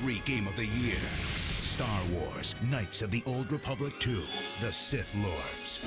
2003 Game of the Year. Star Wars, Knights of the Old Republic 2, The Sith Lords.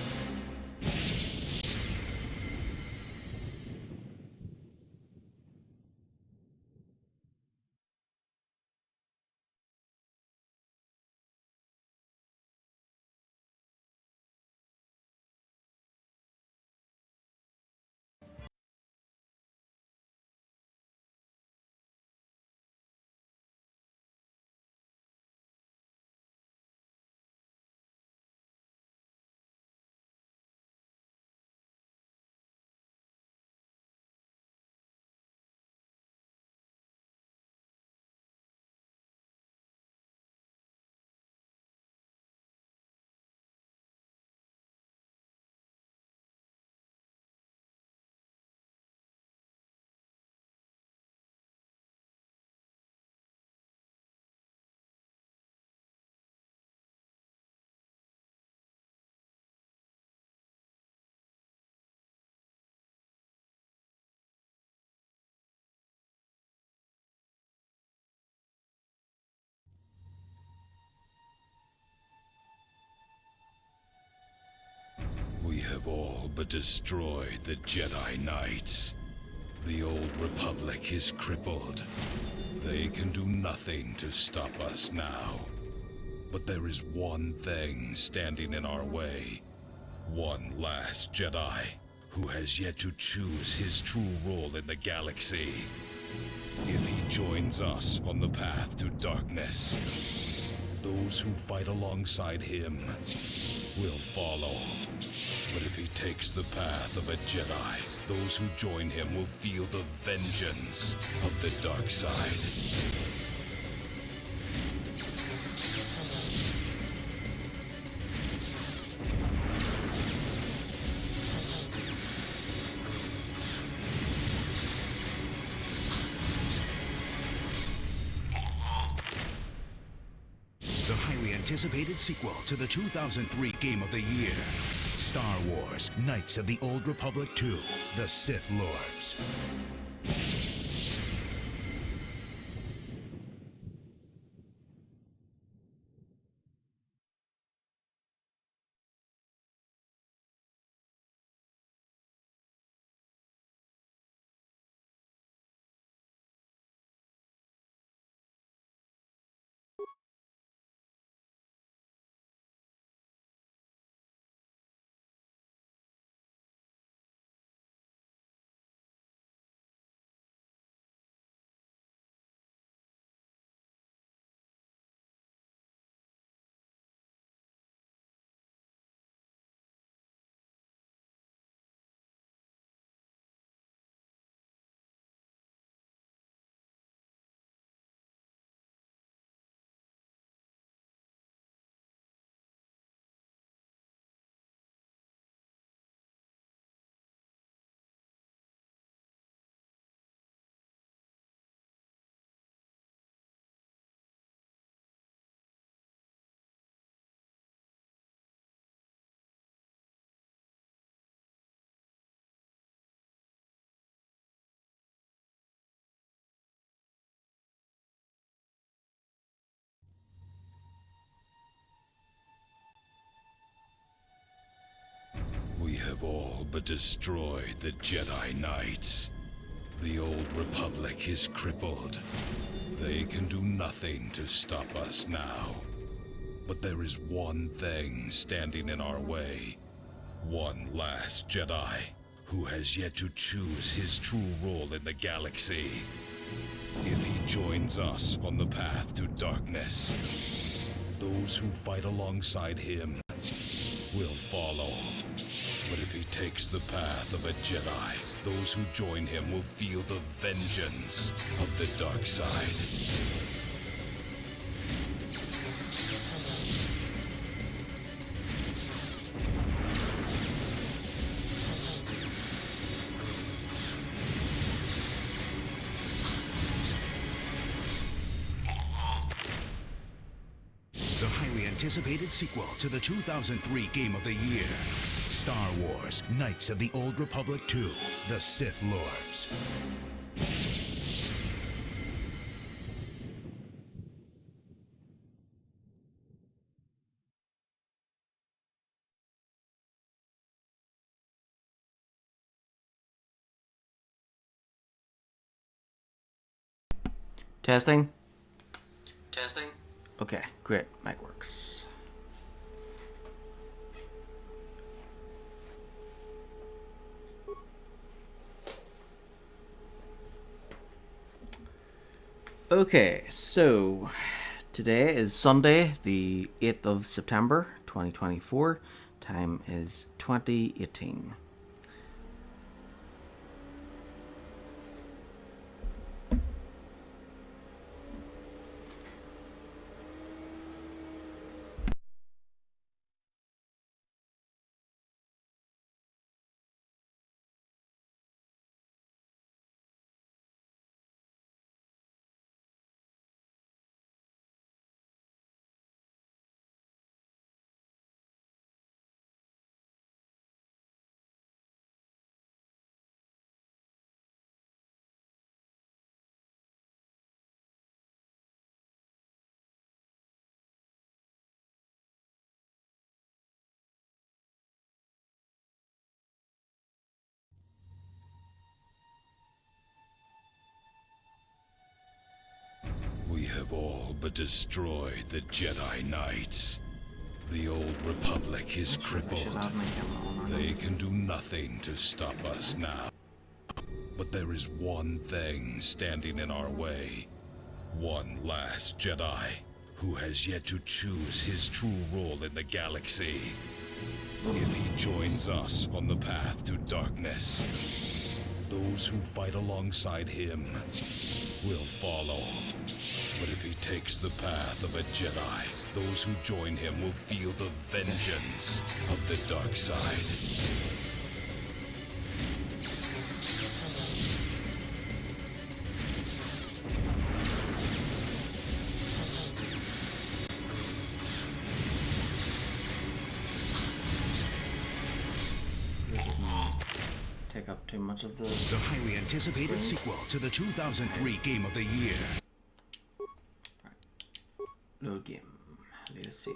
We have all but destroyed the Jedi Knights. The Old Republic is crippled. They can do nothing to stop us now. But there is one thing standing in our way. One last Jedi who has yet to choose his true role in the galaxy. If he joins us on the path to darkness, those who fight alongside him will follow. But if he takes the path of a Jedi, those who join him will feel the vengeance of the dark side. The highly anticipated sequel to the 2003 Game of the Year. Star Wars, Knights of the Old Republic 2, The Sith Lords. We have all but destroyed the Jedi Knights. The Old Republic is crippled. They can do nothing to stop us now. But there is one thing standing in our way. One last Jedi who has yet to choose his true role in the galaxy. If he joins us on the path to darkness, those who fight alongside him will follow. But if he takes the path of a Jedi, those who join him will feel the vengeance of the dark side. The highly anticipated sequel to the 2003 Game of the Year. Star Wars, Knights of the Old Republic 2, The Sith Lords. Testing? Testing? Okay, great. Mic works. Okay, so today is Sunday, the 8th of September, 2024. Time is 2018. We have all but destroyed the Jedi Knights. The old Republic is crippled. They can do nothing to stop us now. But there is one thing standing in our way. One last Jedi who has yet to choose his true role in the galaxy. If he joins us on the path to darkness, those who fight alongside him will follow. But if he takes the path of a Jedi, those who join him will feel the vengeance of the dark side. Take up too much of the highly anticipated sequel to the 2003 Game of the Year. load game. Let us save.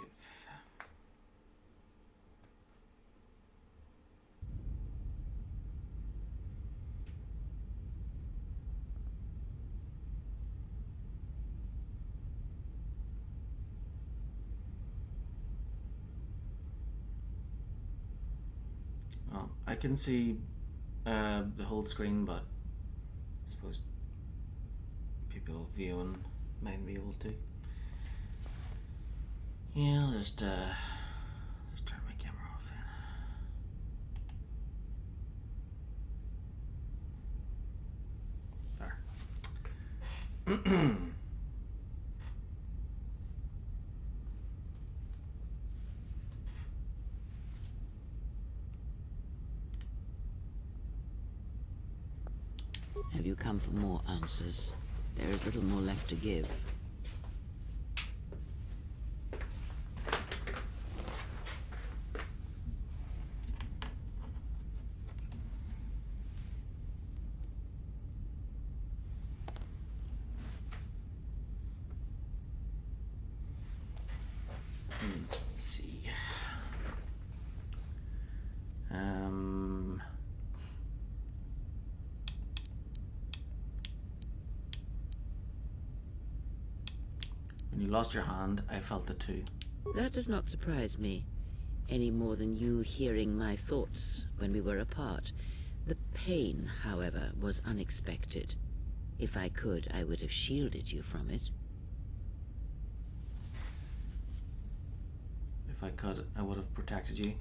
Well, I can see the whole screen, but I suppose people viewing might be able to. Yeah, I'll just turn my camera off. There. Have you come for more answers? There is little more left to give. Let's see. When you lost your hand, I felt it too. That does not surprise me, any more than you hearing my thoughts when we were apart. The pain, however, was unexpected. If I could, I would have shielded you from it. If I could, I would have protected you.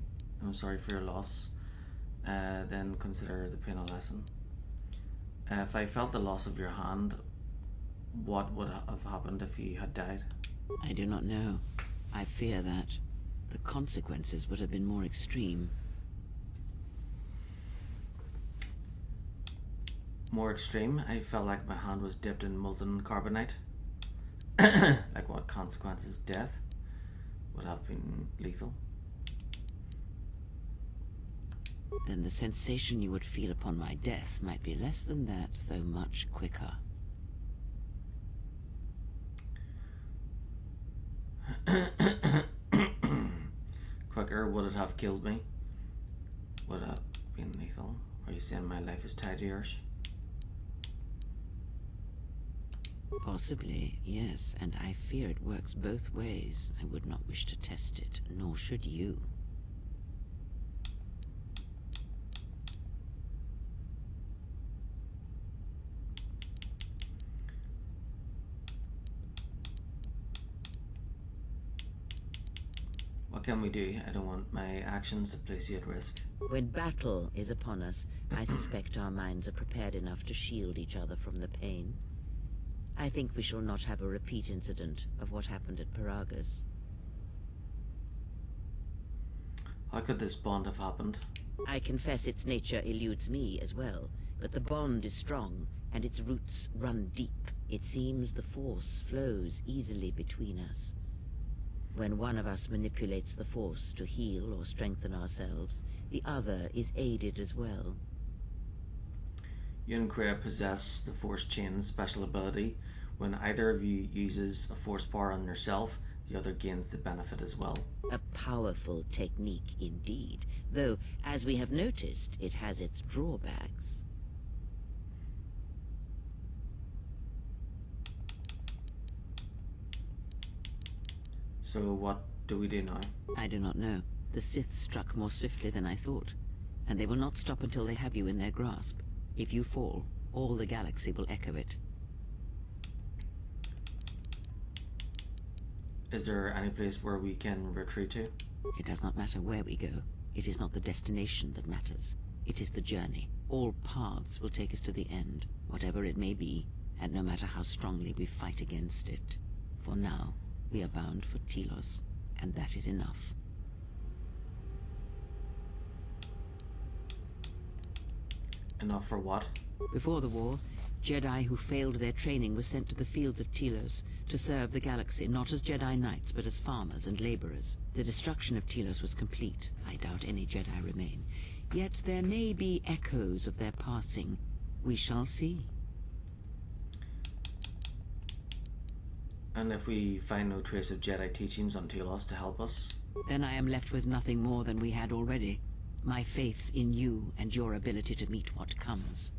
I'm sorry for your loss. Then consider the pain a lesson. If I felt the loss of your hand, what would have happened if you had died? I do not know. I fear that the consequences would have been more extreme. More extreme? I felt like my hand was dipped in molten carbonite. Like what consequences? Death would have been lethal. Then the sensation you would feel upon my death might be less than that, though much quicker. Quicker, would it have killed me? Would it have been lethal? Are you saying my life is tied to yours? Possibly, yes, and I fear it works both ways. I would not wish to test it, nor should you. What can we do? I don't want my actions to place you at risk. When battle is upon us, I suspect our minds are prepared enough to shield each other from the pain. I think we shall not have a repeat incident of what happened at Paragas. How could this bond have happened? I confess its nature eludes me as well, but the bond is strong, and its roots run deep. It seems the Force flows easily between us. When one of us manipulates the Force to heal or strengthen ourselves, the other is aided as well. You and Kreia possess the Force Chain special ability. When either of you uses a Force power on yourself, the other gains the benefit as well. A powerful technique indeed, though, as we have noticed, it has its drawbacks. So what do we do now? I do not know. The Sith struck more swiftly than I thought, and they will not stop until they have you in their grasp. If you fall, all the galaxy will echo it. Is there any place where we can retreat to? It does not matter where we go. It is not the destination that matters. It is the journey. All paths will take us to the end, whatever it may be, and no matter how strongly we fight against it. For now, we are bound for Telos, and that is enough. Enough for what? Before the war, Jedi who failed their training were sent to the fields of Telos to serve the galaxy, not as Jedi Knights, but as farmers and laborers. The destruction of Telos was complete. I doubt any Jedi remain. Yet there may be echoes of their passing. We shall see. And if we find no trace of Jedi teachings on Telos to help us? Then I am left with nothing more than we had already. My faith in you and your ability to meet what comes.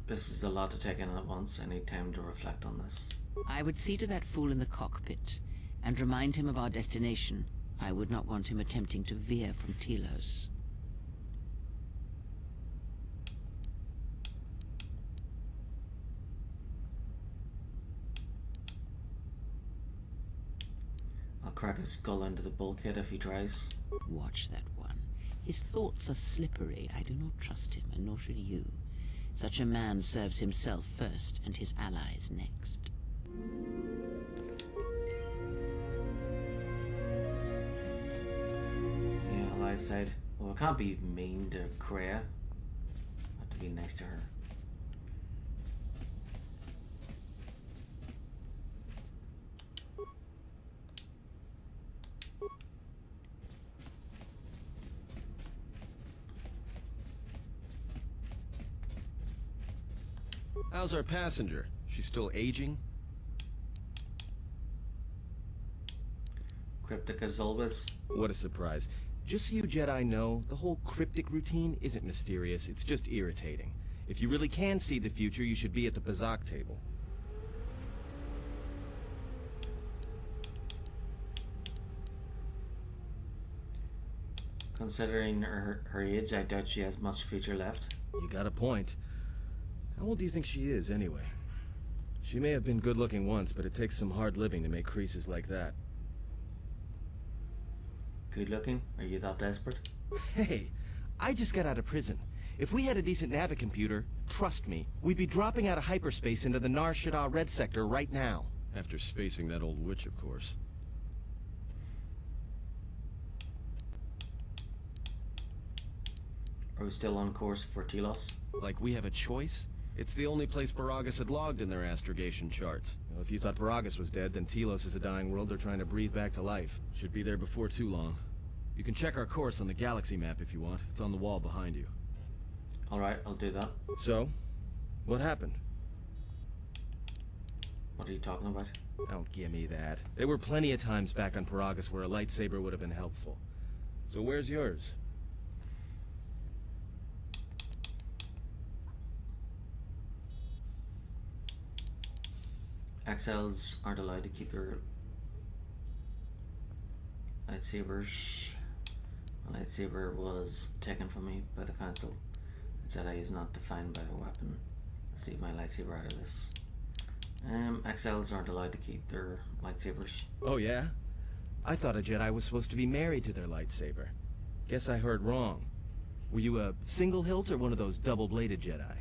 This is a lot to take in at once. I need time to reflect on this. I would see to that fool in the cockpit and remind him of our destination. I would not want him attempting to veer from Telos. I'll crack his skull into the bulkhead if he tries. Watch that one. His thoughts are slippery. I do not trust him, and nor should you. Such a man serves himself first, and his allies next. Yeah, light side. Well, I can't be mean to Kreia. I have to be nice to her. How's our passenger? She's still aging? Cryptic as always. What a surprise. Just so you Jedi know, the whole cryptic routine isn't mysterious, it's just irritating. If you really can see the future, you should be at the Pazak table. Considering her age, I doubt she has much future left. You got a point. How old do you think she is, anyway? She may have been good-looking once, but it takes some hard living to make creases like that. Good looking? Are you that desperate? Hey, I just got out of prison. If we had a decent navicomputer, trust me, we'd be dropping out of hyperspace into the Nar Shaddaa Red Sector right now. After spacing that old witch, of course. Are we still on course for Telos? Like we have a choice? It's the only place Paragas had logged in their astrogation charts. Now, if you thought Paragas was dead, then Telos is a dying world they're trying to breathe back to life. Should be there before too long. You can check our course on the galaxy map if you want. It's on the wall behind you. Alright, I'll do that. So, what happened? What are you talking about? Don't give me that. There were plenty of times back on Paragas where a lightsaber would have been helpful. So where's yours? XLs aren't allowed to keep their lightsabers. My lightsaber was taken from me by the Council. A Jedi is not defined by their weapon. Let's leave my lightsaber out of this. XLs aren't allowed to keep their lightsabers. Oh yeah? I thought a Jedi was supposed to be married to their lightsaber. Guess I heard wrong. Were you a single hilt or one of those double-bladed Jedi?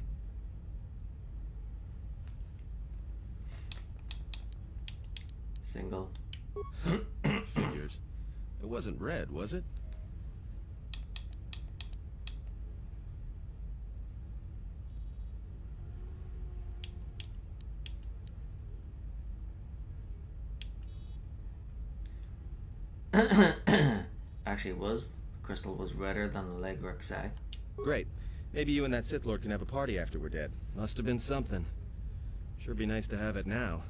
Single. Figures. It wasn't red, was it? Actually, it was. The crystal was redder than the Legrick's eye. Great. Maybe you and that Sith Lord can have a party after we're dead. Must have been something. Sure be nice to have it now.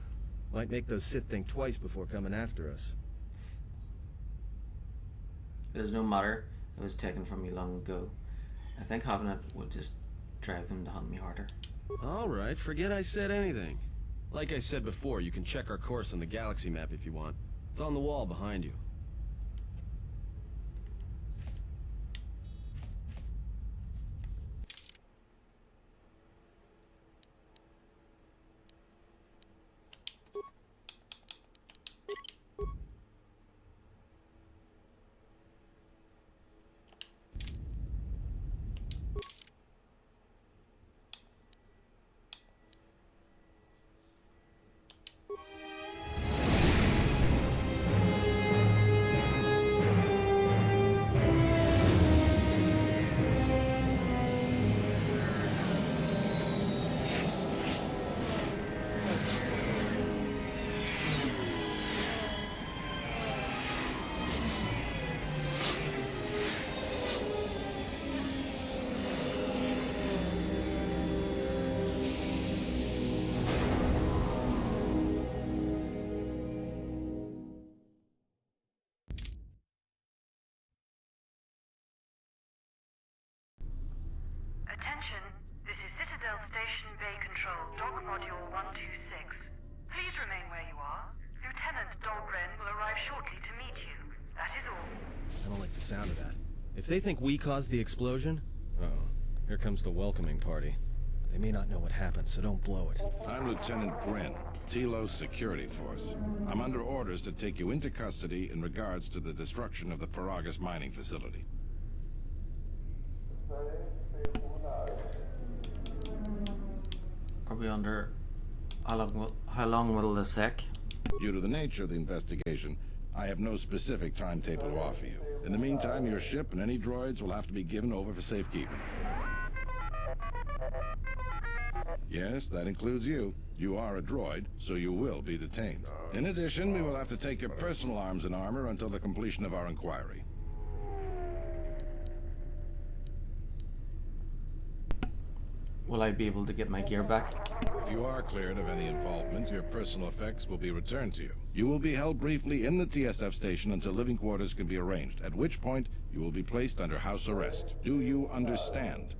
Might make those Sith think twice before coming after us. It does no matter. It was taken from me long ago. I think having it would just drive them to hunt me harder. Alright, forget I said anything. Like I said before, you can check our course on the galaxy map if you want. It's on the wall behind you. Attention, this is Citadel Station Bay Control, Dock Module 126. Please remain where you are. Lieutenant Dahlgren will arrive shortly to meet you. That is all. I don't like the sound of that. If they think we caused the explosion... Uh-oh. Here comes the welcoming party. They may not know what happened, so don't blow it. I'm Lieutenant Grin, Telos Security Force. I'm under orders to take you into custody in regards to the destruction of the Paragus mining facility. Are we under... How long will this take? Due to the nature of the investigation, I have no specific timetable to offer you. In the meantime, your ship and any droids will have to be given over for safekeeping. Yes, that includes you. You are a droid, so you will be detained. In addition, we will have to take your personal arms and armor until the completion of our inquiry. Will I be able to get my gear back? If you are cleared of any involvement, your personal effects will be returned to you. You will be held briefly in the TSF station until living quarters can be arranged, at which point you will be placed under house arrest. Do you understand?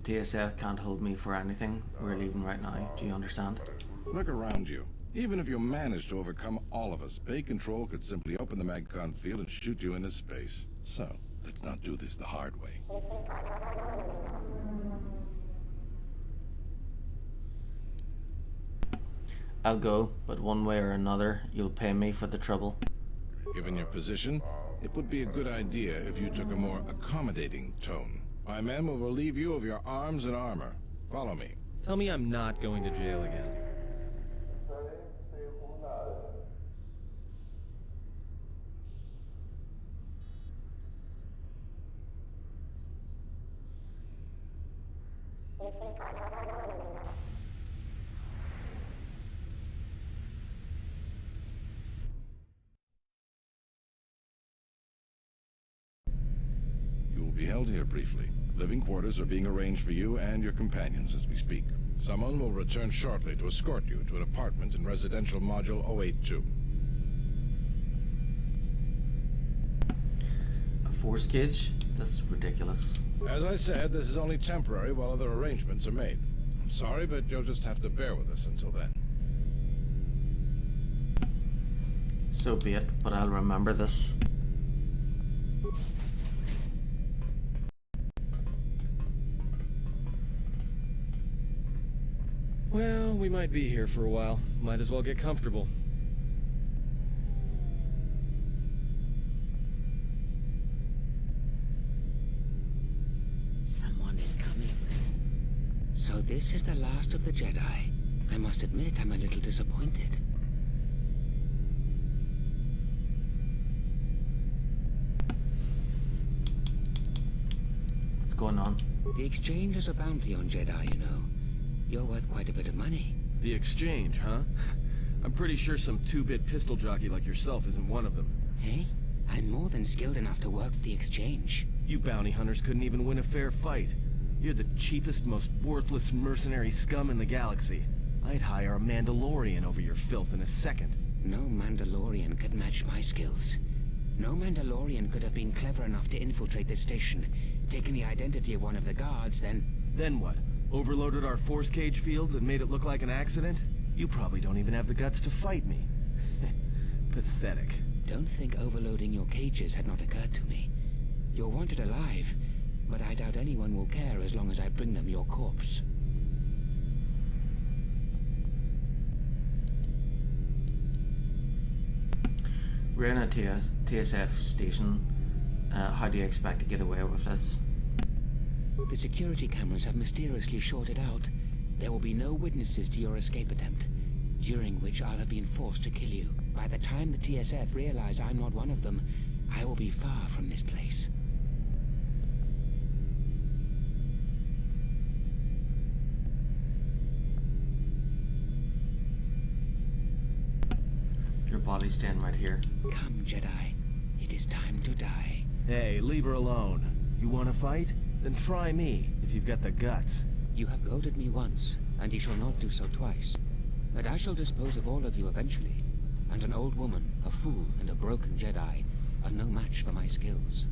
The TSF can't hold me for anything. We're leaving right now. Do you understand? Look around you. Even if you manage to overcome all of us, Bay Control could simply open the MagCon field and shoot you into space. So, let's not do this the hard way. I'll go, but one way or another, you'll pay me for the trouble. Given your position, it would be a good idea if you took a more accommodating tone. My men will relieve you of your arms and armor. Follow me. Tell me I'm not going to jail again. You will be held here briefly. Living quarters are being arranged for you and your companions as we speak. Someone will return shortly to escort you to an apartment in Residential Module 082. force cage? That's ridiculous. As I said, this is only temporary while other arrangements are made. I'm sorry, but you'll just have to bear with us until then. So be it, but I'll remember this. Well, we might be here for a while. Might as well get comfortable. Someone is coming. So this is the last of the Jedi. I must admit, I'm a little disappointed. What's going on? The exchange is a bounty on Jedi, you know. You're worth quite a bit of money. The exchange, huh? I'm pretty sure some two-bit pistol jockey like yourself isn't one of them. Hey, I'm more than skilled enough to work for the exchange. You bounty hunters couldn't even win a fair fight. You're the cheapest, most worthless mercenary scum in the galaxy. I'd hire a Mandalorian over your filth in a second. No Mandalorian could match my skills. No Mandalorian could have been clever enough to infiltrate this station, taken the identity of one of the guards, then... Then what? Overloaded our force cage fields and made it look like an accident? You probably don't even have the guts to fight me. Pathetic. Don't think overloading your cages had not occurred to me. You're wanted alive, but I doubt anyone will care as long as I bring them your corpse. We're in a TSF station. How do you expect to get away with this? The security cameras have mysteriously shorted out. There will be no witnesses to your escape attempt, during which I'll have been forced to kill you. By the time the TSF realize I'm not one of them, I will be far from this place. Your body's staying right here. Come, Jedi. It is time to die. Hey, leave her alone. You want to fight? Then try me, if you've got the guts. You have goaded me once, and you shall not do so twice. But I shall dispose of all of you eventually. And an old woman, a fool, and a broken Jedi are no match for my skills.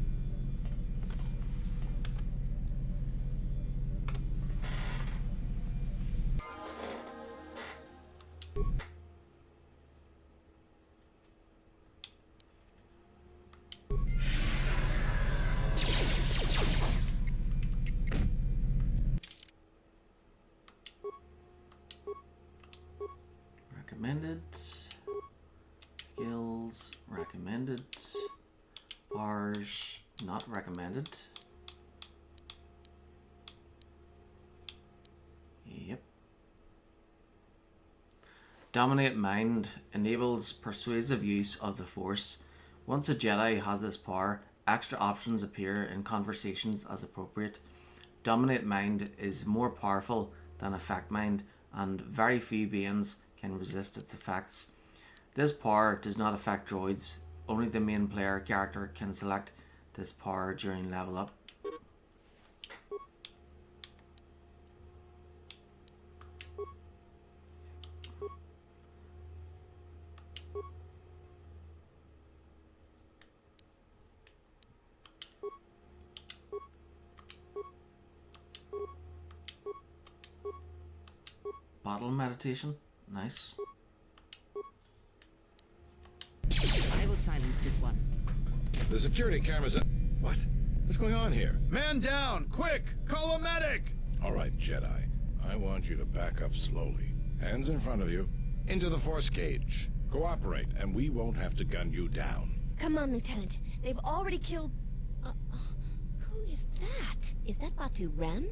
Recommended. Skills. Recommended. Bars. Not recommended. Yep. Dominate Mind enables persuasive use of the Force. Once a Jedi has this power, extra options appear in conversations as appropriate. Dominate Mind is more powerful than Affect Mind, and very few beings can resist its effects. This power does not affect droids. Only the main player character can select this power during level up. Battle meditation. Nice. I will silence this one. The security cameras... What? What's going on here? Man down! Quick! Call a medic! All right, Jedi. I want you to back up slowly. Hands in front of you. Into the force cage. Cooperate, and we won't have to gun you down. Come on, Lieutenant. They've already killed... who is that? Is that Batu Rem?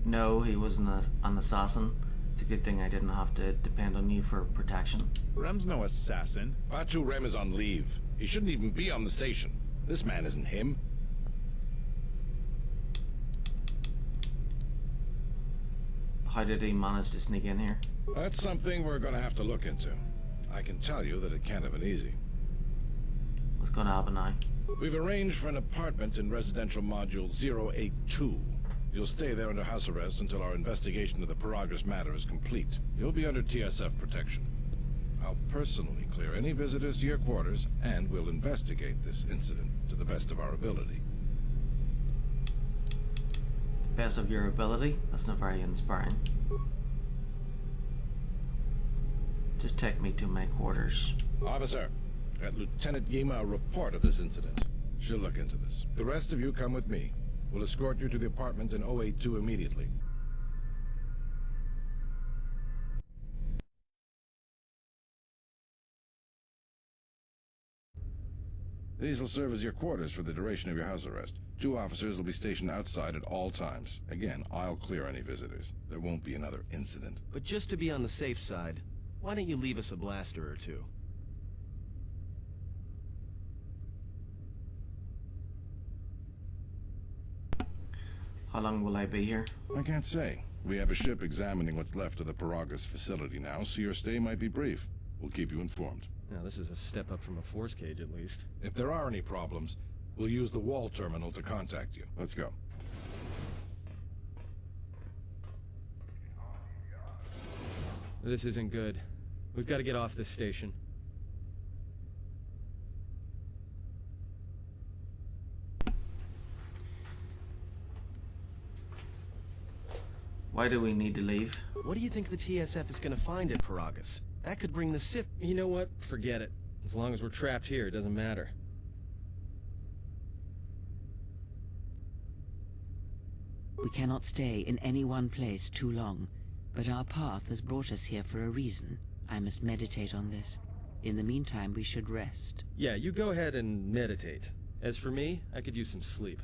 No, he wasn't an assassin. It's a good thing I didn't have to depend on you for protection. Rem's no assassin. Batu Rem is on leave. He shouldn't even be on the station. This man isn't him. How did he manage to sneak in here? That's something we're going to have to look into. I can tell you that it can't have been easy. What's going to happen now? We've arranged for an apartment in residential module 082. You'll stay there under house arrest until our investigation of the Paragus matter is complete. You'll be under TSF protection. I'll personally clear any visitors to your quarters, and we'll investigate this incident to the best of our ability. Best of your ability? That's not very inspiring. Just take me to my quarters. Officer, get Lieutenant Yima a report of this incident. She'll look into this. The rest of you come with me. We'll escort you to the apartment in 082 immediately. These will serve as your quarters for the duration of your house arrest. 2 officers will be stationed outside at all times. Again, I'll clear any visitors. There won't be another incident. But just to be on the safe side, why don't you leave us a blaster or 2? How long will I be here? I can't say. We have a ship examining what's left of the Paragus facility now, so your stay might be brief. We'll keep you informed. Now, this is a step up from a force cage, at least. If there are any problems, we'll use the wall terminal to contact you. Let's go. This isn't good. We've got to get off this station. Why do we need to leave? What do you think the TSF is going to find at Paragus? That could bring the Sith... You know what? Forget it. As long as we're trapped here, it doesn't matter. We cannot stay in any one place too long, but our path has brought us here for a reason. I must meditate on this. In the meantime, we should rest. Yeah, you go ahead and meditate. As for me, I could use some sleep.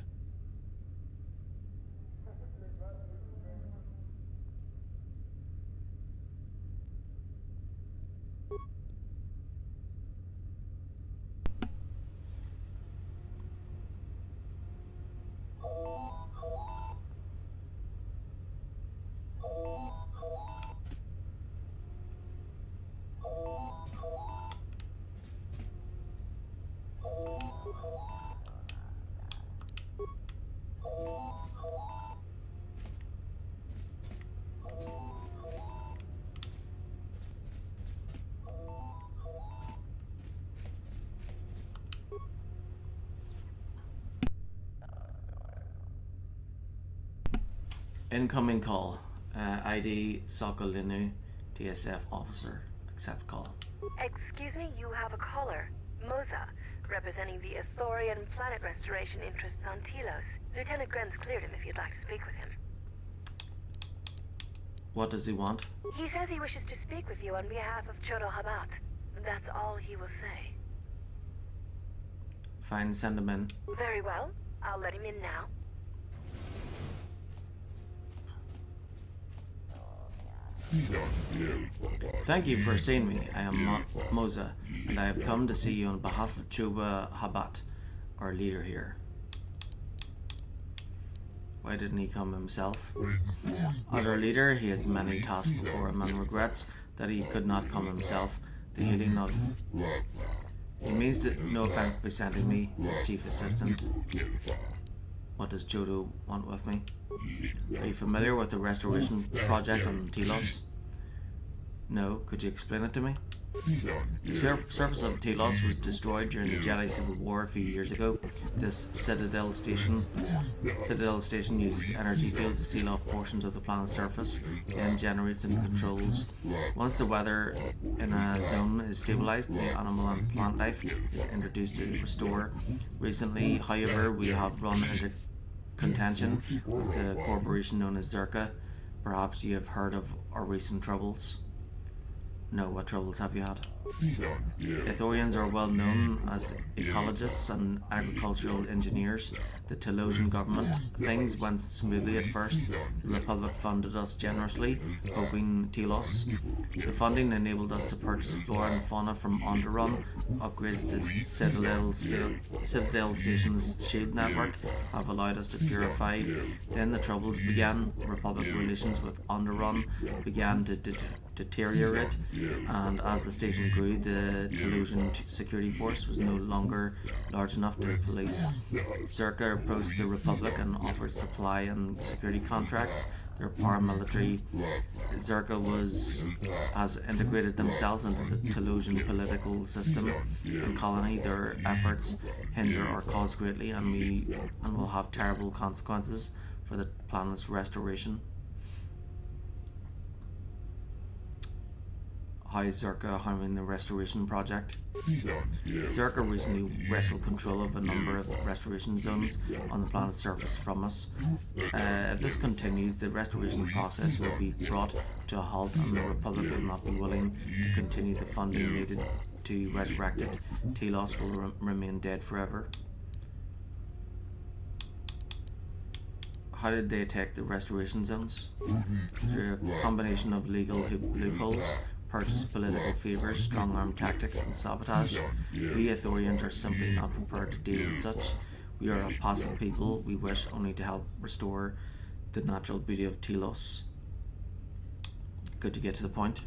Incoming call. ID Sokolinu, TSF officer. Accept call. Excuse me, you have a caller. Moza, representing the Ithorian planet restoration interests on Telos. Lieutenant Gren's cleared him if you'd like to speak with him. What does he want? He says he wishes to speak with you on behalf of Chodo Habat. That's all he will say. Fine, send him in. Very well. I'll let him in now. Thank you for seeing me. I am Moza, and I have come to see you on behalf of Chodo Habat, our leader here. Why didn't he come himself? As our leader, he has many tasks before him and regrets that he could not come himself. The healing of... He means no offense by sending me, his chief assistant. What does Chodo want with me? Are you familiar with the restoration project on Telos? No, could you explain it to me? The surface of Telos was destroyed during the Jedi Civil War a few years ago. This Citadel Station uses energy fields to seal off portions of the planet's surface, then generates and controls. Once the weather in a zone is stabilized, new animal and plant life is introduced to restore. Recently, however, we have run into contention with the corporation known as Zerka. Perhaps you have heard of our recent troubles. No, what troubles have you had? Ithorians are well known as ecologists and agricultural engineers. The Telosian government. Things went smoothly at first. The Republic funded us generously, hoping Telos. The funding enabled us to purchase flora and fauna from Onderon. Upgrades to Citadel Station's shield network have allowed us to purify. Then the troubles began. Republic relations with Onderon began to deteriorate, and as the station grew, the Telosian security force was no longer large enough to police. Zerka approached the Republic and offered supply and security contracts. Their paramilitary Zerka has integrated themselves into the Telosian political system and colony. Their efforts hinder our cause greatly, and will have terrible consequences for the planet's restoration. How is Zerka harming the restoration project? Zerka recently wrestled control of a number of restoration zones on the planet's surface from us. If this continues, the restoration process will be brought to a halt, and the Republic will not be willing to continue the funding needed to resurrect it. Telos will remain dead forever. How did they attack the restoration zones? Through a combination of legal loopholes, purchase political favors, strong-arm tactics, and sabotage. We Ithorians are simply not prepared to deal with such. We are a passive people. We wish only to help restore the natural beauty of Telos. Good to get to the point.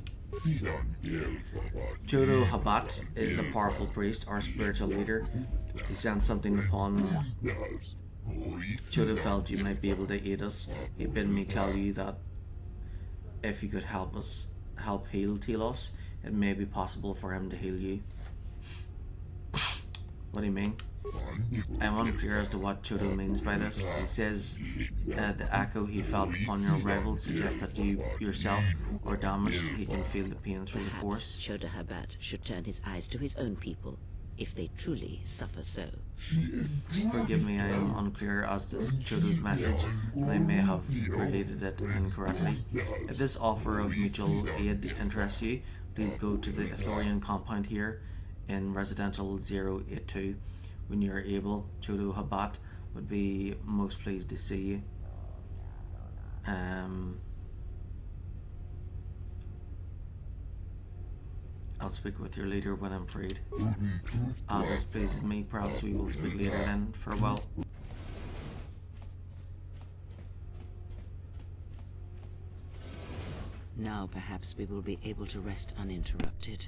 Chodo Habat is a powerful priest, our spiritual leader. He sent something upon Chodo felt you might be able to aid us. He bid me tell you that if you could help heal Telos, it may be possible for him to heal you. What do you mean? I'm unclear as to what Chodo means by this. He says the echo he felt upon your arrival suggests that you yourself are damaged. He can feel the pain through the force. Chodo Habat should turn his eyes to his own people, if they truly suffer so. Forgive me, I am unclear as to Chodo's message, and I may have related it incorrectly. If this offer of mutual aid interests you, please go to the Ithorian compound here in Residential 082. When you are able, Chodo Habat would be most pleased to see you. I'll speak with your leader when I'm freed. This pleases me. Perhaps we will speak later then. Farewell. Now perhaps we will be able to rest uninterrupted.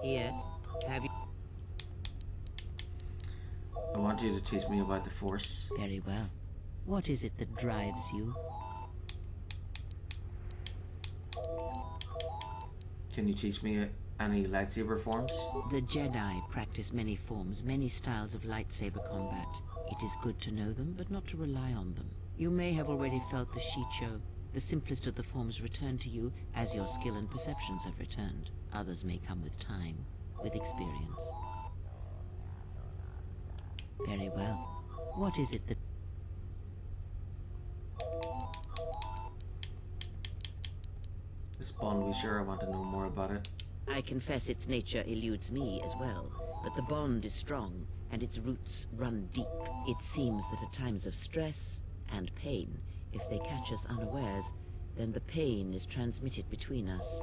Yes, have you? I want you to teach me about the Force. Very well. What is it that drives you? Can you teach me any lightsaber forms? The Jedi practice many forms, many styles of lightsaber combat. It is good to know them, but not to rely on them. You may have already felt the Shicho. The simplest of the forms return to you as your skill and perceptions have returned. Others may come with time, with experience. Very well. What is it that... This bond, we sure I want to know more about it. I confess its nature eludes me as well, but the bond is strong, and its roots run deep. It seems that at times of stress and pain, if they catch us unawares, then the pain is transmitted between us.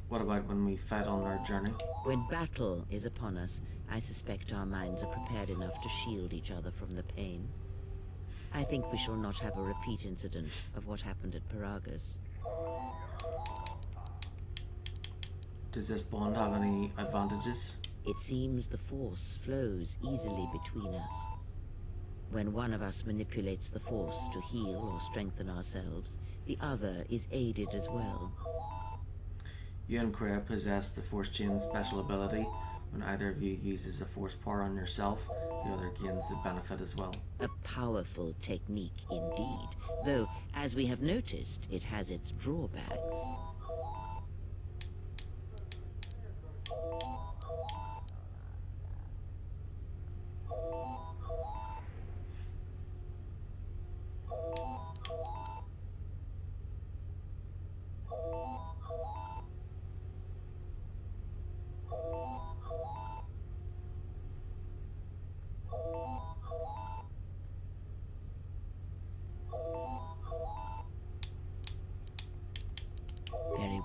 What about when we fight on our journey? When battle is upon us, I suspect our minds are prepared enough to shield each other from the pain. I think we shall not have a repeat incident of what happened at Paragus. Does this bond have any advantages? It seems the Force flows easily between us. When one of us manipulates the Force to heal or strengthen ourselves, the other is aided as well. You and Kreia possess the Force Chain special ability. When either of you uses a Force power on yourself, the other gains the benefit as well. A powerful technique indeed, though, as we have noticed, it has its drawbacks.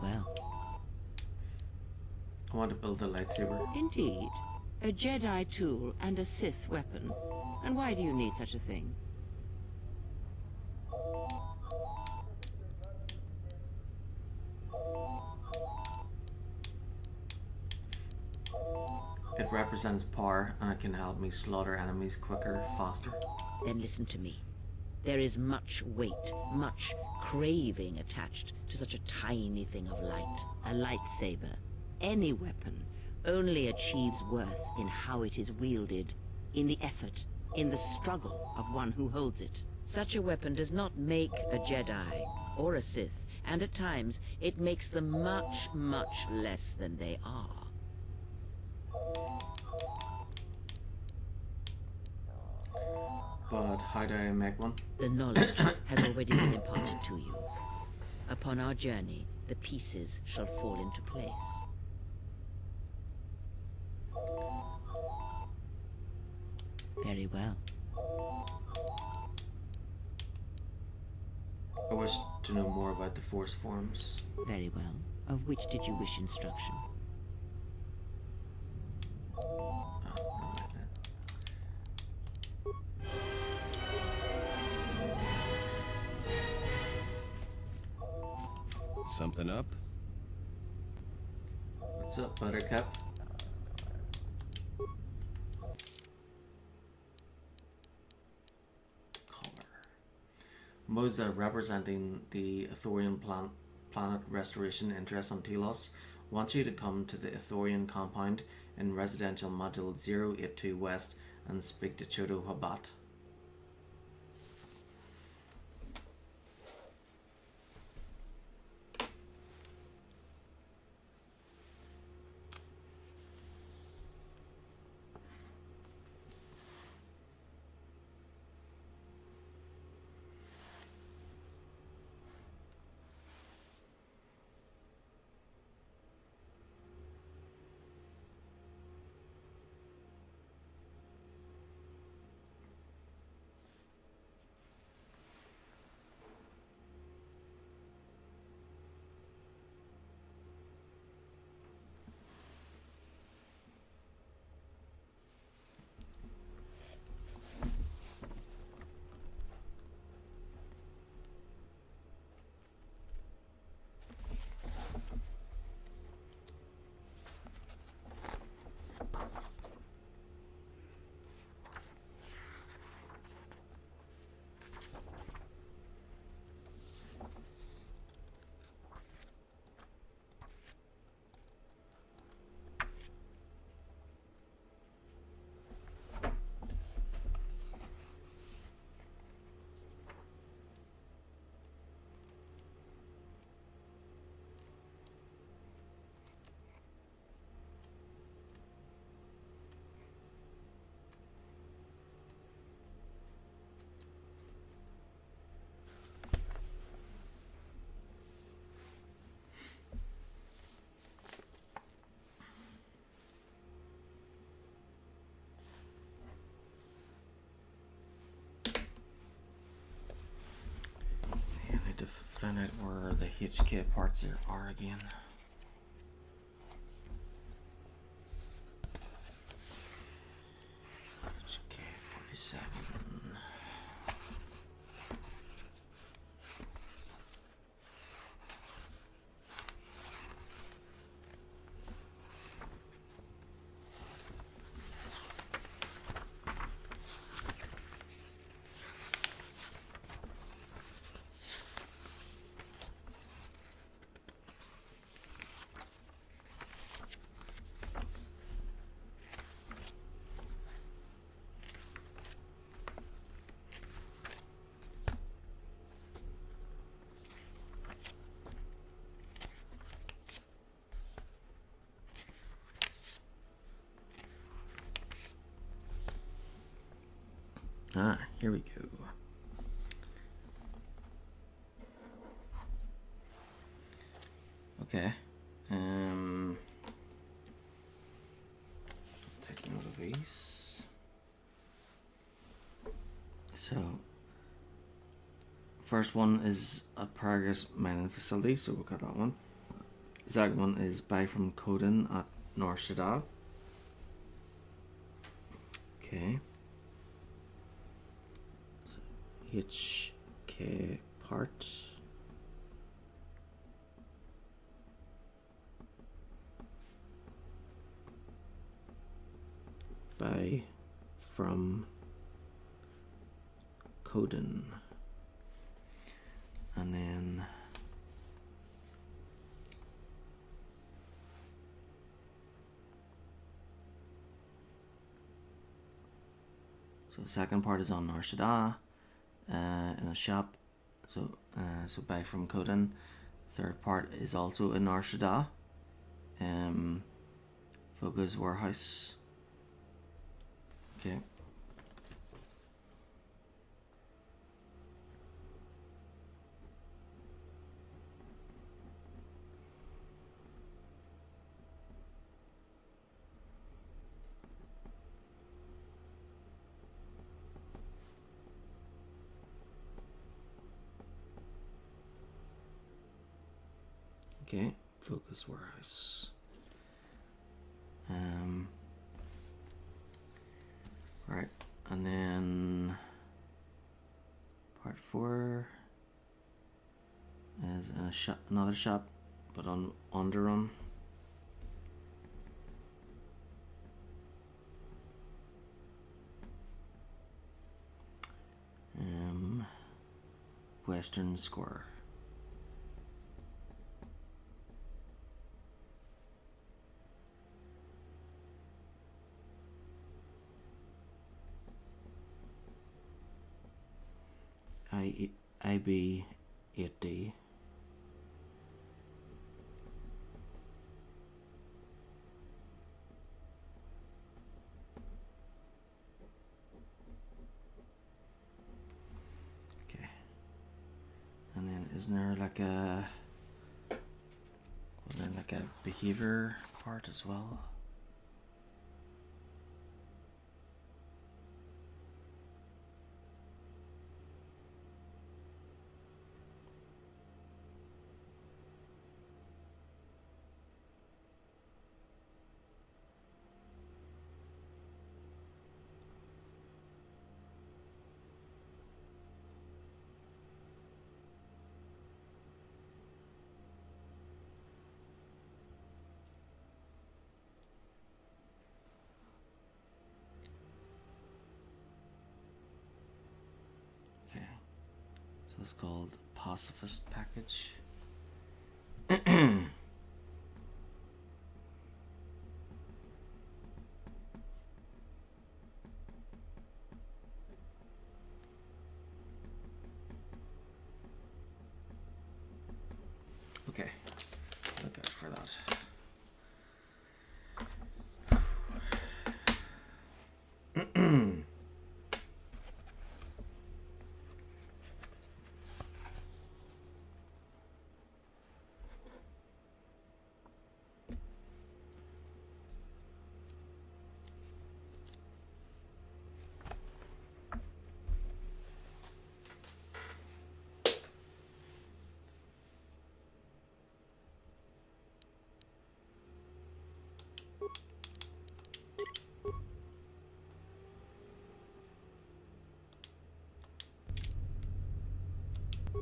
well. I want to build a lightsaber. Indeed. A Jedi tool and a Sith weapon. And why do you need such a thing? It represents power, and it can help me slaughter enemies quicker, faster. Then listen to me. There is much weight, much craving attached to such a tiny thing of light. A lightsaber, any weapon, only achieves worth in how it is wielded, in the effort, in the struggle of one who holds it. Such a weapon does not make a Jedi or a Sith, and at times it makes them much, much less than they are. But how do I make one? The knowledge has already been imparted to you. Upon our journey, the pieces shall fall into place. Very well. I wish to know more about the Force forms. Very well. Of which did you wish instruction? Oh, never mind that. Something up? What's up, Buttercup? Color. Moza, representing the Ithorian planet restoration interest on Telos, wants you to come to the Ithorian compound in residential module 082 West and speak to Chodo Habat. To find out where the HK parts are again. HK 47. Ah, here we go. Okay. Take note of these. So, first one is a Paragus mining facility, so we'll got that one. Second one is buy from Coden at Norshada. Okay. So, HK parts. Buy from Coden. And then so the second part is on Narshada in a shop. So buy from Coden. Third part is also in Narshada. Focus warehouse. Okay. Okay, focus warehouse. Right, and then part 4 is in a shop, another shop, but on Underrun. Western Square. IB 8D. Okay. And then isn't there like a behavior part as well? So it's called Pacifist Package. Okay, look out for that.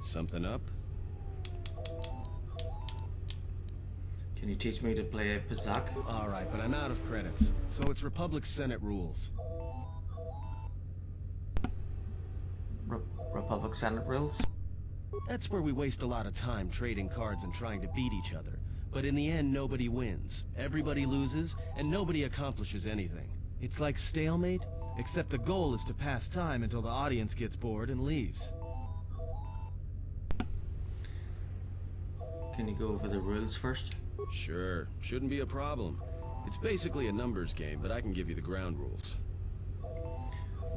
Something up? Can you teach me to play Pazak? Alright, but I'm out of credits. So it's Republic Senate rules. Republic Senate rules? That's where we waste a lot of time trading cards and trying to beat each other. But in the end, nobody wins. Everybody loses, and nobody accomplishes anything. It's like stalemate, except the goal is to pass time until the audience gets bored and leaves. Can you go over the rules first? Sure, shouldn't be a problem. It's basically a numbers game, but I can give you the ground rules.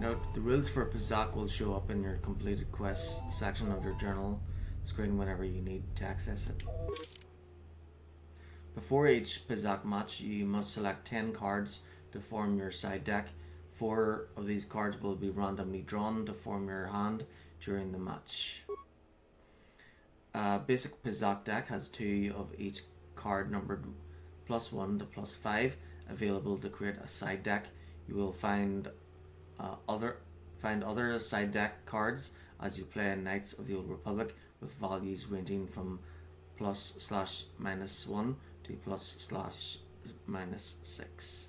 Note, the rules for Pazak will show up in your completed quests section of your journal screen whenever you need to access it. Before each Pazak match, you must select 10 cards to form your side deck. 4 of these cards will be randomly drawn to form your hand during the match. Basic Pazak deck has 2 of each card numbered +1 to +5 available to create a side deck. You will find other side deck cards as you play Knights of the Old Republic with values ranging from +/-1 to +/-6.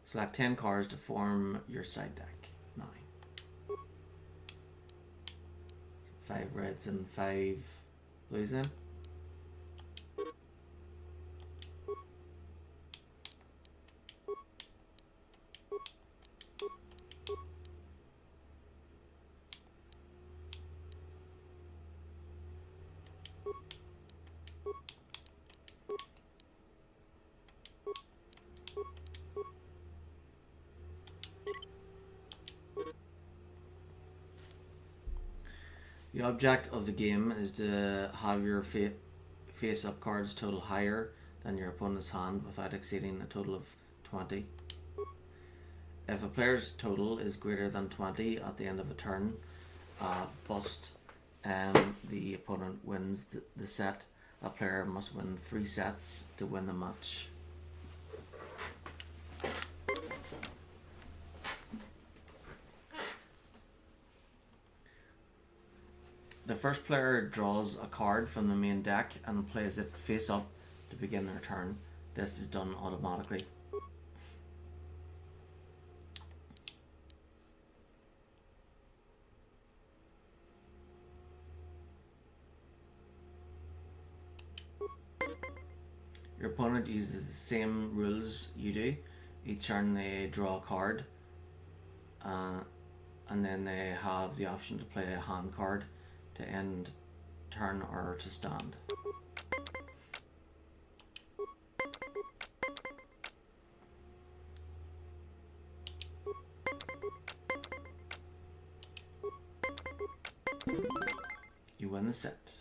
Select 10 cards to form your side deck now. 5 reds and 5 blues in. The object of the game is to have your face-up cards total higher than your opponent's hand without exceeding a total of 20. If a player's total is greater than 20 at the end of a turn, bust, the opponent wins the set. A player must win 3 sets to win the match. The first player draws a card from the main deck and plays it face up to begin their turn. This is done automatically. Your opponent uses the same rules you do. Each turn they draw a card, and then they have the option to play a hand card to end turn or to stand. You win the set.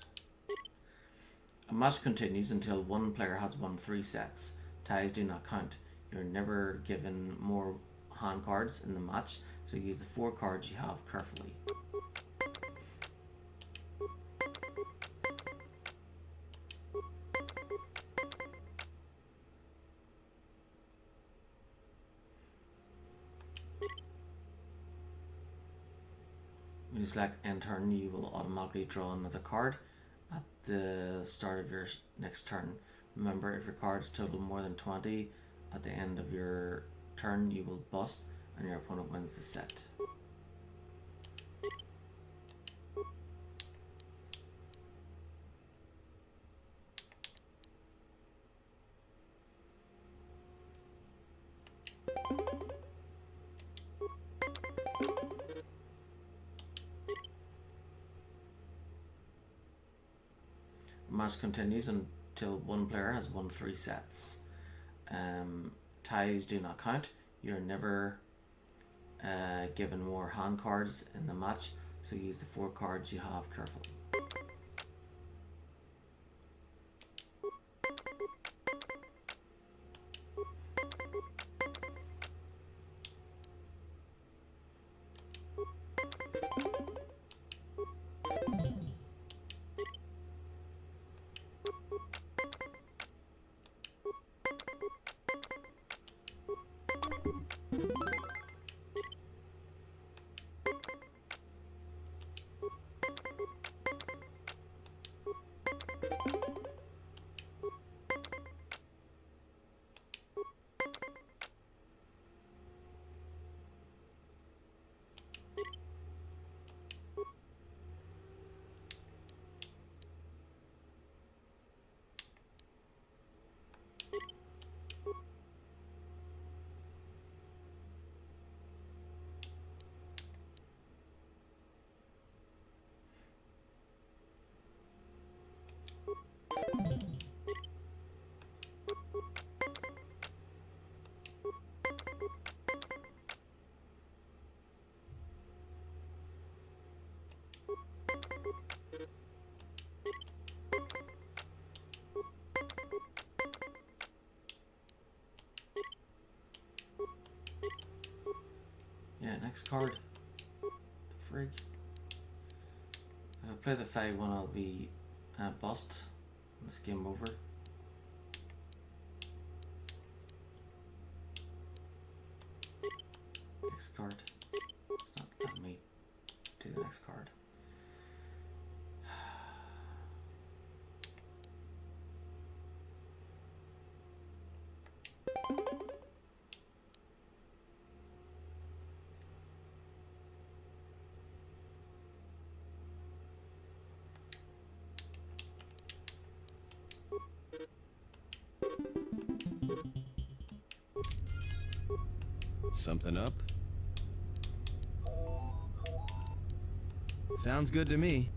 A match continues until one player has won 3 sets. Ties do not count. You're never given more hand cards in the match, so use the 4 cards you have carefully. When you select end turn, you will automatically draw another card at the start of your next turn. Remember, if your cards total more than 20 at the end of your turn, you will bust and your opponent wins the set. Match continues until one player has won 3 sets. Ties do not count. You're never given more hand cards in the match, so use the 4 cards you have carefully. Yeah, next card. The frig. If I play the 5-1, I'll be bust. This game over. Next card. It's not letting me do the next card. Something up? Sounds good to me.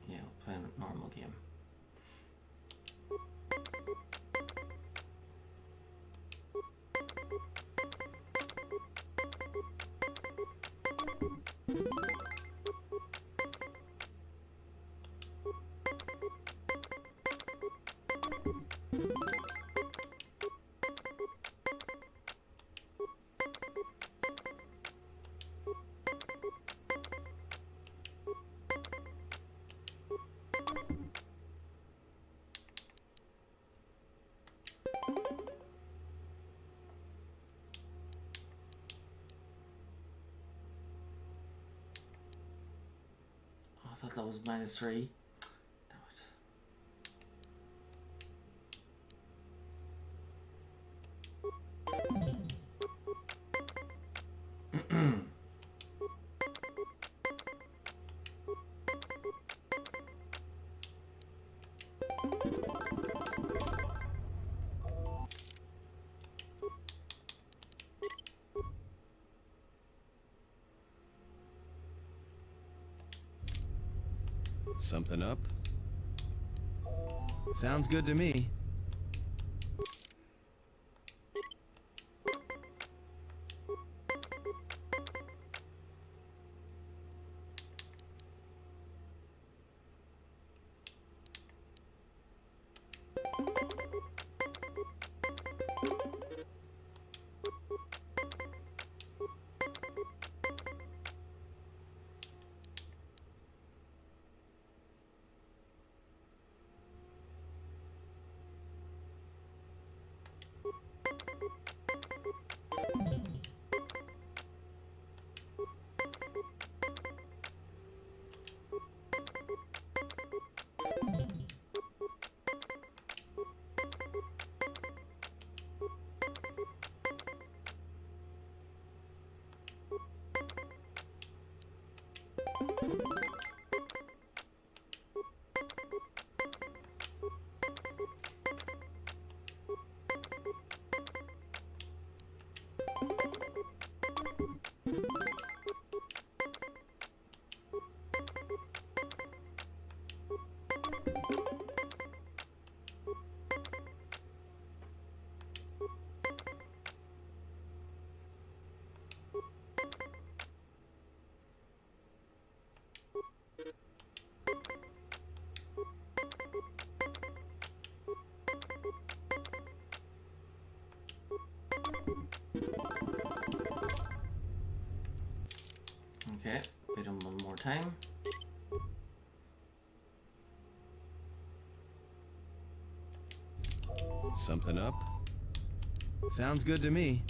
Yeah, playing a normal game. I thought that was -3. Damn it. Something up? Sounds good to me. Okay, beat him one more time. Something up? Sounds good to me.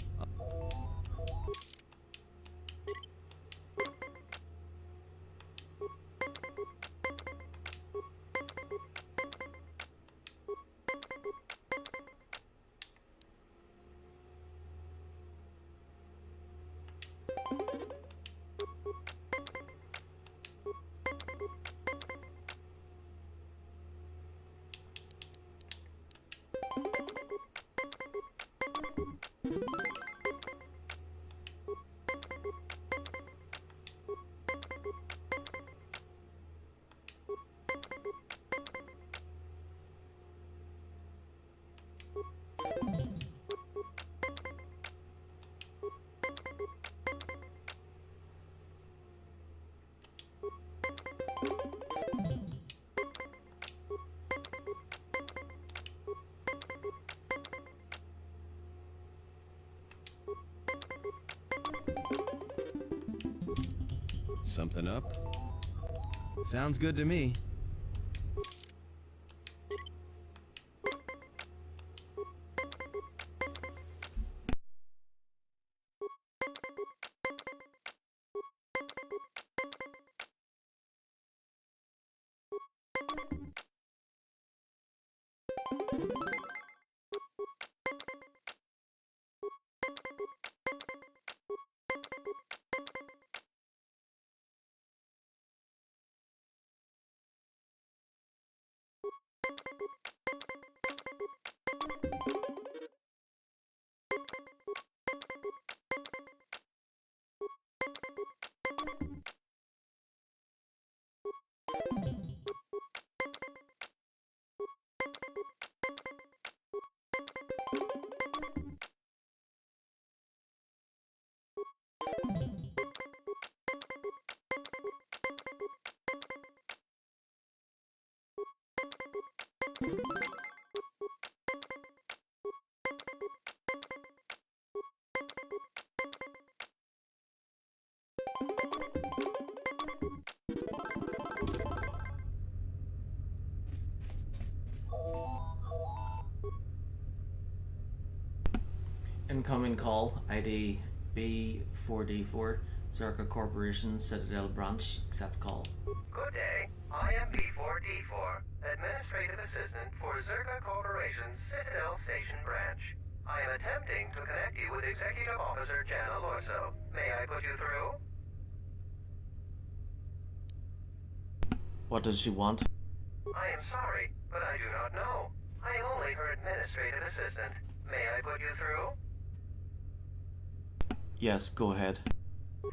Something up? Sounds good to me. Incoming call, ID B4D4, Zerka Corporation, Citadel Branch, accept call. Good day. I am B4D4, Administrative Assistant for Zerka Corporation's Citadel Station Branch. I am attempting to connect you with Executive Officer Jana Lorso. May I put you through? What does she want? I am sorry, but I do not know. I am only her Administrative Assistant. May I put you through? Yes, go ahead.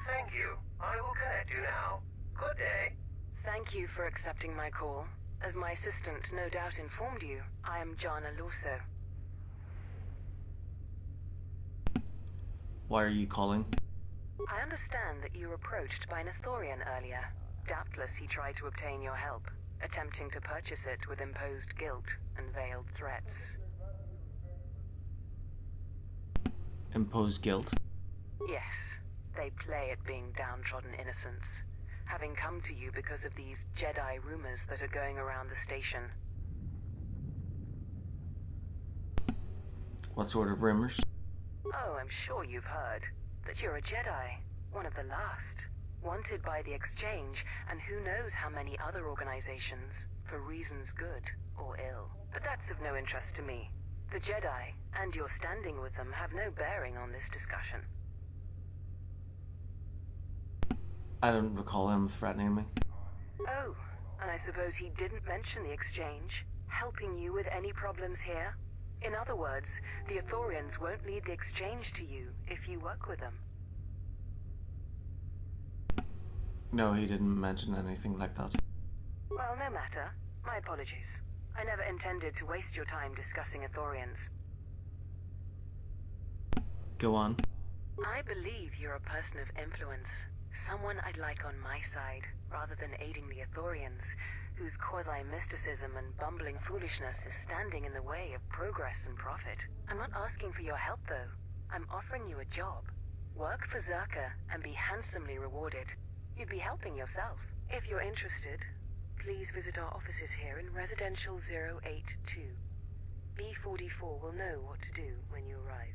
Thank you. I will connect you now. Good day. Thank you for accepting my call. As my assistant no doubt informed you, I am Jana Lorso. Why are you calling? I understand that you were approached by an Ithorian earlier. Doubtless he tried to obtain your help, attempting to purchase it with imposed guilt and veiled threats. Imposed guilt? Yes, they play at being downtrodden innocents, having come to you because of these Jedi rumors that are going around the station. What sort of rumors? Oh, I'm sure you've heard that you're a Jedi, one of the last, wanted by the Exchange and who knows how many other organizations, for reasons good or ill. But that's of no interest to me. The Jedi, and your standing with them, have no bearing on this discussion. I don't recall him threatening me. Oh, and I suppose he didn't mention the Exchange, helping you with any problems here? In other words, the Ithorians won't lead the Exchange to you if you work with them. No, he didn't mention anything like that. Well, no matter. My apologies. I never intended to waste your time discussing Ithorians. Go on. I believe you're a person of influence. Someone I'd like on my side, rather than aiding the Ithorians, whose quasi-mysticism and bumbling foolishness is standing in the way of progress and profit. I'm not asking for your help, though. I'm offering you a job. Work for Zerka and be handsomely rewarded. You'd be helping yourself. If you're interested, please visit our offices here in Residential 082. B44 will know what to do when you arrive.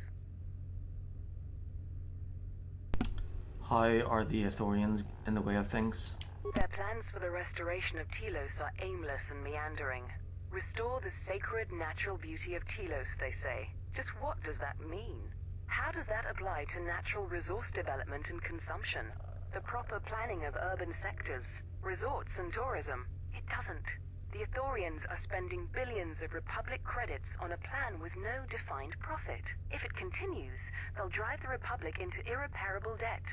How are the Ithorians in the way of things? Their plans for the restoration of Telos are aimless and meandering. Restore the sacred natural beauty of Telos, they say. Just what does that mean? How does that apply to natural resource development and consumption? The proper planning of urban sectors, resorts and tourism? It doesn't. The Ithorians are spending billions of Republic credits on a plan with no defined profit. If it continues, they'll drive the Republic into irreparable debt.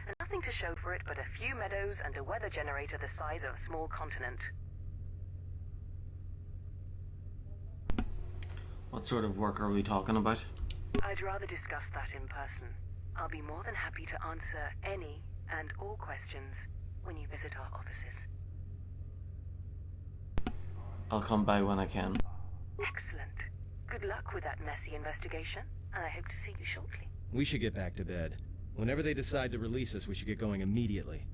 And nothing to show for it but a few meadows and a weather generator the size of a small continent. What sort of work are we talking about? I'd rather discuss that in person. I'll be more than happy to answer any and all questions when you visit our offices. I'll come by when I can. Excellent. Good luck with that messy investigation, and I hope to see you shortly. We should get back to bed. Whenever they decide to release us, we should get going immediately.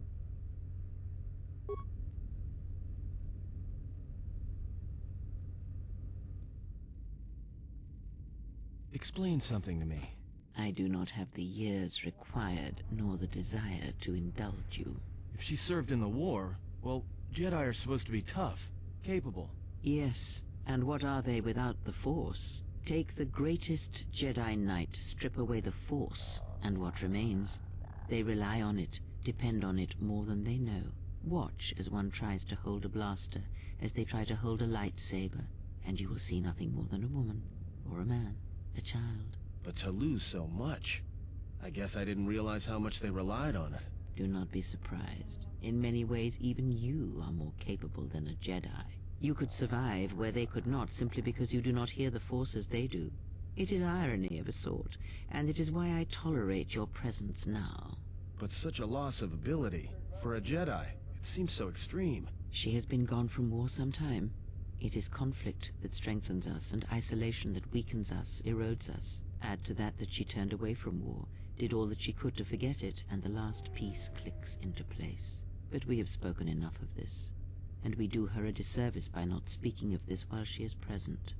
Explain something to me. I do not have the years required, nor the desire to indulge you. If she served in the war, well, Jedi are supposed to be tough, capable. Yes, and what are they without the Force? Take the greatest Jedi Knight, strip away the Force, and what remains? They rely on it, depend on it more than they know. Watch as one tries to hold a blaster, as they try to hold a lightsaber, and you will see nothing more than a woman, or a man, a child. But to lose so much, I guess I didn't realize how much they relied on it. Do not be surprised. In many ways, even you are more capable than a Jedi. You could survive where they could not, simply because you do not hear the Force as they do. It is irony of a sort, and it is why I tolerate your presence now. But such a loss of ability, for a Jedi, it seems so extreme. She has been gone from war some time. It is conflict that strengthens us, and isolation that weakens us, erodes us. Add to that she turned away from war, did all that she could to forget it, and the last piece clicks into place. But we have spoken enough of this, and we do her a disservice by not speaking of this while she is present.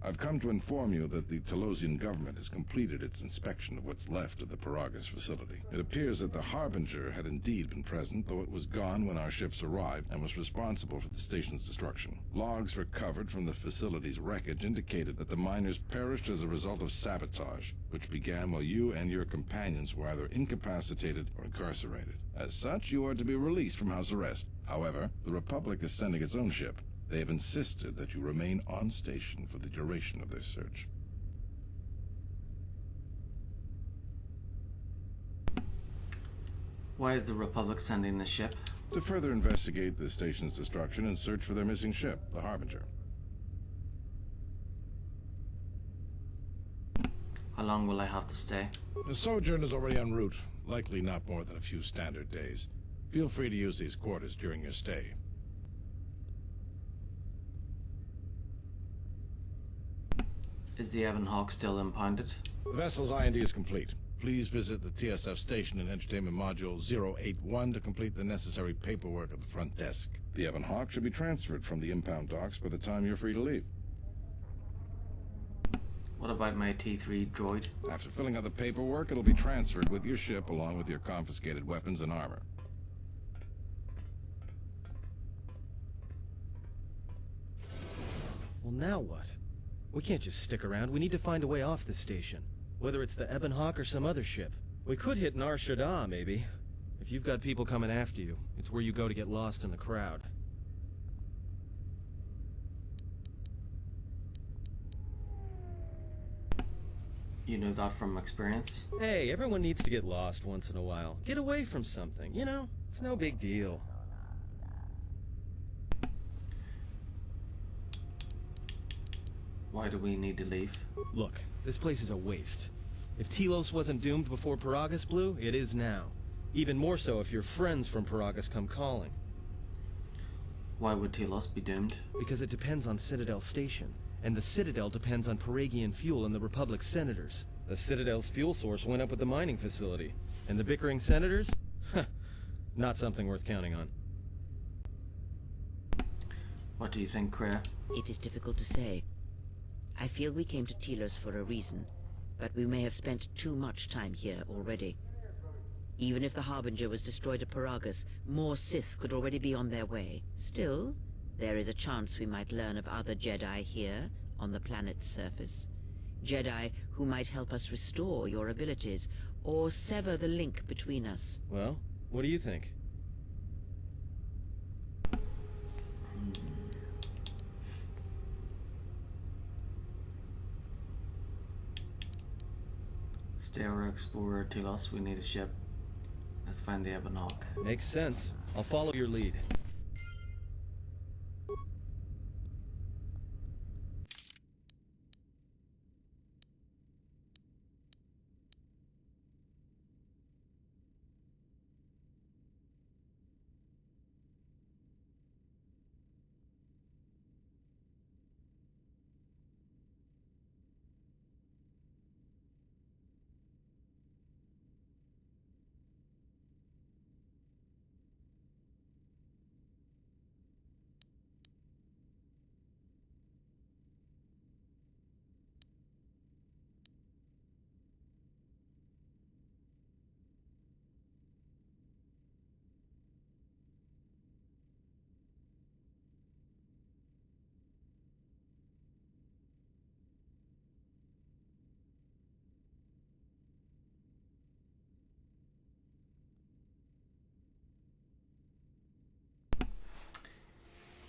I've come to inform you that the Telosian government has completed its inspection of what's left of the Paragas facility. It appears that the Harbinger had indeed been present, though it was gone when our ships arrived and was responsible for the station's destruction. Logs recovered from the facility's wreckage indicated that the miners perished as a result of sabotage, which began while you and your companions were either incapacitated or incarcerated. As such, you are to be released from house arrest. However, the Republic is sending its own ship. They have insisted that you remain on station for the duration of their search. Why is the Republic sending the ship? To further investigate the station's destruction and search for their missing ship, the Harbinger. How long will I have to stay? The sojourn is already en route, likely not more than a few standard days. Feel free to use these quarters during your stay. Is the Ebon Hawk still impounded? The vessel's IND is complete. Please visit the TSF station in Entertainment Module 081 to complete the necessary paperwork at the front desk. The Ebon Hawk should be transferred from the impound docks by the time you're free to leave. What about my T3 droid? After filling out the paperwork, it'll be transferred with your ship along with your confiscated weapons and armor. Well, now what? We can't just stick around. We need to find a way off the station. Whether it's the Ebon Hawk or some other ship. We could hit Nar Shaddaa, maybe. If you've got people coming after you, it's where you go to get lost in the crowd. You know that from experience? Hey, everyone needs to get lost once in a while. Get away from something, you know? It's no big deal. Why do we need to leave? Look, this place is a waste. If Telos wasn't doomed before Paragas blew, it is now. Even more so if your friends from Paragas come calling. Why would Telos be doomed? Because it depends on Citadel Station. And the Citadel depends on Paragian fuel and the Republic's senators. The Citadel's fuel source went up with the mining facility. And the bickering senators? Not something worth counting on. What do you think, Kreia? It is difficult to say. I feel we came to Telos for a reason, but we may have spent too much time here already. Even if the Harbinger was destroyed at Paragas, more Sith could already be on their way. Still, there is a chance we might learn of other Jedi here, on the planet's surface. Jedi who might help us restore your abilities, or sever the link between us. Well, what do you think? Stay or explore Telos, we need a ship. Let's find the Ebon Hawk. Makes sense. I'll follow your lead.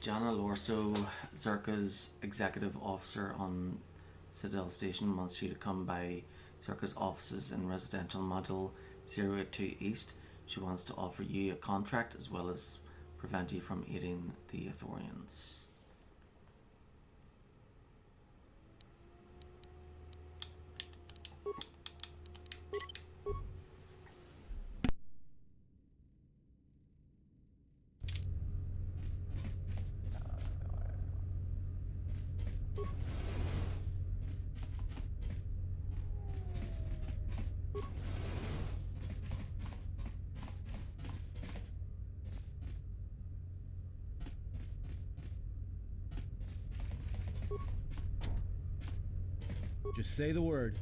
Jana Lorso, Zerka's executive officer on Citadel Station, wants you to come by Zerka's offices in residential module 082 East. She wants to offer you a contract as well as prevent you from aiding the Ithorians. Just say the word.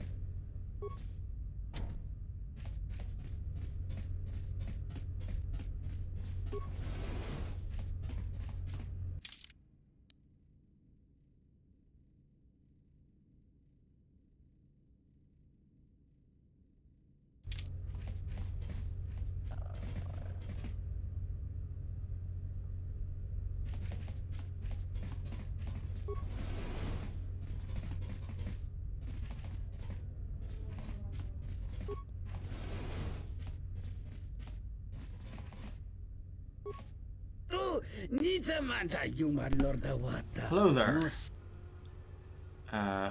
Hello there.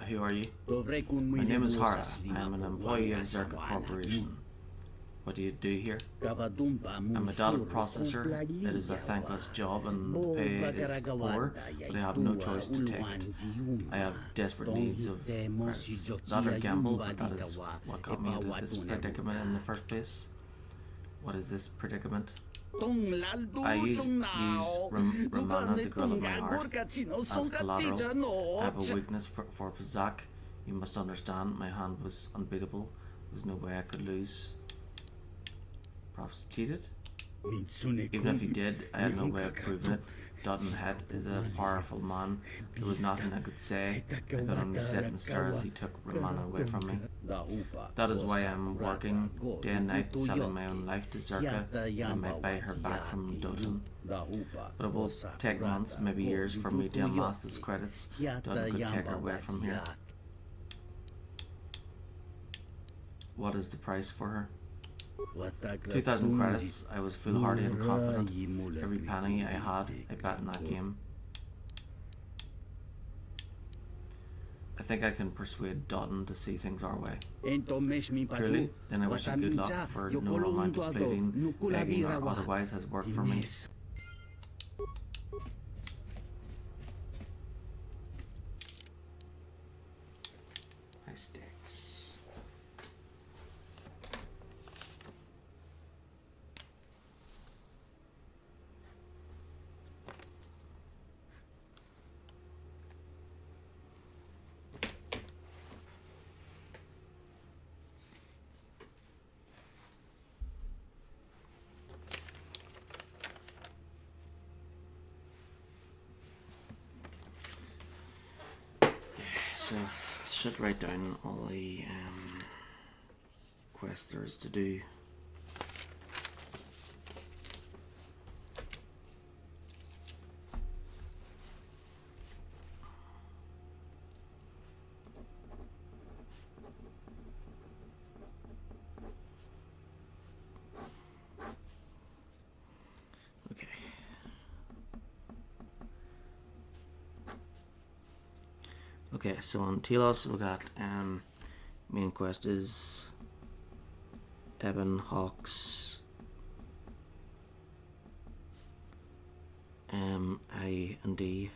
Who are you? My name is Hara. I am an employee of Zerka Corporation. What do you do here? I'm a data processor. It is a thankless job and the pay is poor, but I have no choice to take it. I have desperate needs of credits. Not a gamble, but that is what got me into this predicament in the first place. What is this predicament? I use Romana, the girl of my heart, as collateral. I have a weakness for Pazak. You must understand, my hand was unbeatable. There's no way I could lose. Perhaps cheated? Even if he did, I had no way of proving it. Dutton Head is a powerful man. There was nothing I could say. I could only sit and stare as he took Romana away from me. That is why I'm working day and night, selling my own life to Zerka, and I might buy her back from Dotun. But it will take months, maybe years, for me to amass those credits. Dutton could take her away from here. What is the price for her? 2,000 credits. I was foolhardy and confident. Every penny I had, I bet in that game. I think I can persuade Dotton to see things our way. Truly? Then I wish you good luck, for no amount of pleading, begging, or otherwise has worked for me. High stakes. So, I should write down all the quests there is to do. Okay. Okay, so on Telos we got main quest is Evan Hawks I and D.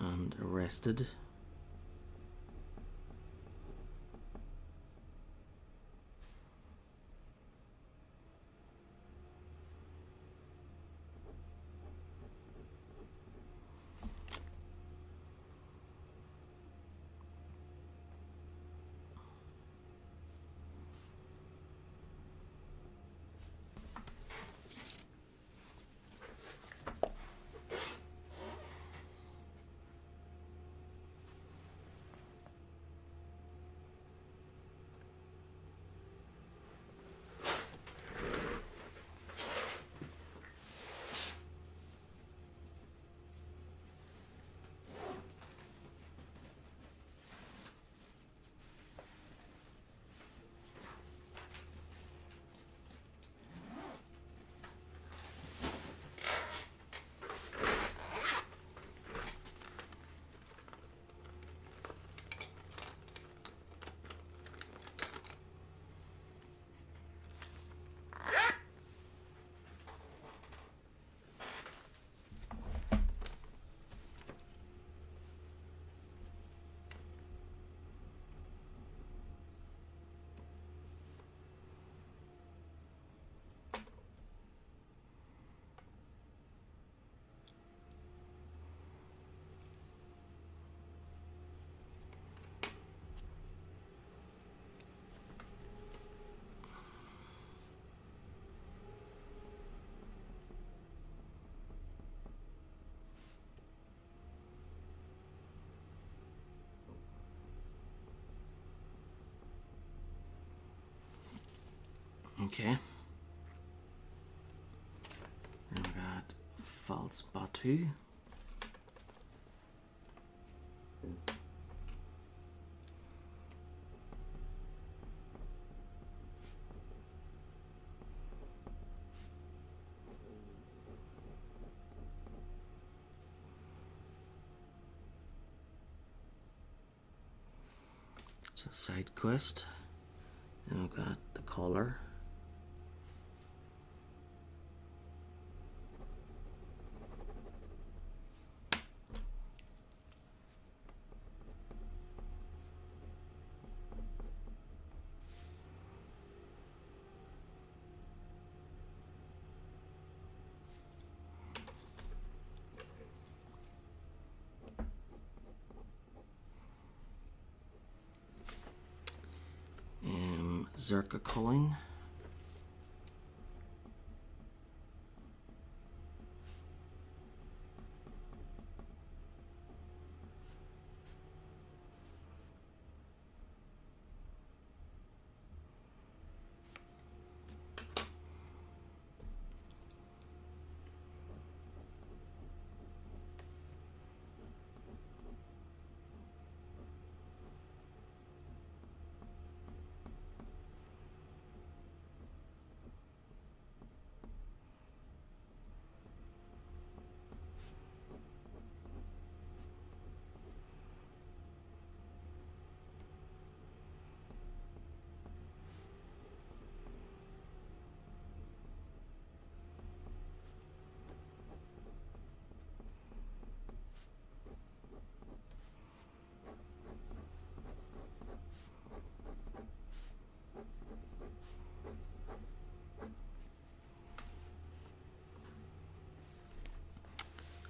And arrested. Okay. And we got False Batu. It's a side quest. And we've got the Caller. Zerka culling.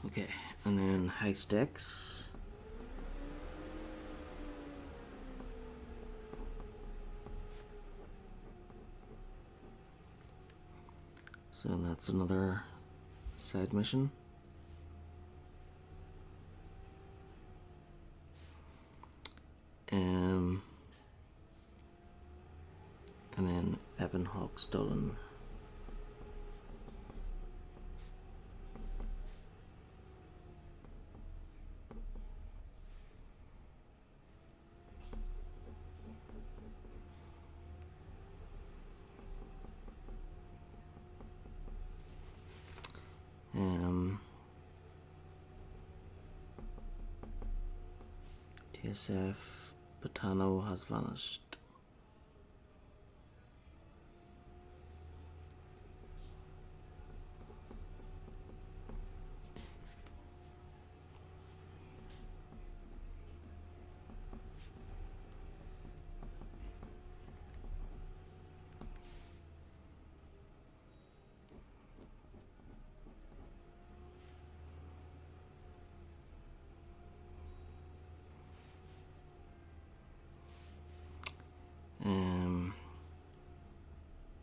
Okay, and then high stakes. So that's another side mission. And then Ebonhawk stolen. TSF Patano has vanished.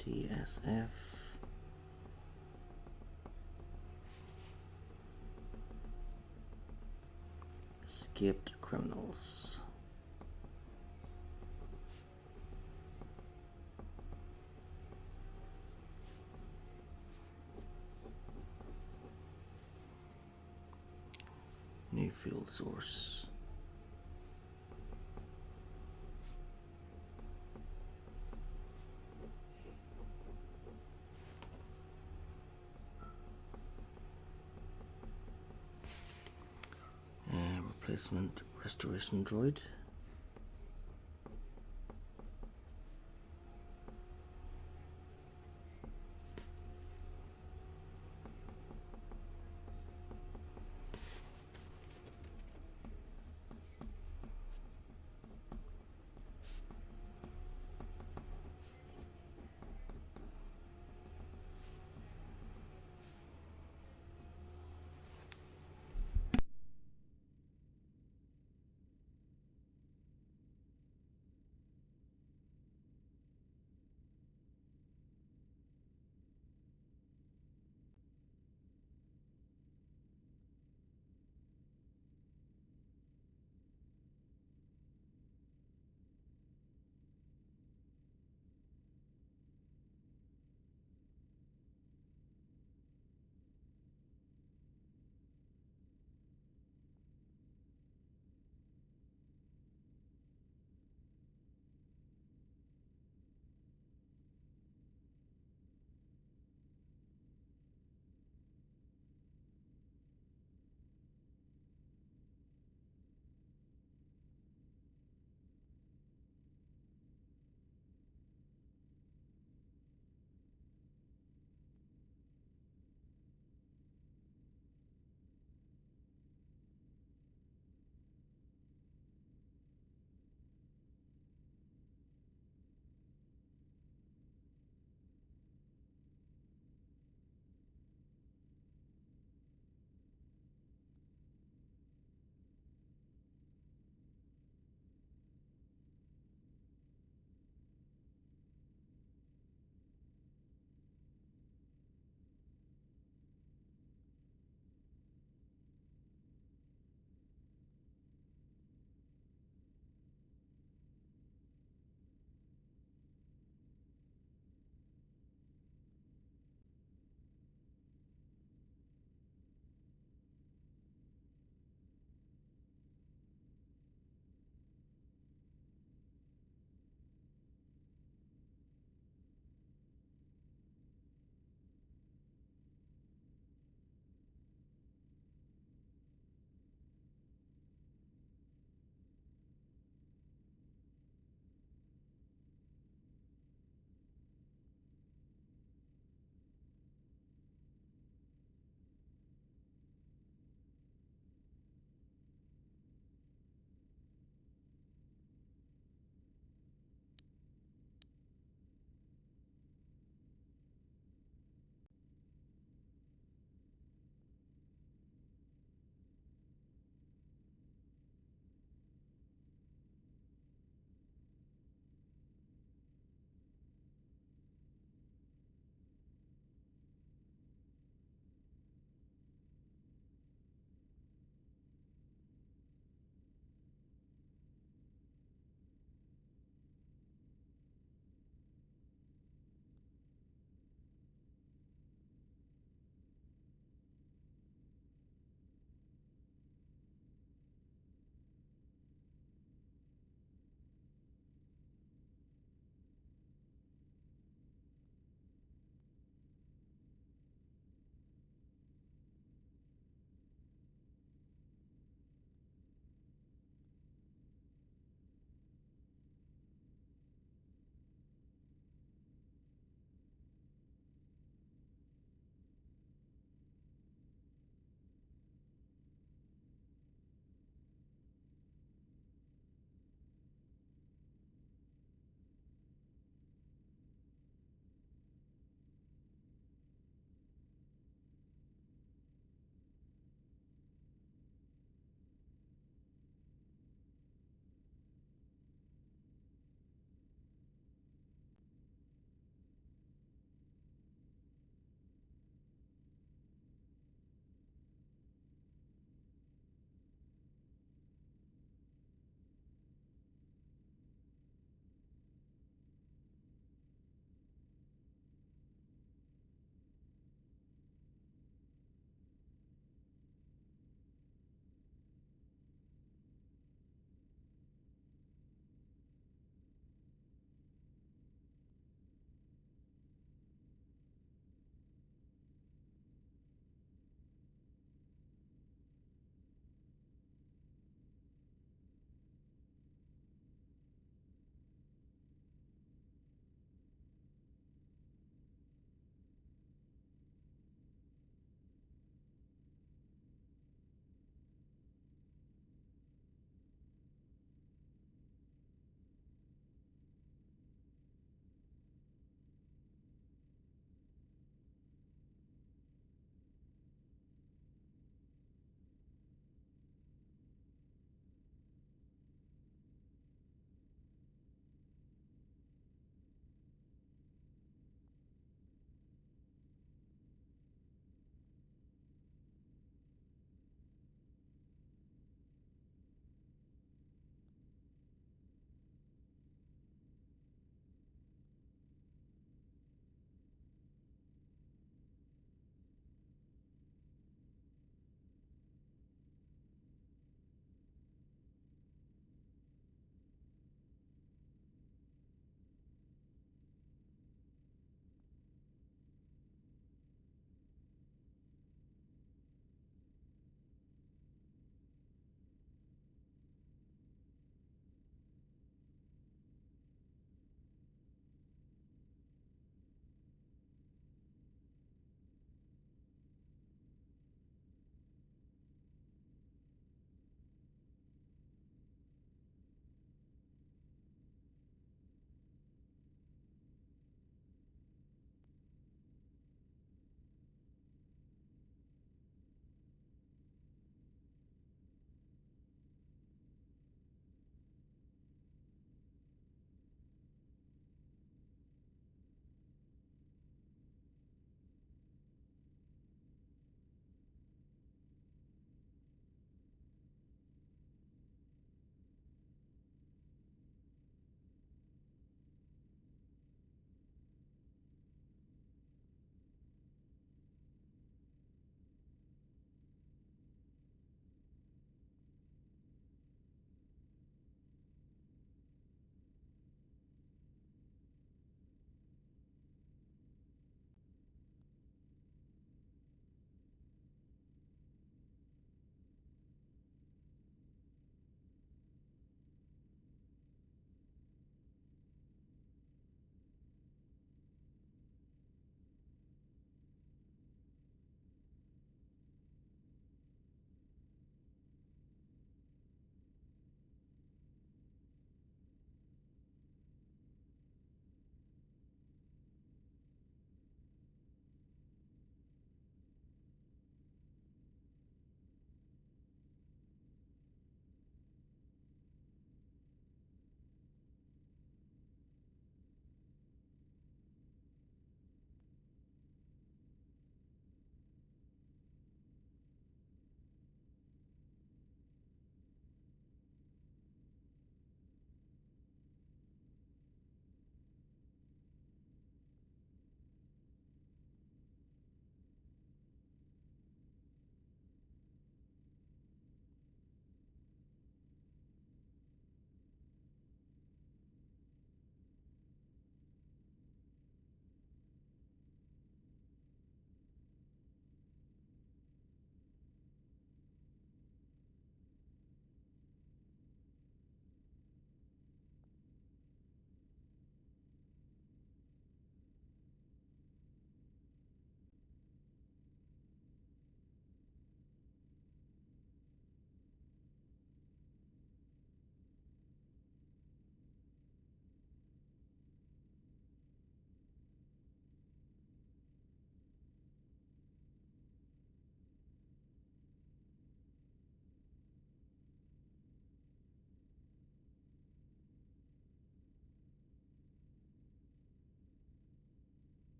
TSF escaped criminals. New field source. Replacement restoration droid.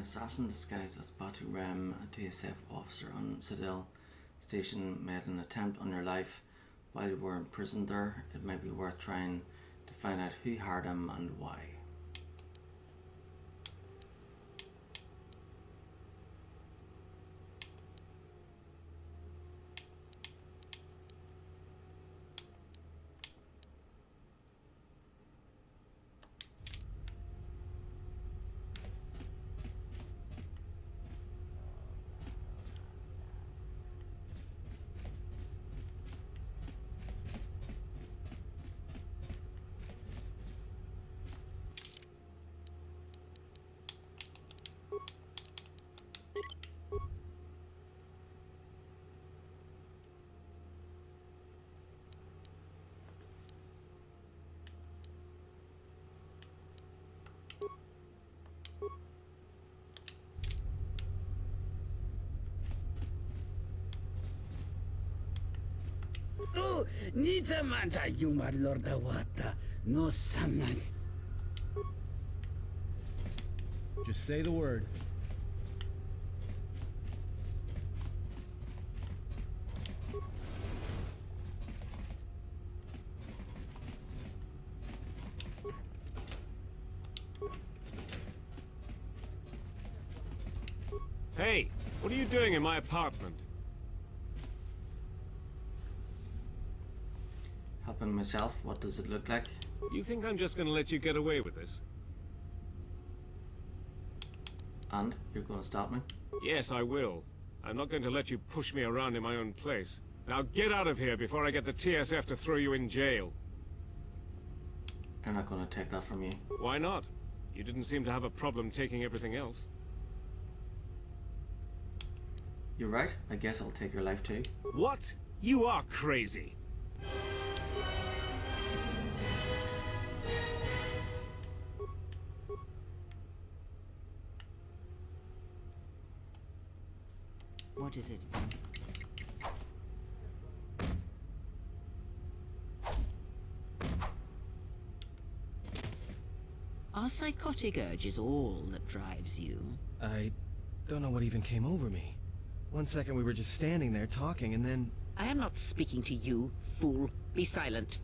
assassin disguised as Batu Rem, a TSF officer on Citadel Station, made an attempt on your life while you were imprisoned there. It might be worth trying to find out who hired him and why. Tu nitamanta yuma lorda wata no sanas. Just say the word. Hey, what are you doing in my apartment? Helping myself, what does it look like? You think I'm just gonna let you get away with this? And? You're going to stop me? Yes, I will. I'm not going to let you push me around in my own place. Now get out of here before I get the TSF to throw you in jail. I'm not going to take that from you. Why not? You didn't seem to have a problem taking everything else. You're right. I guess I'll take your life too. What? You are crazy. What is it? Are psychotic urges all that drives you? I don't know what even came over me. One second we were just standing there talking, and then... I am not speaking to you, fool. Be silent.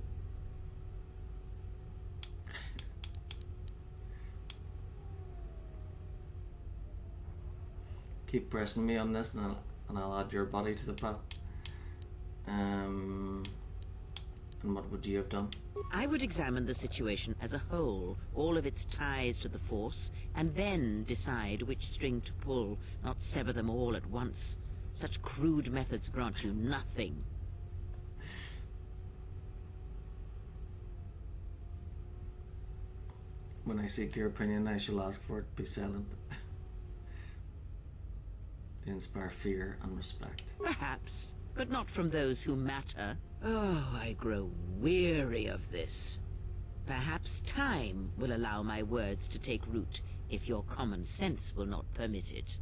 Keep pressing me on this and I'll add your body to the pile. And what would you have done? I would examine the situation as a whole, all of its ties to the Force, and then decide which string to pull, not sever them all at once. Such crude methods grant you nothing. When I seek your opinion, I shall ask for it. Be silent. To inspire fear and respect. Perhaps, but not from those who matter. Oh, I grow weary of this. Perhaps time will allow my words to take root, if your common sense will not permit it.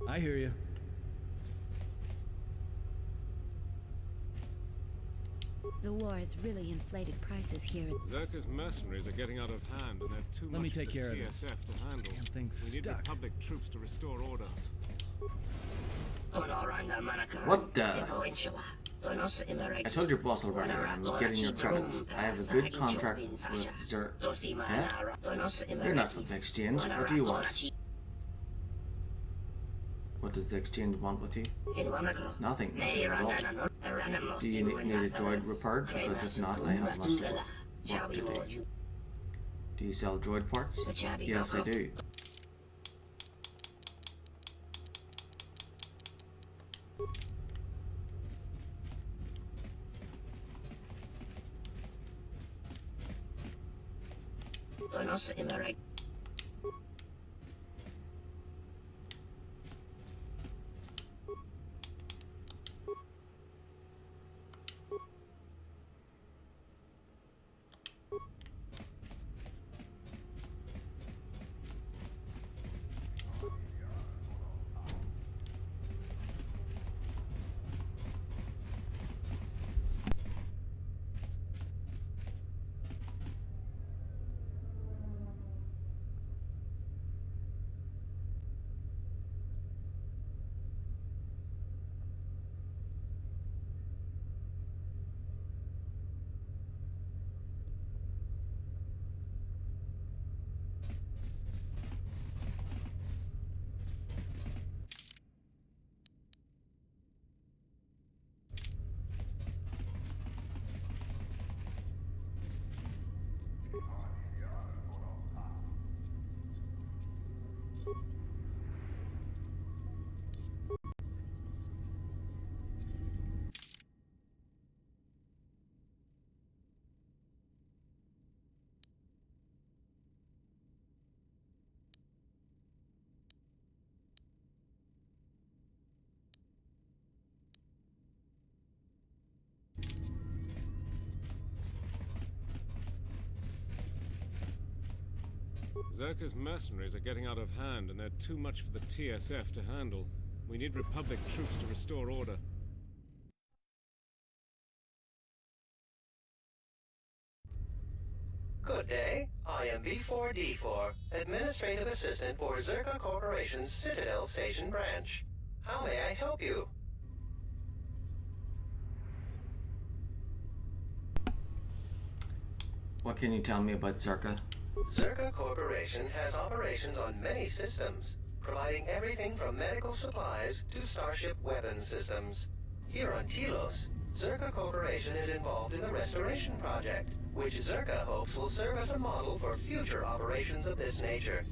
I hear you. The war has really inflated prices here. Zerka's mercenaries are getting out of hand, and they're too Let me much take for the care of TSF this. to handle. Damn thing's We need stuck. Republic troops to restore order. What the? I told your boss already, I'm getting your credits. I have a good contract with Zer... Huh? You're not for the exchange. What do you want? What does the exchange want with you? Nothing. Nothing at all. Do you need a droid repaired? Because if not, I have much work to do. Do you sell droid parts? Yes, I do. Zerka's mercenaries are getting out of hand, and they're too much for the TSF to handle. We need Republic troops to restore order. Good day. I am B4D4, Administrative Assistant for Zerka Corporation's Citadel Station branch. How may I help you? What can you tell me about Zerka? Zerka Corporation has operations on many systems, providing everything from medical supplies to starship weapon systems. Here on Telos, Zerka Corporation is involved in the Restoration Project, which Zerka hopes will serve as a model for future operations of this nature.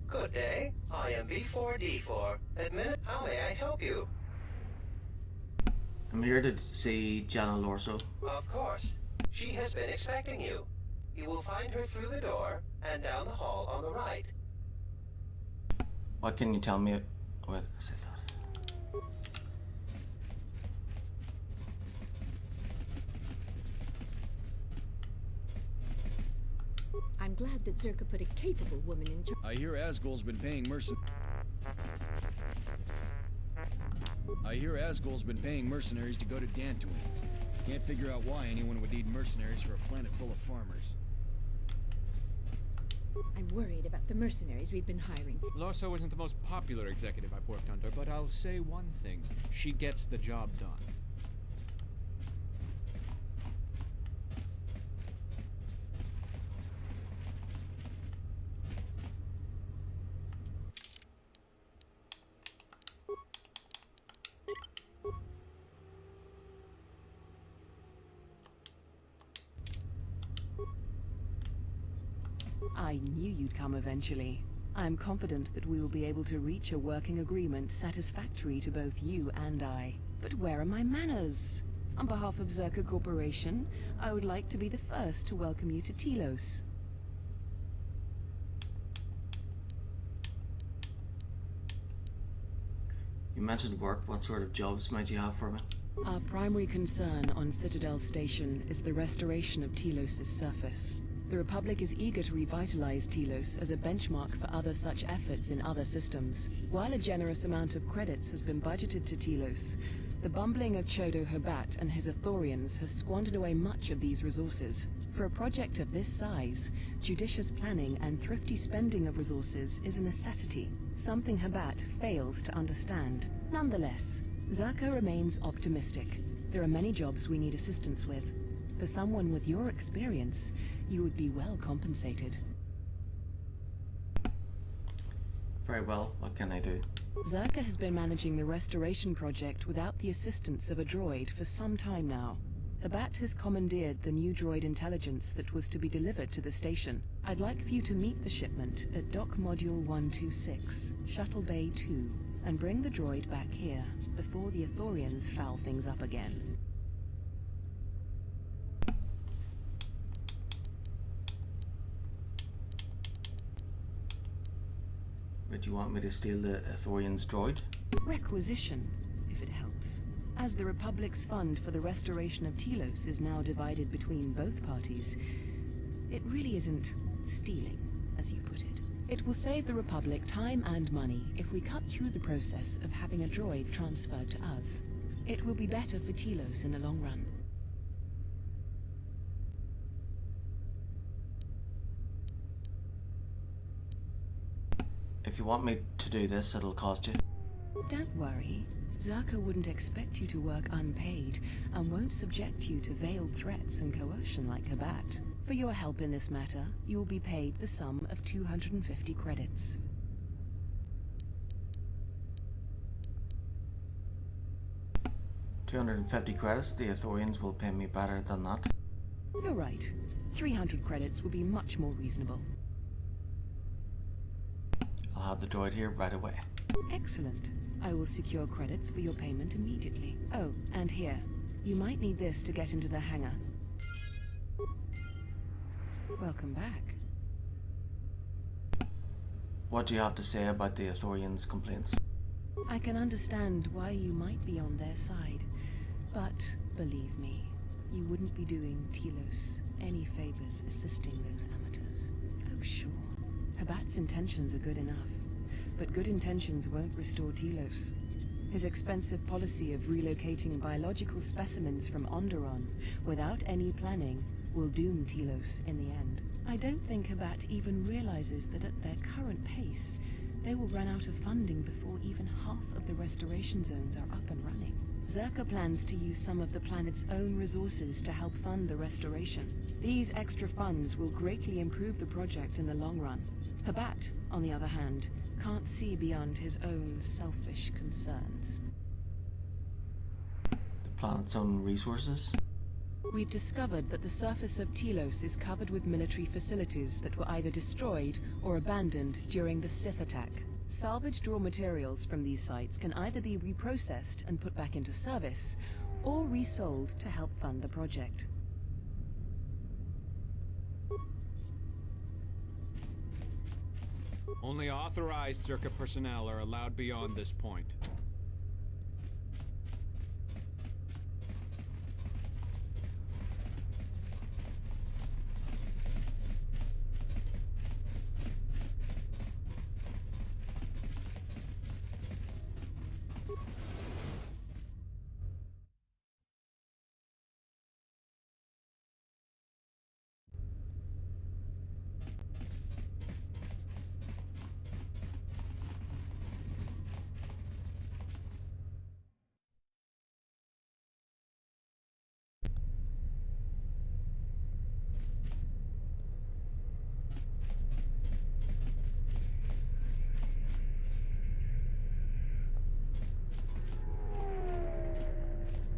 Good day. I am B4D4. How may I help you? I'm here to see Jana Lorso. Of course. She has been expecting you. You will find her through the door and down the hall on the right. What can you tell me? Wait, say that. I'm glad that Zerka put a capable woman in charge. I hear Asgol's been paying mercenaries to go to Dantooine. Can't figure out why anyone would need mercenaries for a planet full of farmers. I'm worried about the mercenaries we've been hiring. Lorso isn't the most popular executive I've worked under, but I'll say one thing. She gets the job done. I knew you'd come eventually. I'm confident that we will be able to reach a working agreement satisfactory to both you and I. But where are my manners? On behalf of Zerka Corporation, I would like to be the first to welcome you to Telos. You mentioned work. What sort of jobs might you have for me? Our primary concern on Citadel Station is the restoration of Telos' surface. The Republic is eager to revitalize Telos as a benchmark for other such efforts in other systems. While a generous amount of credits has been budgeted to Telos, the bumbling of Chodo Habat and his Ithorians has squandered away much of these resources. For a project of this size, judicious planning and thrifty spending of resources is a necessity, something Habat fails to understand. Nonetheless, Zerka remains optimistic. There are many jobs we need assistance with. For someone with your experience, you would be well compensated. Very well. What can I do? Zerka has been managing the restoration project without the assistance of a droid for some time now. Habat has commandeered the new droid intelligence that was to be delivered to the station. I'd like for you to meet the shipment at Dock Module 126, Shuttle Bay 2, and bring the droid back here before the Ithorians foul things up again. But you want me to steal the Ithorian's droid? Requisition, if it helps. As the Republic's fund for the restoration of Telos is now divided between both parties, it really isn't stealing, as you put it. It will save the Republic time and money if we cut through the process of having a droid transferred to us. It will be better for Telos in the long run. If you want me to do this, it'll cost you. Don't worry. Zerka wouldn't expect you to work unpaid and won't subject you to veiled threats and coercion like Habat. For your help in this matter, you will be paid the sum of 250 credits. $250 credits? The Ithorians will pay me better than that. You're right. 300 credits would be much more reasonable. I'll have the droid here right away. Excellent. I will secure credits for your payment immediately. Oh, and here. You might need this to get into the hangar. Welcome back. What do you have to say about the Ithorians' complaints? I can understand why you might be on their side, but believe me, you wouldn't be doing Telos any favors assisting those amateurs. Oh, sure. Habat's intentions are good enough, but good intentions won't restore Telos. His expensive policy of relocating biological specimens from Onderon without any planning will doom Telos in the end. I don't think Habat even realizes that at their current pace, they will run out of funding before even half of the restoration zones are up and running. Zerka plans to use some of the planet's own resources to help fund the restoration. These extra funds will greatly improve the project in the long run. Habat, on the other hand, can't see beyond his own selfish concerns. The planet's own resources? We've discovered that the surface of Telos is covered with military facilities that were either destroyed or abandoned during the Sith attack. Salvaged raw materials from these sites can either be reprocessed and put back into service, or resold to help fund the project. Only authorized Zerka personnel are allowed beyond this point.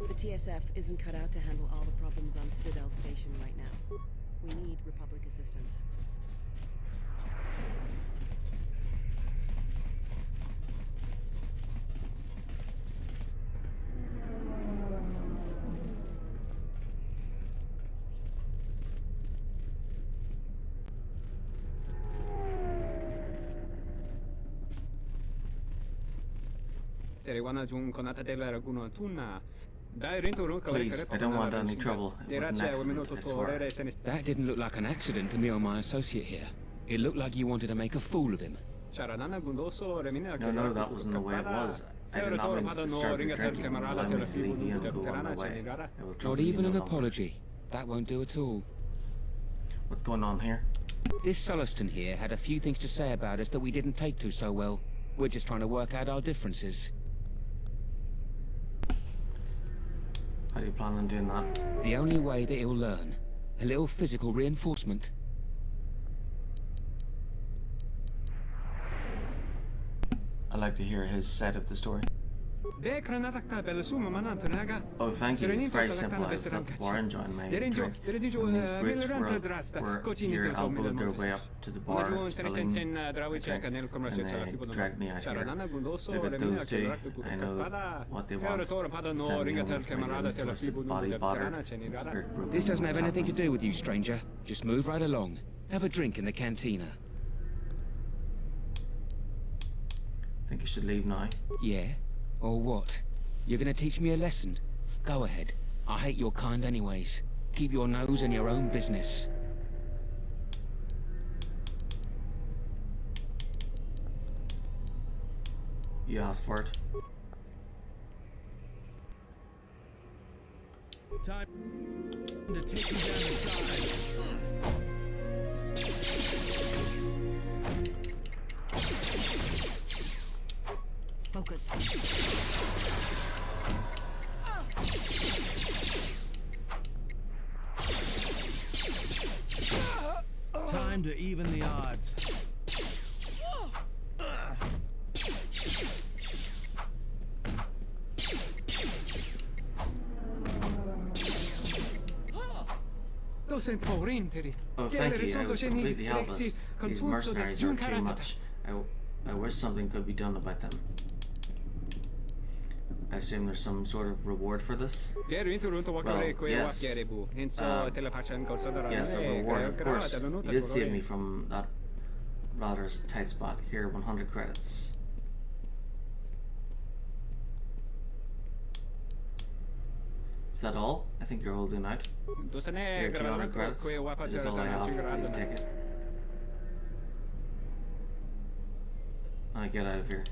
The TSF isn't cut out to handle all the problems on Citadel Station right now. We need Republic assistance. Please, I don't want any trouble. It was an accident, I swear. That didn't look like an accident to me or my associate here. It looked like you wanted to make a fool of him. No, that wasn't the way it was. I did not mean to disturb your drinking. Allow me to leave you and go on my way. I will trouble Not even you an no longer. apology. That won't do at all. What's going on here? This Sulluston here had a few things to say about us that we didn't take to so well. We're just trying to work out our differences. How do you plan on doing that? The only way that he'll learn. A little physical reinforcement. I'd like to hear his side of the story. Oh, thank you. It's very simple. I was at the bar enjoying my drink. When these brutes were here, elbowed their way up to the bar, spilling my drink, and they dragged me out here. Look at those two. I know what they want. Send me over for my limbs twisted, body battered, and spirit broken. This doesn't have What's anything to happening? do with you, stranger. Just move right along. Have a drink in the cantina. Think you should leave now? Yeah? Or what? You're gonna teach me a lesson? Go ahead. I hate your kind anyways. Keep your nose in your own business. You asked for it. Time to take you down the side. Focus. Time to even the odds. Oh, thank you. I was completely helpless. These mercenaries are too much. I wish something could be done about them. I assume there's some sort of reward for this? Well, yes. Yes, a reward, of course. You did save me from that rather tight spot. Here, 100 credits. Is that all? I think you're holding out. Here, 200 credits. It is all I have. Please take it. I get out of here.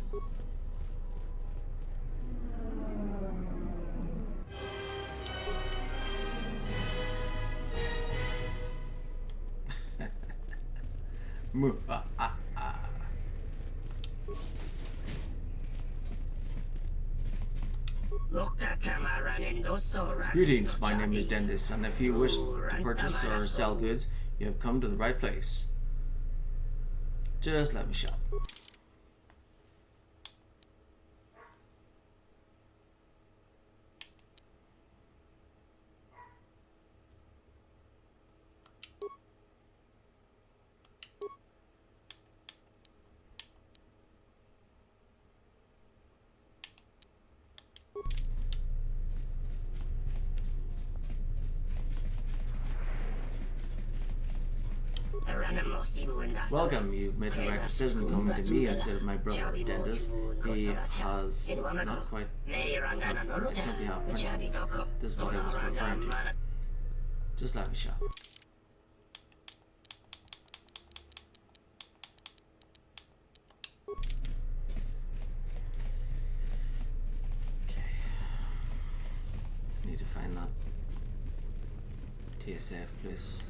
Greetings, my name is Dennis, and if you wish to purchase or sell goods, you have come to the right place. Just let me shop. Welcome, you've made the right decision coming to me instead of my brother, Dennis. He has not quite confidence. I simply have principles. This is what I was referring to. Just let me shop. Okay. Need to find that TSF place.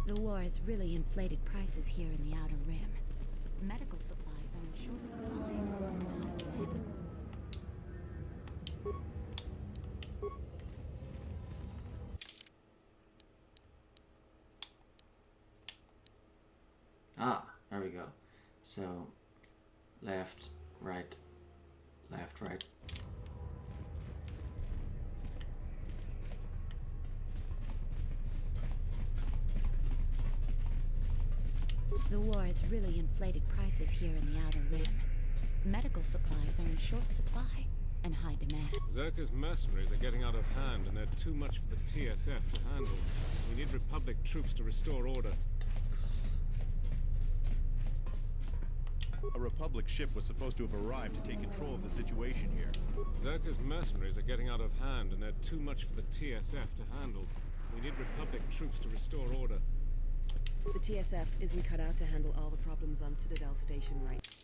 The war has really inflated prices here in the Outer Rim. Medical supplies are in short supply and high demand. Ah, there we go. So, left, right, left, right. The war has really inflated prices here in the Outer Rim. Medical supplies are in short supply and high demand. Zerka's mercenaries are getting out of hand, and they're too much for the TSF to handle. We need Republic troops to restore order. A Republic ship was supposed to have arrived to take control of the situation here. Zerka's mercenaries are getting out of hand, and they're too much for the TSF to handle. We need Republic troops to restore order. The TSF isn't cut out to handle all the problems on Citadel Station right now.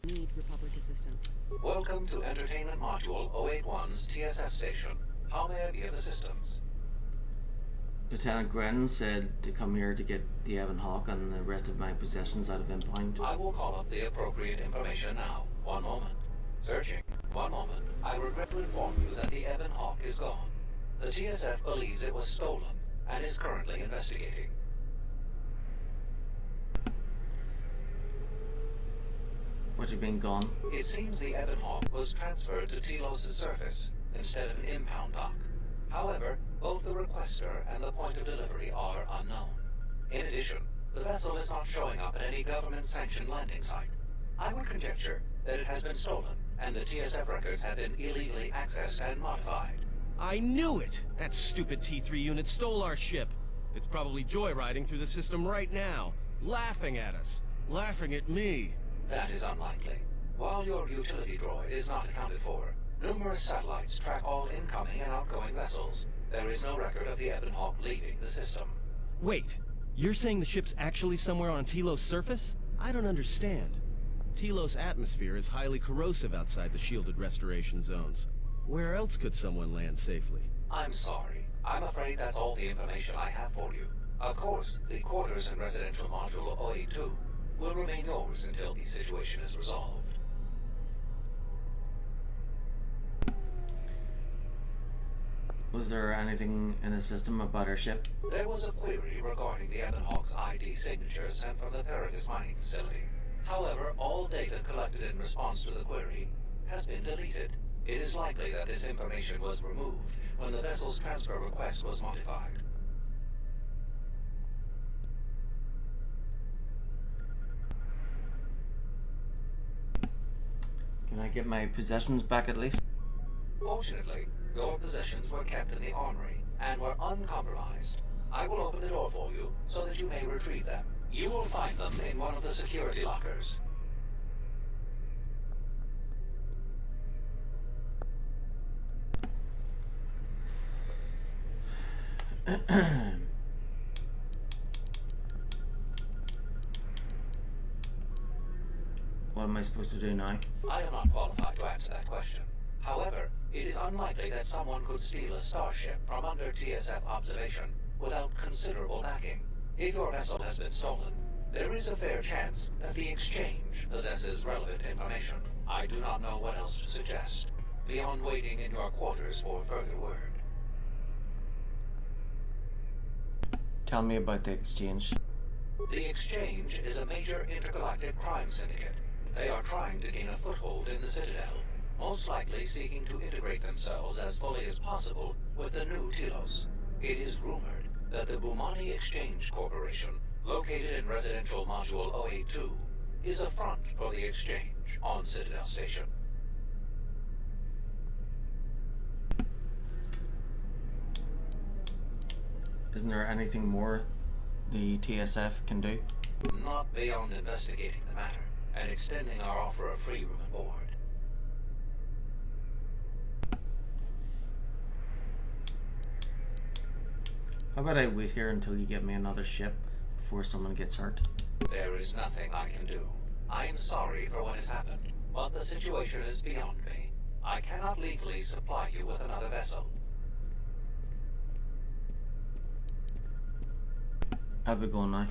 Need Republic assistance. Welcome to Entertainment Module 081's TSF station. How may I be of assistance? Lieutenant Gren said to come here to get the Ebon Hawk and the rest of my possessions out of Impound. I will call up the appropriate information now. One moment. Searching. One moment. I regret to inform you that the Ebon Hawk is gone. The TSF believes it was stolen and is currently investigating. What do you mean gone? It seems the Ebon Hawk was transferred to Telos' surface instead of an impound dock. However, both the requester and the point of delivery are unknown. In addition, the vessel is not showing up at any government-sanctioned landing site. I would conjecture that it has been stolen, and the TSF records have been illegally accessed and modified. I knew it! That stupid T3 unit stole our ship. It's probably joyriding through the system right now, laughing at us, laughing at me. That is unlikely. While your utility droid is not accounted for, numerous satellites track all incoming and outgoing vessels. There is no record of the Ebon Hawk leaving the system. Wait, you're saying the ship's actually somewhere on Telos' surface? I don't understand. Telos' atmosphere is highly corrosive outside the shielded restoration zones. Where else could someone land safely? I'm sorry. I'm afraid that's all the information I have for you. Of course, the quarters in Residential Module 082 will remain yours until the situation is resolved. Was there anything in the system about our ship? There was a query regarding the Ebon Hawk's ID signature sent from the Paragus mining facility. However, all data collected in response to the query has been deleted. It is likely that this information was removed when the vessel's transfer request was modified. Can I get my possessions back at least? Fortunately, your possessions were kept in the armory and were uncompromised. I will open the door for you so that you may retrieve them. You will find them in one of the security lockers. What am I supposed to do now? I am not qualified to answer that question. However, it is unlikely that someone could steal a starship from under TSF observation without considerable backing. If your vessel has been stolen, there is a fair chance that the exchange possesses relevant information. I do not know what else to suggest, beyond waiting in your quarters for further word. Tell me about the exchange. The exchange is a major intergalactic crime syndicate. They are trying to gain a foothold in the Citadel, most likely seeking to integrate themselves as fully as possible with the new Telos. It is rumored that the Bumani Exchange Corporation, located in Residential Module 082, is a front for the exchange on Citadel Station. Isn't there anything more the TSF can do? Not beyond investigating the matter and extending our offer of free room and board. How about I wait here until you get me another ship before someone gets hurt? There is nothing I can do. I am sorry for what has happened, but the situation is beyond me. I cannot legally supply you with another vessel. I'll be going now.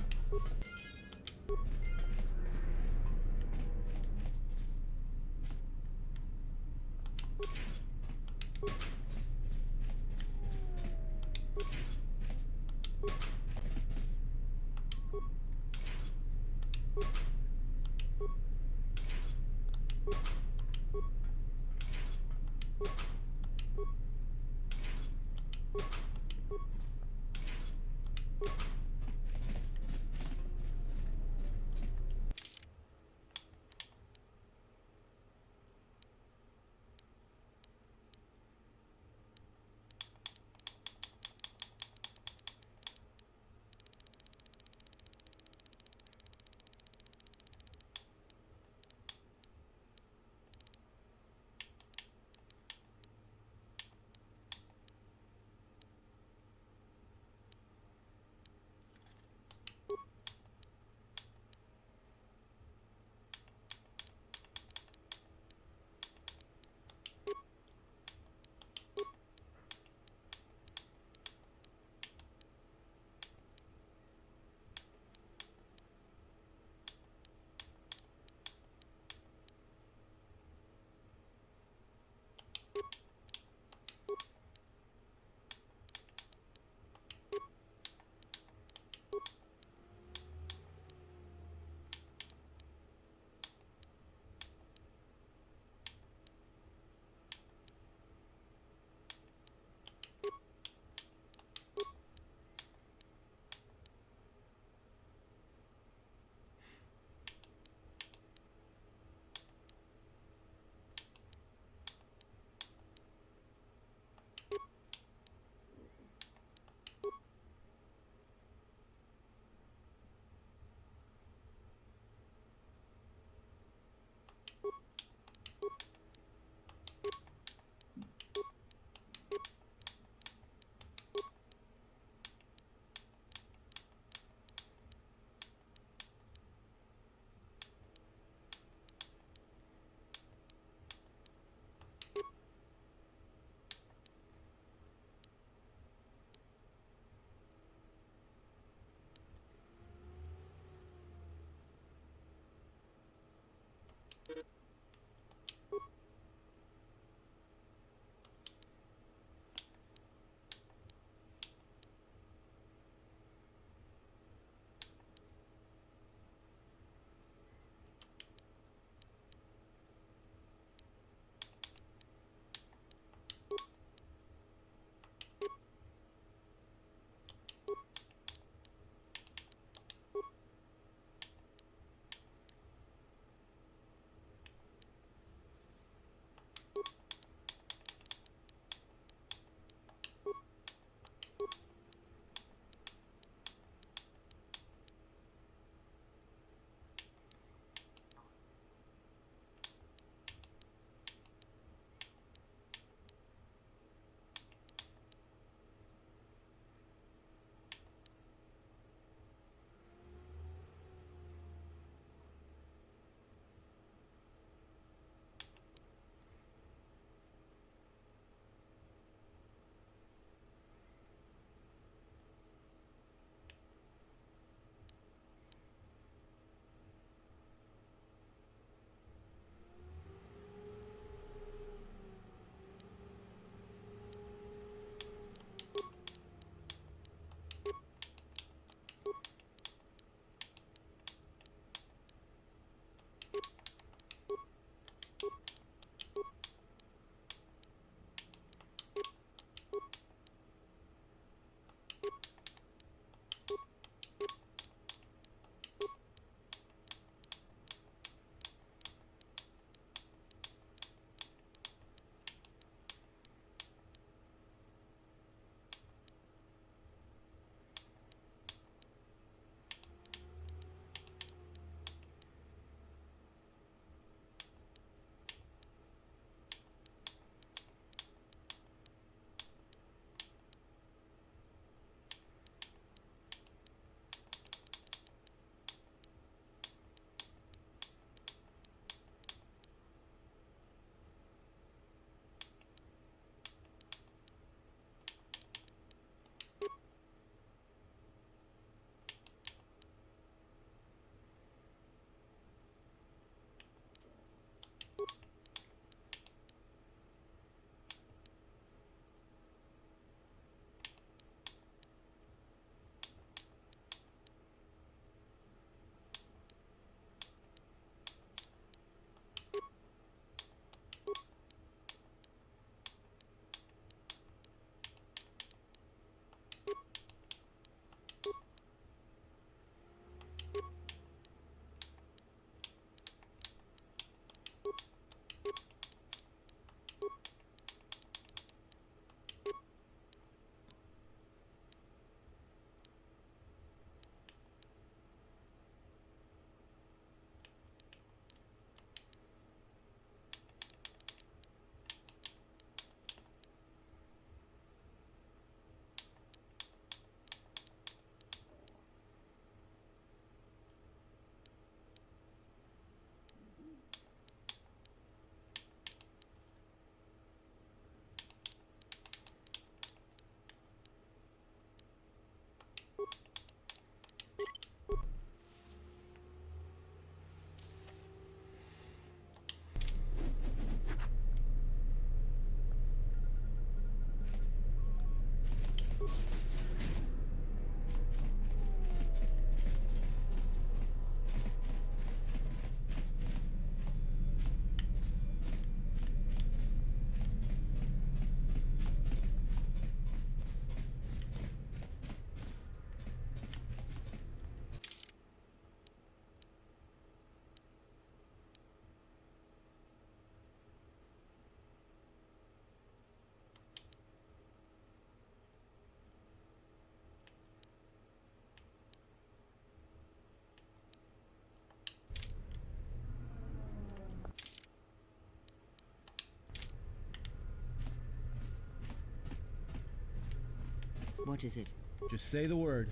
What is it? Just say the word.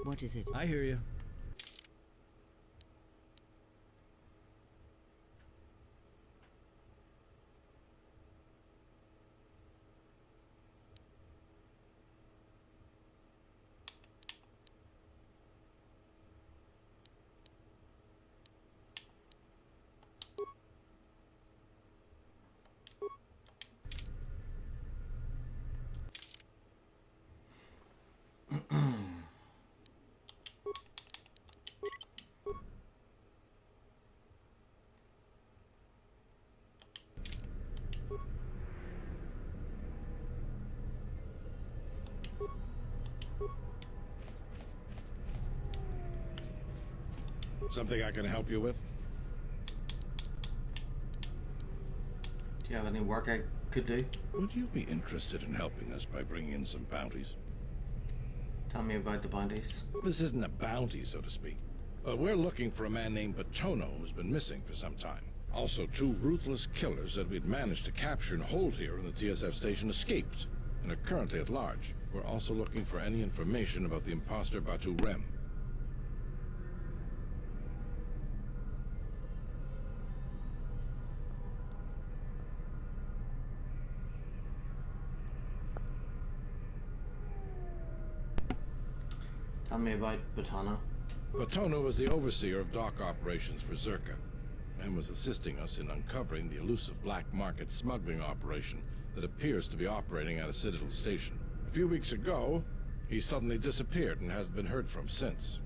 What is it? I hear you. Something I can help you with? Do you have any work I could do? Would you be interested in helping us by bringing in some bounties? Tell me about the bounties. This isn't a bounty, so to speak. But we're looking for a man named Batono who's been missing for some time. Also, 2 ruthless killers that we'd managed to capture and hold here in the TSF station escaped and are currently at large. We're also looking for any information about the imposter Batu Rem. Tell me about Batono. Batono was the overseer of dock operations for Zerka, and was assisting us in uncovering the elusive black market smuggling operation that appears to be operating at a Citadel station. A few weeks ago, he suddenly disappeared and hasn't been heard from since.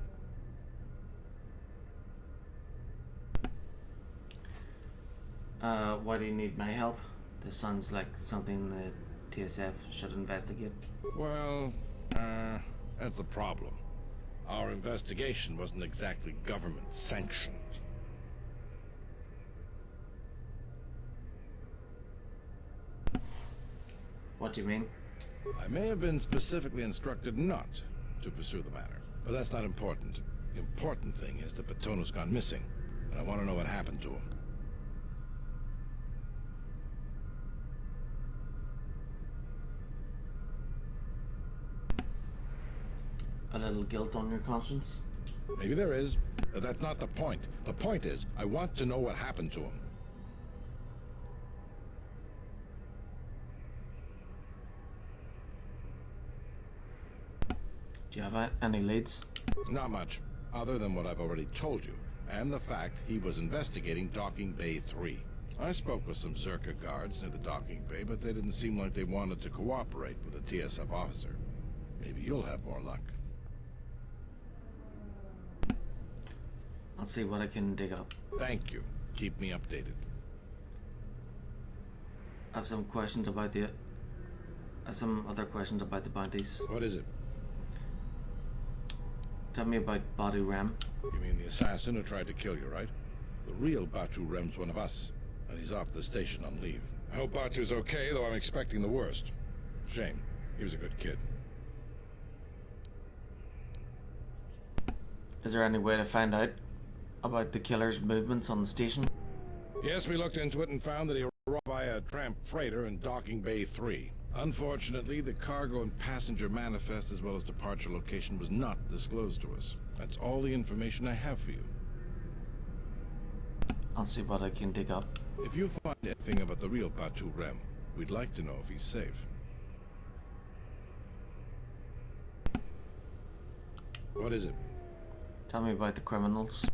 Why do you need my help? This sounds like something the TSF should investigate. Well, that's the problem. Our investigation wasn't exactly government-sanctioned. What do you mean? I may have been specifically instructed not to pursue the matter, but that's not important. The important thing is that Batono's gone missing, and I want to know what happened to him. A little guilt on your conscience? Maybe there is, but that's not the point. The point is, I want to know what happened to him. Do you have any leads? Not much, other than what I've already told you, and the fact he was investigating Docking Bay 3. I spoke with some Zerka guards near the docking bay, but they didn't seem like they wanted to cooperate with a TSF officer. Maybe you'll have more luck. I'll see what I can dig up. Thank you. Keep me updated. I have some questions about the... I have some other questions about the bounties. What is it? Tell me about Batu Rem. You mean the assassin who tried to kill you, right? The real Batu Rem's one of us, and he's off the station on leave. I hope Batu's okay, though I'm expecting the worst. Shame. He was a good kid. Is there any way to find out about the killer's movements on the station? Yes, we looked into it and found that he arrived via a tramp freighter in Docking Bay 3. Unfortunately, the cargo and passenger manifest as well as departure location was not disclosed to us. That's all the information I have for you. I'll see what I can dig up. If you find anything about the real Batu Rem, we'd like to know if he's safe. What is it? Tell me about the criminals.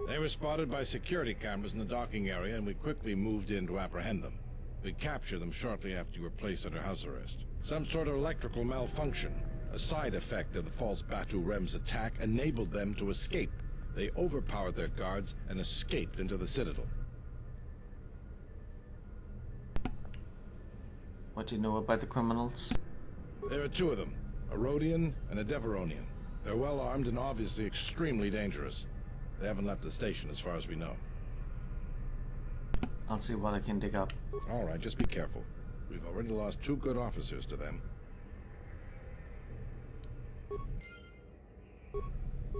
They were spotted by security cameras in the docking area, and we quickly moved in to apprehend them. We captured them shortly after you were placed under house arrest. Some sort of electrical malfunction, a side effect of the false Batu Rem's attack, enabled them to escape. They overpowered their guards and escaped into the Citadel. What do you know about the criminals? There are 2 of them, a Rhodian and a Deveronian. They're well armed and obviously extremely dangerous. They haven't left the station as far as we know. I'll see what I can dig up. All right, just be careful. We've already lost 2 good officers to them.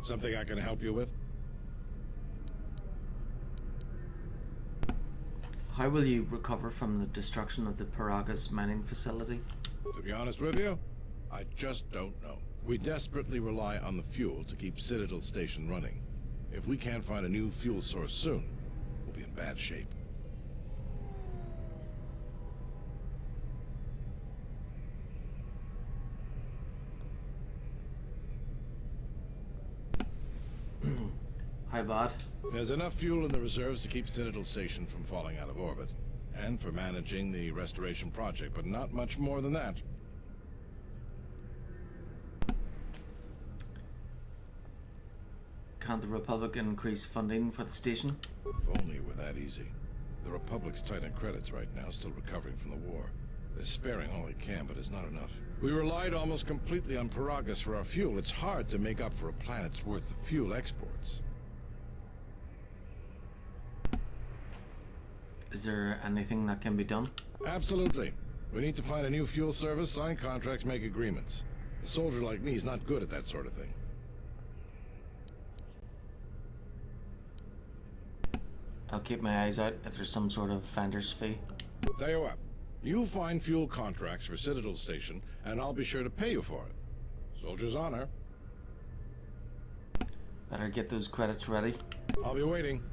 Something I can help you with? How will you recover from the destruction of the Paragas mining facility? To be honest with you, I just don't know. We desperately rely on the fuel to keep Citadel Station running. If we can't find a new fuel source soon, we'll be in bad shape. How bad? There's enough fuel in the reserves to keep Citadel Station from falling out of orbit, and for managing the restoration project, but not much more than that. Can't the Republic increase funding for the station? If only it were that easy. The Republic's tight on credits right now, still recovering from the war. They're sparing all they can, but it's not enough. We relied almost completely on Paragas for our fuel. It's hard to make up for a planet's worth of fuel exports. Is there anything that can be done? Absolutely. We need to find a new fuel service, sign contracts, make agreements. A soldier like me is not good at that sort of thing. I'll keep my eyes out if there's some sort of vendor's fee. Tell you what, you find fuel contracts for Citadel Station, and I'll be sure to pay you for it. Soldier's honor. Better get those credits ready. I'll be waiting.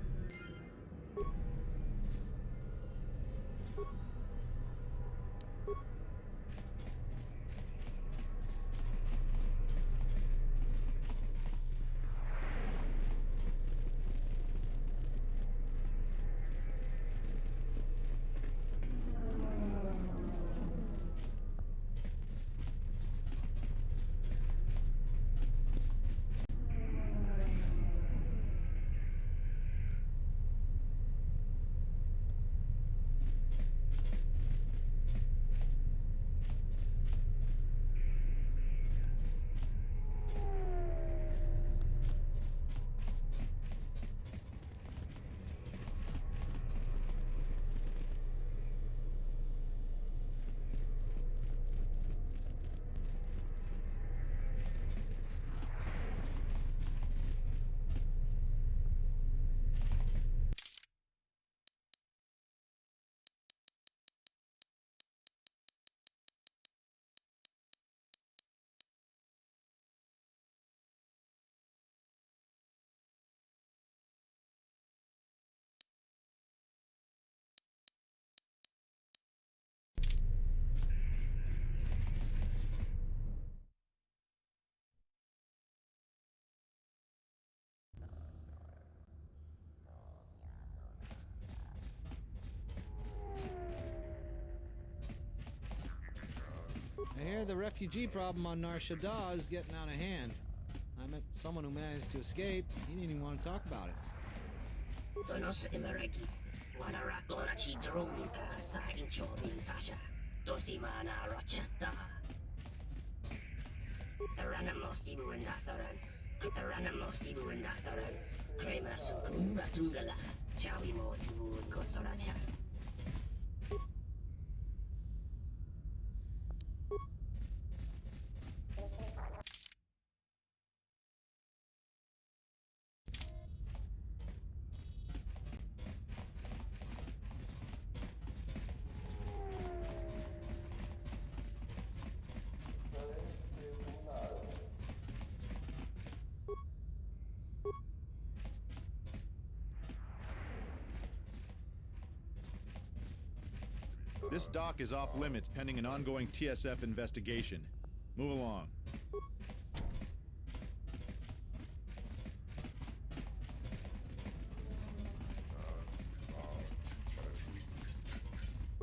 I hear the refugee problem on Nar Shaddaa is getting out of hand. I met someone who managed to escape. He didn't even want to talk about it. Donos Emerekith, Wanara Torachi Dronka, Sain Chobin Sasha, Dosimana Rochata. Taranamo Sibu and Nasarans, Taranamo Sibu and Nasarans, Krema Sukun Ratungala, Chawimo Jubu and Kosoracha. This dock is off limits pending an ongoing TSF investigation. Move along.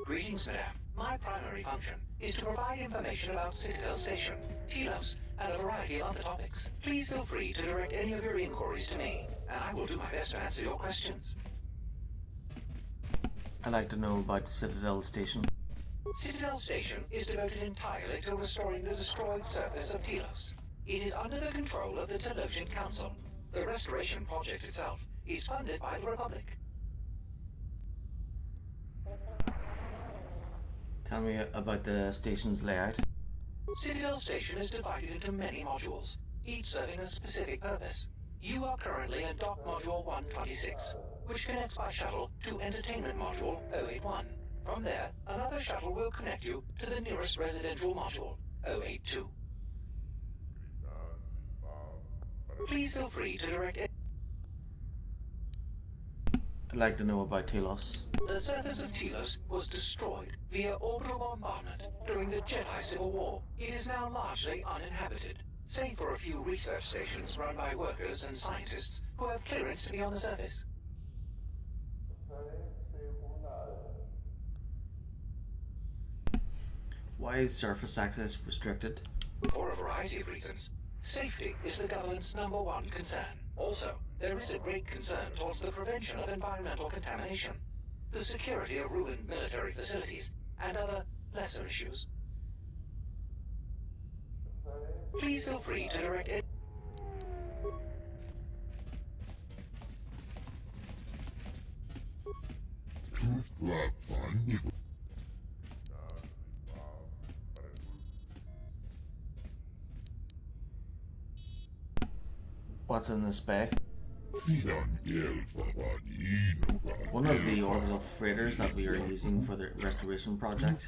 Greetings, madam. My primary function is to provide information about Citadel Station, Telos, and a variety of other topics. Please feel free to direct any of your inquiries to me, and I will do my best to answer your questions. I'd like to know about Citadel Station. Citadel Station is devoted entirely to restoring the destroyed surface of Telos. It is under the control of the Telosian Council. The restoration project itself is funded by the Republic. Tell me about the station's layout. Citadel Station is divided into many modules, each serving a specific purpose. You are currently in Dock Module 126, which connects by shuttle to Entertainment Module 081. From there, another shuttle will connect you to the nearest residential module, 082. Please feel free to direct it. I'd like to know about Telos. The surface of Telos was destroyed via orbital bombardment during the Jedi Civil War. It is now largely uninhabited, save for a few research stations run by workers and scientists who have clearance to be on the surface. Why is surface access restricted? For a variety of reasons. Safety is the government's #1 concern. Also, there is a great concern towards the prevention of environmental contamination, the security of ruined military facilities, and other lesser issues. Please feel free to direct it. What's in this bay? One of the orbital freighters that we are using for the restoration project.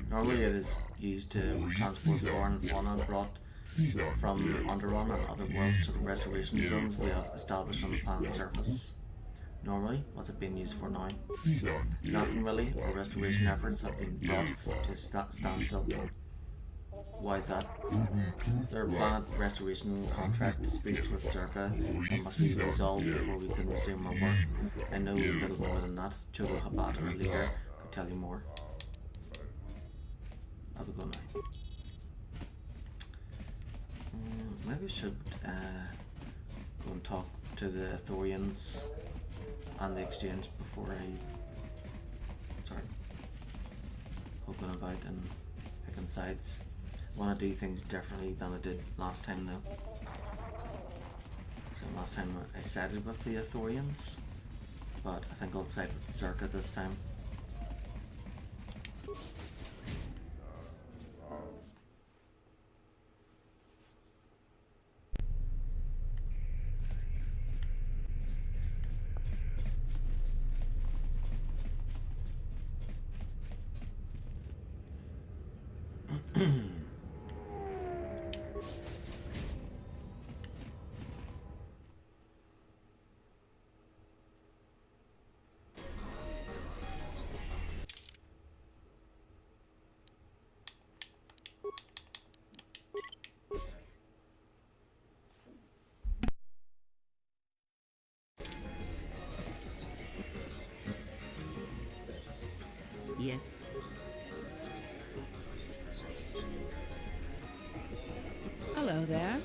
Normally it is used to transport foreign fauna brought from Onderon and other worlds to the restoration zones we have established on the planet's surface. Normally, what's it being used for now? Nothing really. Our restoration efforts have been brought to a standstill. Why is that? Their planet restoration contract disputes with Zerka that must be resolved before we can resume our work. I know little more than that. Chogo Habat, our leader, could tell you more. I'll be going now. Maybe I should go and talk to the Thorians and the exchange before I start poking about and picking sides. I want to do things differently than I did last time though. So last time I sided with the Thorians, but I think I'll side with Zerka this time. Yes? Hello there.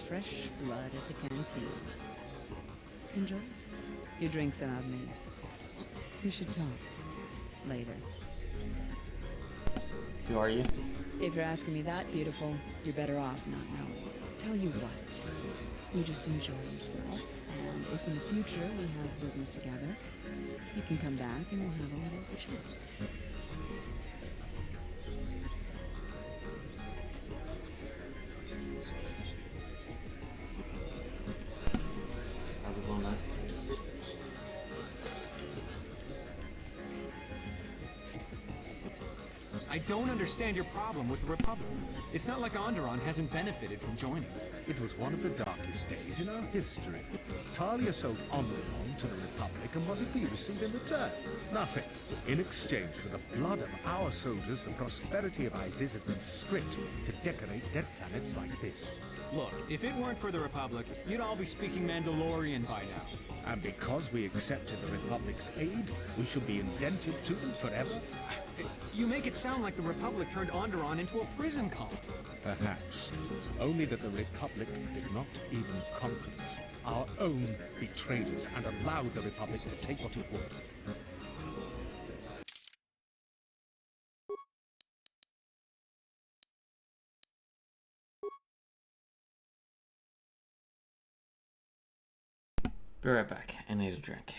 Fresh blood at the canteen. Enjoy. Your drinks are out, made. We should talk. Later. Who are you? If you're asking me that, beautiful, you're better off not knowing. Tell you what. You just enjoy yourself, and if in the future we have business together, you can come back and we'll have a little chat. How's it going now? I don't understand your problem with the Republic. It's not like Onderon hasn't benefited from joining. It was one of the darkest days in our history. Talia sold Onderon to the Republic, and what did we receive in return? Nothing. In exchange for the blood of our soldiers, the prosperity of ISIS has been stripped to decorate dead planets like this. Look, if it weren't for the Republic, you'd all be speaking Mandalorian by now. And because we accepted the Republic's aid, we should be indented to them forever? You make it sound like the Republic turned Onderon into a prison colony. Perhaps. Only that the Republic did not even conquer us. Our own betrayed us and allowed the Republic to take what it would. Be right back. I need a drink.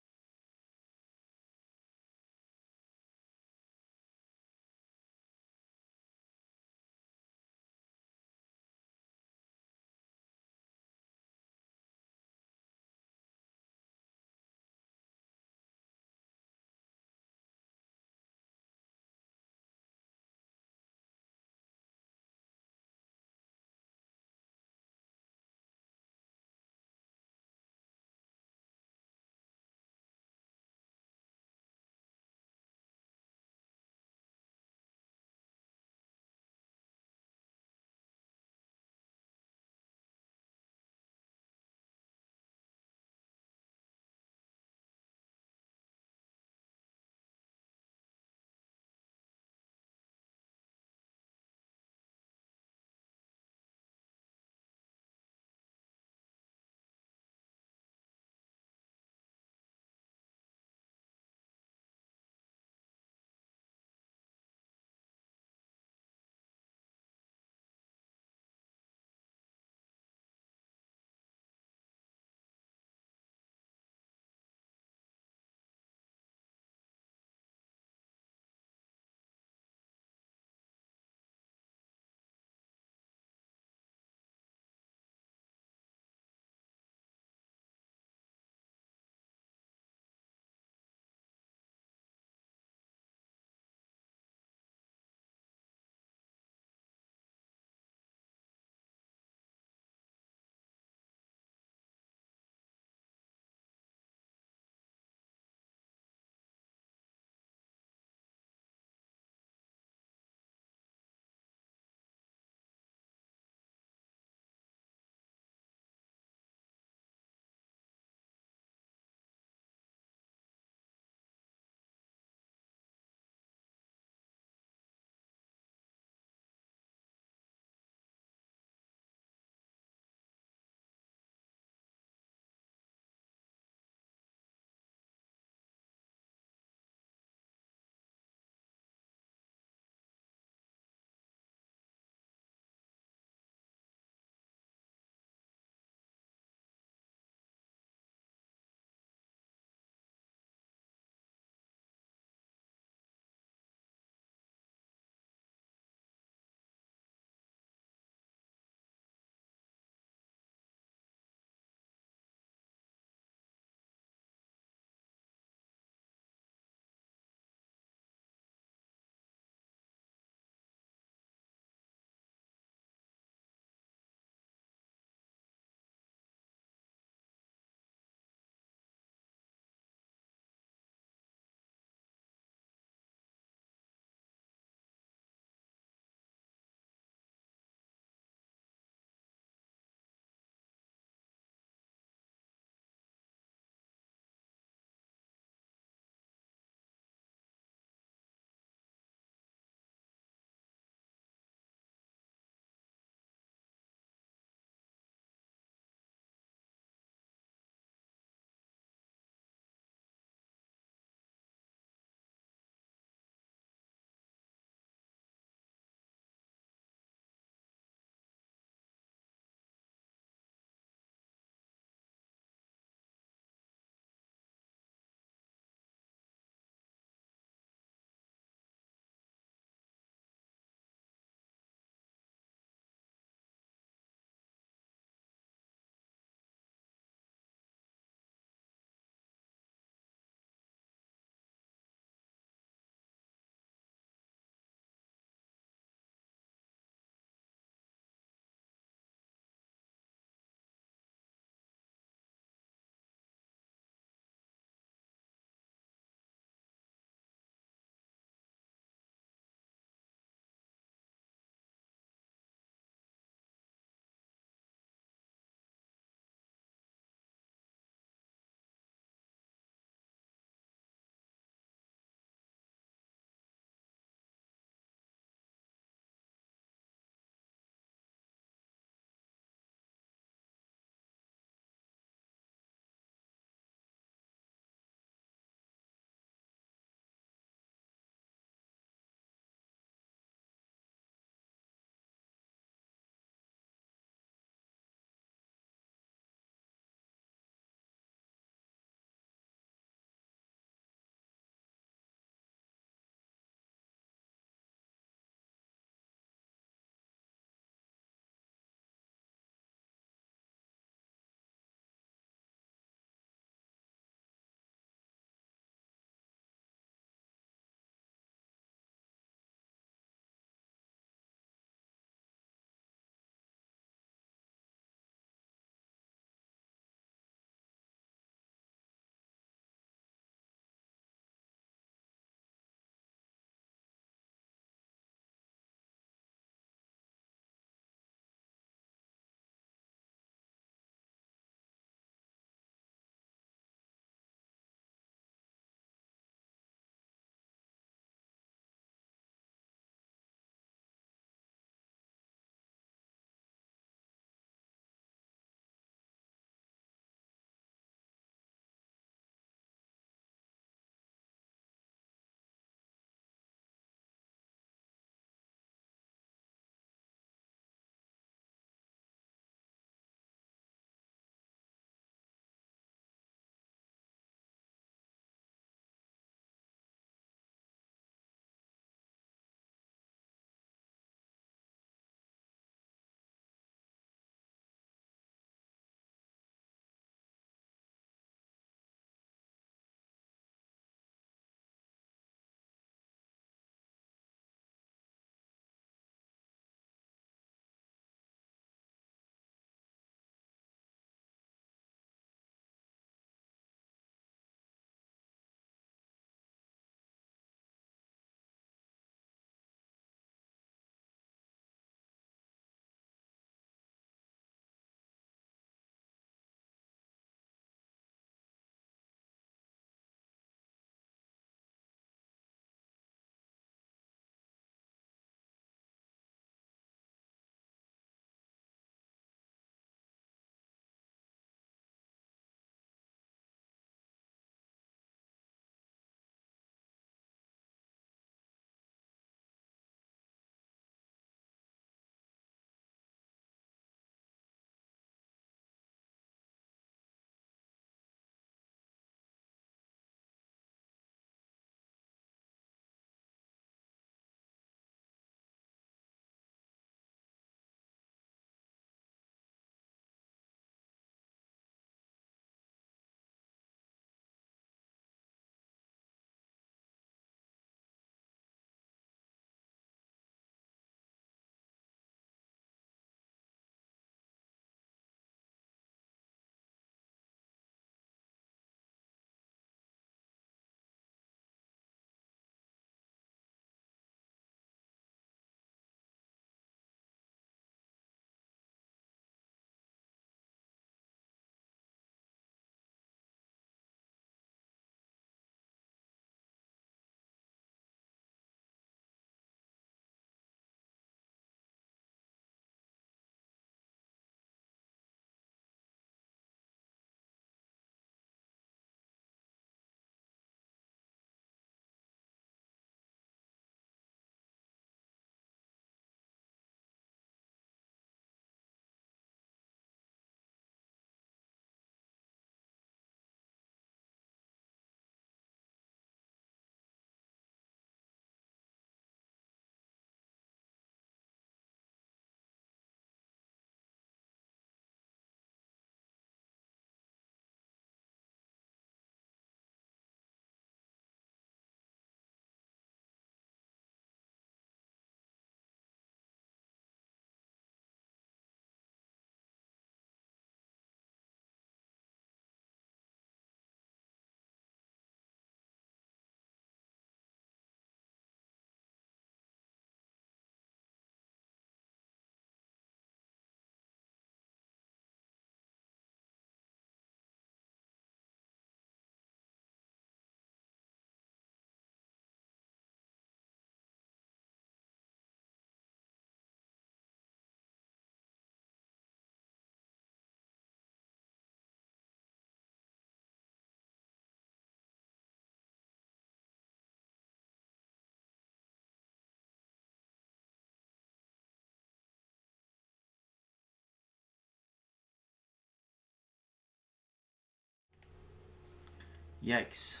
Yikes.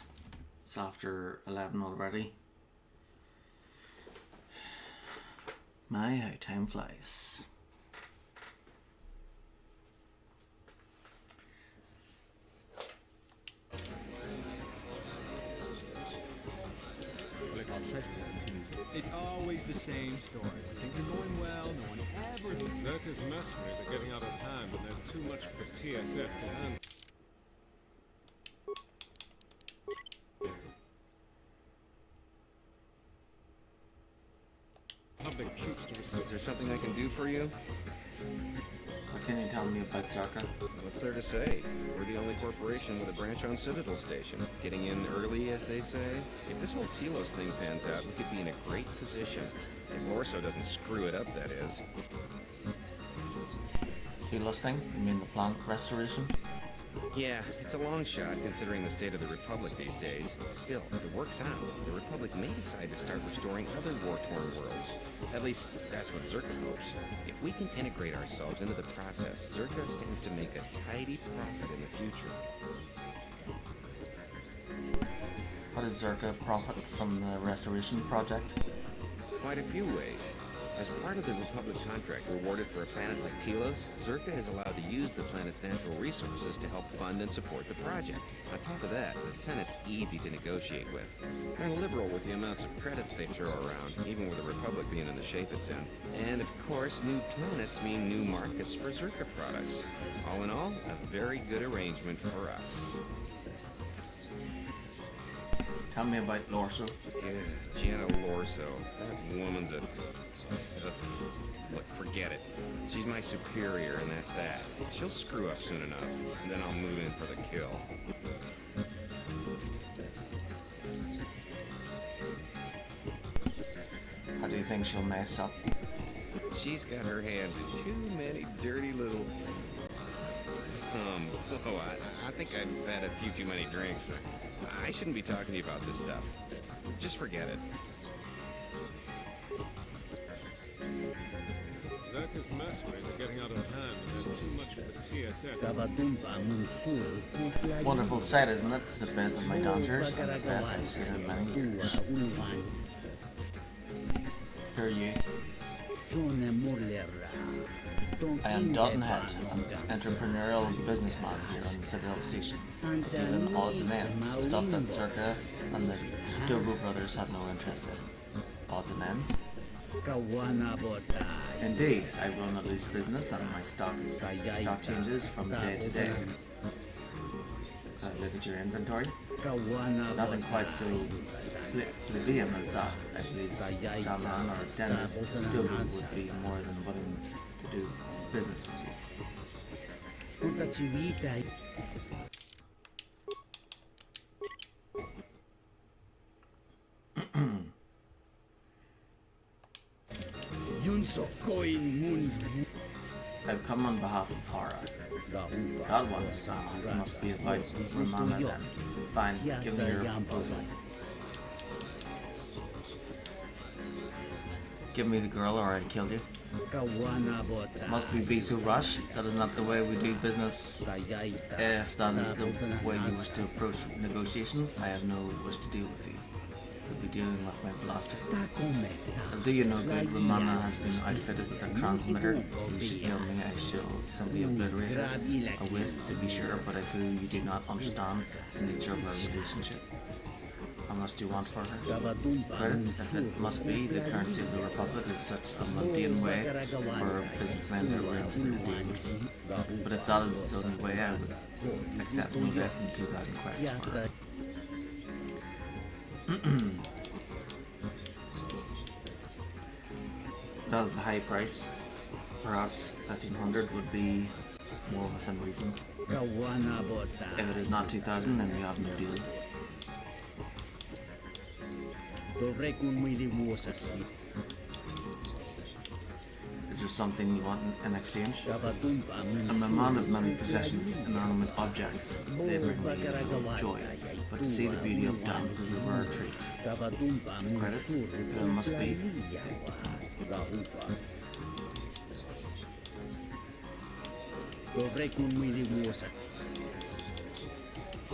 It's after 11 already. My, how time flies. Well, if our treasure continues, it's always the same story. Things are going well, no one ever... Zerka's mercenaries are getting out of hand, and they're too much for the TSF to handle. Public troops to restore. Is there something I can do for you? What can you tell me about Zerka? What's there to say? We're the only corporation with a branch on Citadel Station. Getting in early, as they say. If this whole Telos thing pans out, we could be in a great position. If Lorso doesn't screw it up, that is. Telos thing? You mean the plant restoration? Yeah, it's a long shot considering the state of the Republic these days. Still, if it works out, the Republic may decide to start restoring other war-torn worlds. At least, that's what Zerka hopes. If we can integrate ourselves into the process, Zerka stands to make a tidy profit in the future. How does Zerka profit from the restoration project? Quite a few ways. As part of the Republic contract rewarded for a planet like Telos, Zerka is allowed to use the planet's natural resources to help fund and support the project. On top of that, the Senate's easy to negotiate with. They're liberal with the amounts of credits they throw around, even with the Republic being in the shape it's in. And of course, new planets mean new markets for Zerka products. All in all, a very good arrangement for us. Tell me about Lorso. Yeah, Gianna Lorso. That woman's a... Look, forget it. She's my superior, and that's that. She'll screw up soon enough, and then I'll move in for the kill. How do you think she'll mess up? She's got her hands in too many dirty little... I think I've had a few too many drinks. I shouldn't be talking to you about this stuff. Just forget it. Zerka's mercenaries are getting out of hand, and they're too much for the TSF. Wonderful sight, isn't it? The best of my dancers, and the best I've seen in many years. Who are you? I am Dalton Head, an entrepreneurial businessman here on the Citadel Station, dealing odds and ends, stuff that Zerka and the Dobu brothers have no interest in. Odds and ends? Indeed, I run a loose business and my stock changes from day to day. Can I look at your inventory? Nothing quite so plebeian as that. I believe Salman or Dennis Dobu would be more than willing to do business with you. I've come on behalf of Hara. God wants it must be about Romana then. Fine, give me your proposal. Give me the girl or I kill you. Must we be so rushed? That is not the way we do business. If that is the way you wish to approach negotiations, I have no wish to deal with you. You'll be dealing with my blaster. Do you know good Romana has been outfitted with a transmitter? If she killed me, I shall simply obliterate her. A waste to be sure, but I feel you do not understand the nature of our relationship. How much do you want for her? Credits, if it must be, the currency of the Republic is such a mundane way for businessmen to arrange their deals. But if that is the only way, I would accept no less than 2,000 credits for her. That is a high price. Perhaps 1,500 would be more within reason. If it is not 2,000, then we have no deal. Is there something you want in exchange? I'm a man of many possessions, inanimate objects. They bring me joy, but to see the beauty of dance is a rare treat. Credits? There must be.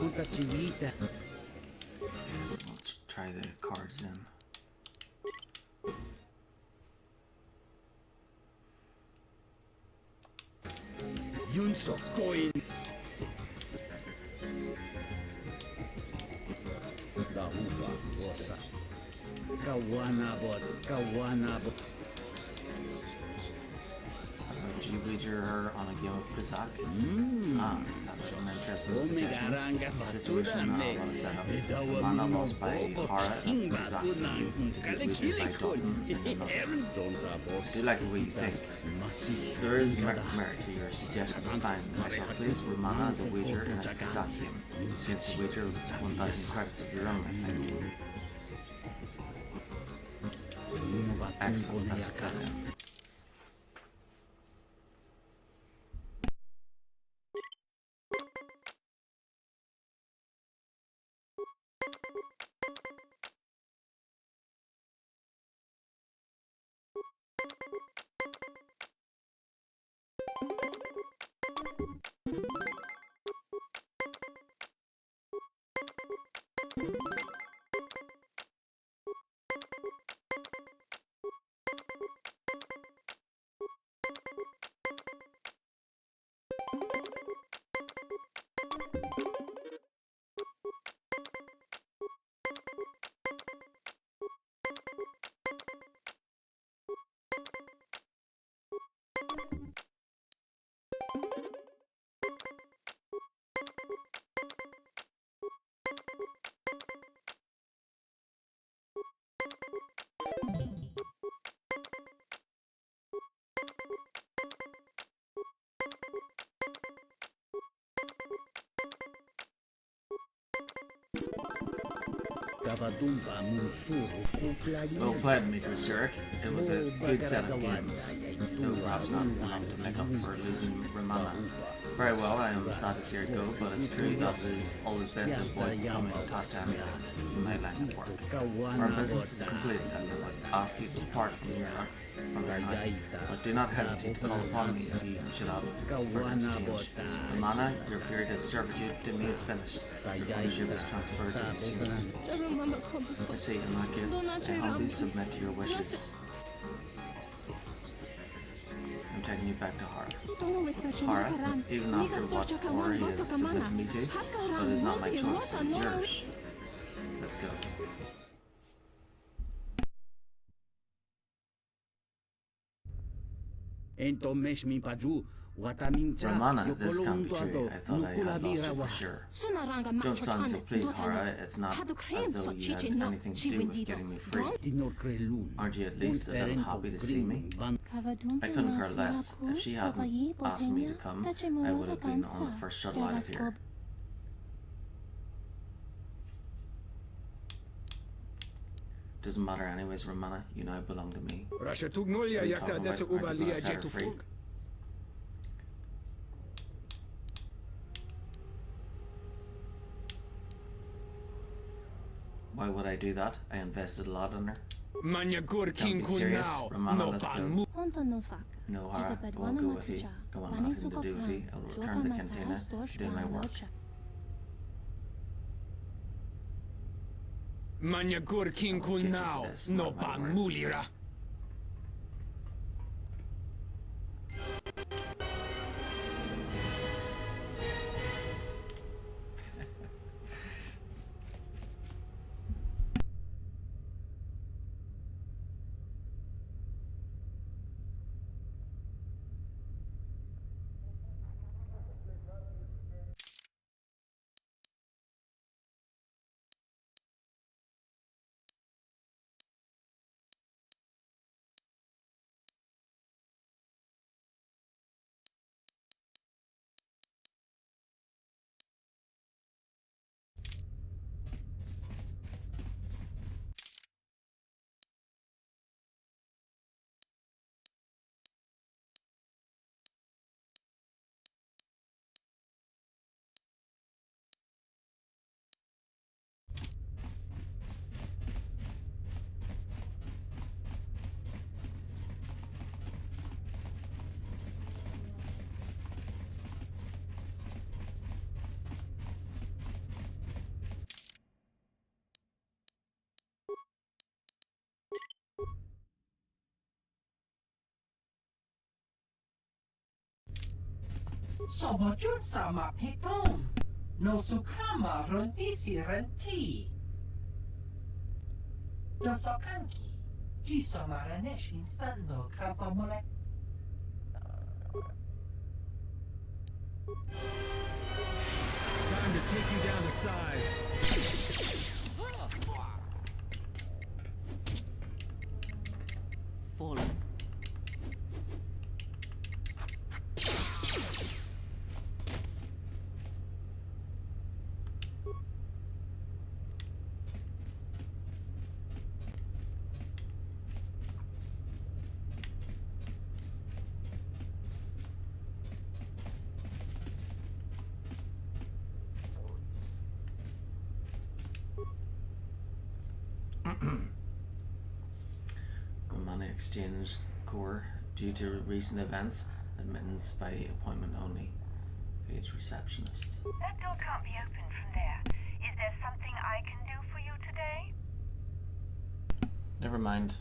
Okay, so let's try the cards in. Yunso coin. Dahuba Rosa. Kawanabot. Would you wager her on a game of Pizak? That's an interesting suggestion. The situation I want to set up. Mana lost by Hara at Pizak. Wagered by Dalton in another. I do like the way you think. There is merit to your suggestion. Fine, I shall place Romana as a wager in a Pizak game. Against the wager with 1,000 credits of your own, I think. Excellent, that's good. Well played, Mika Zurich. It was a good set of games, though perhaps not enough to make up for losing Romana. Very well, I am sad to see her go, but it's true that it is always best to avoid becoming attached to anything in my line of work. Our business is completed, and I must ask you to depart from here now. But do not hesitate to call upon me if you should have further exchange. Romana, your period of servitude to me is finished. Your ownership is transferred to the student. I say, in that case, I humbly submit to your wishes. I'm taking you back to Hara. Hara, even after what horror he has submitted me to, but it is not my choice, it is yours. Let's go. Romana, this can't be true. I thought I had lost you for sure. Don't sound so pleased, Hara. It's not as though you had anything to do with getting me free. Aren't you at least a little happy to see me? I couldn't care less. If she hadn't asked me to come, I would have been on the first shuttle out of here. Doesn't matter anyways, Romana. You now belong to me. Are you talking about aren't you gonna set her free? Why would I do that? I invested a lot in her. Don't be serious, Romana, let's go. No, Hara, I won't go with you. I want nothing to do with you. I'll return to the cantina to do my work. Manyagur King Kunao, no pan mulira. Sobojun sama piton. No sukama rondisi renti. Dosokanki. Jisomaranesh insando krapamole. Time to take you down to size. Fallen. Money Exchange Core. Due to recent events, admittance by appointment only. Page receptionist. That door can't be opened from there. Is there something I can do for you today? Never mind.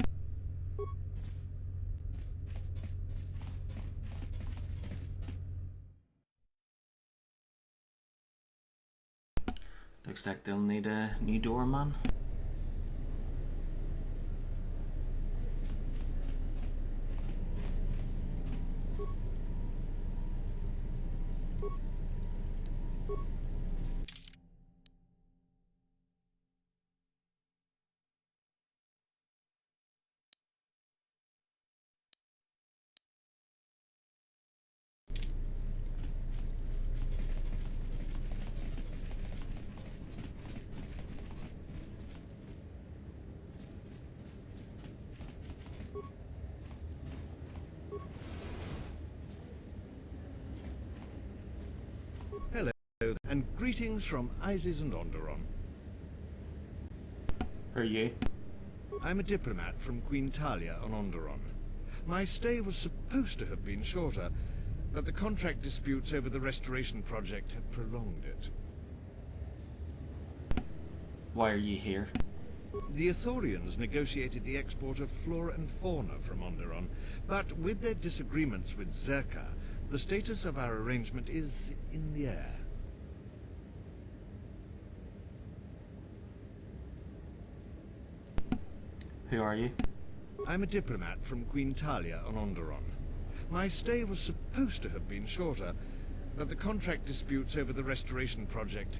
Looks like they'll need a new doorman. Hello, and greetings from Isis and Onderon. Who are you? I'm a diplomat from Queen Talia on Onderon. My stay was supposed to have been shorter, but the contract disputes over the restoration project have prolonged it. Why are you here? The Ithorians negotiated the export of flora and fauna from Onderon, but with their disagreements with Zerka, the status of our arrangement is in the air. Who are you? I'm a diplomat from Queen Talia on Onderon. My stay was supposed to have been shorter, but the contract disputes over the restoration project.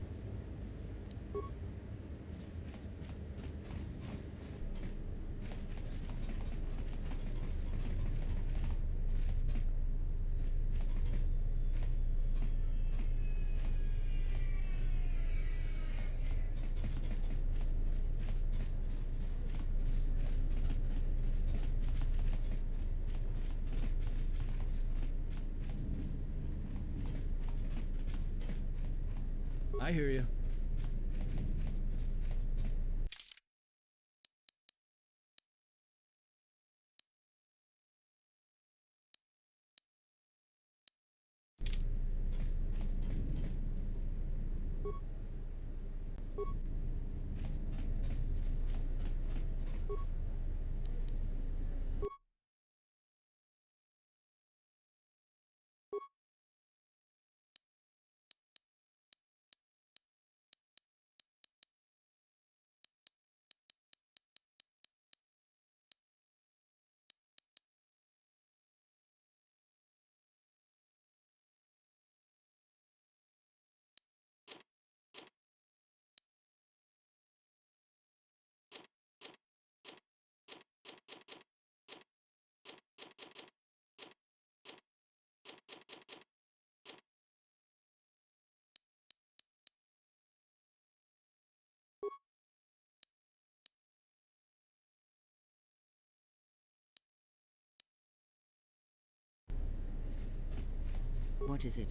I hear you. What is it?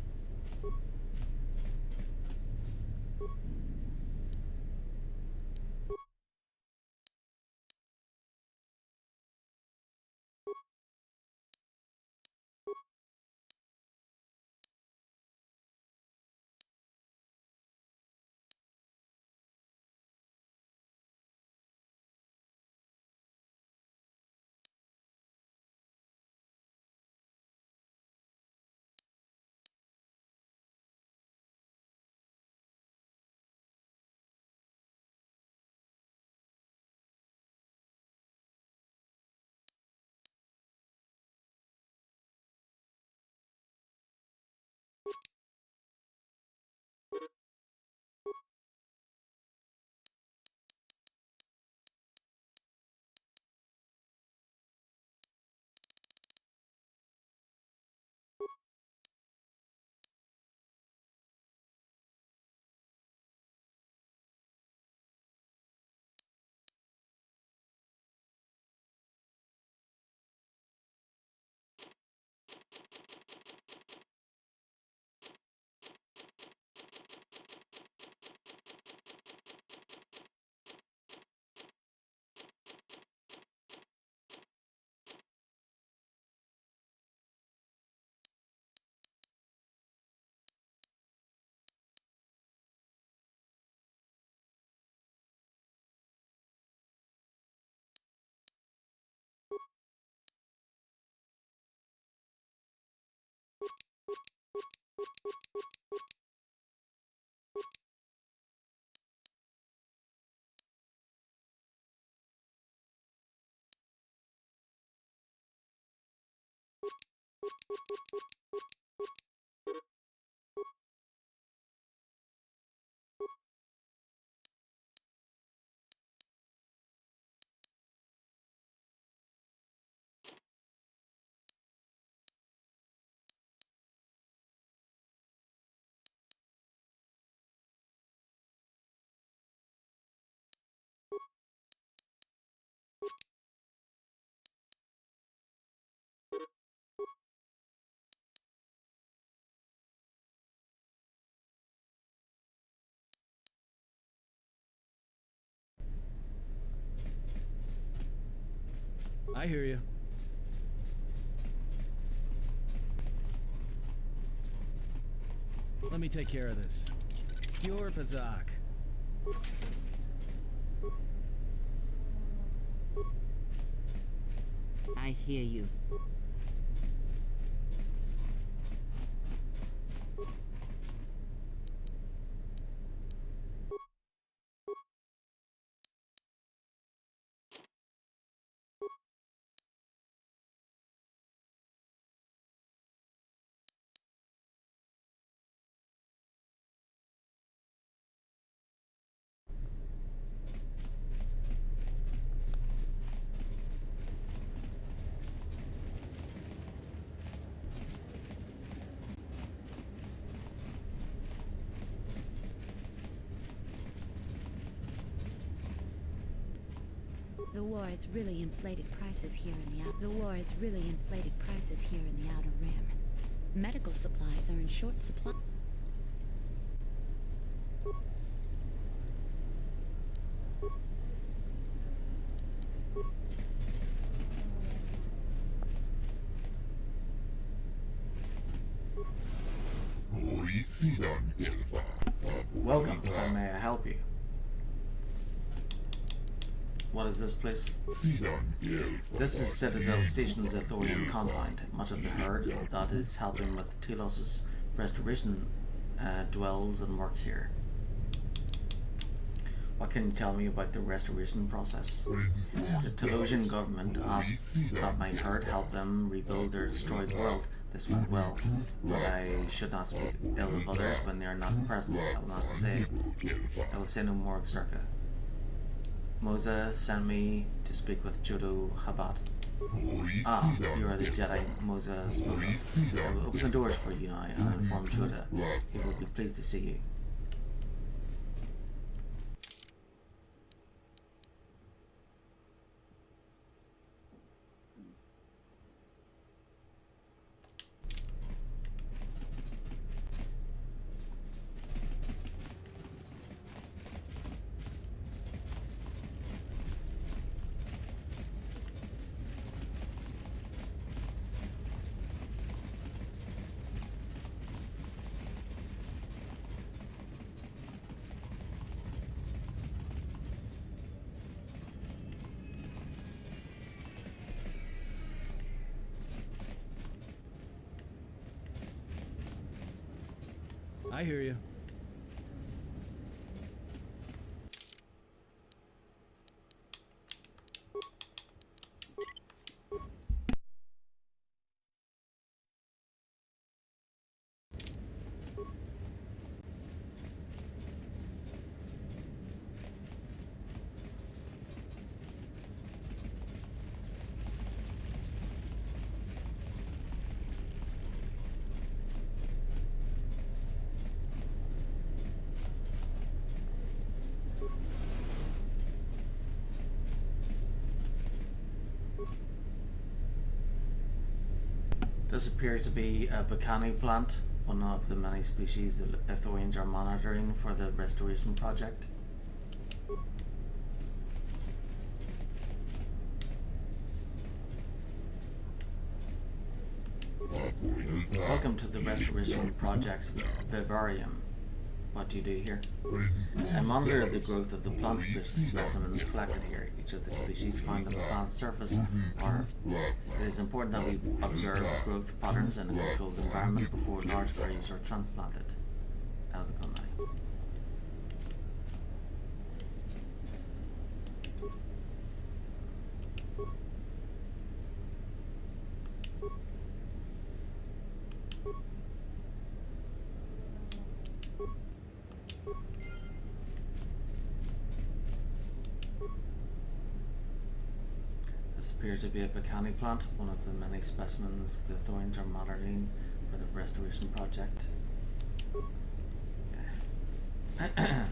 I hear you. Let me take care of this. Pure Pazak. I hear you. The war has really inflated prices here in the outer rim. Medical supplies are in short supply. Welcome, how may I help you? What is this place? This is Citadel Station's Athorian compound. Much of the herd that is helping with Telos' restoration dwells and works here. What can you tell me about the restoration process? The Telosian government asked that my herd help them rebuild their destroyed world. This went well, but I should not speak ill of others when they are not present. I will say no more of Zerka. Moza sent me to speak with Jodo Habat. Ah, you are the Jedi Moza spoke of. I will open the doors for you now and inform Joda. He will be pleased to see you. I hear you. This appears to be a Bacani plant, one of the many species the Athorians are monitoring for the restoration project. Welcome to the restoration project's vivarium. What do you do here? I monitor the growth of the plant specimens collected here. Each of the species found on the plant's surface are. It is important that we observe growth patterns in a controlled environment before large areas are transplanted. Albiconai. This appears to be a Bacani plant, one of the many specimens the Thorns are monitoring for the restoration project. Yeah.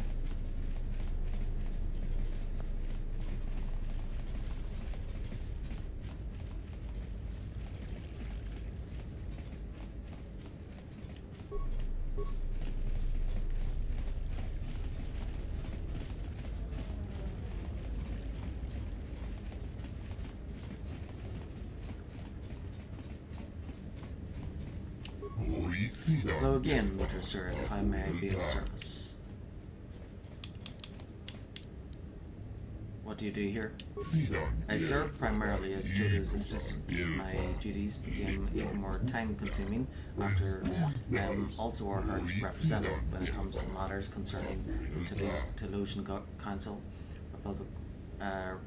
Hello again, Mr. Sir. How may I be of service? What do you do here? I serve primarily as Jodo's assistant. My duties became even more time-consuming after I am also our Heart's representative when it comes to matters concerning the Telosian Council, Republic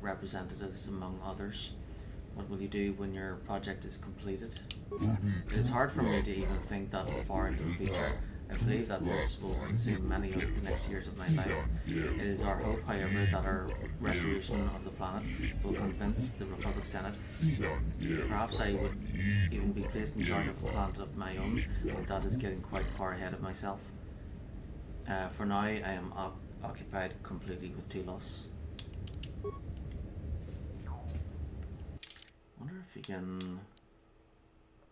representatives, among others. What will you do when your project is completed? It is hard for me to even think that far into the future. I believe that this will consume many of the next years of my life. It is our hope, however, that our restoration of the planet will convince the Republic Senate. Perhaps I would even be placed in charge of a planet of my own, but that is getting quite far ahead of myself. For now, I am occupied completely with Telos. I wonder if you can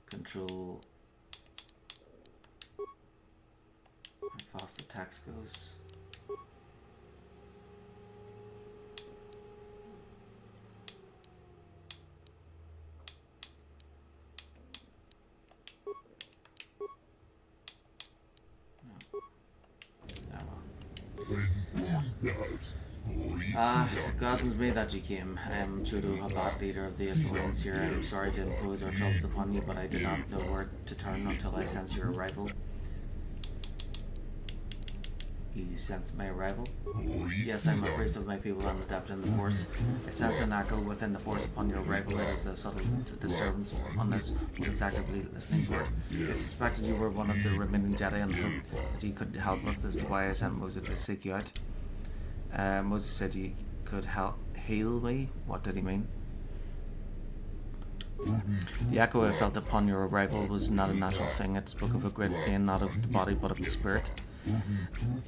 control how fast the tax goes. It gladdens me that you came. I am Chudo Habat, leader of the Authorians here. I am sorry to impose our troubles upon you, but I did not know where to turn until I sensed your arrival. You sense my arrival? Yes, I am a priest of my people and adept in the Force. I sensed an echo within the Force upon your arrival. It is a subtle disturbance unless one is actively listening for it. I suspected you were one of the remaining Jedi and hoped that you could help us. This is why I sent Moses to seek you out. Moses said you could heal me. What did he mean? The echo I felt upon your arrival was not a natural thing. It spoke of a great pain, not of the body, but of the spirit.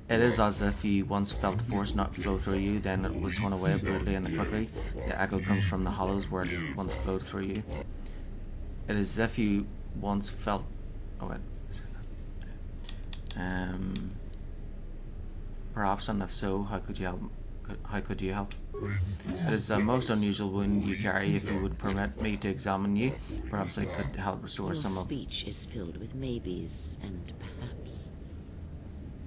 It is as if you once felt the Force not flow through you, then it was torn away brutally and quickly. The echo comes from the hollows where it once flowed through you. It is as if you once felt... Oh wait. Perhaps, and if so, how could you help? It is a most unusual wound you carry. If you would permit me to examine you, perhaps I could help restore some of... Your speech is filled with maybes and perhaps.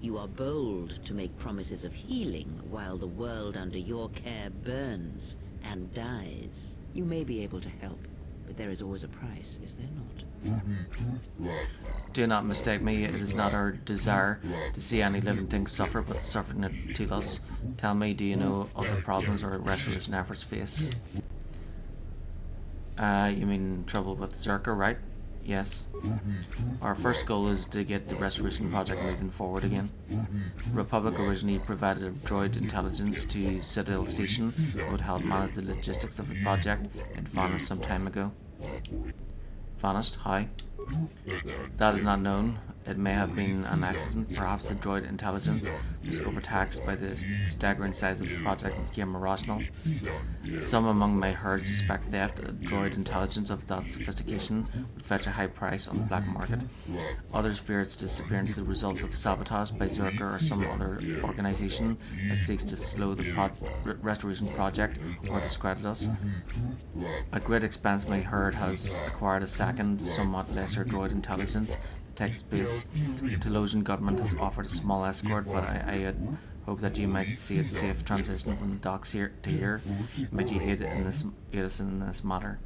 You are bold to make promises of healing while the world under your care burns and dies. You may be able to help, but there is always a price, is there not? Do not mistake me, it is not our desire to see any living thing suffer, but suffering at Telos. Tell me, do you know other problems or restoration efforts face? You mean trouble with Zerka, right? Yes. Our first goal is to get the restoration project moving forward again. Republic originally provided a droid intelligence to Citadel Station that would help manage the logistics of the project. It vanished some time ago. Vanished? How? That is not known. It may have been an accident. Perhaps the droid intelligence was overtaxed by the staggering size of the project and became irrational. Some among my herd suspect theft. A droid intelligence of that sophistication would fetch a high price on the black market. Others fear its disappearance is the result of sabotage by Zerka or some other organization that seeks to slow the restoration project or discredit us. At great expense, my herd has acquired a second, somewhat lesser droid intelligence protect space. The Telosian government has offered a small escort, but I had hoped that you might see a safe transition from the docks here to here. Might you aid us in this matter?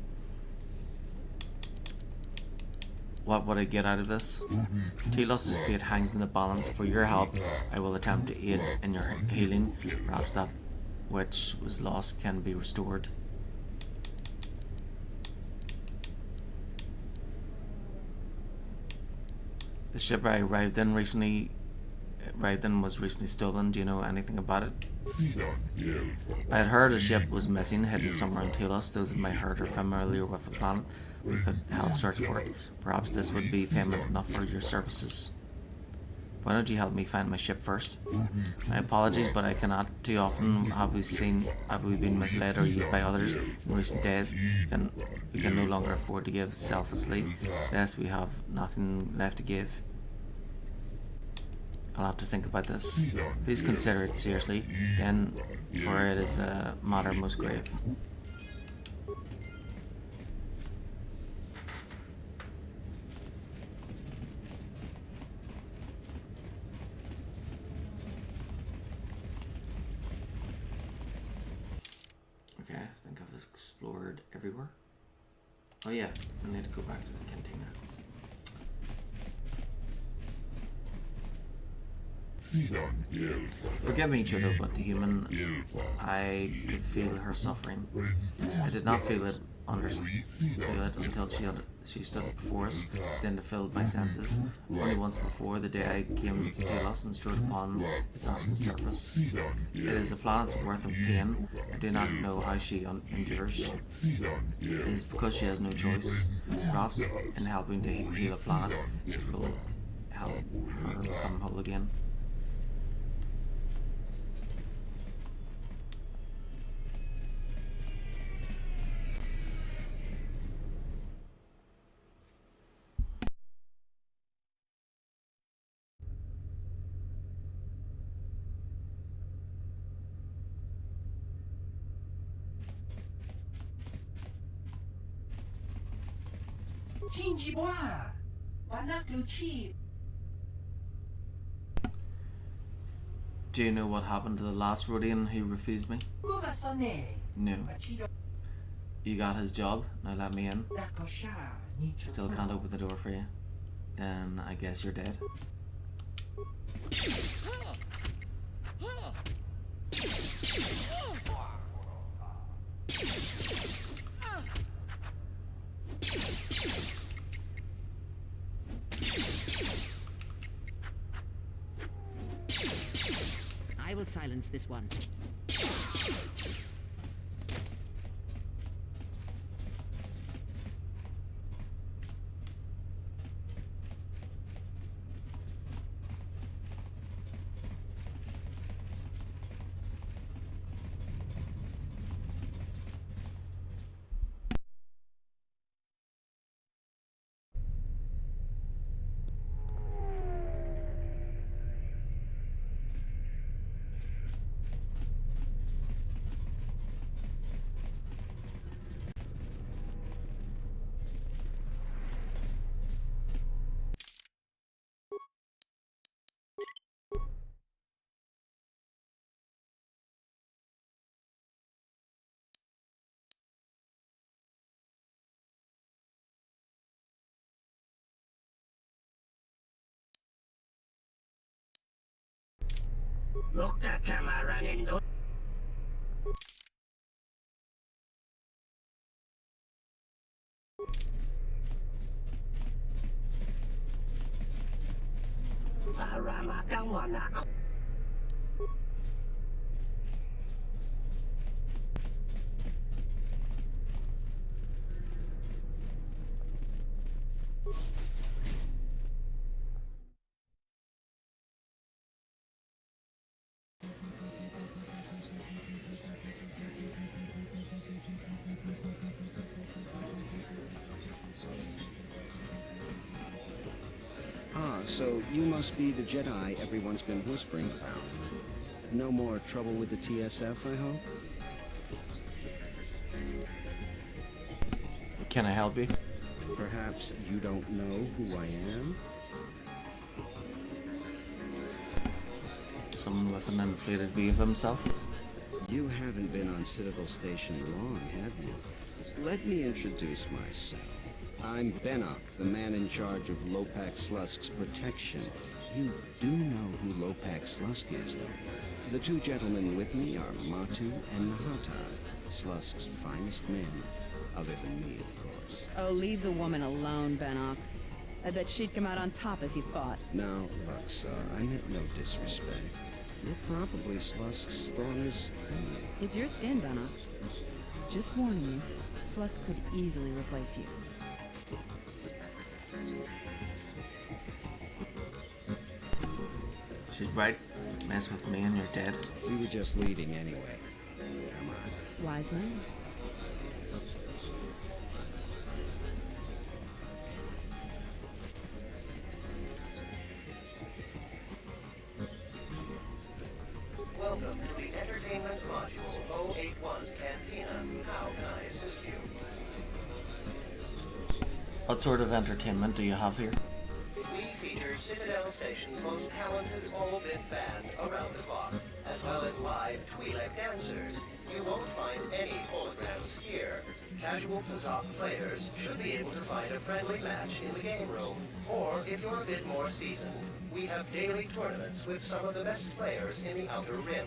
What would I get out of this? Telos' fate hangs in the balance. For your help, I will attempt to aid in your healing. Perhaps that which was lost can be restored. The ship I arrived in was recently stolen. Do you know anything about it? I had heard a ship was missing, hidden somewhere in Telos. Those in my herd are familiar with the planet. We could help search for it. Perhaps this would be payment enough for your services. Why don't you help me find my ship first? My apologies, but I cannot. Too often have we been misled or used by others in recent days. We can no longer afford to give selflessly. Yes, we have nothing left to give. I'll have to think about this. Please consider it seriously, then, for it is a matter most grave. Okay, I think I've explored everywhere. Oh yeah, I need to go back to the cantina. Forgive me, Chudo, but the human, I could feel her suffering. I did not feel it until she stood before us, then to fill my senses. Only once before, the day I came to Telos and strode upon its ashen surface. It is a planet's worth of pain. I do not know how she endures. It is because she has no choice. Perhaps in helping to heal a planet, it will help her become whole again. Do you know what happened to the last Rhodian who refused me? No. You got his job, now let me in. Still can't open the door for you. Then I guess you're dead. I will silence this one. Loka Camaranindo. Arama Kawana. So you must be the Jedi everyone's been whispering about. No more trouble with the TSF, I hope? Can I help you? Perhaps you don't know who I am? Someone with an inflated view of himself? You haven't been on Citadel Station long, have you? Let me introduce myself. I'm Bennock, the man in charge of Lopak Slusk's protection. You do know who Lopak Slusk is, don't you? The two gentlemen with me are Matu and Nahata, Slusk's finest men, other than me, of course. Oh, leave the woman alone, Bennock. I bet she'd come out on top if you fought. Now, Luxa, I meant no disrespect. You're probably Slusk's strongest. It's your skin, Bennock. Just warning you, Slusk could easily replace you. She's right. Mess with me and you're dead. We were just leaving anyway. Come on. Wise man. Welcome to the Entertainment Module 081 Cantina. How can I assist you? What sort of entertainment do you have here? We feature Citadel Station's most talented all-bit band around the clock, as well as live Twi'lek dancers. You won't find any holograms here. Casual Pazak players should be able to find a friendly match in the game room, or if you're a bit more seasoned, we have daily tournaments with some of the best players in the Outer Rim.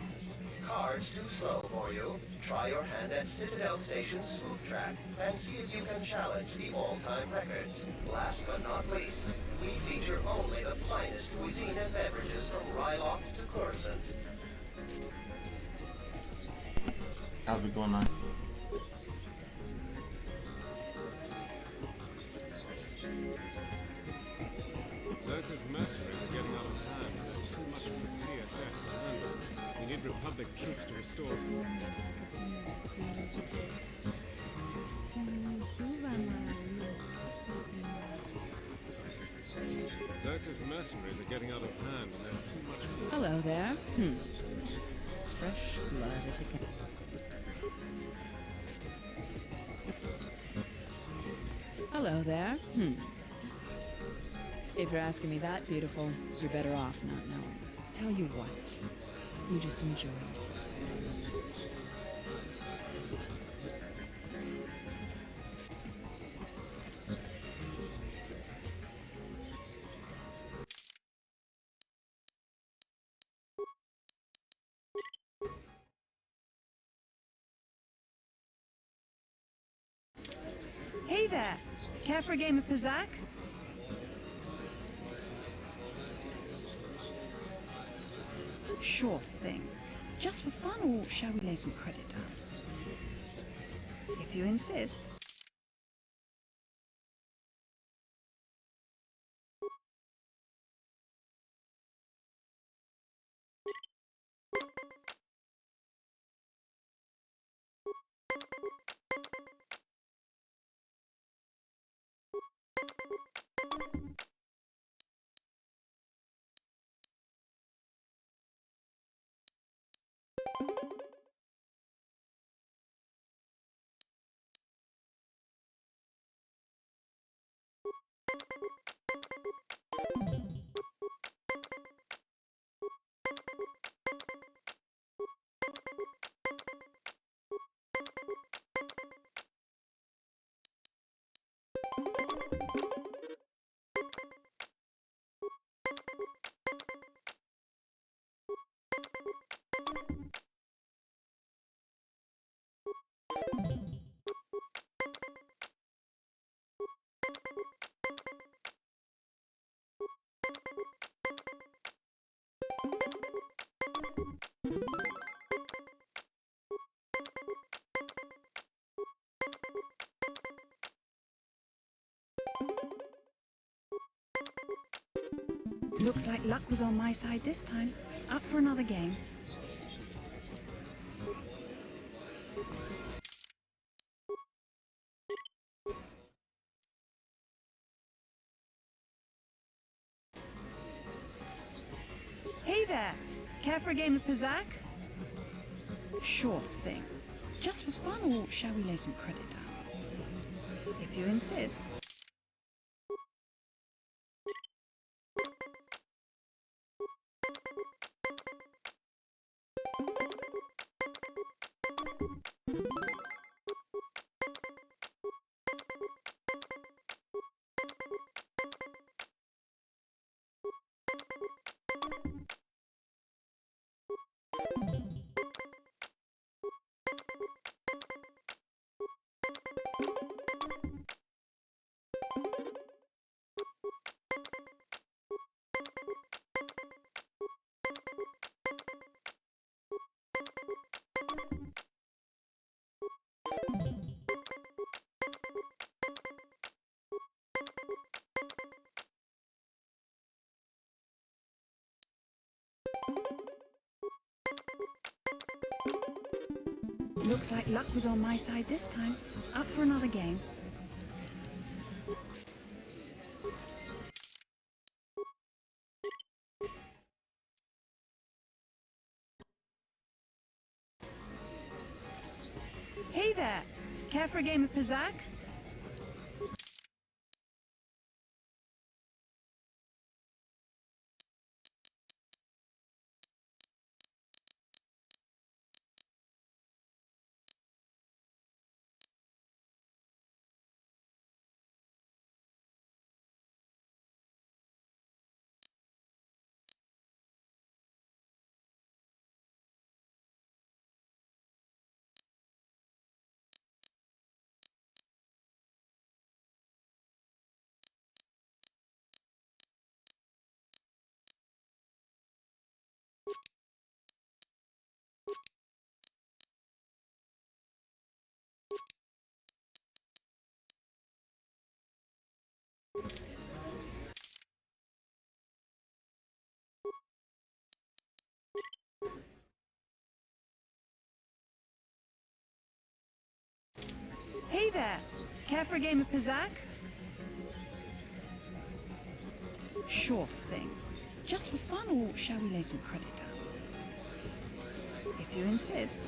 Cards too slow for you? Try your hand at Citadel Station's Swoop Track and see if you can challenge the all-time records. Last but not least, we feature only the finest cuisine and beverages from Ryloth to Coruscant. I'll be going on. Zerka's mercenaries are getting out of hand. They're too much for the TSF to handle. We need Republic troops to restore. Zerka's mercenaries are getting out of hand, and they're too much for... Hello there. Fresh blood at the camp. Hello there. If you're asking me that, beautiful, you're better off not knowing. Tell you what, you just enjoy yourself. Hey there! Care for a game of Pazak? Sure thing. Just for fun, or shall we lay some credit down? If you insist. Looks like luck was on my side this time. Up for another game. Hey there! Care for a game of Pazak? Sure thing. Just for fun, or shall we lay some credit down? If you insist. Looks like luck was on my side this time. Up for another game. Hey there! Care for a game of Pizzak? Hey there! Care for a game of Pizzak? Sure thing. Just for fun, or shall we lay some credit down? If you insist.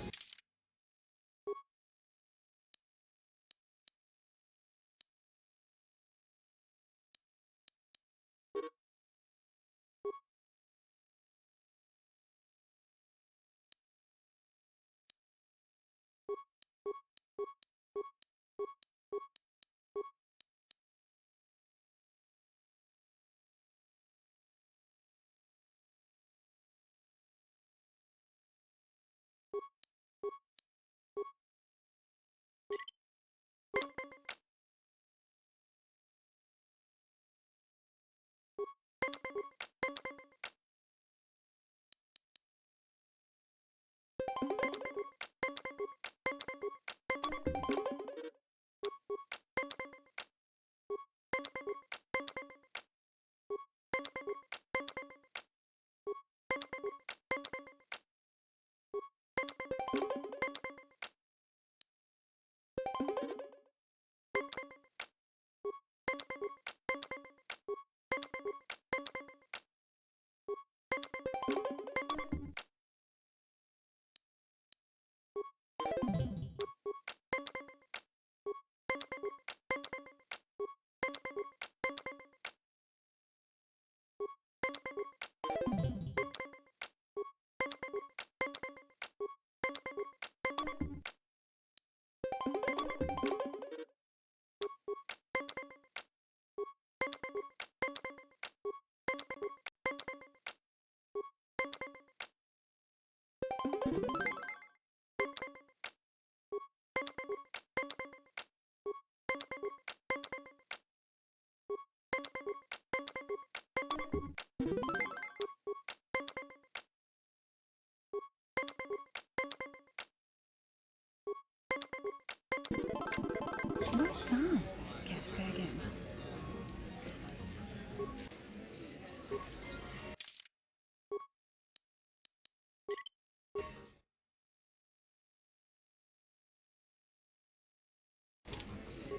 Well done. Care to play again?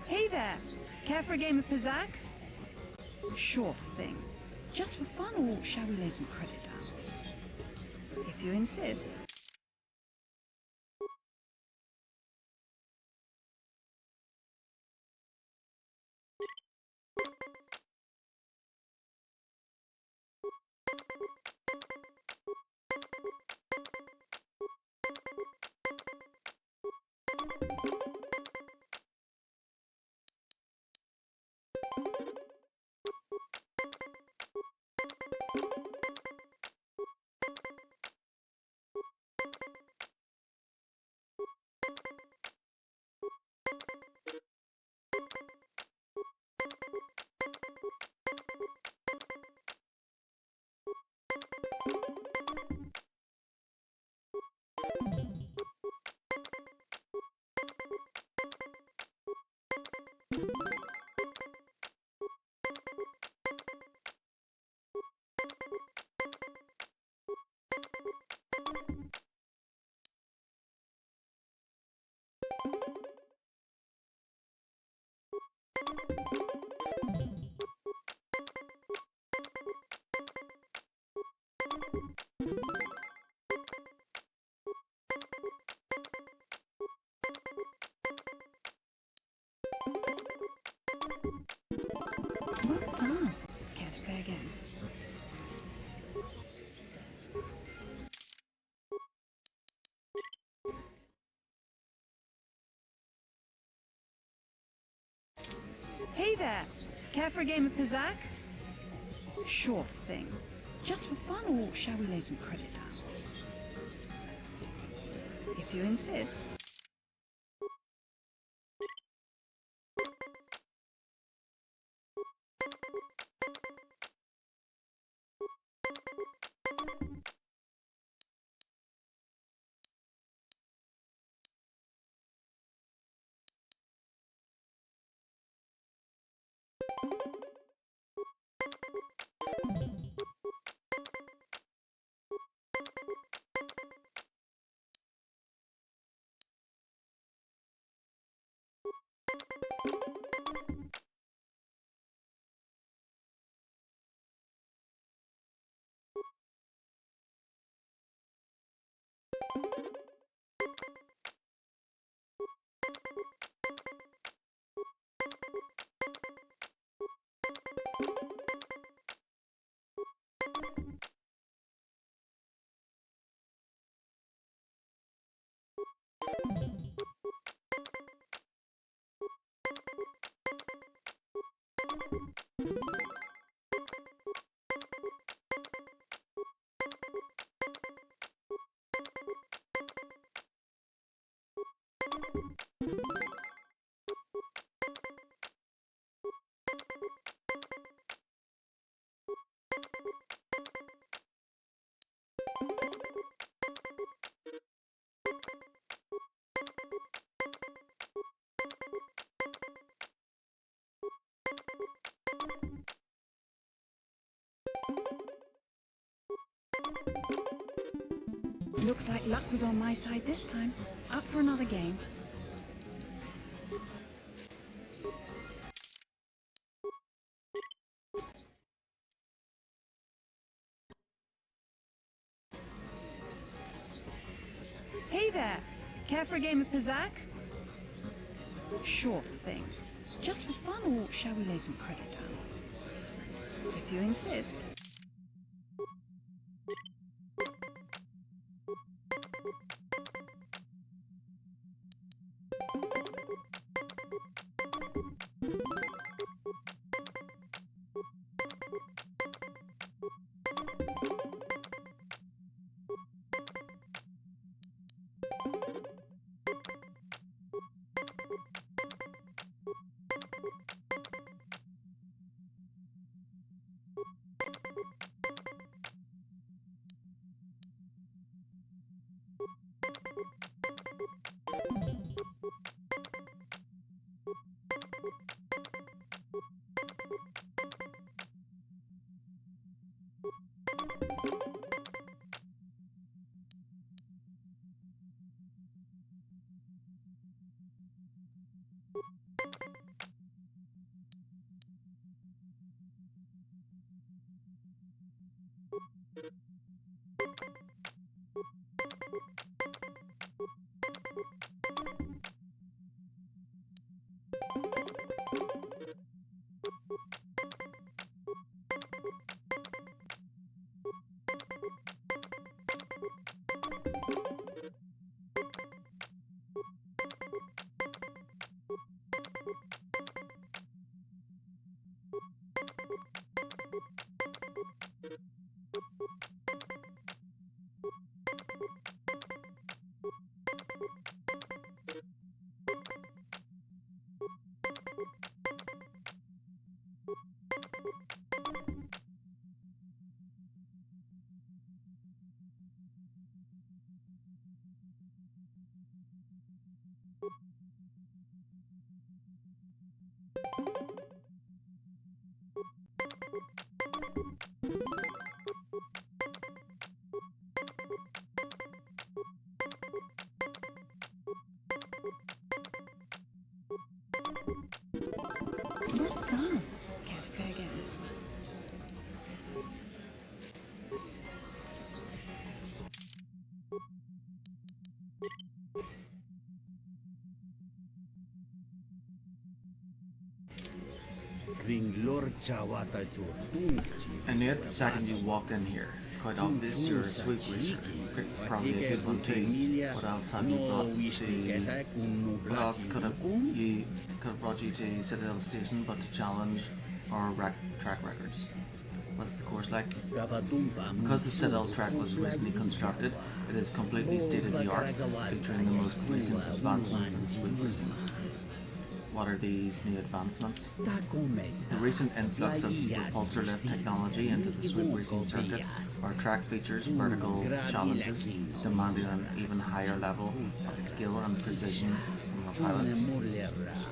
Hey there! Care for a game of Pizzak? Sure thing. Just for fun, or shall we lay some credit down? If you insist. What's on? Care to play again? Hey there! Care for a game of Pizzak? Sure thing. Just for fun, or shall we lay some credit down? If you insist. Looks like luck was on my side this time. Up for another game. Hey there! Care for a game of Pizzak? Sure thing. Just for fun, or shall we lay some credit down? If you insist. What's on? Care to play again? I knew it the second you walked in here. It's quite obvious you're a sweep racer. Probably a good one too. What else have you brought to... What else could have brought you to Citadel Station but to challenge our track records? What's the course like? Because the Citadel track was recently constructed, it is completely state-of-the-art, featuring the most recent advancements in sweep racing. What are these new advancements? The recent influx of repulsor lift technology into the sweep racing circuit. Our track features vertical challenges, demanding an even higher level of skill and precision from our pilots.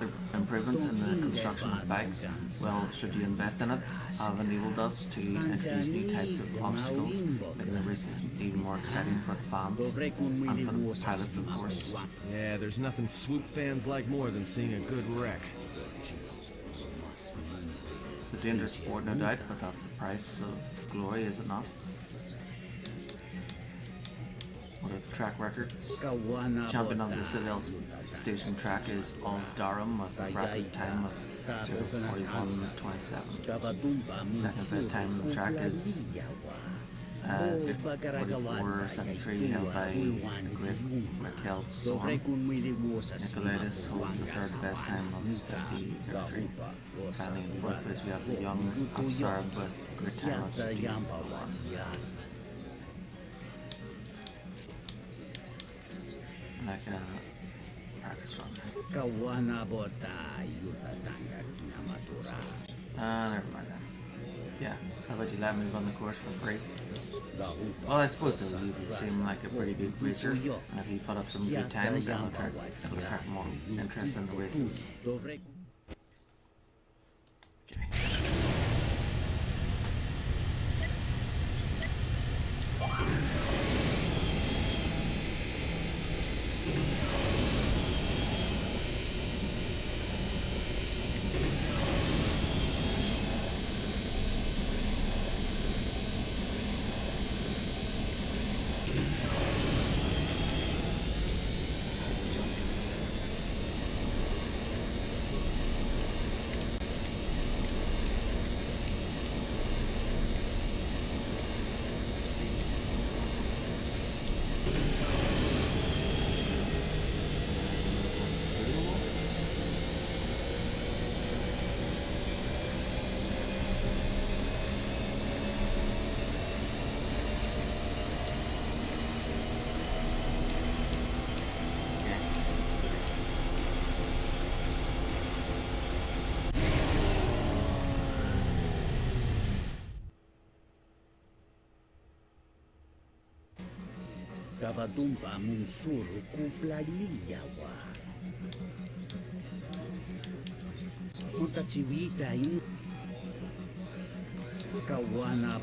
The improvements in the construction of bikes, well, should you invest in it, have enabled us to introduce new types of obstacles, making the races even more exciting for the fans and for the pilots, of course. Yeah, there's nothing swoop fans like more than seeing a good wreck. It's a dangerous sport, no doubt, but that's the price of glory, is it not? What are the track records? Champion of the Citadel Station track is Olive Durham with a rapid time of 0:41.27. Second best time on the track is 44.73, held by the great Raquel Sorn. Nicolaitis holds the third best time of 50.03. Finally, in fourth place, we have the young Absorb with a great time of 50.1. Like a practice run. Never mind that. Yeah, how about you let me run the course for free? Well, I suppose so. You seem like a pretty good racer, and if you put up some good times, that'll attract more interest in the races. Okay. Kavadumpa munsuru kuplaliyawa. Mutachivita in kawana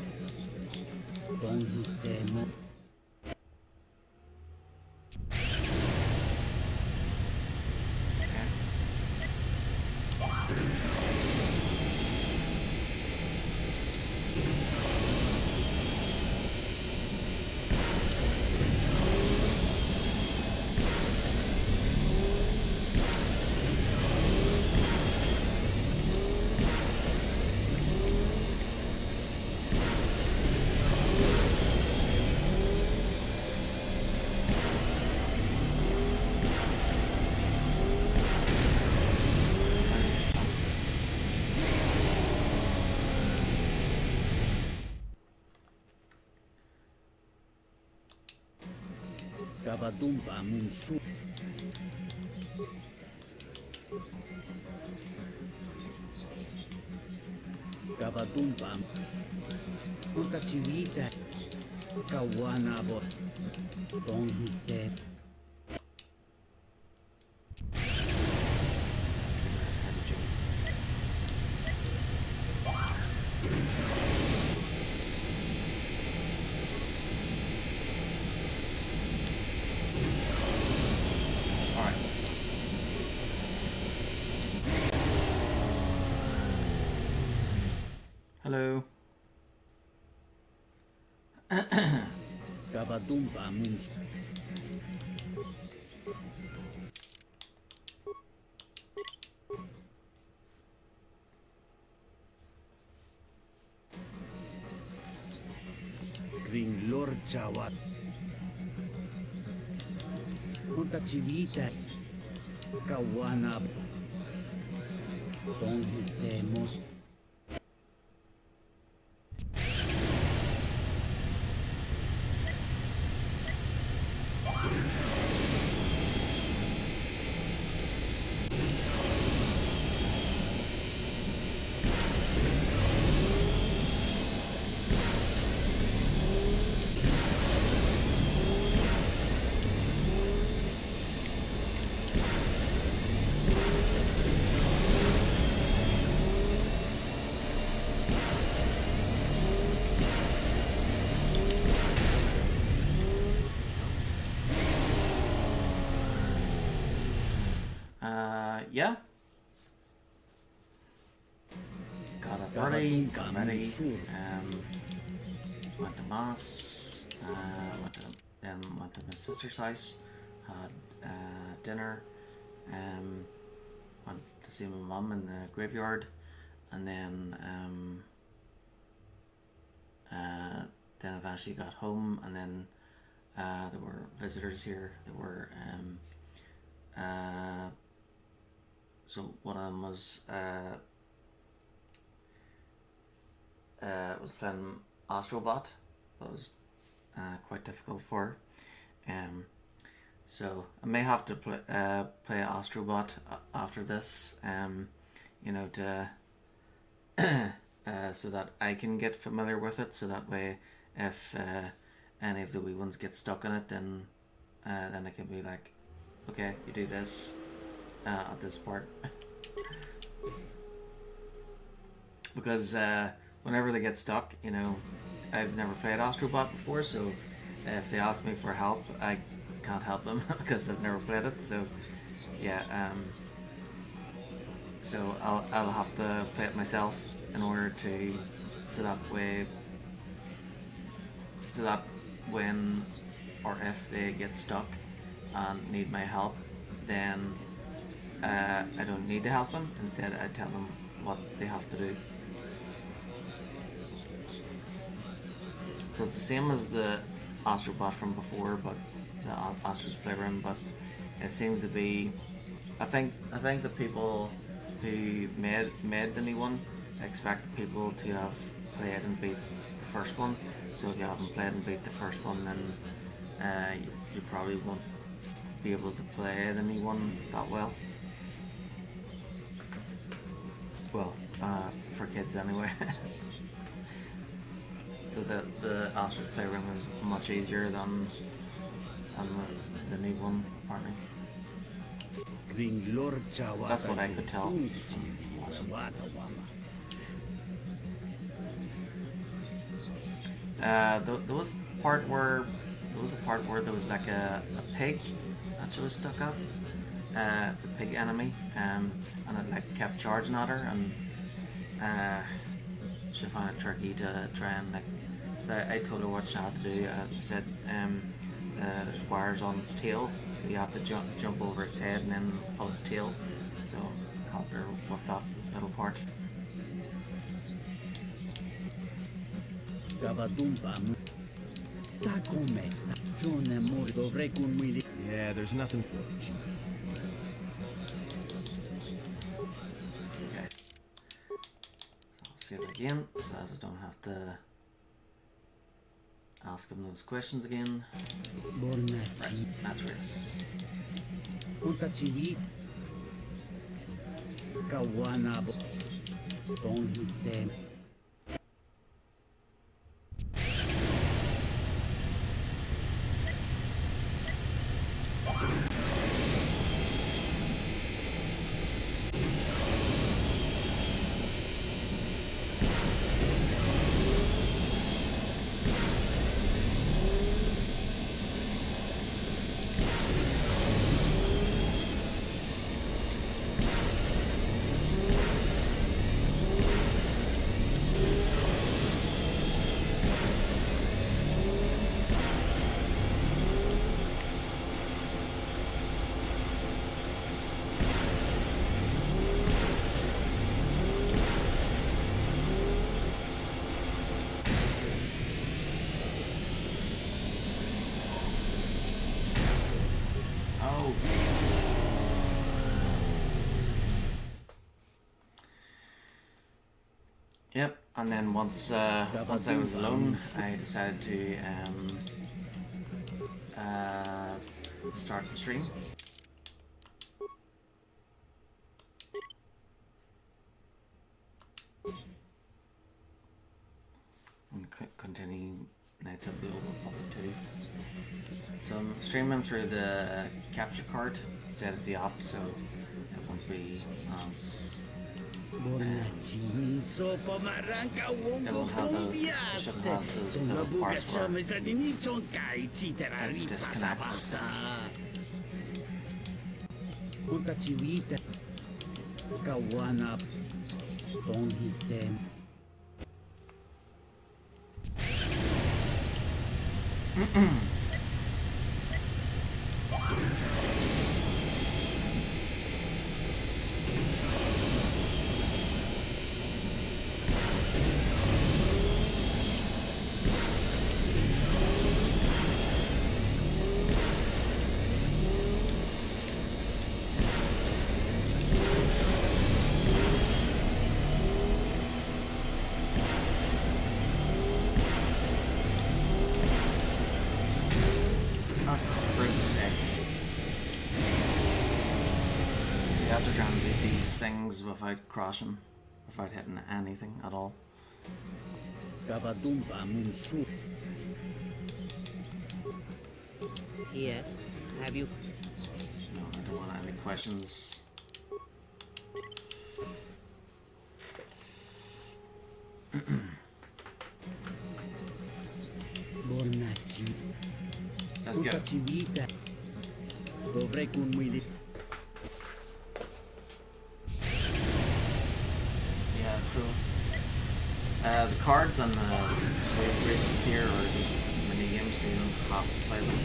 donhitemo. Kavadumpa munsu. Kavadumpa Mutachivita kawanabo donhite. Hello. Kavadumpa munsu. Green Lord Jawad. Punta Chivita. Kawana. Don't hit Yeah. Got up early, got ready, went to mass, then went to my sister's house, had dinner, went to see my mum in the graveyard, and then eventually got home, and then there were visitors here. There were so one of them was playing Astrobot. That was quite difficult for her. So I may have to play Astrobot after this. You know, to so that I can get familiar with it. So that way, if any of the wee ones get stuck in it, then I can be like, okay, you do this at this part. Because whenever they get stuck, you know, I've never played Astrobot before, so if they ask me for help, I can't help them because I've never played it. So yeah, so I'll have to play it myself in order to, so that when or if they get stuck and need my help, then I don't need to help them. Instead, I tell them what they have to do. So it's the same as the Astrobot from before, but the Astro's Playroom. But it seems to be, I think the people who made the new one expect people to have played and beat the first one. So if you haven't played and beat the first one, then you probably won't be able to play the new one that well. Well, for kids anyway. So the Astro's Playroom is much easier than the new one, apparently. That's what I could tell. There was a part where there was like a pig that she was stuck up. It's a pig enemy, and it like kept charging at her, and she found it tricky to try and like. So I told her what she had to do. I said there's wires on its tail, so you have to jump over its head and then pull its tail. So I helped her with that little part. Yeah, there's nothing. Okay. So I'll save it again so that I don't have to ask him those questions again. Right, that's race. Don't hit them. And then once I was alone, I decided to start the stream. And continue Knights of the Old Republic 2. So I'm streaming through the capture card instead of the app, so it won't be as it won't have those, it shouldn't have those little parts where it disconnects. Things without crashing, without hitting anything at all. Yes, have you? No, I don't want any questions. Let's go. So, the cards on the slave races here are just mini games, so you don't have to play them.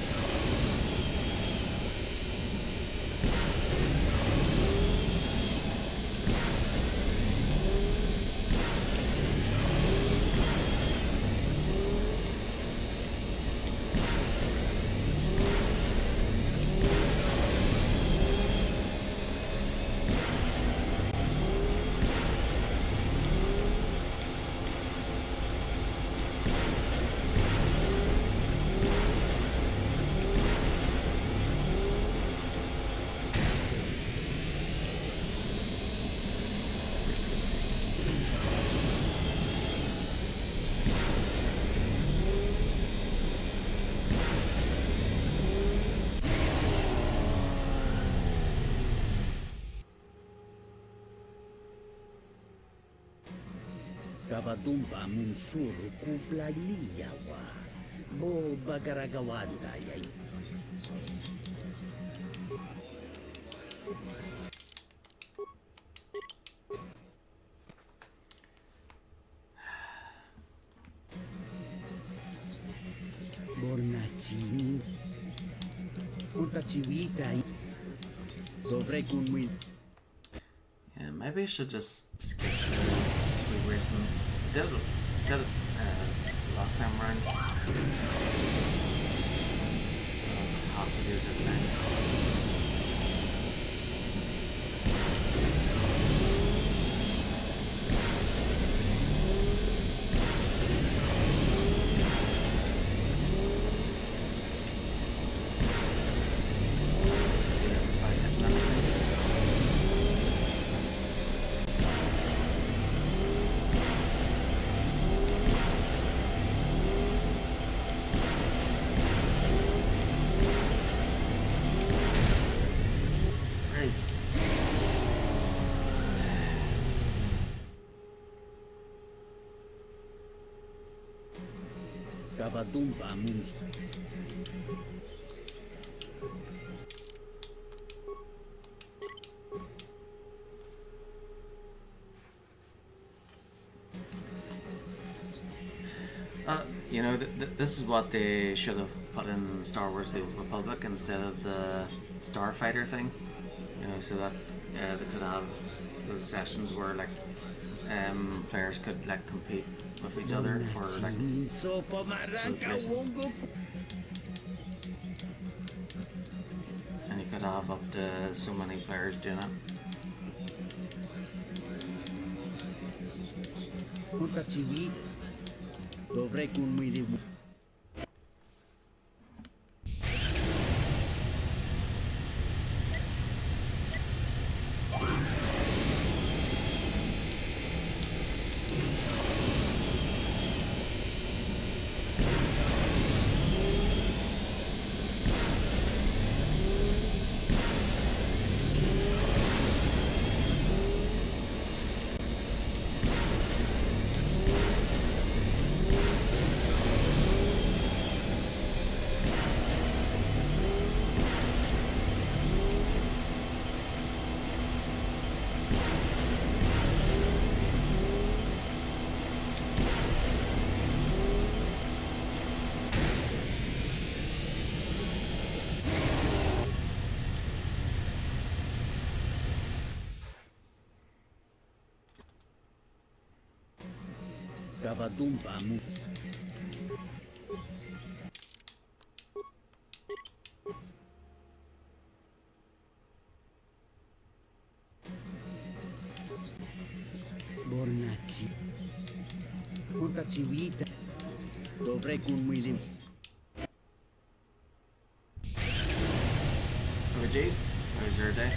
Kavadumpa munsuru kuplaliyawa. Bo bagaragawanda yay. Bornacini. Utachiwita. Dovrei kunwin. Yeah, maybe I should just skip the sweet racing. Did it last time around. I'll have to do it this time. Kavadumpa muns. You know, this is what they should have put in Star Wars: The Republic instead of the Starfighter thing. You know, so that they could have those sessions where like players could like compete with each other for like and you could have up to so many players doing it. Contazivi. Dovrei conmuovere. Cavadumpamu. Bornacci. Contazivi. Dovrei conmuovere. Reggie, how's your day?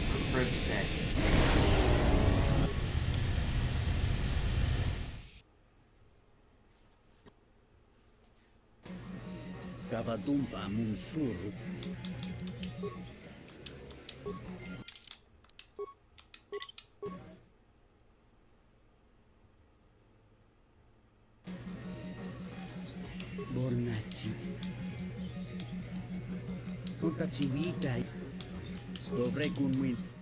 For frick's sake. Cavadumpamu suru. Bornacci. Contazivi. Dovrei conmuovere.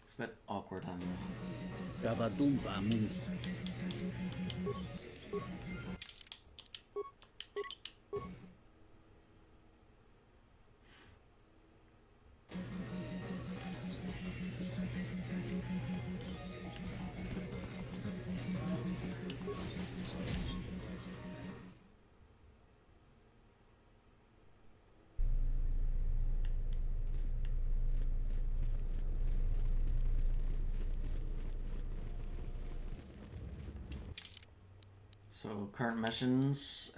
It's a bit awkward on Cavadumpamu. So current missions,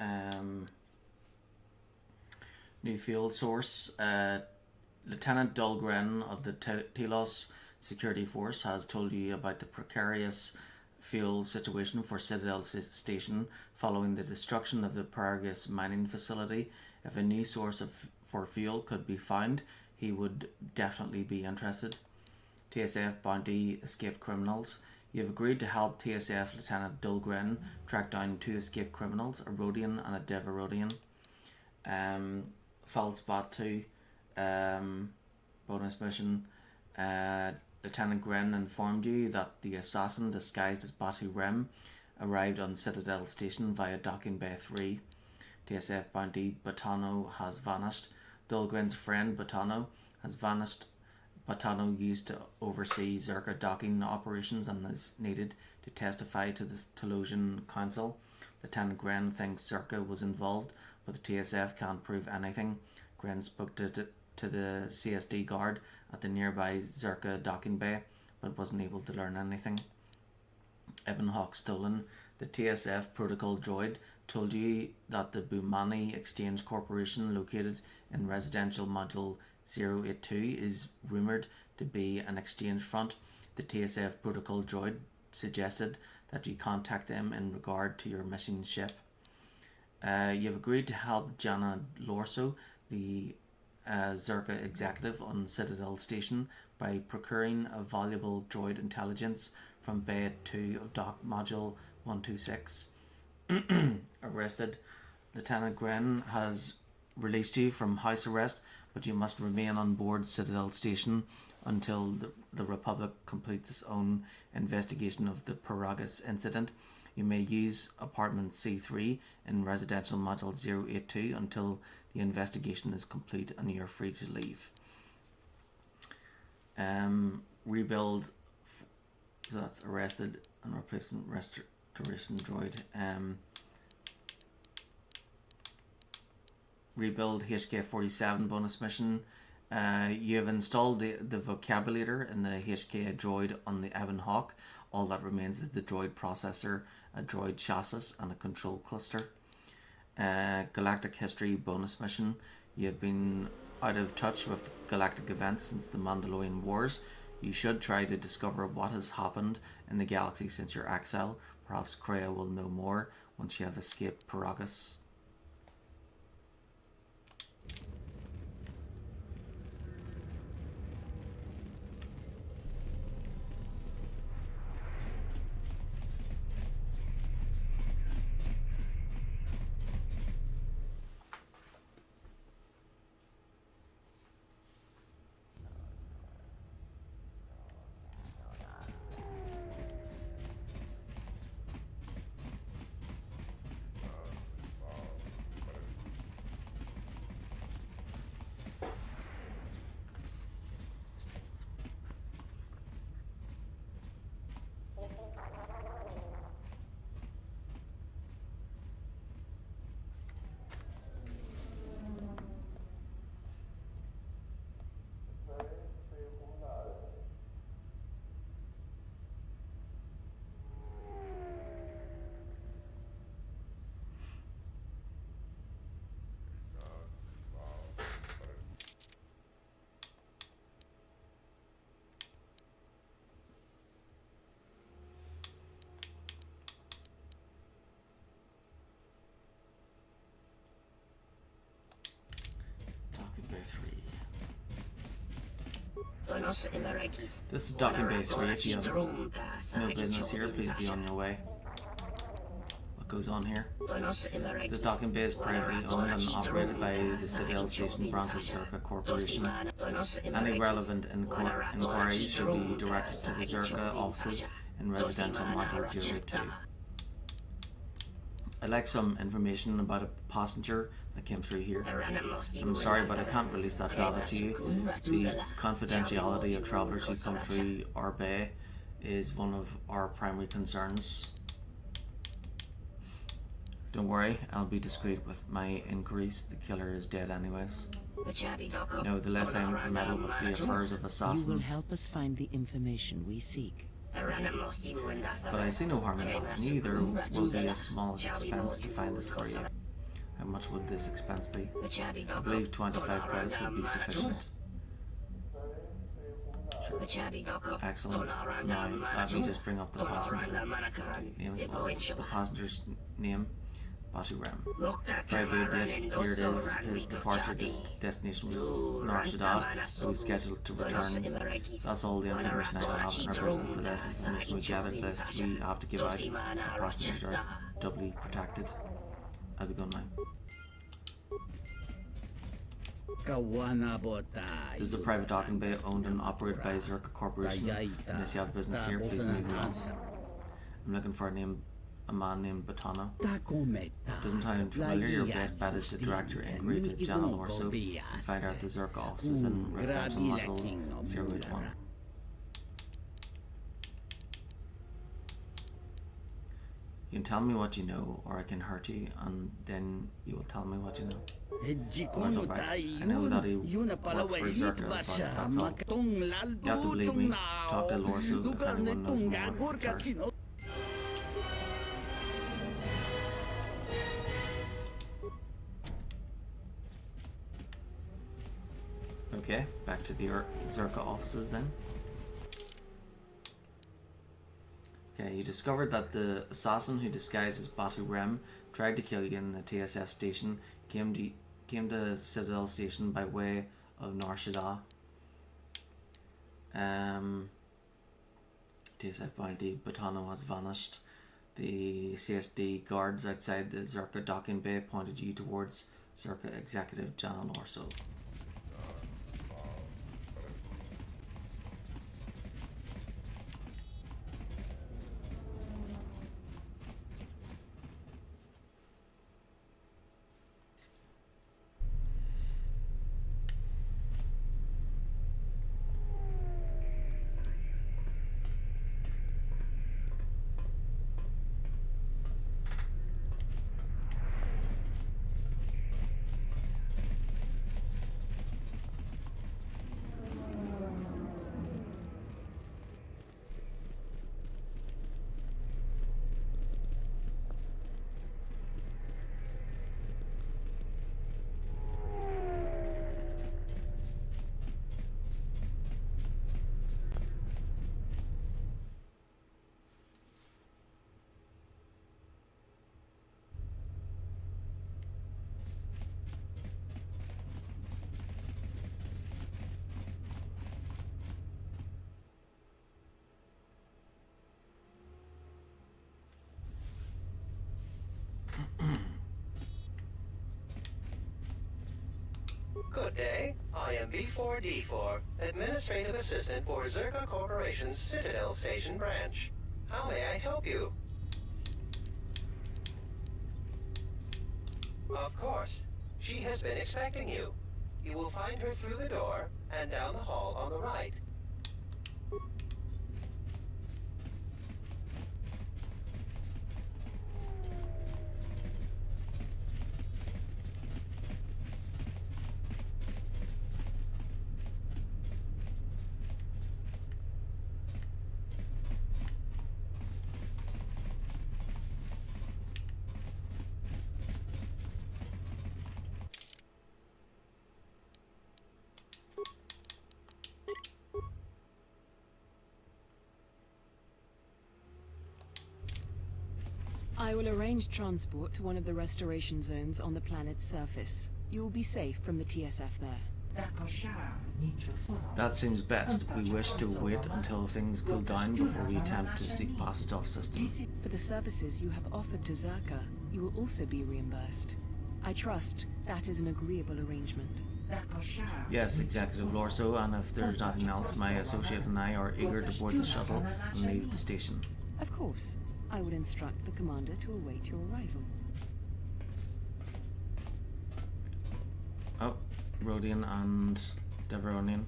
new field source. Lieutenant Dahlgren of the Telos Security Force has told you about the precarious fuel situation for Citadel Station following the destruction of the Paragus mining facility. If a new source for fuel could be found, he would definitely be interested. TSF bounty escaped criminals. You have agreed to help TSF Lieutenant Dahlgren track down 2 escaped criminals, a Rhodian and a Devarodian. False Batu bonus mission. Lieutenant Gren informed you that the assassin disguised as Batu Rem arrived on Citadel Station via Docking Bay 3. TSF bounty Botano has vanished. Dahlgren's friend Botano has vanished. Botano used to oversee Zerka docking operations and is needed to testify to the Telosian Council. Lieutenant Gren thinks Zerka was involved, but the TSF can't prove anything. Gren spoke to the CSD guard at the nearby Zerka docking bay, but wasn't able to learn anything. Ebon Hawk stolen. The TSF protocol droid told you that the Bumani Exchange Corporation, located in Residential Module 082, is rumoured to be an exchange front. The TSF protocol droid suggested that you contact them in regard to your missing ship. You've agreed to help Jana Lorso, the Zerka executive on Citadel Station, by procuring a valuable droid intelligence from Bay 2 of Dock Module 126. Arrested. Lieutenant Gren has released you from house arrest, but you must remain on board Citadel Station until the Republic completes its own investigation of the Paragus incident. You may use apartment C3 in Residential Module 082 until the investigation is complete and you are free to leave. Rebuild, so that's arrested and replacement restoration droid. Rebuild HK-47 bonus mission. You have installed the vocabulator in the HK droid on the Ebon Hawk. All that remains is the droid processor, a droid chassis, and a control cluster. Galactic History bonus mission. You have been out of touch with galactic events since the Mandalorian Wars. You should try to discover what has happened in the galaxy since your exile. Perhaps Kreia will know more once you have escaped Paragus. This is Docking Bay 3. If you have no business here, please be on your way. What goes on here? This docking bay is privately owned and operated by the Citadel Station branch of Zerka Corporation. Any relevant inquiries should be directed to the Zerka offices in Residential Module 02. I'd like some information about a passenger that came through here. I'm sorry, but I can't release that data to you. The confidentiality of travellers who come through our bay is one of our primary concerns. Don't worry, I'll be discreet with my inquiries. The killer is dead anyways. No, the less I meddle with the affairs of assassins. You will help us find the information we seek. But I see no harm in that. Neither will be a small expense to find this for you. How much would this expense be? I believe 25 credits would be sufficient. Sure. Excellent. Now, let me just bring up the passenger name as well. The passenger's name, Batu-Rem. Very good, yes, here it is. His departure destination was Nar Shaddaa, so he's scheduled to return. That's all the information I have in our business. The less information we gathered, the less we have to give out. Our passengers are doubly protected. I'll be gone now. This is a private docking bay owned and operated by Zerka Corporation. Unless you have business here, please move on. I'm looking for a name a man named Botano. Doesn't sound familiar. Your best bet is to direct your inquiry to General Orso and find out the Zerka offices in Residential Muscle 081. You can tell me what you know, or I can hurt you, and then you will tell me what you know. Well, I know that he worked for Zerka, but that's all. You have to believe me. Talk to Lorso if anyone knows more. It's her. Okay, back to the Zerka offices then. Okay, you discovered that the assassin who disguised as Batu Rem tried to kill you in the TSF station, came to Citadel Station by way of Nar Shaddaa. TSF bounty Botano has vanished. The CSD guards outside the Zerka docking bay pointed you towards Zerka Executive General Orso. Good day. I am B4D4, Administrative Assistant for Zerka Corporation's Citadel Station branch. How may I help you? Of course. She has been expecting you. You will find her through the door and down the hall on the right. I will arrange transport to one of the restoration zones on the planet's surface. You will be safe from the TSF there. That seems best. We wish to wait until things cool down before we attempt to seek passage off system. For the services you have offered to Zerka, you will also be reimbursed. I trust that is an agreeable arrangement. Yes, Executive Lorso, and if there's nothing else, my associate and I are eager to board the shuttle and leave the station. Of course. I will instruct the commander to await your arrival. Oh, Rodian and Deveronian.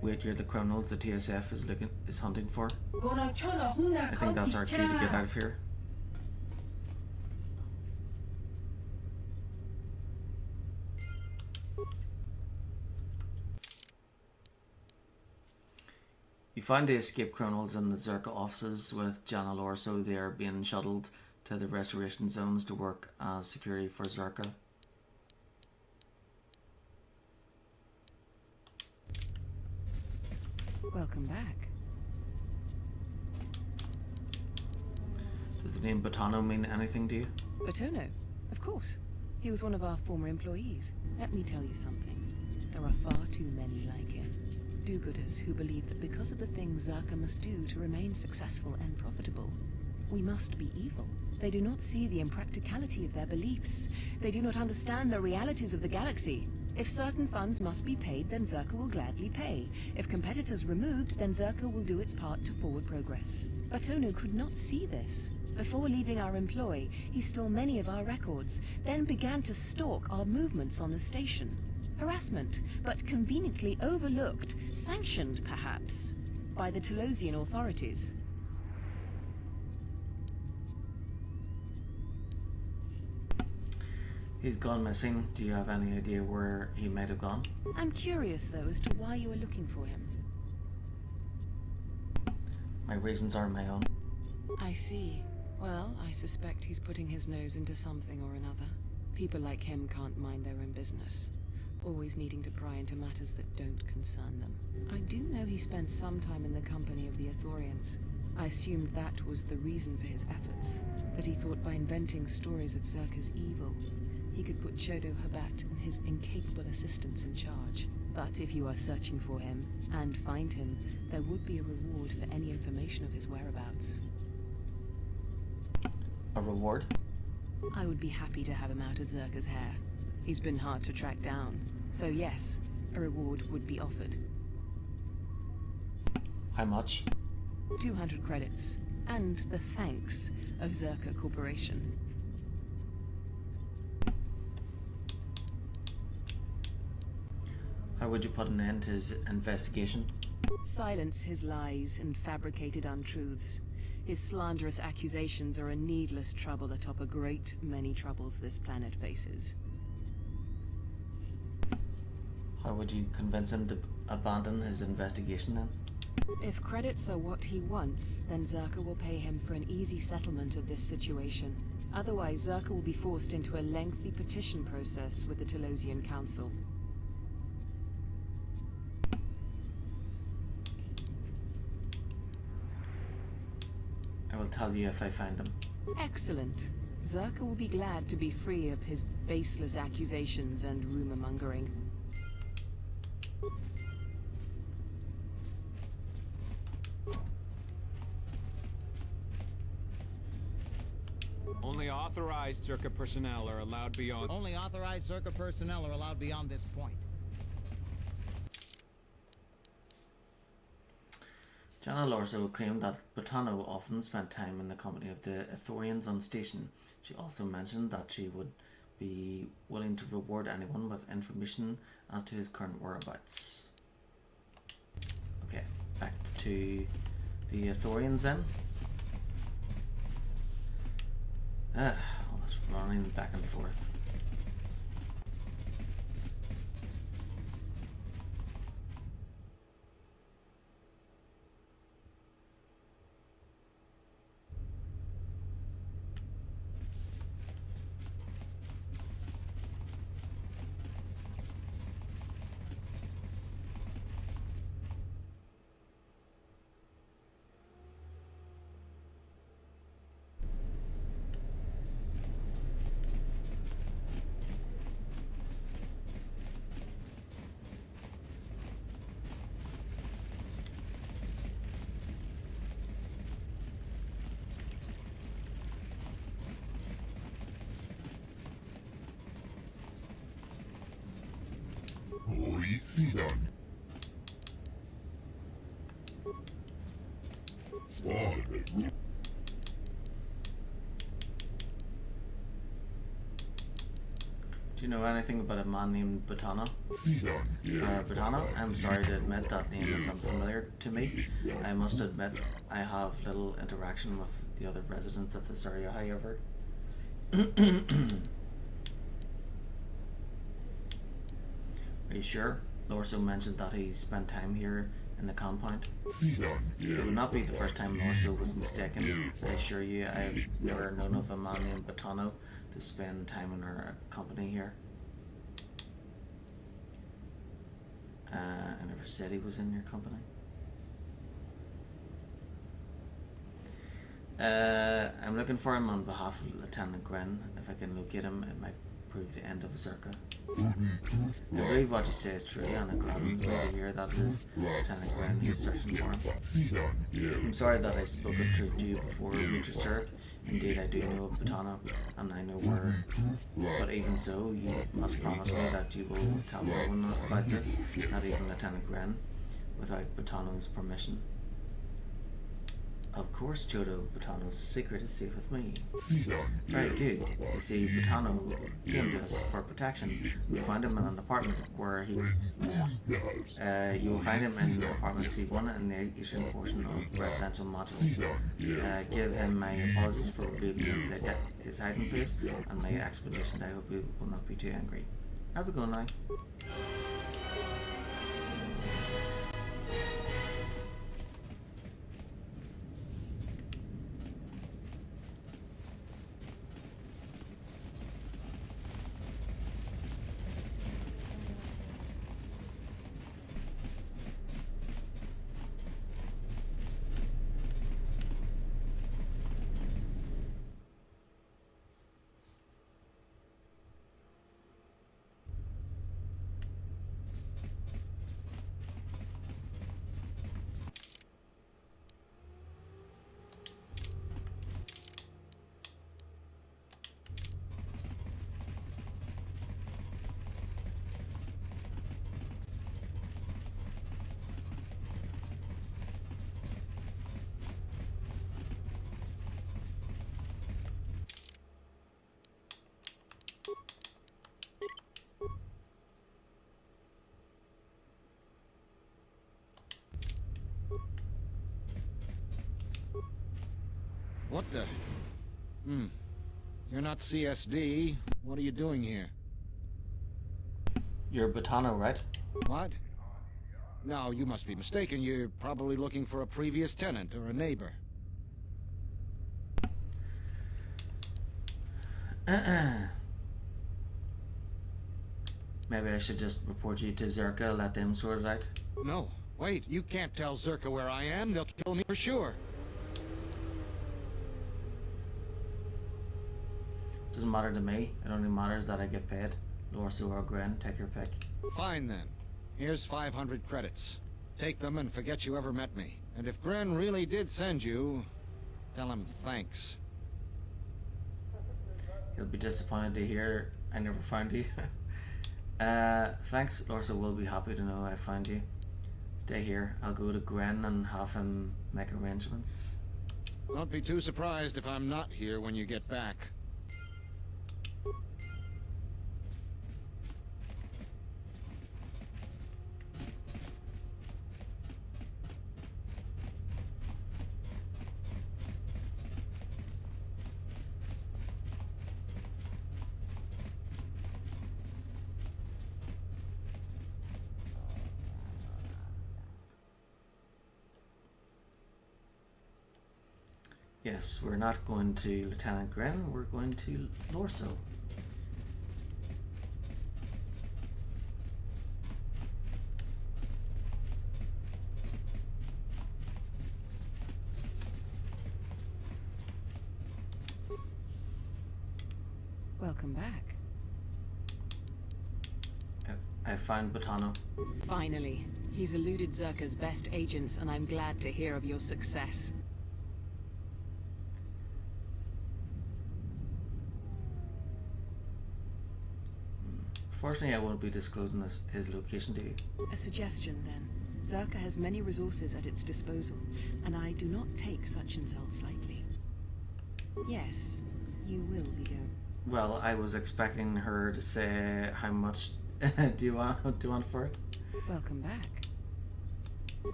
Wait, you're the criminals the TSF is hunting for? I think that's our key to get out of here. You find the escaped criminals in the Zerka offices with General Orso. They are being shuttled to the restoration zones to work as security for Zerka. Welcome back. Does the name Botano mean anything to you? Botano? Of course. He was one of our former employees. Let me tell you something. There are far too many like him. Do-gooders who believe that because of the things Zerka must do to remain successful and profitable, we must be evil. They do not see the impracticality of their beliefs. They do not understand the realities of the galaxy. If certain funds must be paid, then Zerka will gladly pay. If competitors removed, then Zerka will do its part to forward progress. But Onu could not see this. Before leaving our employ, he stole many of our records, then began to stalk our movements on the station. Harassment, but conveniently overlooked, sanctioned perhaps, by the Telosian authorities. He's gone missing. Do you have any idea where he might have gone? I'm curious, though, as to why you were looking for him. My reasons are my own. I see. Well, I suspect he's putting his nose into something or another. People like him can't mind their own business, always needing to pry into matters that don't concern them. I do know he spent some time in the company of the Ithorians. I assumed that was the reason for his efforts, that he thought by inventing stories of Zerka's evil, he could put Chodo Habat and his incapable assistants in charge. But if you are searching for him, and find him, there would be a reward for any information of his whereabouts. A reward? I would be happy to have him out of Zerka's hair. He's been hard to track down, so yes, a reward would be offered. How much? 200 credits, and the thanks of Zerka Corporation. How would you put an end to his investigation? Silence his lies and fabricated untruths. His slanderous accusations are a needless trouble atop a great many troubles this planet faces. How would you convince him to abandon his investigation then? If credits are what he wants, then Zerka will pay him for an easy settlement of this situation. Otherwise, Zerka will be forced into a lengthy petition process with the Telosian Council. I will tell you if I find him. Excellent. Zerka will be glad to be free of his baseless accusations and rumor-mongering. Only authorized Zerka personnel are allowed beyond... Only authorized Zerka personnel are allowed beyond this point. Jana Lorso claimed that Botano often spent time in the company of the Ithorians on station. She also mentioned that she would be willing to reward anyone with information as to his current whereabouts. Okay, back to the Ithorians then. All this running back and forth. Do you know anything about a man named Botano? Botano? I'm sorry to admit that name is unfamiliar to me. I must admit I have little interaction with the other residents of this area, however. Are you sure? Lorso mentioned that he spent time here in the compound. It would not be the first time Lorso was mistaken. I assure you, I've never known of a man named Botano to spend time in our company here. I never said he was in your company. I'm looking for him on behalf of Lieutenant Gren. If I can locate him, it might prove the end of Zerka. I believe what you say is true, and it gladdens me to hear that it is Lieutenant Gren who's searching for him. I'm sorry that I spoke of truth to you before, Major Zerk. Indeed, I do know of Batano, and I know where. But even so, you must promise me that you will tell no one about this, not even Lieutenant Gren, without Batano's permission. Of course, Jodo. Batano's secret is safe with me. Very good. You see, Batano came to us for protection. We found him in an apartment where he... you will find him in apartment C1 in the eastern portion of residential module. Give him my apologies for revealing his hiding place and my explanation. I hope he will not be too angry. Have a go now. What the? You're not CSD. What are you doing here? You're Batano, right? What? No, you must be mistaken. You're probably looking for a previous tenant or a neighbor. Maybe I should just report you to Zerka, let them sort it out. No, wait, you can't tell Zerka where I am. They'll kill me for sure. Doesn't matter to me. It only matters that I get paid. Lorso or Gren, take your pick. Fine then. Here's 500 credits. Take them and forget you ever met me. And if Gren really did send you, tell him thanks. He'll be disappointed to hear I never found you. Thanks. Lorso will be happy to know I found you. Stay here. I'll go to Gren and have him make arrangements. Don't be too surprised if I'm not here when you get back. Yes, we're not going to Lieutenant Gren, we're going to Lorso. Welcome back. I found Batano. Finally. He's eluded Zerka's best agents, and I'm glad to hear of your success. Fortunately, I won't be disclosing his location to you. A suggestion, then. Zerka has many resources at its disposal, and I do not take such insults lightly. Yes, you will be going. Well, I was expecting her to say how much do you want for it? Welcome back.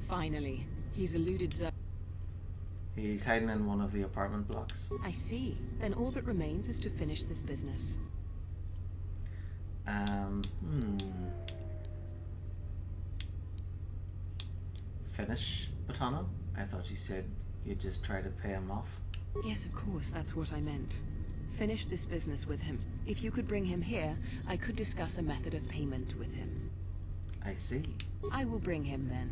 Finally, he's eluded Zerka. He's hiding in one of the apartment blocks. I see. Then all that remains is to finish this business. Finish Batano? I thought you said you'd just try to pay him off. Yes, of course, that's what I meant. Finish this business with him. If you could bring him here, I could discuss a method of payment with him. I see. I will bring him then.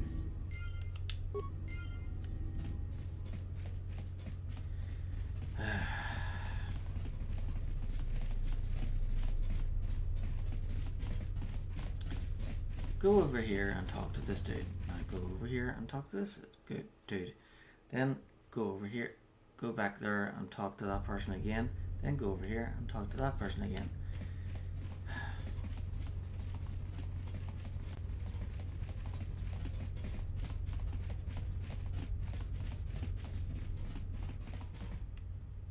Go over here and talk to this dude. Now go over here and talk to this good dude. Then go over here go back there and talk to that person again, then go over here and talk to that person again.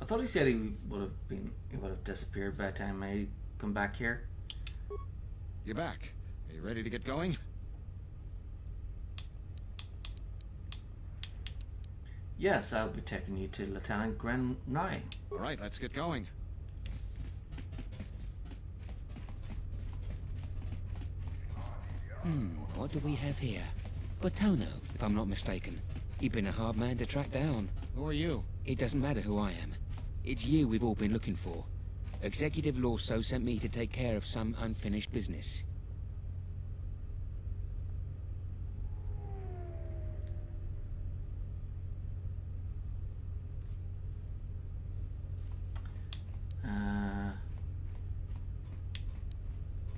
I thought he said he would have disappeared by the time I come back here. You're back. Are you ready to get going? Yes, I'll be taking you to Lieutenant Gren now. All right, let's get going. What do we have here? Botono, if I'm not mistaken. You've been a hard man to track down. Who are you? It doesn't matter who I am. It's you we've all been looking for. Executive Lawso sent me to take care of some unfinished business.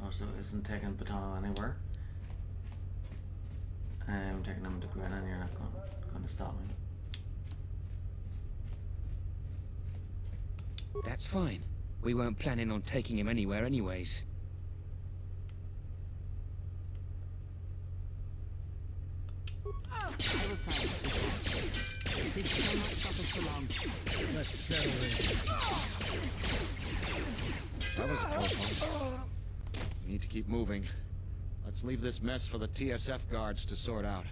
Also isn't taking Botono anywhere. I'm taking him to Gren and you're not going to stop me. That's fine. We weren't planning on taking him anywhere anyways. I will silence this one. This shall not stop us for long. Let's settle in. That was a close one. We need to keep moving. Let's leave this mess for the TSF guards to sort out.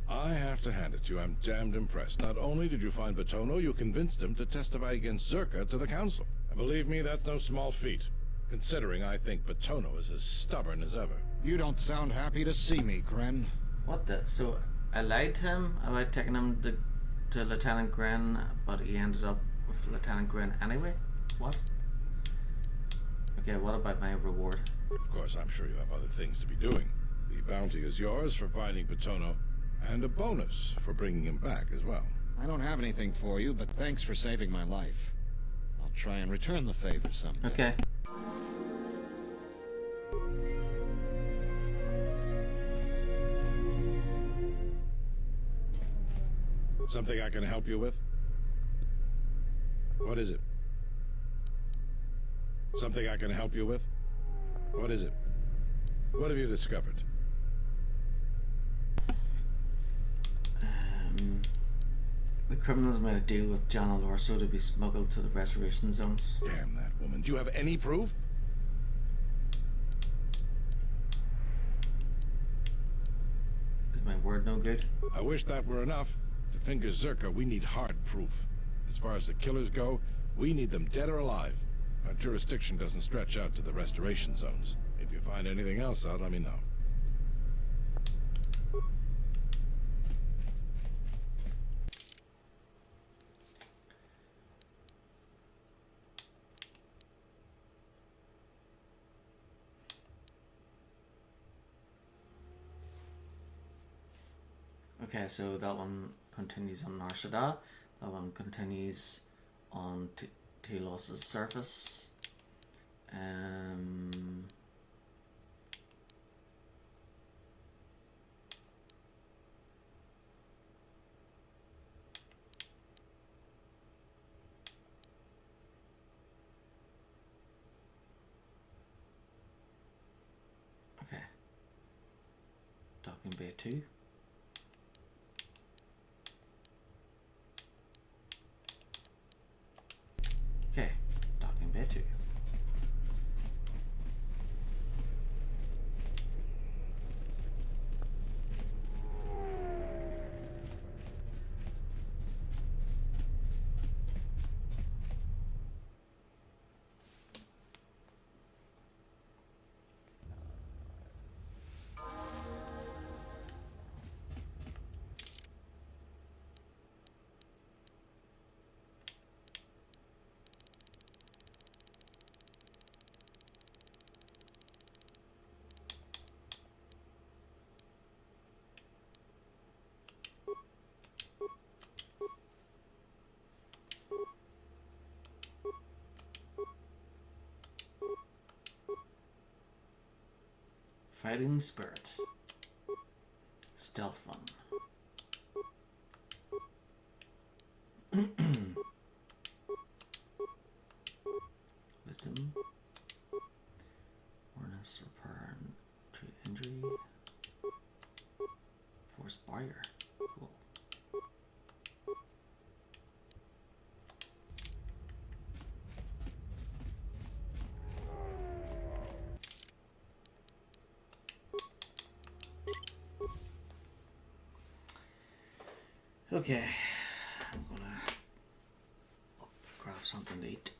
I have to hand it to you, I'm damned impressed. Not only did you find Botono, you convinced him to testify against Zerka to the council. And believe me, that's no small feat, considering I think Botono is as stubborn as ever. You don't sound happy to see me, Gren. What the? So I lied to him about taking him to Lieutenant Gren, but he ended up with Lieutenant Gren anyway? What? Okay, what about my reward? Of course, I'm sure you have other things to be doing. The bounty is yours for finding Botono, and a bonus for bringing him back as well. I don't have anything for you, but thanks for saving my life. I'll try and return the favor someday. Okay. Something I can help you with? What is it? Something I can help you with? What is it? What have you discovered? The criminals made a deal with John Alorso to be smuggled to the reservation zones. Damn that woman. Do you have any proof? Is my word no good? I wish that were enough. To finger Zerka, we need hard proof. As far as the killers go, we need them dead or alive. Our jurisdiction doesn't stretch out to the restoration zones. If you find anything else out, let me know. Okay, so that one continues on Nar Shaddaa. That one continues on Telos' surface. Okay. Docking Bay 2. Okay, docking bay 2. Fighting Spirit. stealth run. Wisdom. Awareness, repair, and treat injury. Force barrier. Cool. Okay, I'm gonna grab something to eat.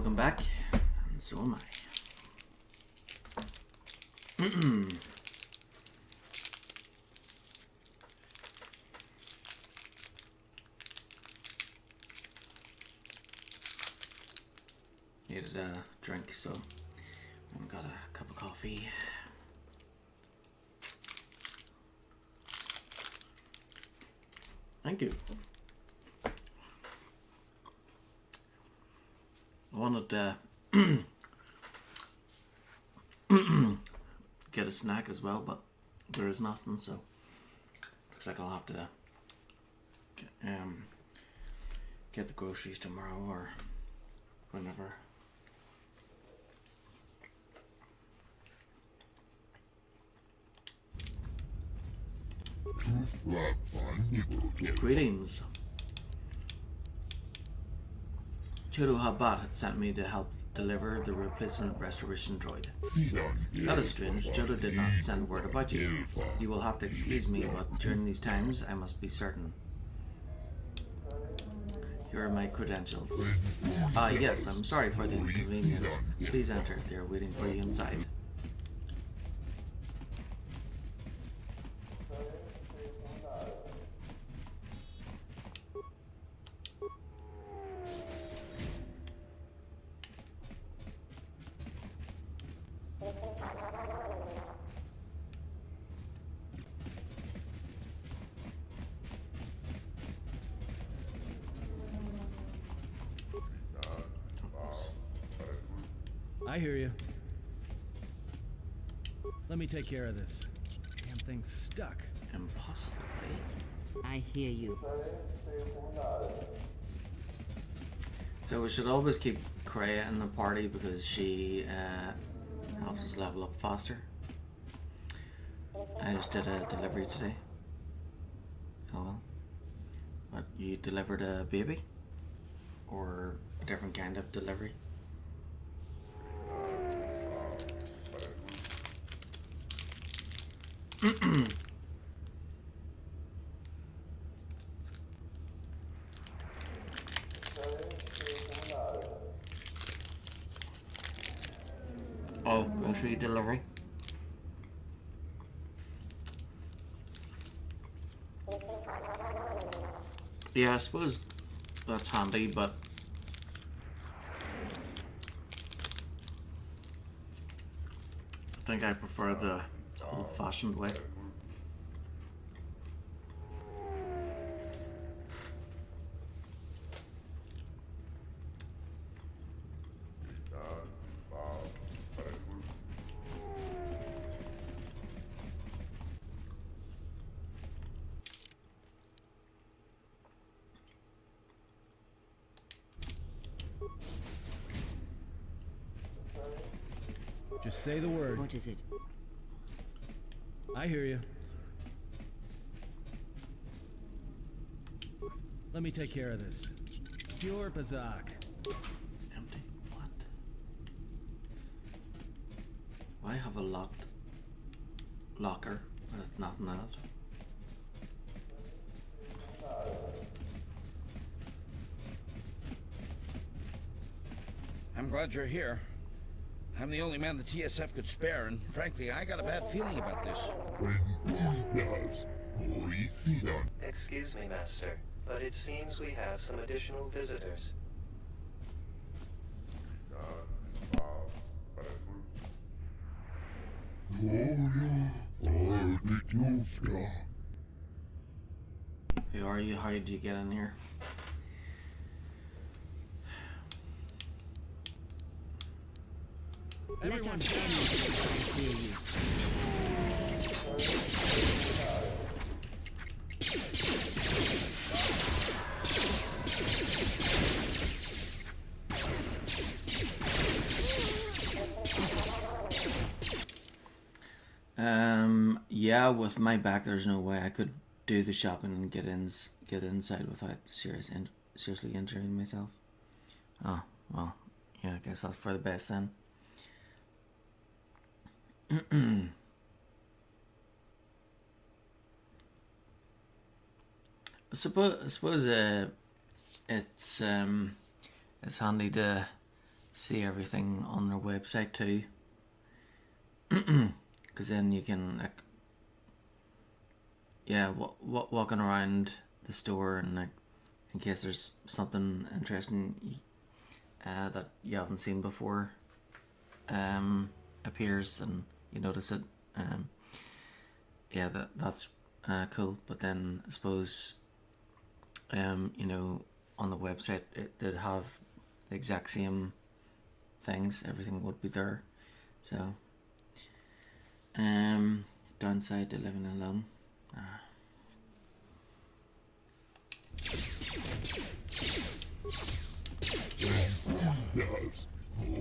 Welcome back, and so am I. Needed a drink, so I got a cup of coffee. Thank you. I wanted to get a snack as well, but there is nothing, so looks like I'll have to get the groceries tomorrow or whenever. Greetings. Chodo Habat had sent me to help deliver the replacement restoration droid. That is strange. Chodo did not send word about you. You will have to excuse me, but during these times I must be certain. Here are my credentials. Yes, I'm sorry for the inconvenience. Please enter. They are waiting for you inside. I hear you. Let me take care of this. Damn thing's stuck. Impossible, eh? I hear you. So we should always keep Kreia in the party because she helps us level up faster. I just did a delivery today. Oh well. But you delivered a baby? Or a different kind of delivery? Oh, grocery delivery. Yeah, I suppose that's handy, but I think I prefer the old-fashioned way. Just say the word. What is it? I hear you. Let me take care of this. Pure Bazak. Empty. What? I have a locked locker with nothing in it. I'm glad you're here. I'm the only man the TSF could spare, and frankly, I got a bad feeling about this. Excuse me, Master, but it seems we have some additional visitors. Who are you? How did you get in here? Let us hear you. Yeah, with my back, there's no way I could do the shopping and get inside without seriously injuring myself. Oh, well, yeah, I guess that's for the best then. I suppose it's handy to see everything on their website too. Because then you can, like, yeah, walking around the store and, like, in case there's something interesting that you haven't seen before appears and you notice it. Yeah, that's cool. But then I suppose you know, on the website it did have the exact same things. Everything would be there. So downside to living alone.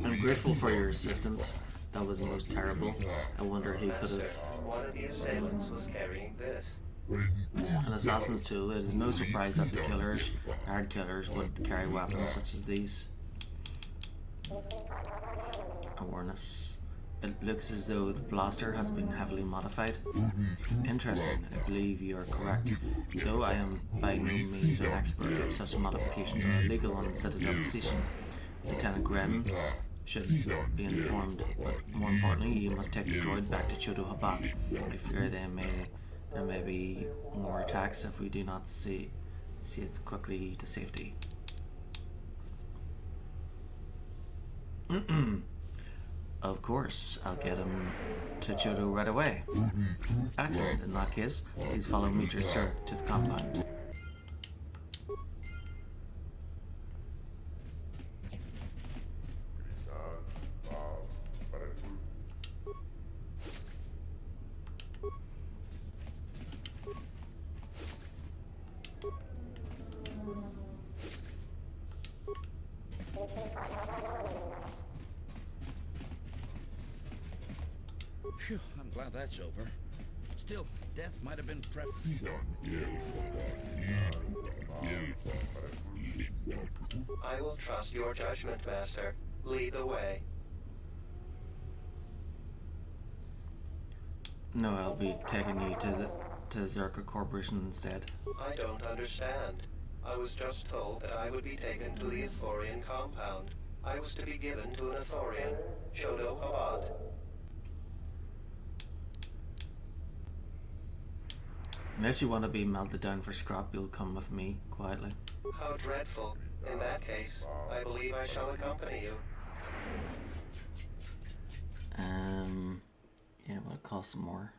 I'm grateful for your assistance. That was most terrible. I wonder who could have. One of the assailants was carrying this. An assassin's tool. It is no surprise that the hard killers, would carry weapons such as these. Awareness. It looks as though the blaster has been heavily modified. Interesting. I believe you are correct. Though I am by no means an expert, such modifications are illegal on Citadel Station. Lieutenant Gren should be informed, but more importantly, you must take the droid back to Chodo Habat. I fear there may be more attacks if we do not see it quickly to safety. Of course, I'll get him to Chodo right away. Excellent. In that case, please follow me to the compound. Phew, I'm glad that's over. Still, death might have been preferable. I will trust your judgment, Master. Lead the way. No, I'll be taking you to Zerka Corporation instead. I don't understand. I was just told that I would be taken to the Ithorian compound. I was to be given to an Ithorian, Chodo Habat. Unless you want to be melted down for scrap, you'll come with me quietly. How dreadful. In that case, I believe I shall accompany you. Yeah, but it costs more.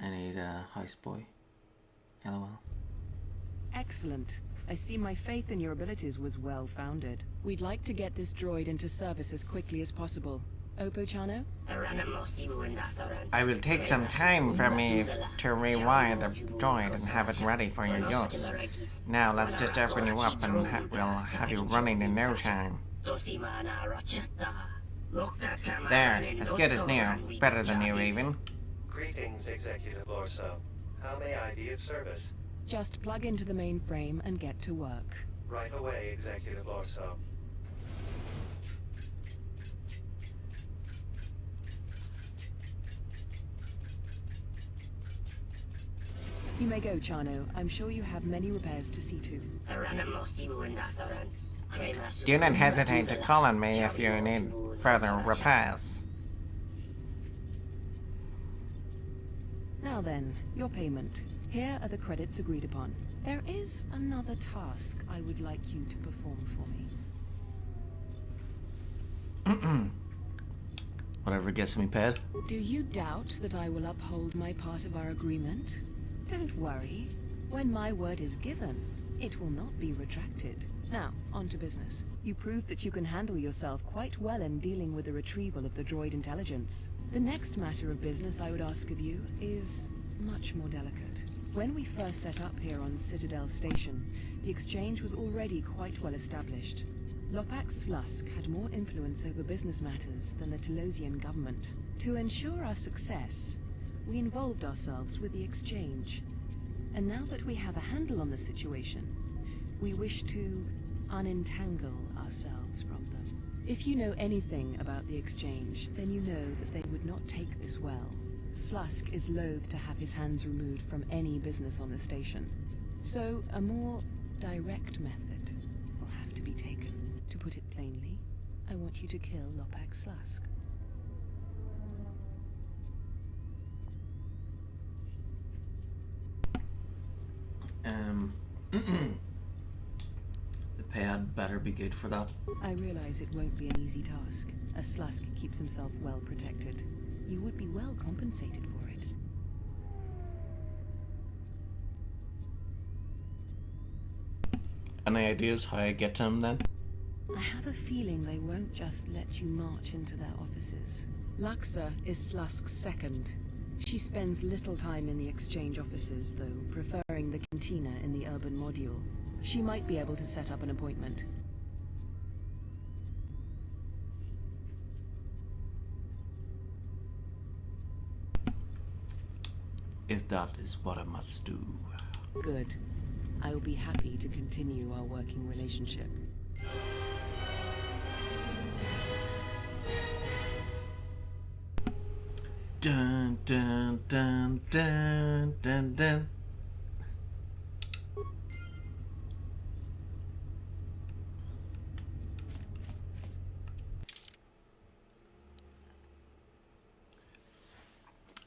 I need a houseboy. LOL. Excellent. I see my faith in your abilities was well founded. We'd like to get this droid into service as quickly as possible. Opo-chano? I will take some time for me to rewire the droid and have it ready for your use. Now let's just open you up and we'll have you running in no time. There, as good as new. Better than new, even. Greetings, Executive Orso. How may I be of service? Just plug into the mainframe and get to work. Right away, Executive Orso. You may go, Chano. I'm sure you have many repairs to see to. Do not hesitate to call on me if you need further repairs. Now then, your payment. Here are the credits agreed upon. There is another task I would like you to perform for me. Whatever gets me paid. Do you doubt that I will uphold my part of our agreement? Don't worry. When my word is given, it will not be retracted. Now, on to business. You proved that you can handle yourself quite well in dealing with the retrieval of the droid intelligence. The next matter of business I would ask of you is much more delicate. When we first set up here on Citadel Station, the exchange was already quite well established. Lopax Slusk had more influence over business matters than the Telosian government. To ensure our success, we involved ourselves with the exchange. And now that we have a handle on the situation, we wish to unentangle ourselves from them. If you know anything about the exchange, then you know that they would not take this well. Slusk is loath to have his hands removed from any business on the station. So a more direct method will have to be taken. To put it plainly, I want you to kill Lopak Slusk. The pay had better be good for that. I realize it won't be an easy task. A Slusk keeps himself well protected. You would be well compensated for it. Any ideas how I get to him then? I have a feeling they won't just let you march into their offices. Luxa is Slusk's second. She spends little time in the exchange offices, though, preferring the cantina in the urban module. She might be able to set up an appointment. If that is what I must do. Good. I will be happy to continue our working relationship. Dun dun dun dun dun dun.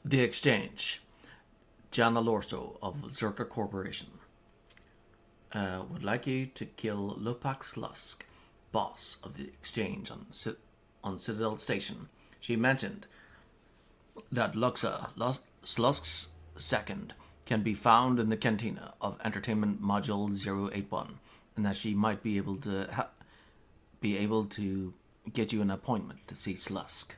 The Exchange. Jana Lorso of Zerka Corporation would like you to kill Lopak Slusk, boss of the Exchange on Citadel Station. She mentioned that Luxa, Slusk's second, can be found in the cantina of Entertainment Module 081, and that she might be able to get you an appointment to see Slusk.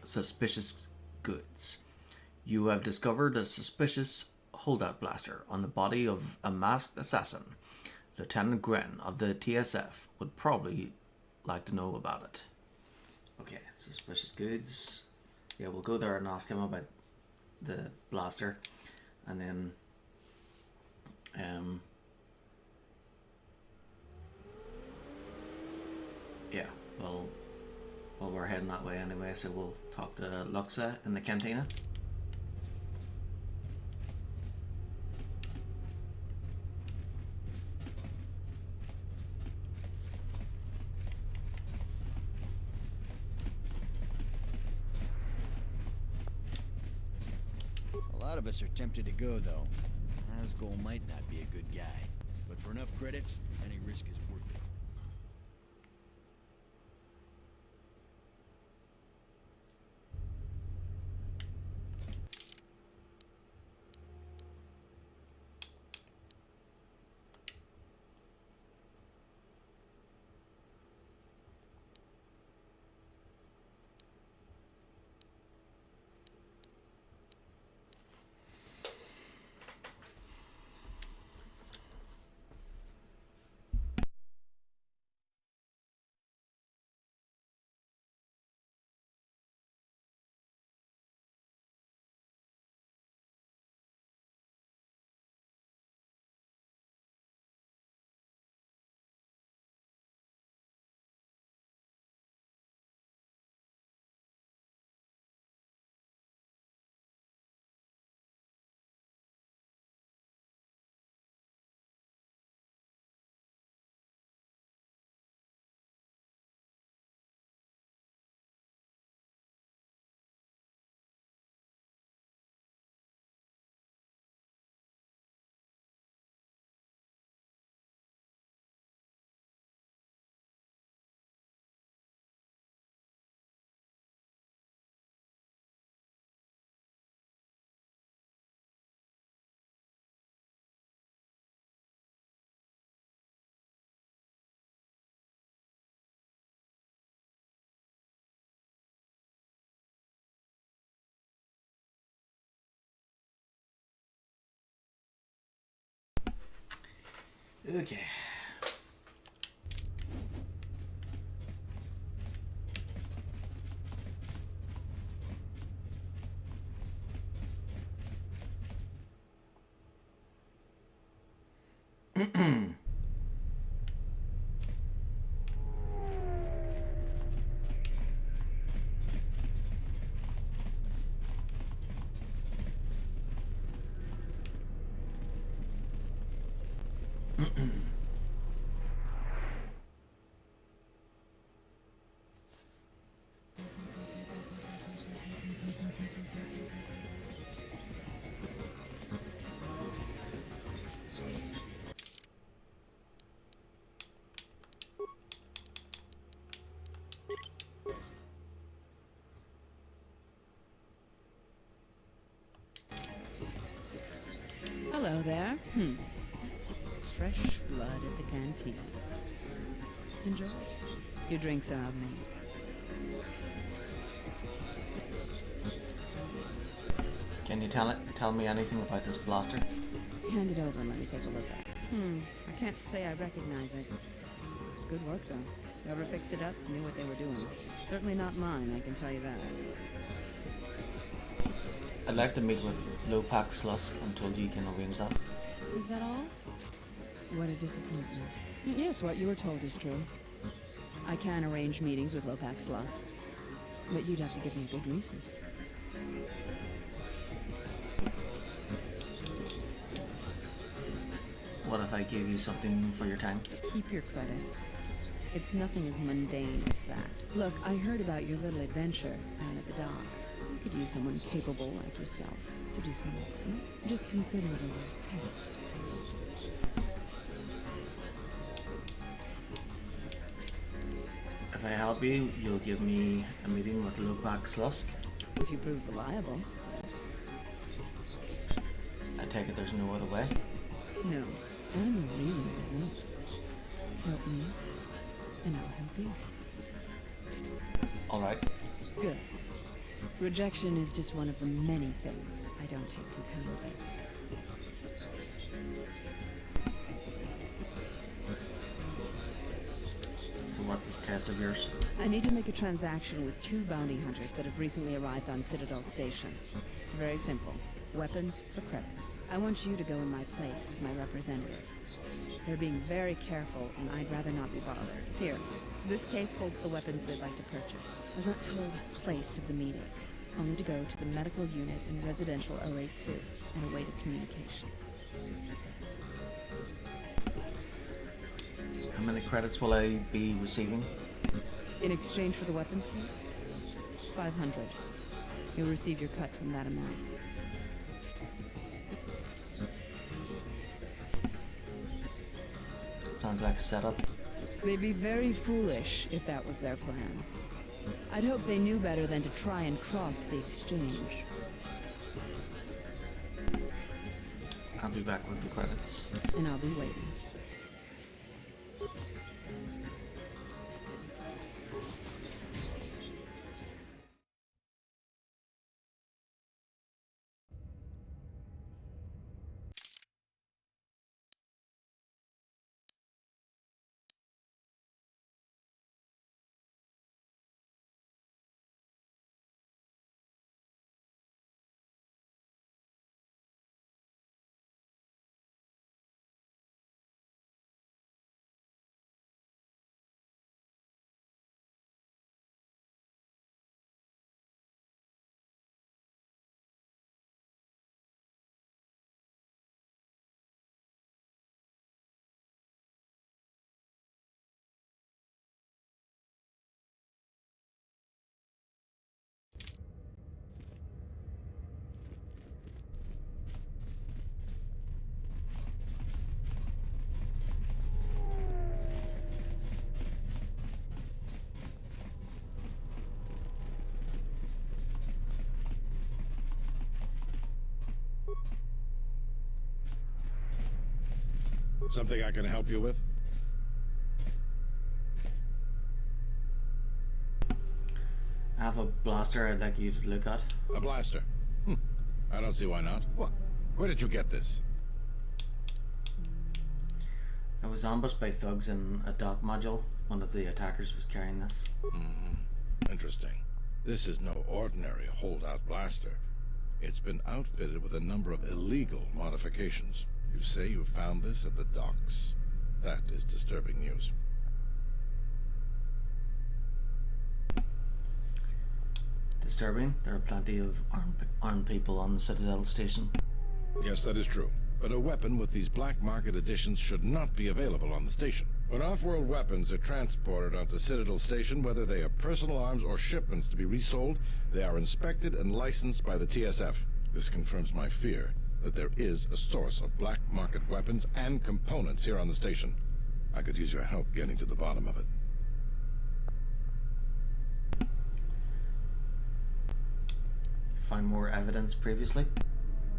Suspicious goods. You have discovered a suspicious holdout blaster on the body of a masked assassin. Lieutenant Gren of the TSF would probably like to know about it. Okay, suspicious goods. Yeah, we'll go there and ask him about the blaster. And then yeah, well we're heading that way anyway, so we'll talk to Luxa in the cantina. A lot of us are tempted to go, though. Asgol might not be a good guy, but for enough credits, any risk is worth it. Okay. Fresh blood at the cantina. Enjoy. Your drinks are of me. Can you tell me anything about this blaster? Hand it over and let me take a look at it. I can't say I recognize it. It's good work, though. Whoever fixed it up knew what they were doing. It's certainly not mine, I can tell you that. I'd like to meet with Lopak Slusk and told you can arrange that. Is that all? What a disappointment. Yes, what you were told is true. I can arrange meetings with Lopak Slusk, but you'd have to give me a good reason. What if I gave you something for your time? Keep your credits. It's nothing as mundane as that. Look, I heard about your little adventure down at the docks. You could use someone capable like yourself to do some work for me. Just consider it a little test. If I help you, you'll give me a meeting with Lopak Slusk? If you prove reliable, yes. I take it there's no other way? No, I'm a reasonable woman. Help me, and I'll help you. Alright. Good. Rejection is just one of the many things I don't take too kindly. So what's this test of yours? I need to make a transaction with 2 bounty hunters that have recently arrived on Citadel Station. Very simple. Weapons for credits. I want you to go in my place as my representative. They're being very careful, and I'd rather not be bothered. Here, this case holds the weapons they'd like to purchase. I was not told the place of the meeting, only to go to the medical unit in residential 082 and await a communication. How many credits will I be receiving? In exchange for the weapons case? 500. You'll receive your cut from that amount. Sounds like a setup. They'd be very foolish if that was their plan. I'd hope they knew better than to try and cross the exchange. I'll be back with the credits. And I'll be waiting. Something I can help you with? I have a blaster I'd like you to look at. A blaster? I don't see why not. What? Where did you get this? I was ambushed by thugs in a dock module. One of the attackers was carrying this. Interesting. This is no ordinary holdout blaster. It's been outfitted with a number of illegal modifications. You say you found this at the docks. That is disturbing news. Disturbing? There are plenty of armed people on the Citadel station. Yes, that is true. But a weapon with these black market editions should not be available on the station. When off-world weapons are transported onto Citadel Station, whether they are personal arms or shipments to be resold, they are inspected and licensed by the TSF. This confirms my fear that there is a source of black market weapons and components here on the station. I could use your help getting to the bottom of it. Find more evidence previously?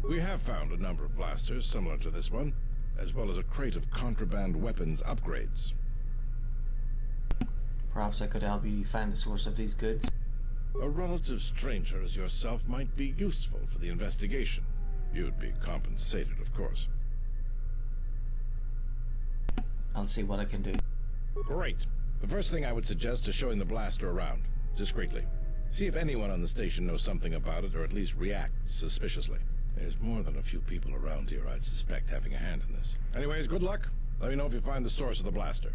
We have found a number of blasters similar to this one, as well as a crate of contraband weapons upgrades. Perhaps I could help you find the source of these goods. A relative stranger as yourself might be useful for the investigation. You'd be compensated, of course. I'll see what I can do. Great. The first thing I would suggest is showing the blaster around, discreetly. See if anyone on the station knows something about it, or at least reacts suspiciously. There's more than a few people around here I'd suspect having a hand in this. Anyways, good luck. Let me know if you find the source of the blaster.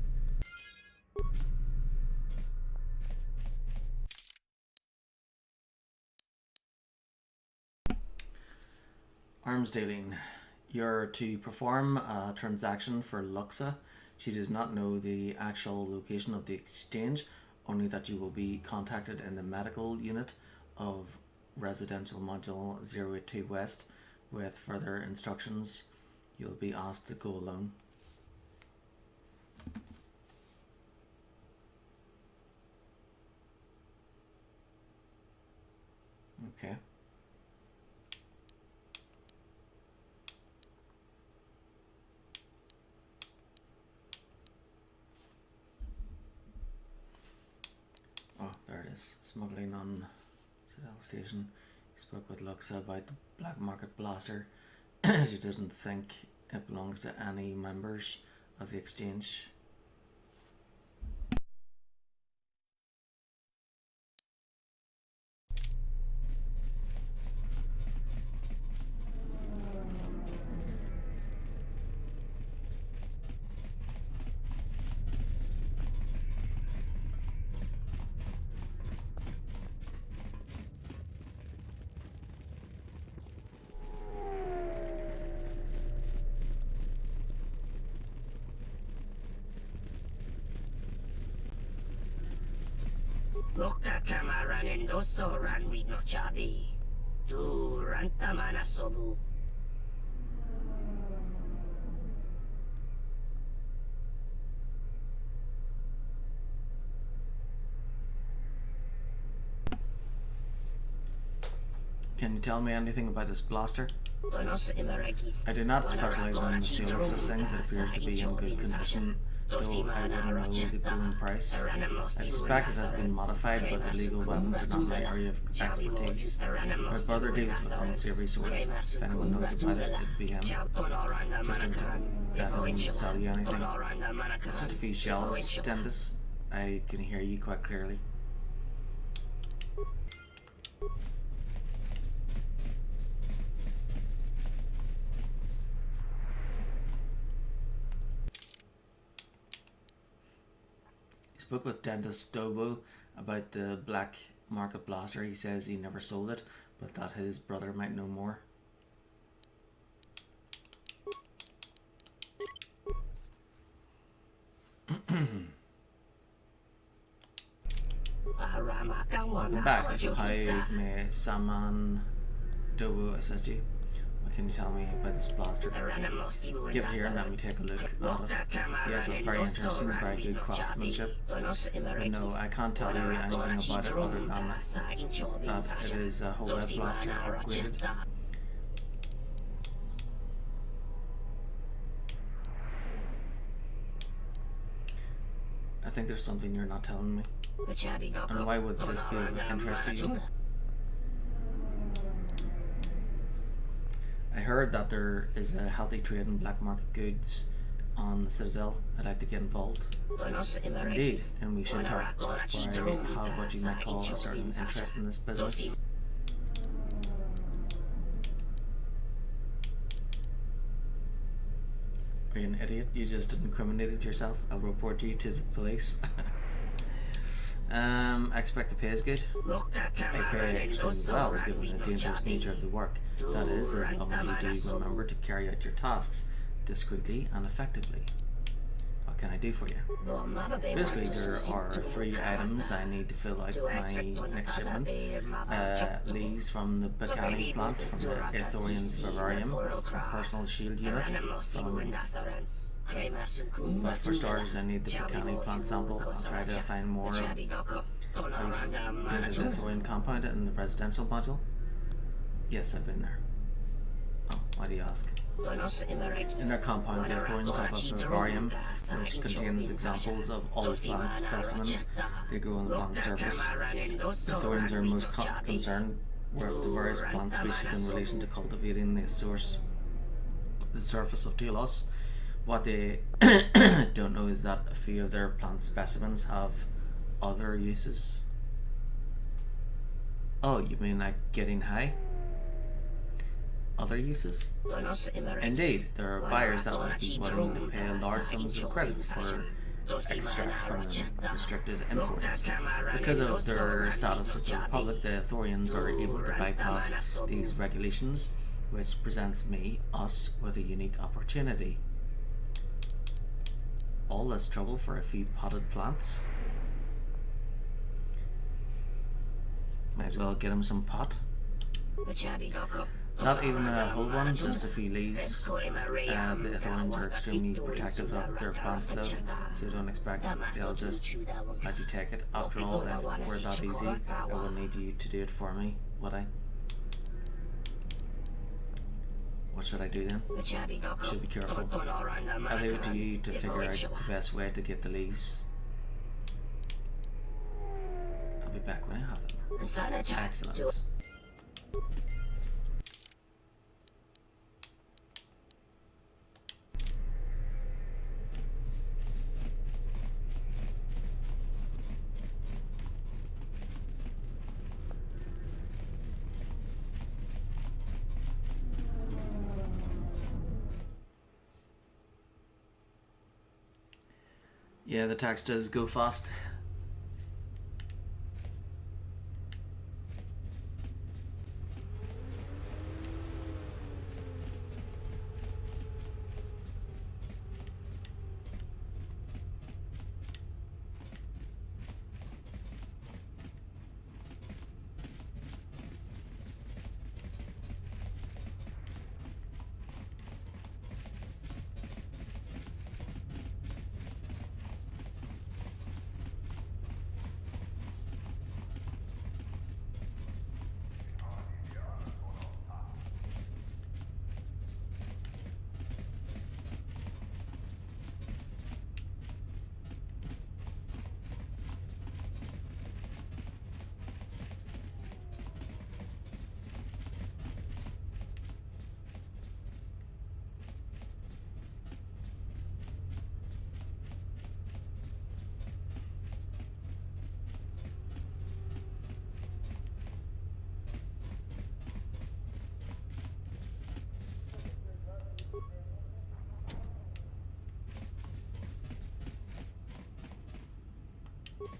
Arms dealing. You're to perform a transaction for Luxa. She does not know the actual location of the exchange, only that you will be contacted in the medical unit of Residential Module 082 West with further instructions. You'll be asked to go alone. Okay. Oh, there it is. Smuggling on Citadel Station. He spoke with Luxa about the black market blaster. She doesn't think it belongs to any members of the exchange. Loka kamaran endoso ranwi no chabi. Tu rantamana sobu. Can you tell me anything about this blaster? I do not specialize in the sale of such things. It appears to be in good condition, though I wouldn't know the going price. I suspect it has been modified, but illegal weapons are not my area of expertise. My brother deals with unsavory sorts. If anyone knows about it, it'd be him. Just don't let him sell you anything. Just a few shells, Dendis. I can hear you quite clearly. Spoke with Dentist Dobo about the black market blaster. He says he never sold it, but that his brother might know more. Welcome back. How may Saman Dobo assist you? What can you tell me about this blaster? Give it here and let me take a look at it. Yes, it's very interesting, very good craftsmanship. But no, I can't tell you anything about it other than that it is a whole lead blaster upgraded. I think there's something you're not telling me. And why would this be of interest to you? I heard that there is a healthy trade in black market goods on the Citadel. I'd like to get involved. Indeed, and we should talk, for I have what you might call a certain interest in this business. Are you an idiot? You just incriminated yourself. I'll report you to the police. I expect the pay is good. I pay extremely well, given the dangerous nature of the work. That is, as long as you do remember to carry out your tasks discreetly and effectively. What can I do for you? Basically, there are 3 items I need to fill out my next shipment. Leaves from the Bacani plant, from the Aethorian Vivarium, personal shield unit, but for starters I need the Bacani plant sample. I'll try to find more of the Aethorian compound in the residential module. Yes, I've been there. Oh, why do you ask? In their compound, the Thorians have a vivarium which contains examples of all plant specimens they grow on the planet's surface. The Thorians are most concerned with the various plant species in relation to cultivating the surface of Telos. What they don't know is that a few of their plant specimens have other uses. Oh, you mean like getting high? Other uses? Indeed, there are buyers that would be willing to pay large sums of credits for extracts from restricted imports. Because of their status with the Republic, the Thorians are able to bypass these regulations, which presents us, with a unique opportunity. All this trouble for a few potted plants? Might as well get him some pot. Not even a whole one, just a few leaves. The Thorns are extremely protective of their plants though, so don't expect they'll just let you take it. After all, if it were that easy, I wouldn't need you to do it for me, would I? What should I do then? Should be careful. I'll leave it to you to figure out the best way to get the leaves. I'll be back when I have them. Excellent. Yeah, the tax does go fast.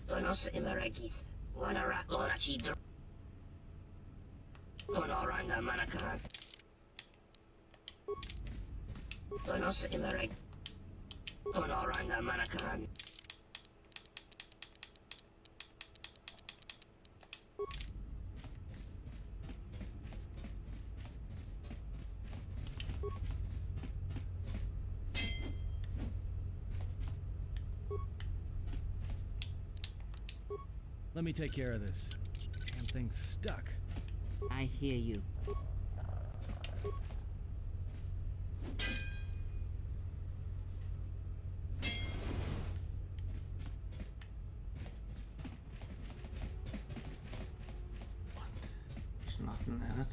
Donos Imaragith, Wanarak Orachi Donoranda Manakaran. Donos Imarag Donoranda Manakaran. Let me take care of this. Damn thing's stuck. I hear you. There's nothing in it.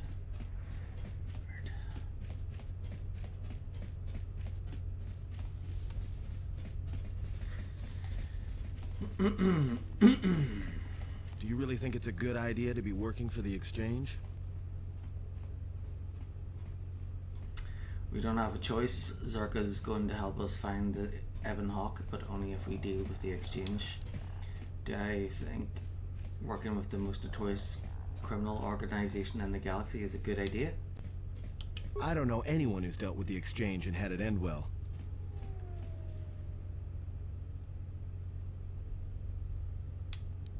Do you really think it's a good idea to be working for the exchange? We don't have a choice. Zerka is going to help us find the Ebon Hawk, but only if we deal with the exchange. Do I think working with the most notorious criminal organization in the galaxy is a good idea? I don't know anyone who's dealt with the exchange and had it end well.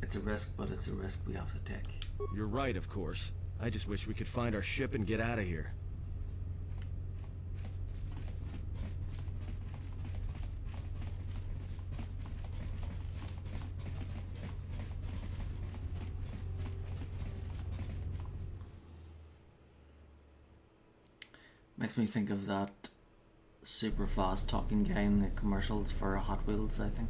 It's a risk, but it's a risk we have to take. You're right, of course. I just wish we could find our ship and get out of here. makes me think of that super fast talking guy in the commercials for Hot Wheels, I think.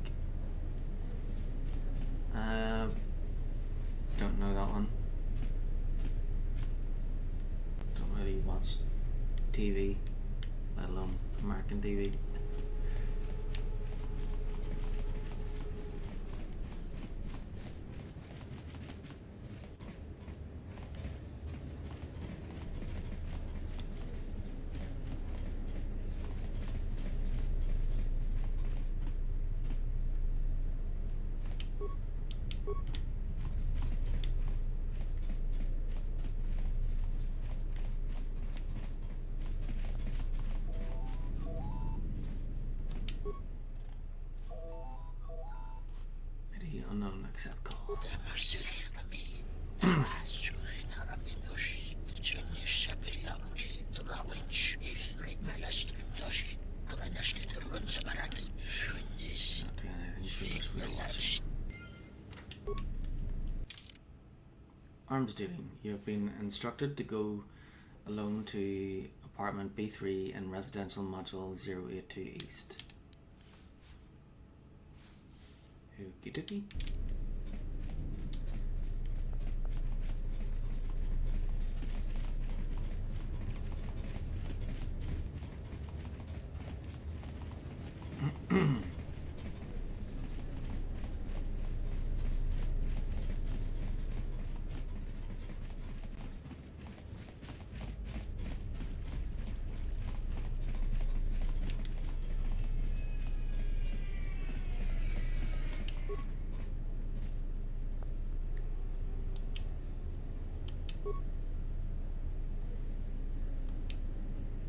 Don't know that one. Don't really watch TV, let alone American TV. Unknown accept call. Arms dealing. You have been instructed to go alone to apartment B3 in residential module 082 East. Okie dokie.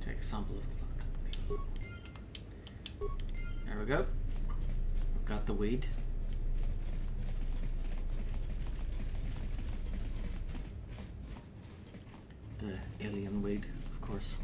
Take a sample of the blood. There we go. We've got the weed. The alien weed, of course.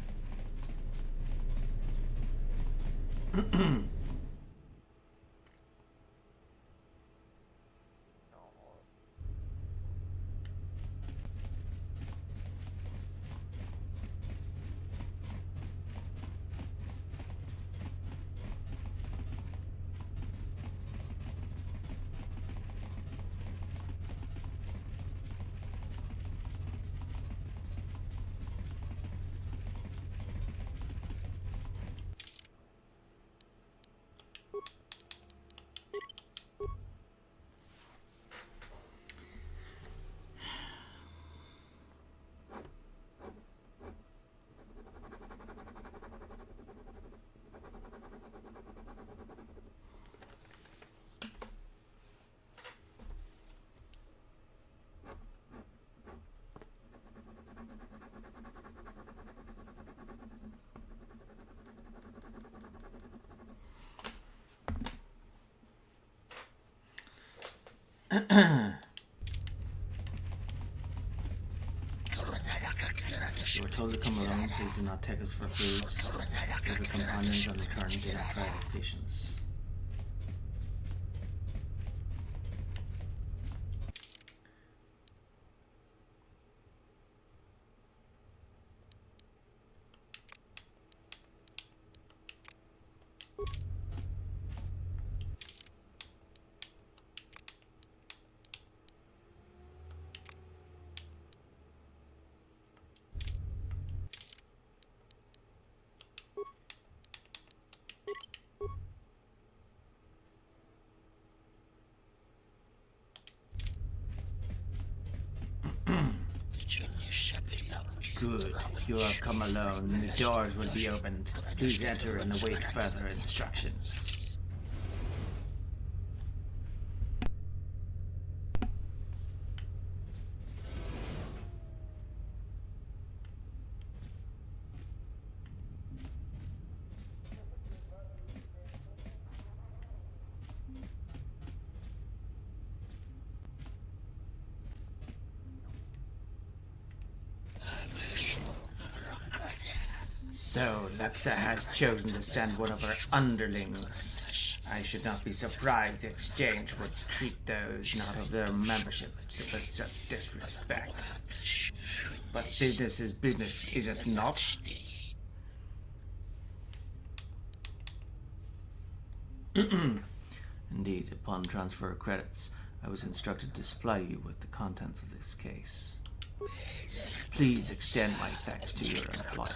You were told to come alone. Please do not take us for fools. Leave your companions and return to your trial of patience. Good. You have come alone. The doors will be opened. Please enter and await further instructions. So, Luxa has chosen to send one of her underlings. I should not be surprised the exchange would treat those not of their membership with such disrespect. But business is business, is it not? Indeed, upon transfer of credits, I was instructed to supply you with the contents of this case. Please extend my thanks to your employer.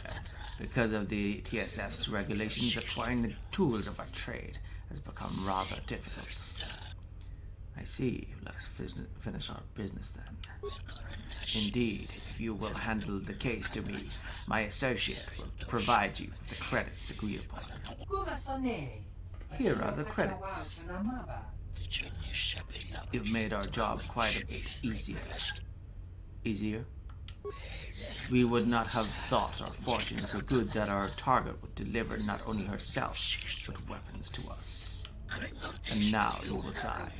Because of the TSF's regulations, acquiring the tools of our trade has become rather difficult. I see. Let us finish our business then. Indeed, if you will handle the case to me, my associate will provide you with the credits agreed upon. Here are the credits. You've made our job quite a bit easier. Easier? We would not have thought our fortune so good that our target would deliver not only herself, but weapons to us. And now you will die.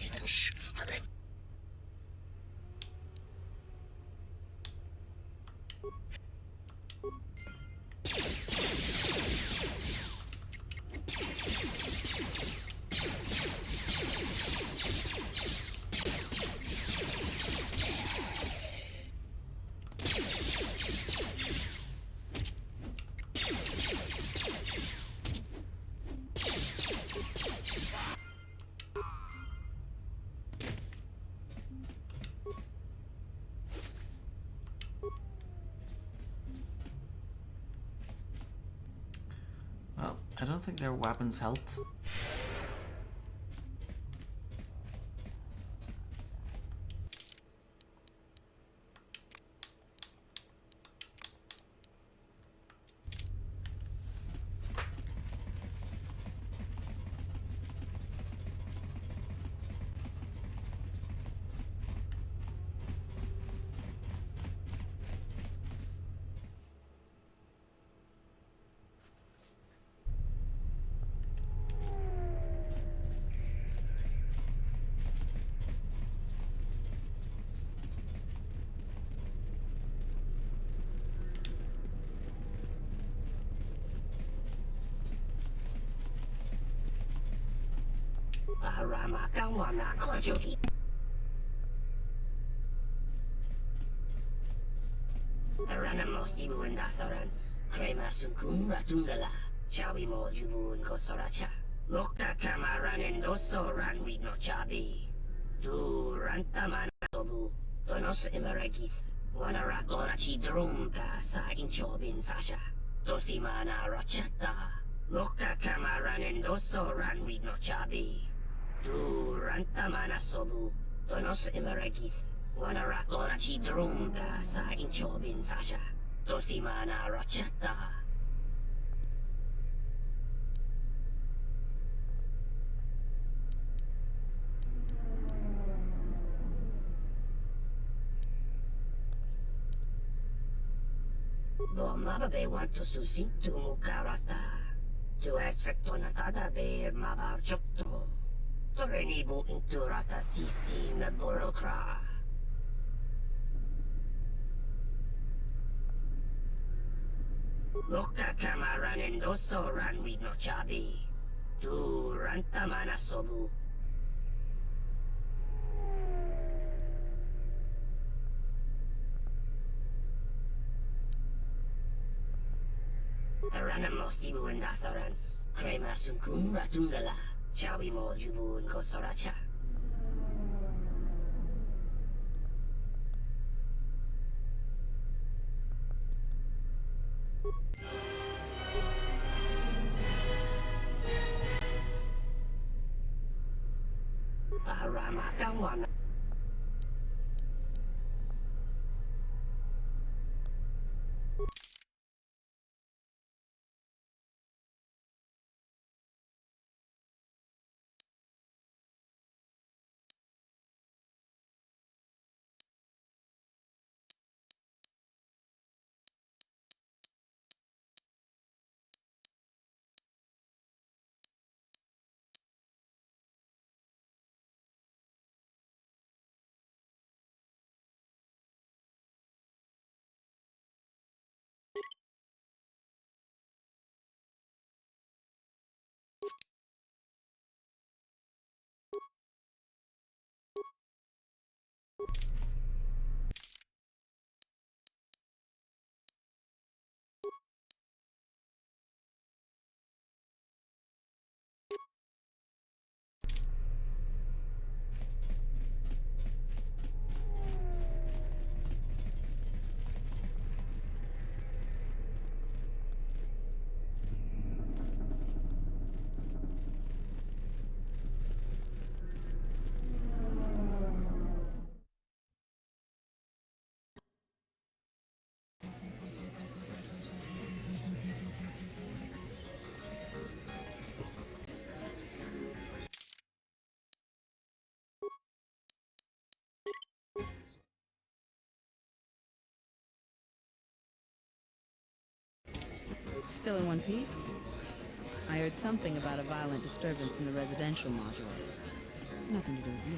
Well, I don't think their weapons helped. Sibu and Assurance, Crema Sunkun Ratungala, Chawi Mo Jubu and Kosoracha, Loka Kamaran and Doso Ran with no Chabi, Du Rantaman Sobu, Donos Emeragith, Wanaragora Chidrumka Sa Inchobin Sasha, Dosimana Rachata, Loka Kamaran and Doso Ran with no Chabi, Du Rantamana Sobu, Donos Emeragith, Wanaragora Chidrumka Sa Inchobin Sasha. Dosimana Rachata. Mababe want to susintu mukarata. To aspecto natada bear mabar chokto. To renibu inturata sisi me burokra. Loka Kamaran and Doso Ran with no Chabi. Du Rantamana Sobu. Ranamo Sibu and Assurance, Crema Sunkun Ratungala, Chawi Mo Jubu and Kosoracha. Ramakawana. Still in one piece? I heard something about a violent disturbance in the residential module. Nothing to do with you,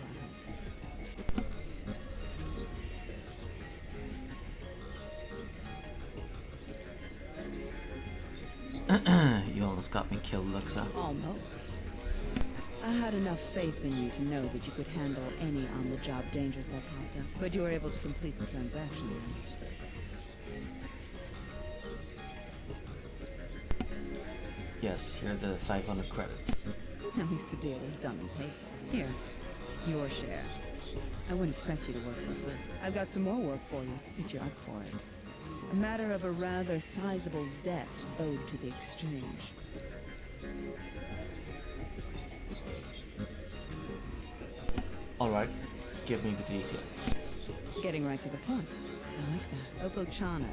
I hope. You almost got me killed, Luxa. Almost. I had enough faith in you to know that you could handle any on-the-job dangers that popped up. But you were able to complete the transaction, right? Yes, here are the 500 credits. At least the deal is done and paid for. Here, your share. I wouldn't expect you to work for free. I've got some more work for you, if you're up for it. A matter of a rather sizable debt owed to the exchange. Alright, give me the details. Getting right to the point. I like that. Oppo Chana,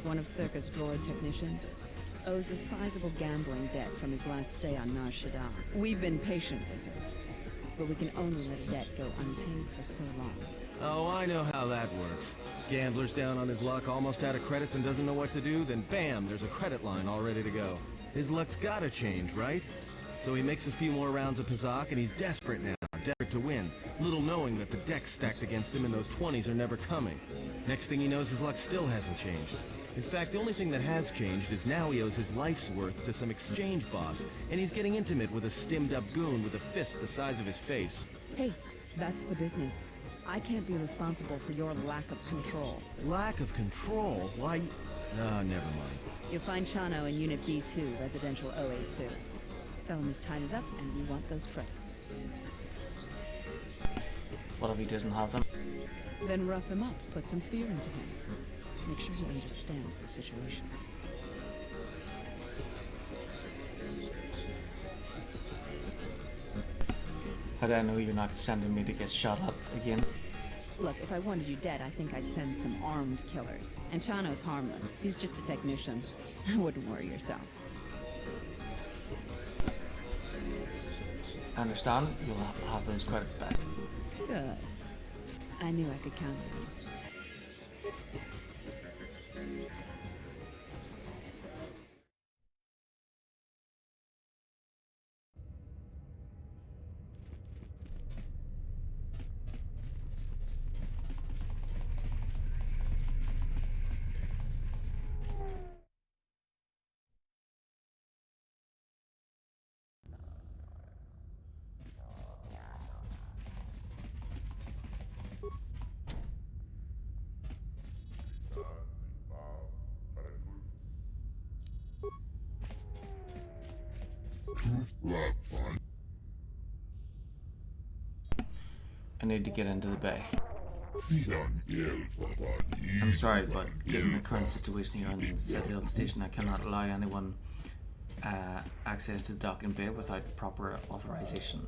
one of Circus droid technicians, owes a sizable gambling debt from his last stay on Nar Shaddaa. We've been patient with him, but we can only let a debt go unpaid for so long. Oh, I know how that works. Gambler's down on his luck, almost out of credits and doesn't know what to do, then bam, there's a credit line all ready to go. His luck's gotta change, right? So he makes a few more rounds of Pazak and he's desperate now, desperate to win, little knowing that the deck's stacked against him and those 20s are never coming. Next thing he knows, his luck still hasn't changed. In fact, the only thing that has changed is now he owes his life's worth to some exchange boss, and he's getting intimate with a stimmed-up goon with a fist the size of his face. Hey, that's the business. I can't be responsible for your lack of control. Lack of control? Why? Oh, never mind. You'll find Chano in Unit B2, Residential 082. Tell him his time is up, and we want those credits. What if he doesn't have them? Then rough him up, put some fear into him. Make sure he understands the situation. How do I know you're not sending me to get shot up again? Look, if I wanted you dead, I think I'd send some armed killers. And Chano's harmless. He's just a technician. I wouldn't worry yourself. I understand. You'll have those credits back. Good. I knew I could count on you. I need to get into the bay. I'm sorry, but given the current situation here on the Citadel station, I cannot allow anyone access to the docking bay without proper authorization.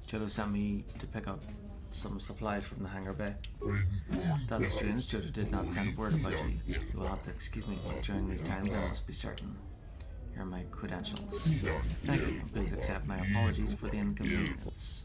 Jodo sent me to pick up some supplies from the hangar bay. That is strange. Jodo did not send word about you. You will have to excuse me, but during these times I must be certain. Here are my credentials. Thank you. Please accept my apologies for the inconvenience.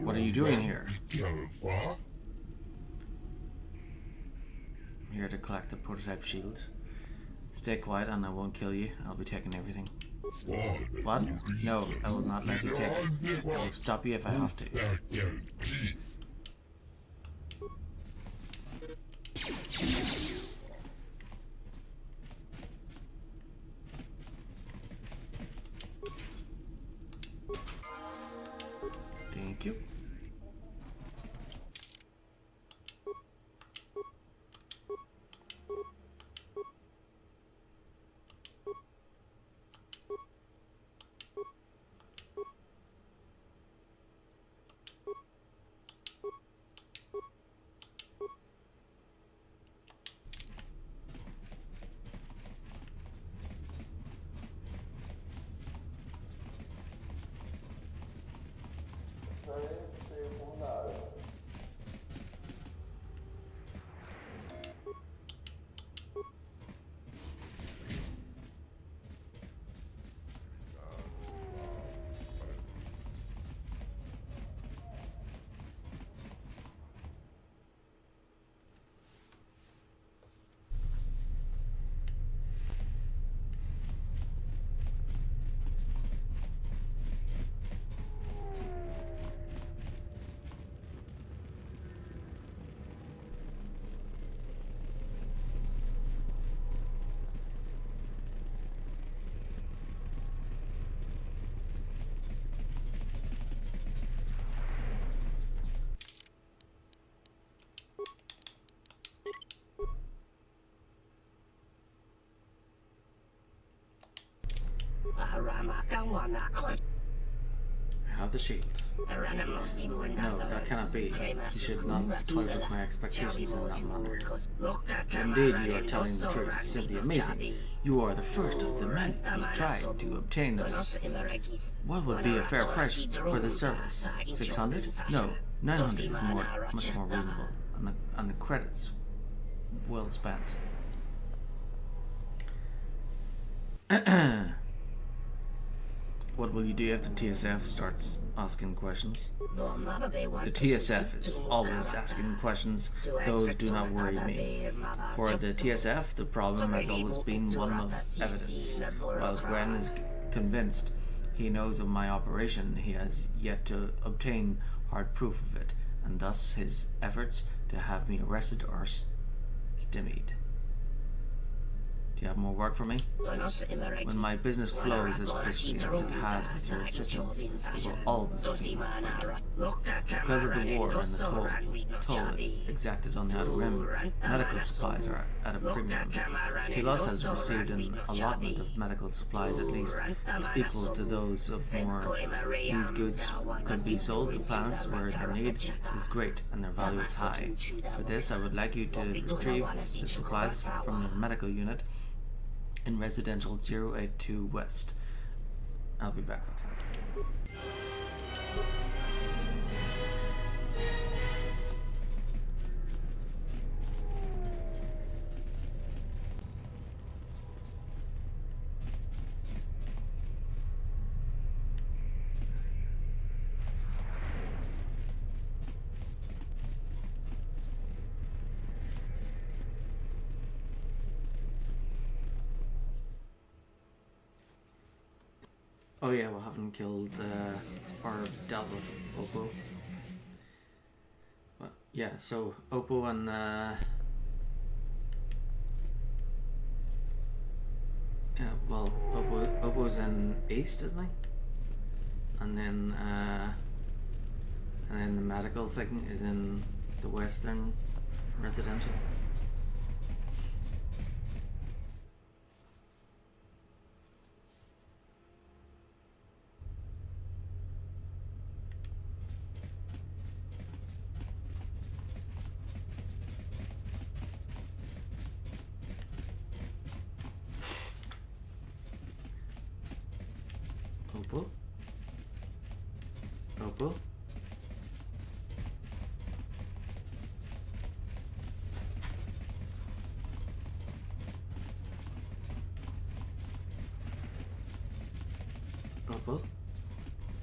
What are you doing here? I'm here to collect the prototype shield. Stay quiet and I won't kill you. I'll be taking everything. What? No, I will not let you take it. I will stop you if I have to. Thank you. I have the shield. No, that cannot be. You should not toy with my expectations in that manner. Indeed, you are telling the truth. Simply amazing. You are the first of the many who tried to obtain this. What would be a fair price for this service? 600? No, 900 is much more reasonable, and the credits well spent. What will you do if the TSF starts asking questions? The TSF is always asking questions. Those do not worry me. For the TSF, the problem has always been one of evidence. While Gwen is convinced he knows of my operation, he has yet to obtain hard proof of it, and thus his efforts to have me arrested are stymied. Do you have more work for me? When my business flows as briskly as it has with your assistance, it will always be my fault. Because of the war and the toll exacted on the Outer Rim, medical supplies are at a premium. Telos has received an allotment of medical supplies at least equal to those of more. These goods could be sold to planets where their need is great and their value is high. For this, I would like you to retrieve the supplies from the medical unit in Residential 082 West. I'll be back with that. Oh yeah, we haven't killed or dealt with Oppo. But yeah, so Oppo and yeah, well, Oppo's in East, isn't he? And then the medical thing is in the Western Residential. Opal? Opal? Opal?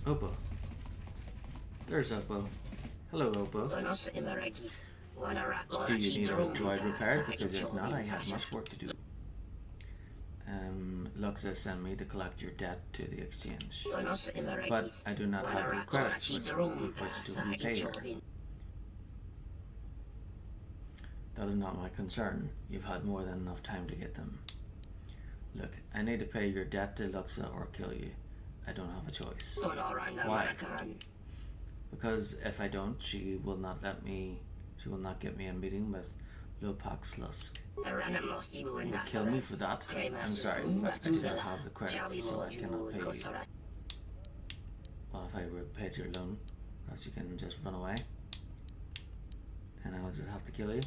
Opal? There's Opal. Hello, Opal. Do you need a droid repaired? Because if not, I have much work to do. Luxa sent me to collect your debt to the exchange. But I do not have the credits with which to repay her. That is not my concern. You've had more than enough time to get them. Look, I need to pay your debt to Luxa or kill you. I don't have a choice. Why? Because if I don't, she will not get me a meeting with Lopak Slusk. Would kill me for that? I'm sorry, but I do not have the credits, so I cannot pay you. What if I repaid your loan? Perhaps you can just run away? And I will just have to kill you?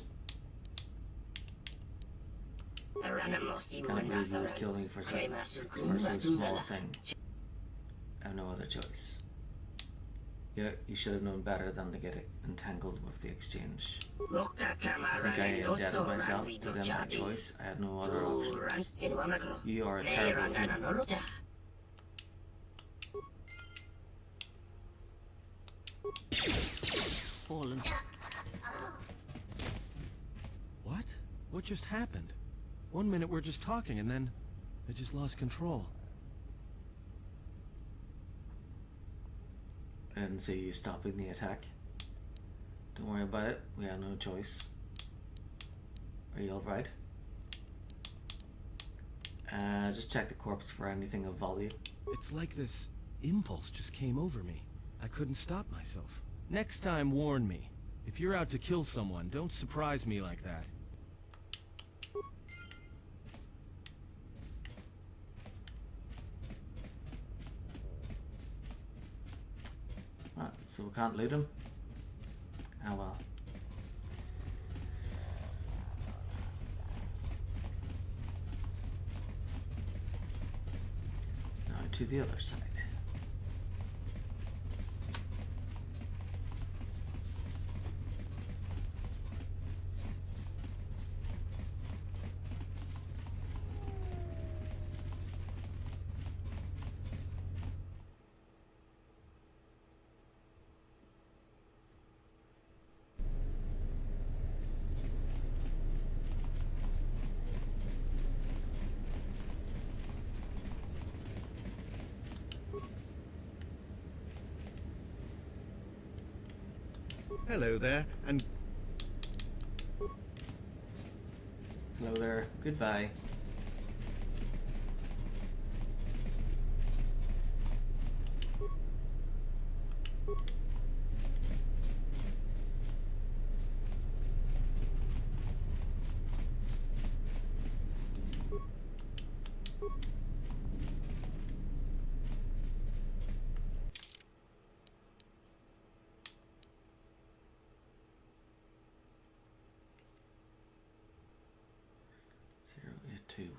Can't believe you would kill me for so small a thing. I have no other choice. Yeah, you should have known better than to get entangled with the exchange. I think I indebted myself to them by choice. I had no other options. You are a terrible human. Fallen. What? What just happened? 1 minute we're just talking and then I just lost control. I didn't see you stopping the attack. Don't worry about it. We have no choice. Are you alright? Just check the corpse for anything of value. It's like this impulse just came over me. I couldn't stop myself. Next time, warn me. If you're out to kill someone, don't surprise me like that. Right, so we can't loot him? Oh well. Now to the other side. Hello there, and... Hello there. Goodbye.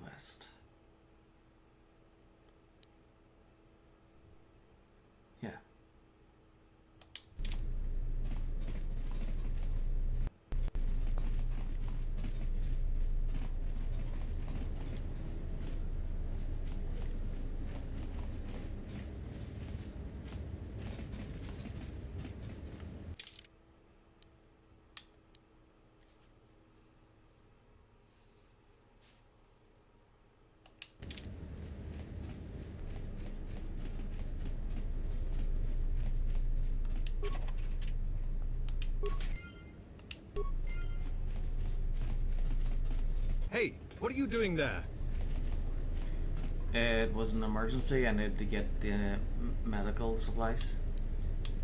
West. Yeah. Hey, what are you doing there? It was an emergency. I needed to get the medical supplies.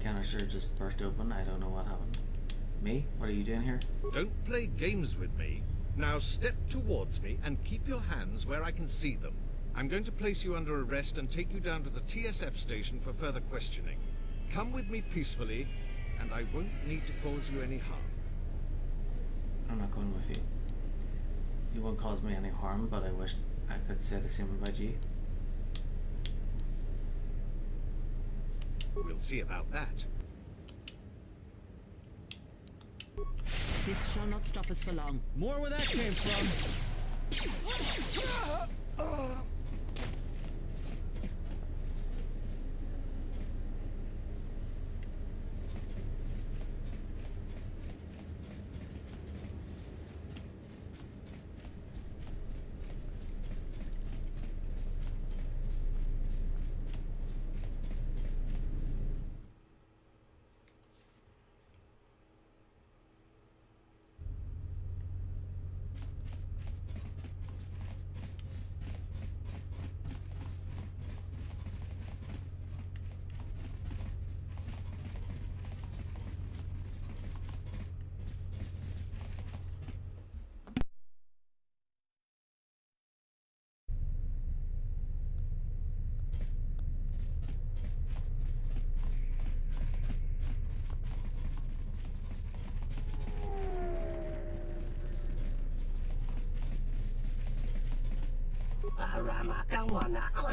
Canister just burst open. I don't know what happened. Me? What are you doing here? Don't play games with me. Now step towards me and keep your hands where I can see them. I'm going to place you under arrest and take you down to the TSF station for further questioning. Come with me peacefully, and I won't need to cause you any harm. I'm not going with you. You won't cause me any harm, but I wish I could say the same about you. We'll see about that. This shall not stop us for long. More where that came from.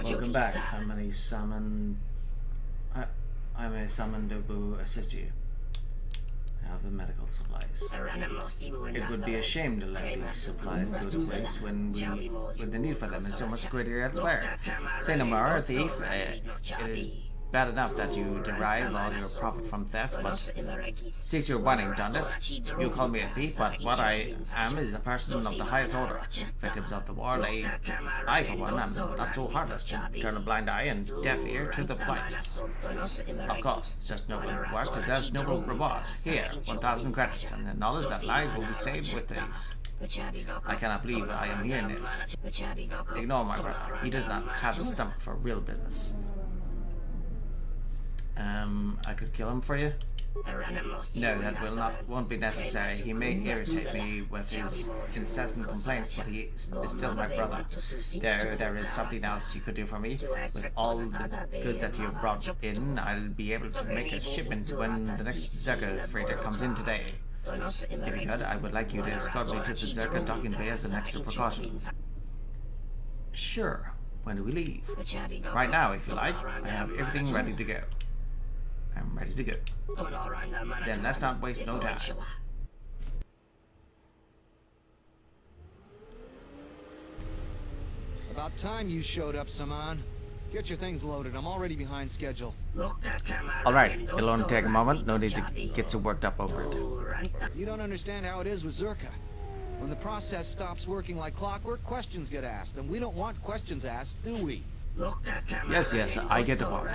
Welcome back. How many salmon? I'm may summon to assist you. I have the medical supplies. It would be a shame to let these supplies go to waste when the need for them is so much greater elsewhere. Say no more, thief. It is bad enough that you derive all your profit from theft, but since you're whining, Dundas, you call me a thief, but what I am is a person of the highest order. Victims of the war, I, for one, am not so heartless to turn a blind eye and deaf ear to the plight. Of course, such noble work deserves noble rewards. Here, 1,000 credits, and the knowledge that lives will be saved with these. I cannot believe I am hearing this. Ignore my brother. He does not have the stomach for real business. I could kill him for you? No, that won't be necessary. He may irritate me with his incessant complaints, but he is still my brother. There is something else you could do for me. With all the goods that you have brought in, I'll be able to make a shipment when the next Zerka freighter comes in today. If you could, I would like you to escort me to the Zerka docking bay as an extra precaution. Sure. When do we leave? Right now, if you like. I have everything ready to go. I'm ready to go. Then let's not waste no time. About time you showed up, Saman. Get your things loaded. I'm already behind schedule. Alright, it'll only take a moment. No need to get so worked up over it. You don't understand how it is with Zerka. When the process stops working like clockwork, questions get asked, and we don't want questions asked, do we? Yes, I get the point.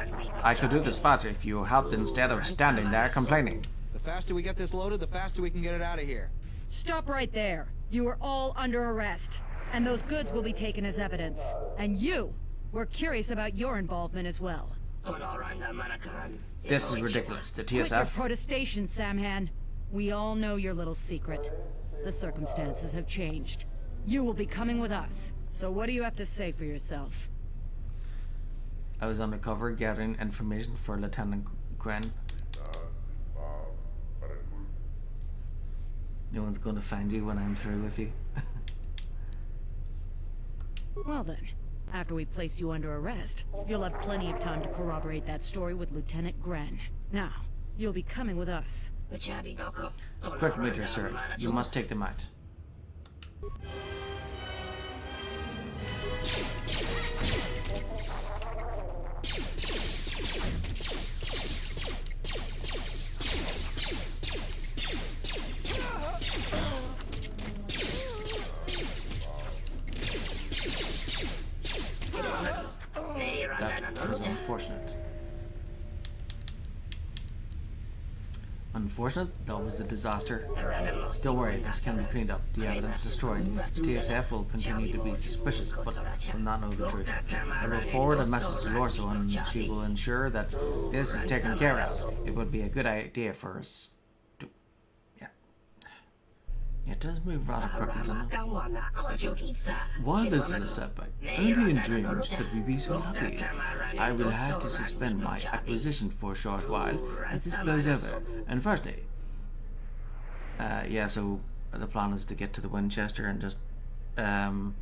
I could do this faster if you helped instead of standing there complaining. The faster we get this loaded, the faster we can get it out of here. Stop right there. You are all under arrest, and those goods will be taken as evidence. And you, we're curious about your involvement as well. This is ridiculous. The TSF... Quit your protestation, Samhan. We all know your little secret. The circumstances have changed. You will be coming with us. So what do you have to say for yourself? I was undercover gathering information for Lieutenant Gren. No one's going to find you when I'm through with you. Well then, after we place you under arrest, you'll have plenty of time to corroborate that story with Lieutenant Gren. Now, you'll be coming with us. Quick, Major Sir. You must take them out. That was unfortunate. Unfortunate? That was a disaster. Don't worry, this can be cleaned up. The evidence destroyed. TSF will continue to be suspicious, but will not know the truth. I will forward a message to Lorso and she will ensure that this is taken care of. It would be a good idea for us to... Yeah, it does move rather quickly, doesn't it? While this is a setback, only in dreams could we be so lucky. I will have to suspend my acquisition for a short while as this blows over. And firstly, yeah, so the plan is to get to the Winchester and just have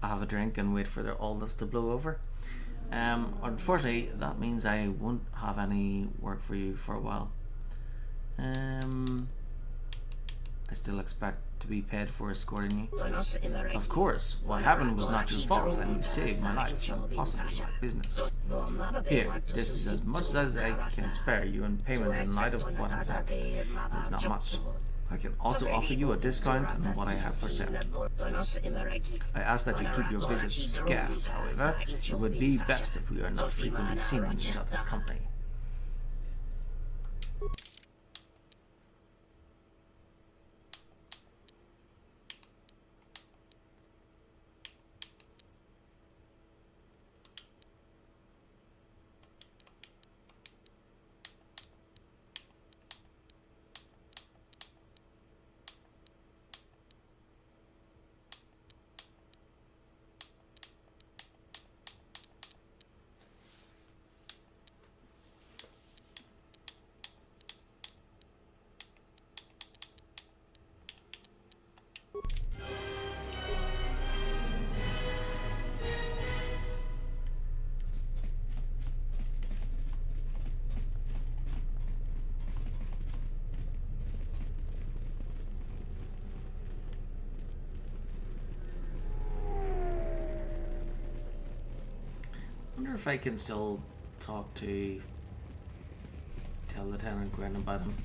a drink and wait for all this to blow over. Unfortunately, that means I won't have any work for you for a while. I still expect to be paid for escorting you. Of course, what happened was not your fault, and you saved my life and possibly my business. Here, this is as much as I can spare you in payment in light of what has happened. It's not much. I can also offer you a discount on what I have for sale. I ask that you keep your visits scarce, however. It would be best if we are not frequently seen in each other's company. if I can still talk to... tell Lieutenant Gwyn about him.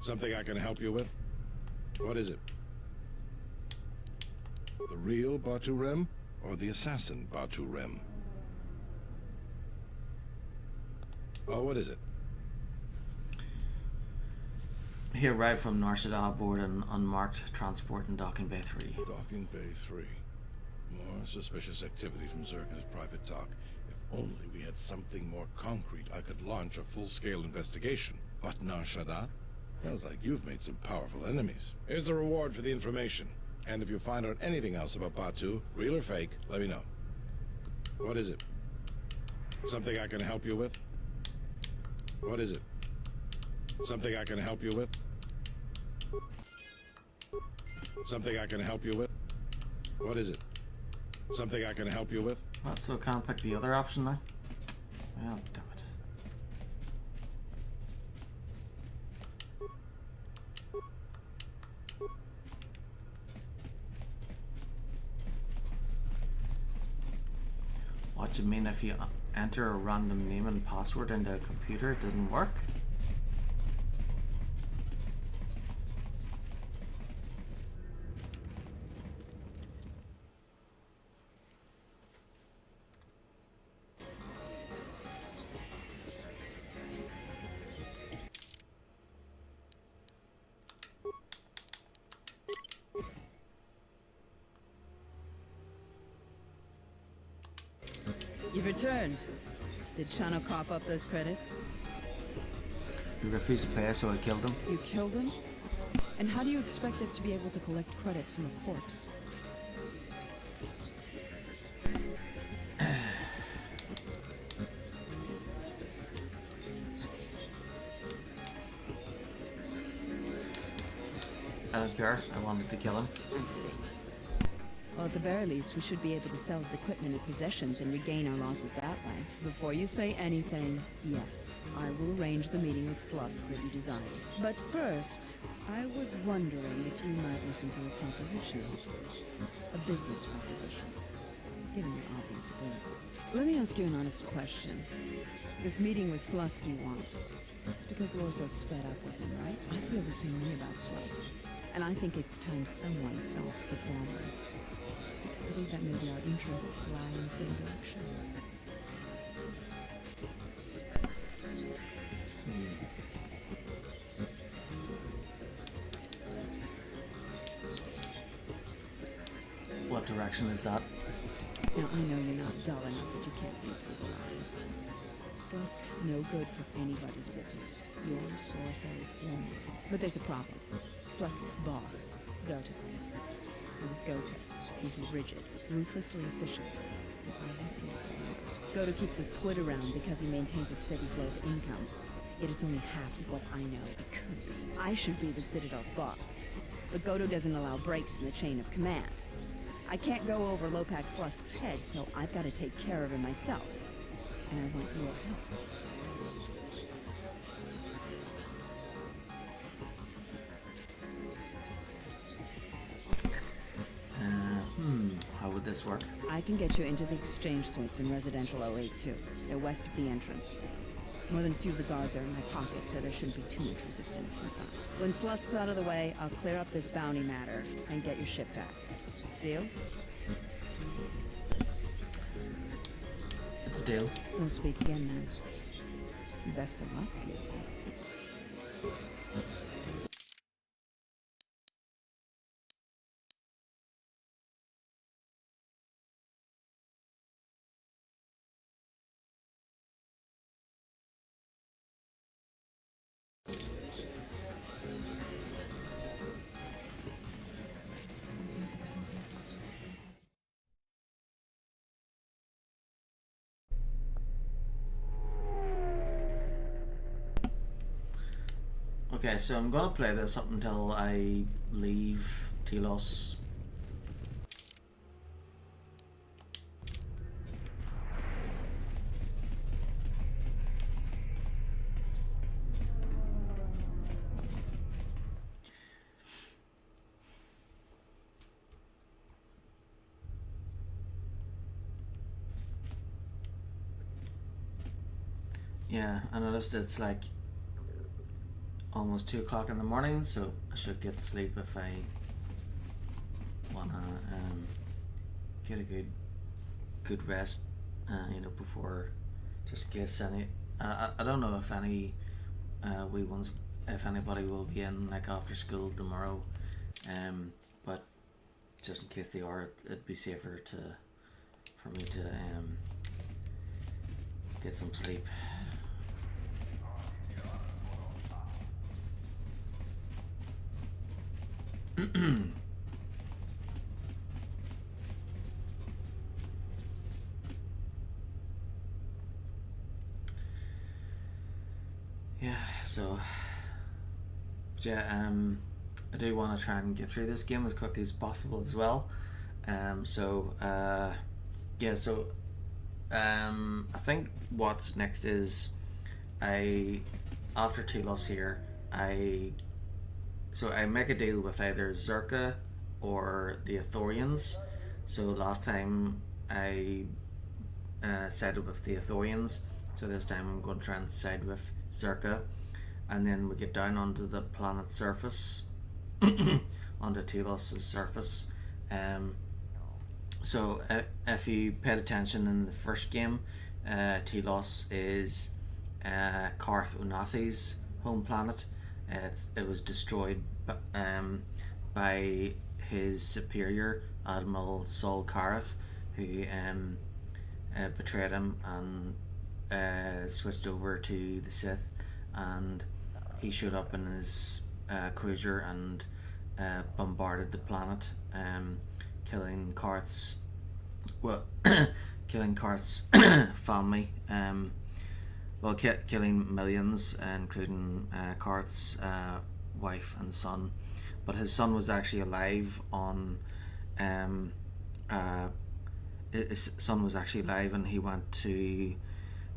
Something I can help you with? What is it? The real Batu Rem or the assassin Batu Rem? Oh, what is it? He arrived from Nar Shaddaa aboard an unmarked transport in Docking Bay 3. Docking Bay 3. More suspicious activity from Zerka's private dock. If only we had something more concrete, I could launch a full-scale investigation. But Nar Shaddaa? Sounds like you've made some powerful enemies. Here's the reward for the information. And if you find out anything else about Batu, real or fake, let me know. What is it? Something I can help you with? What is it? Something I can help you with? Something I can help you with? What is it? Something I can help you with? What, so I can't pick the other option now? Well, damn it. What do you mean if you enter a random name and password into a computer, it doesn't work? You've returned. Did Chano cough up those credits? He refused to pay, so I killed him. You killed him? And how do you expect us to be able to collect credits from a corpse? I don't care. I wanted to kill him. I see. Well, at the very least, we should be able to sell his equipment and possessions and regain our losses that way. Before you say anything, yes, I will arrange the meeting with Slusk that you desired. But first, I was wondering if you might listen to a proposition. A business proposition. Given your obvious abilities. Let me ask you an honest question. This meeting with Slusk you want. It's because Lorso's fed up with him, right? I feel the same way about Slusk. And I think it's time someone solved the problem. I think that maybe our interests lie in the same direction. What direction is that? Now, I know you're not dull enough that you can't read through the lines. Slusk's no good for anybody's business. Yours, Lorso's, or mine. But there's a problem. Slusk's boss, Goto. He's Goto. He's rigid, ruthlessly efficient, and all he sees are numbers. Goto keeps the squid around because he maintains a steady flow of income. Yet it's only half of what I know it could be. I should be the Citadel's boss, but Goto doesn't allow breaks in the chain of command. I can't go over Lopak Slusk's head, so I've got to take care of him myself. And I want your help. How would this work? I can get you into the exchange suites in Residential 082. They're west of the entrance. More than a few of the guards are in my pocket, so there shouldn't be too much resistance inside. When Slusk's out of the way, I'll clear up this bounty matter and get your ship back. Deal? It's a deal. We'll speak again then. Best of luck, beautiful. Okay, so I'm gonna play this up until I leave Telos. Yeah, I noticed it's like almost 2 o'clock in the morning, so I should get to sleep if I wanna get a good rest, you know, before, just in case any. I don't know if any wee ones, if anybody will be in like after school tomorrow, but just in case they are, it'd be safer for me to get some sleep. Yeah, so yeah, I do want to try and get through this game as quickly as possible as well. Yeah, so I think what's next is after Telos here, I make a deal with either Zerka or the Ithorians. So last time I sided with the Ithorians, so this time I'm going to try and side with Zerka, and then we get down onto the planet's surface, onto Telos' surface. So if you paid attention in the first game, Telos is Karth Onasi's home planet. It was destroyed by his superior, Admiral Sol Karath, who betrayed him and switched over to the Sith, and he showed up in his cruiser and bombarded the planet, killing Karth's family, killing millions, including Karth's wife and son. But his son was actually alive on his son was actually alive, and he went to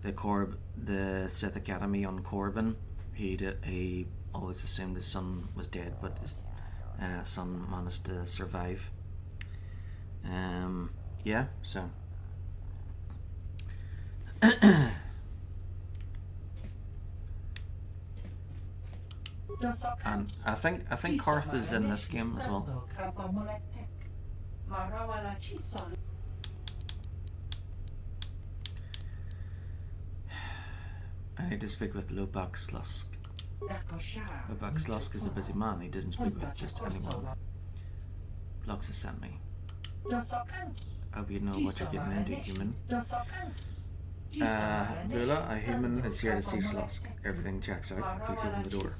the Sith Academy on Corbin. He always assumed his son was dead, but his son managed to survive. Yeah, so and I think Karth is in this game as well. I need to speak with Lopak Slusk. Lopak Slusk is a busy man. He doesn't speak with just anyone. Lux has sent me. I hope you know what you're getting into, human. Vula, a human is here to see Slusk. Everything checks out. Please open the door.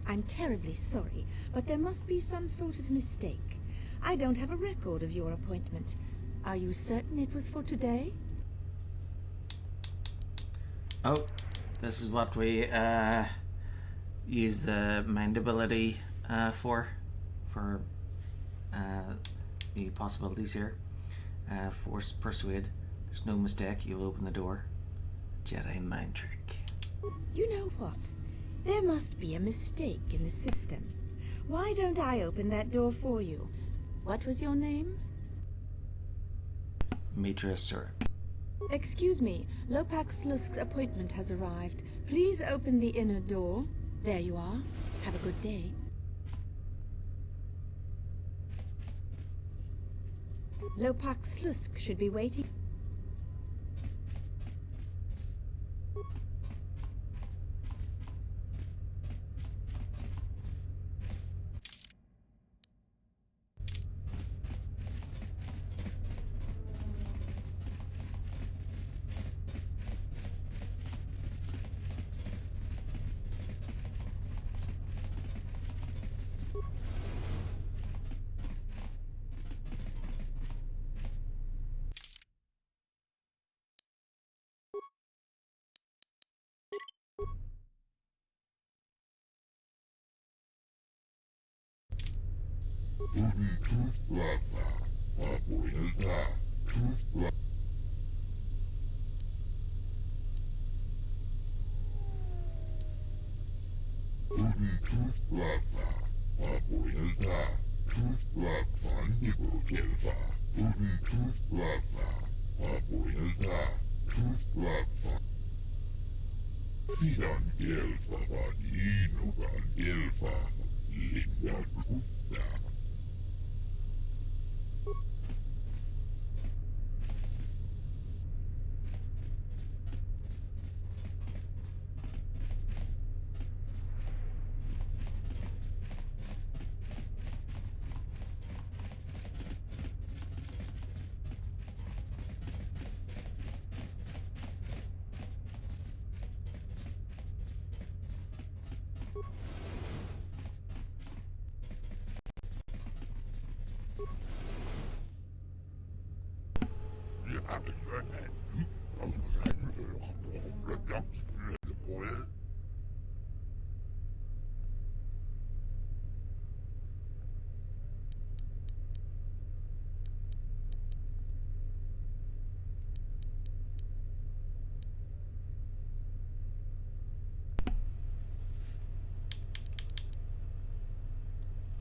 I'm terribly sorry, but there must be some sort of mistake. I don't have a record of your appointment. Are you certain it was for today? Oh, this is what we use the mind ability for the possibilities here. Force persuade. There's no mistake. You'll open the door. Jedi mind trick. You know what? There must be a mistake in the system. Why don't I open that door for you? What was your name? Mitra Surik. Excuse me, Lopak Slusk's appointment has arrived. Please open the inner door. There you are. Have a good day. Lopak Slusk should be waiting.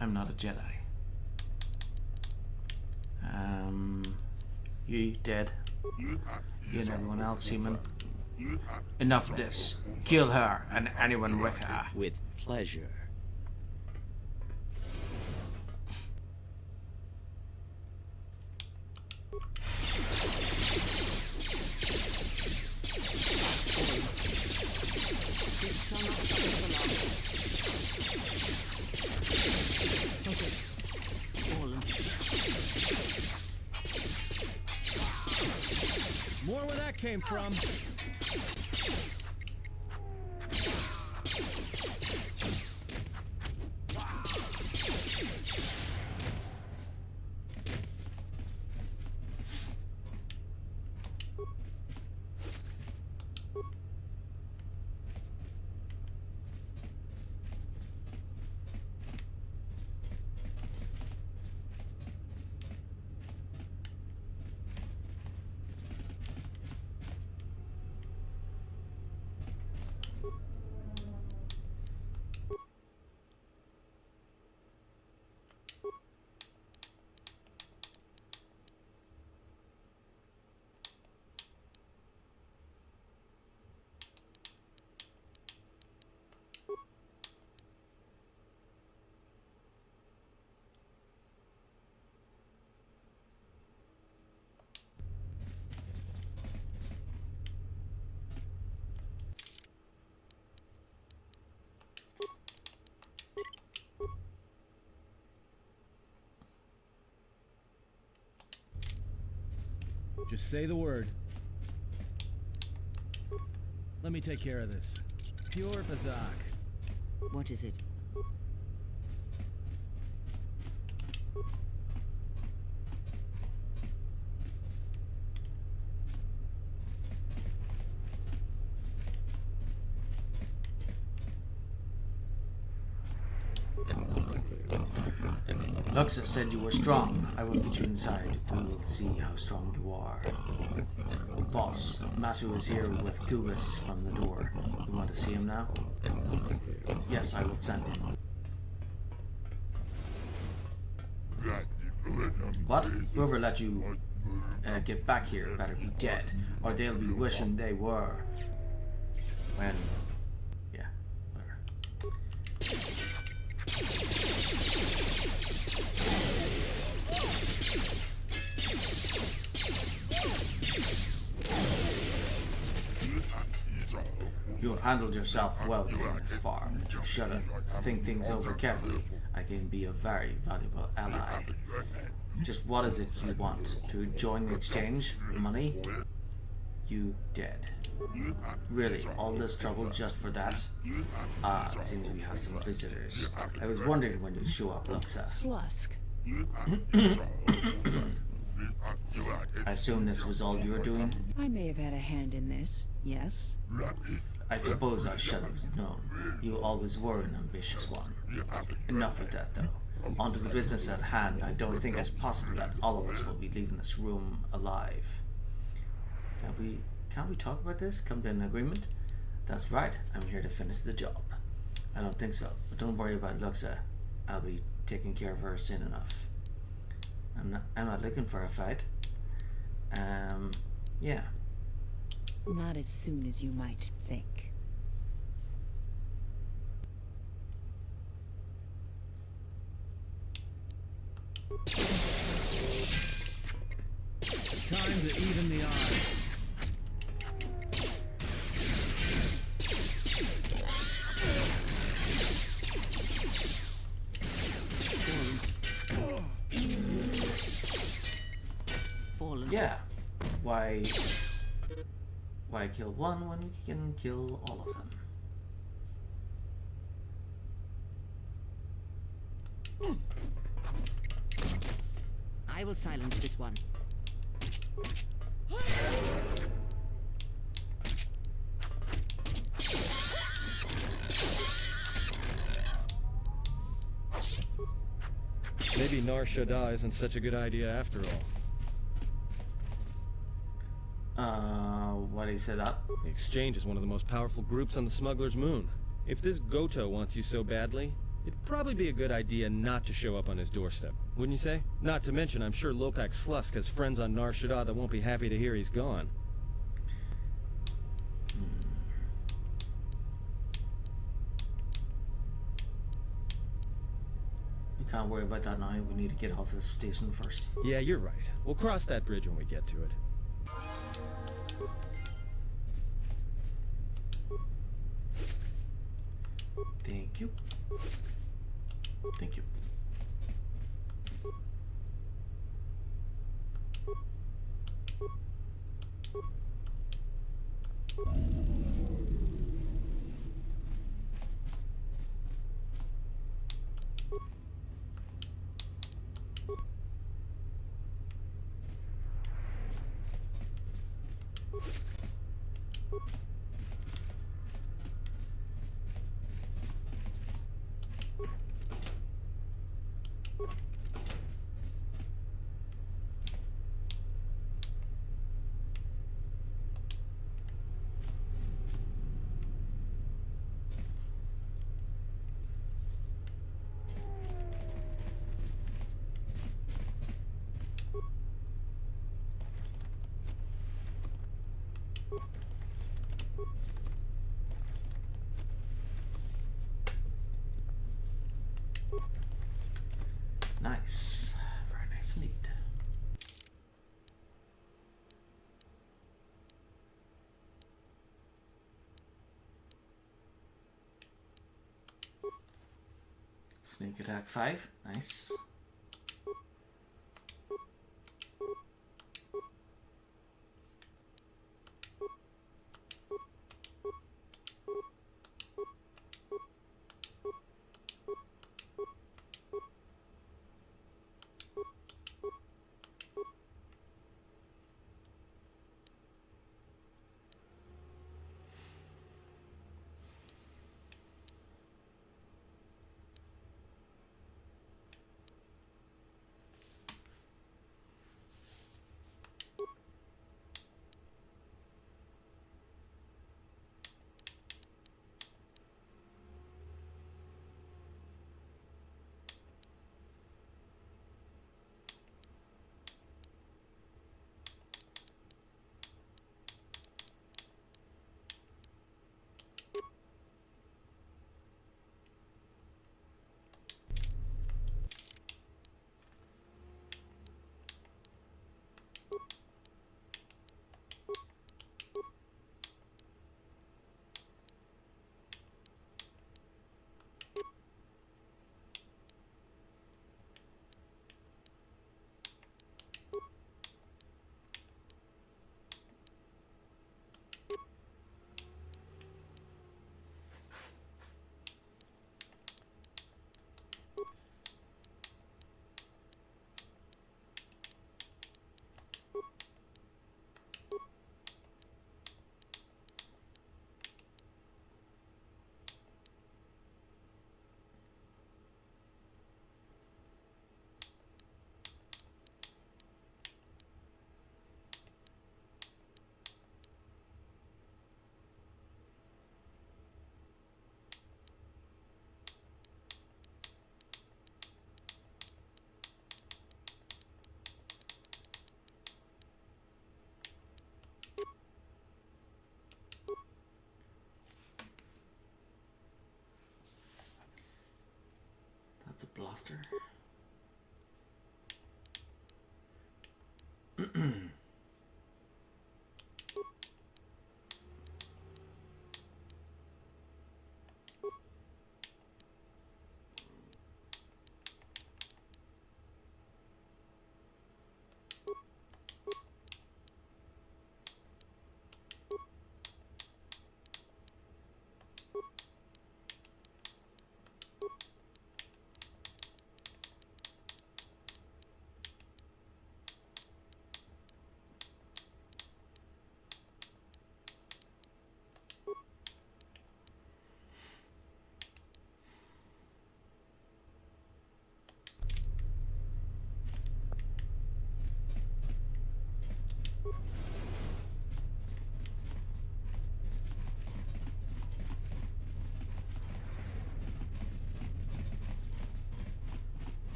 I'm not a Jedi. You dead? You and everyone else, human. Enough of this. Kill her and anyone with her. With pleasure. This shall not stop us for long. Focus. Fallen. More where that came from. Just say the word. Let me take care of this. Pure Bazak. What is it? Luxa said you were strong. I will get you inside. We will see how strong you are. Boss, Matu is here with Kugus from the door. You want to see him now? Yes, I will send him. What? Whoever let you get back here better be dead, or they'll be wishing they were. When... yeah, whatever. You have handled yourself well getting this far, but you should think things over carefully. I can be a very valuable ally. Just what is it you want? To join the exchange? Money? You dead. Really, all this trouble just for that? Ah, it seems we have some visitors. I was wondering when you'd show up, Luxa. Slusk. I assume this was all you were doing? I may have had a hand in this, yes. I suppose I should have known. You always were an ambitious one. Enough of that, though. onto the business at hand. I don't think it's possible that all of us will be leaving this room alive. Can't we talk about this? Come to an agreement? That's right, I'm here to finish the job. I don't think so, but don't worry about Luxa. I'll be taking care of her soon enough. I'm not looking for a fight. Yeah. Not as soon as you might think. Time to even the odds. Yeah. Why kill one when we can kill all of them? I will silence this one. Maybe Nar Shaddaa isn't such a good idea after all. Why do you say that? The Exchange is one of the most powerful groups on the Smuggler's Moon. If this Goto wants you so badly, it'd probably be a good idea not to show up on his doorstep, wouldn't you say? Not to mention, I'm sure Lopak Slusk has friends on Nar Shaddaa that won't be happy to hear he's gone. We can't worry about that now. We need to get off this station first. Yeah, you're right. We'll cross that bridge when we get to it. Thank you. Thank you. Nice. Very nice indeed. Sneak attack 5. Nice. faster.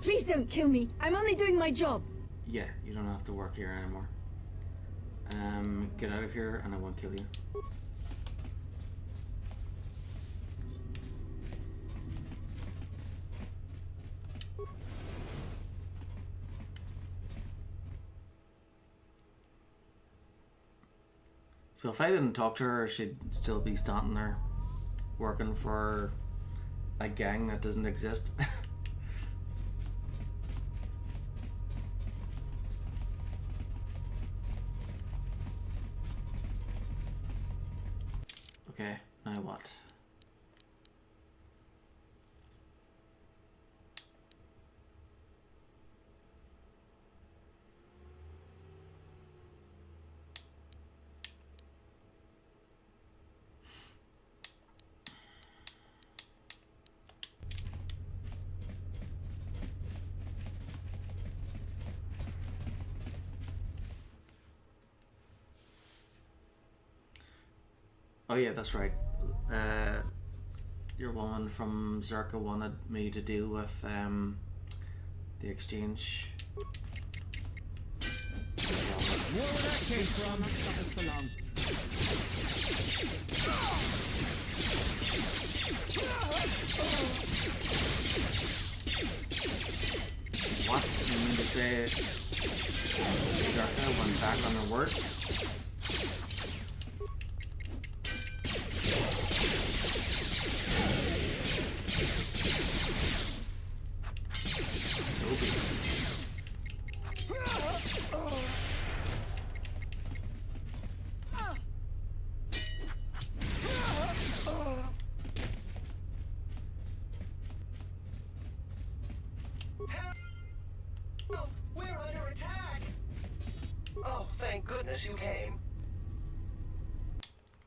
Please don't kill me. I'm only doing my job. Yeah, you don't have to work here anymore. Get out of here and I won't kill you. So if I didn't talk to her, she'd still be standing there working for a gang that doesn't exist. Okay, now what? Oh yeah, that's right. Your woman from Zerka wanted me to deal with the exchange. Where that came from? Not stop us for long. What? You mean to say Zerka went back on her word? Help! We're under attack! Oh, thank goodness you came.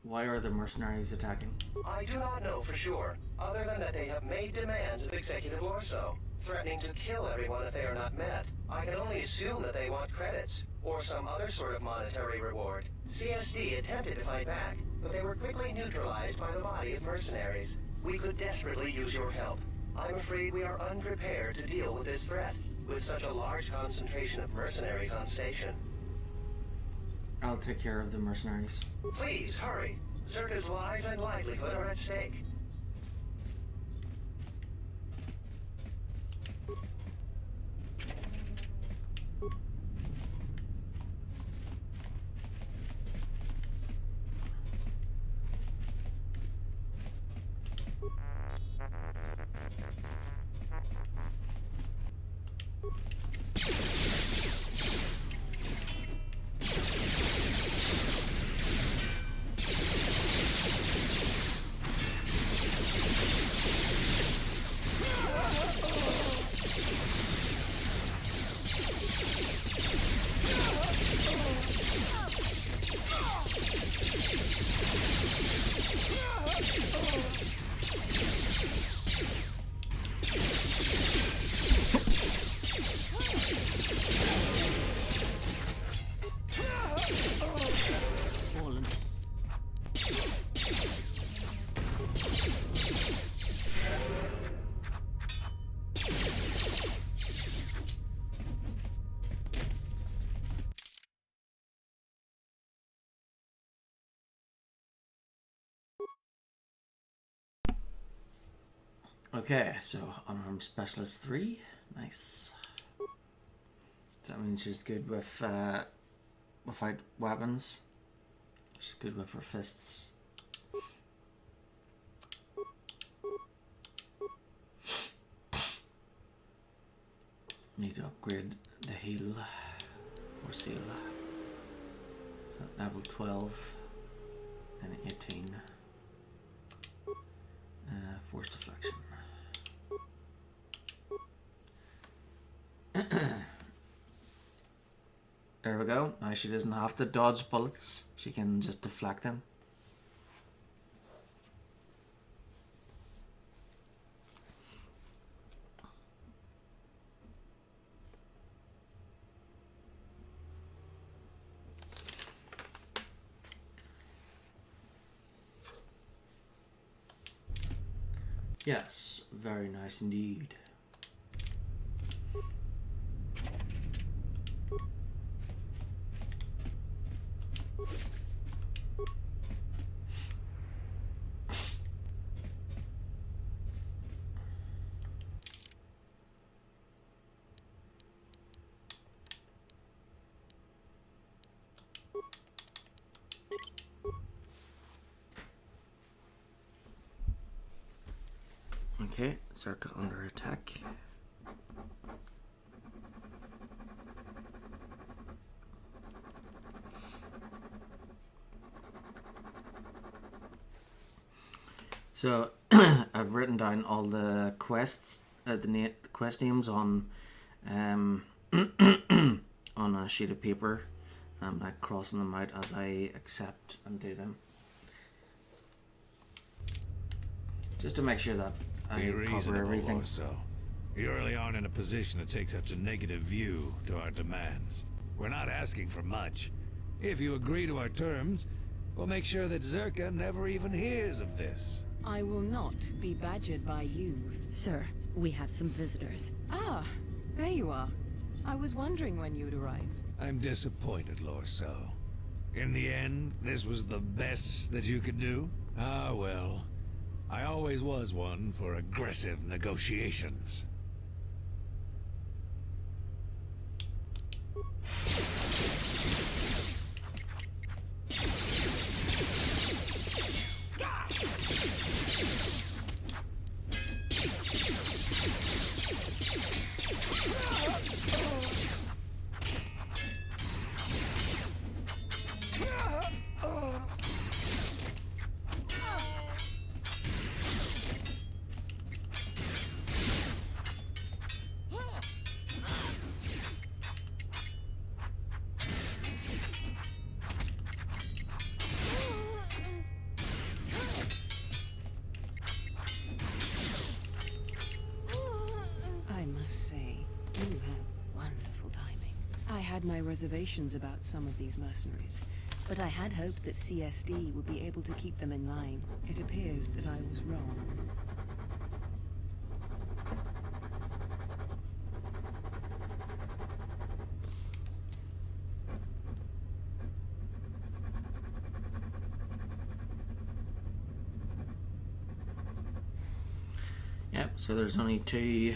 Why are the mercenaries attacking? I do not know for sure, other than that they have made demands of Executive Orso, threatening to kill everyone if they are not met. I can only assume that they want credits, or some other sort of monetary reward. CSD attempted to fight back, but they were quickly neutralized by the body of mercenaries. We could desperately use your help. I'm afraid we are unprepared to deal with this threat, with such a large concentration of mercenaries on station. I'll take care of the mercenaries. Please, hurry. Zerka's lives and livelihood are at stake. Okay, so unarmed specialist 3, nice. That means she's good with without weapons. She's good with her fists. Need to upgrade the heal for seal. So level 12 and 18. Force deflection. There we go. Now she doesn't have to dodge bullets. She can just deflect them. Yes, very nice indeed. Okay, circle under attack. So I've written down all the quests, the quest names on on a sheet of paper. I'm like crossing them out as I accept and do them, just to make sure that I cover everything. So you really aren't in a position to take such a negative view to our demands. We're not asking for much. If you agree to our terms, we'll make sure that Zerka never even hears of this. I will not be badgered by you. Sir, we have some visitors. Ah, there you are. I was wondering when you'd arrive. I'm disappointed, Lorso. In the end, this was the best that you could do? Ah, well. I always was one for aggressive negotiations. My reservations about some of these mercenaries, but I had hoped that CSD would be able to keep them in line. It appears that I was wrong. Yep, so there's only two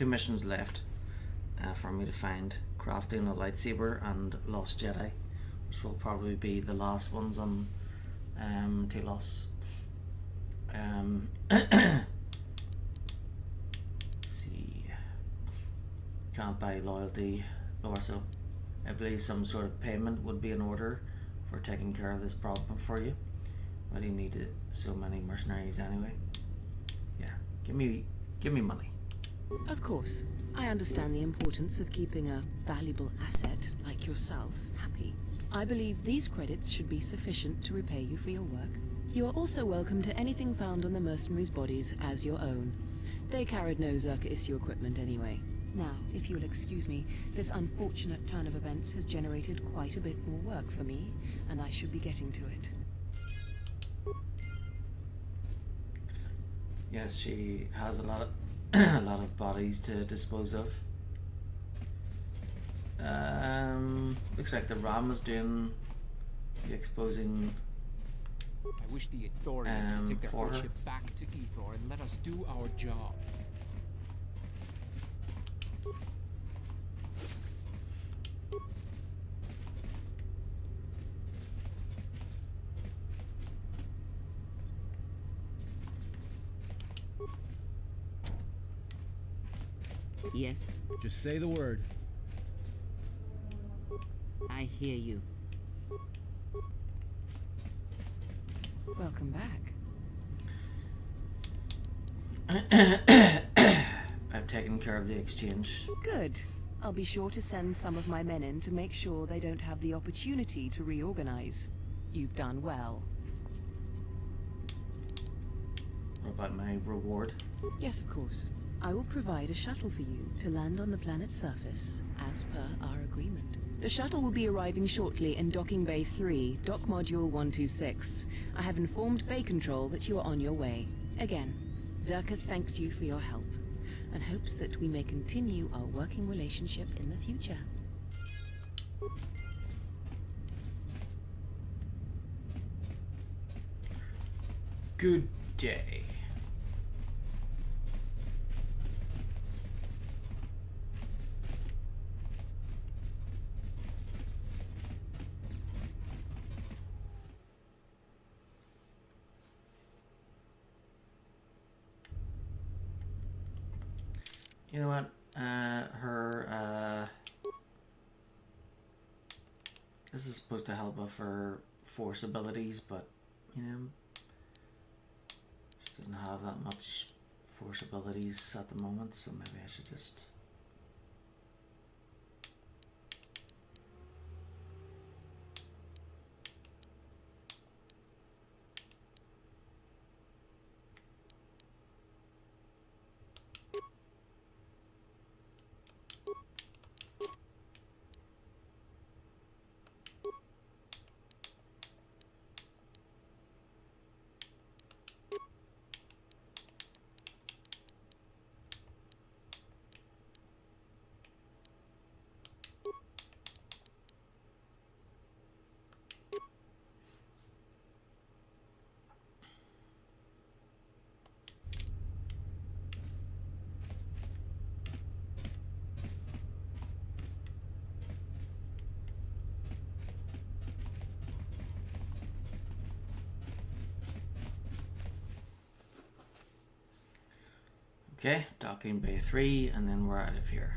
missions left for me to find. Crafting a lightsaber and Lost Jedi, which will probably be the last ones on Telos. See, can't buy loyalty, Lorso. I believe some sort of payment would be in order for taking care of this problem for you. Why do you need so many mercenaries anyway? Yeah, give me money. Of course. I understand the importance of keeping a valuable asset like yourself happy. I believe these credits should be sufficient to repay you for your work. You are also welcome to anything found on the mercenaries' bodies as your own. They carried no Zerka issue equipment anyway. Now, if you'll excuse me, this unfortunate turn of events has generated quite a bit more work for me, and I should be getting to it. Yes, she has a lot of bodies to dispose of. Looks like the Ram is doing the exposing I wish the authorities would take their for her. ship back to Ethor and let us do our job. Yes, Just say the word. I hear you. Welcome back. I've taken care of the exchange. Good. I'll be sure to send some of my men in to make sure they don't have the opportunity to reorganize. You've done well. What about my reward? Yes, of course. I will provide a shuttle for you to land on the planet's surface, as per our agreement. The shuttle will be arriving shortly in Docking Bay 3, Dock Module 126. I have informed Bay Control that you are on your way. Again, Zerka thanks you for your help, and hopes that we may continue our working relationship in the future. Good day. You know what? This is supposed to help with her force abilities, but you know, she doesn't have that much force abilities at the moment, so maybe I should just. Okay, docking bay 3, and then we're out of here.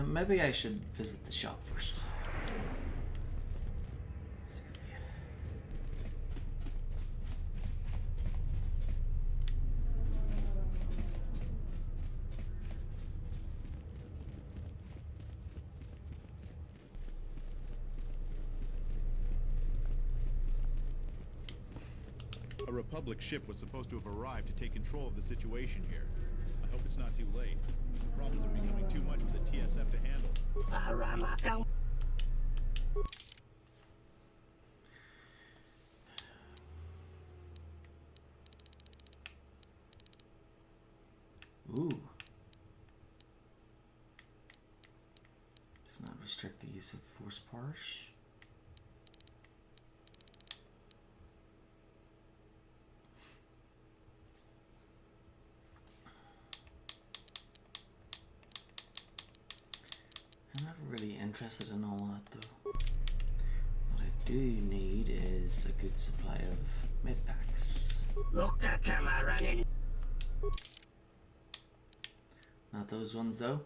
Maybe I should visit the shop first. A Republic ship was supposed to have arrived to take control of the situation here. I hope it's not too late. The problems are becoming too much for the TSF to handle. Ooh. Does not restrict the use of force powers. I'm not really interested in all that though. What I do need is a good supply of medpacks. Not those ones though.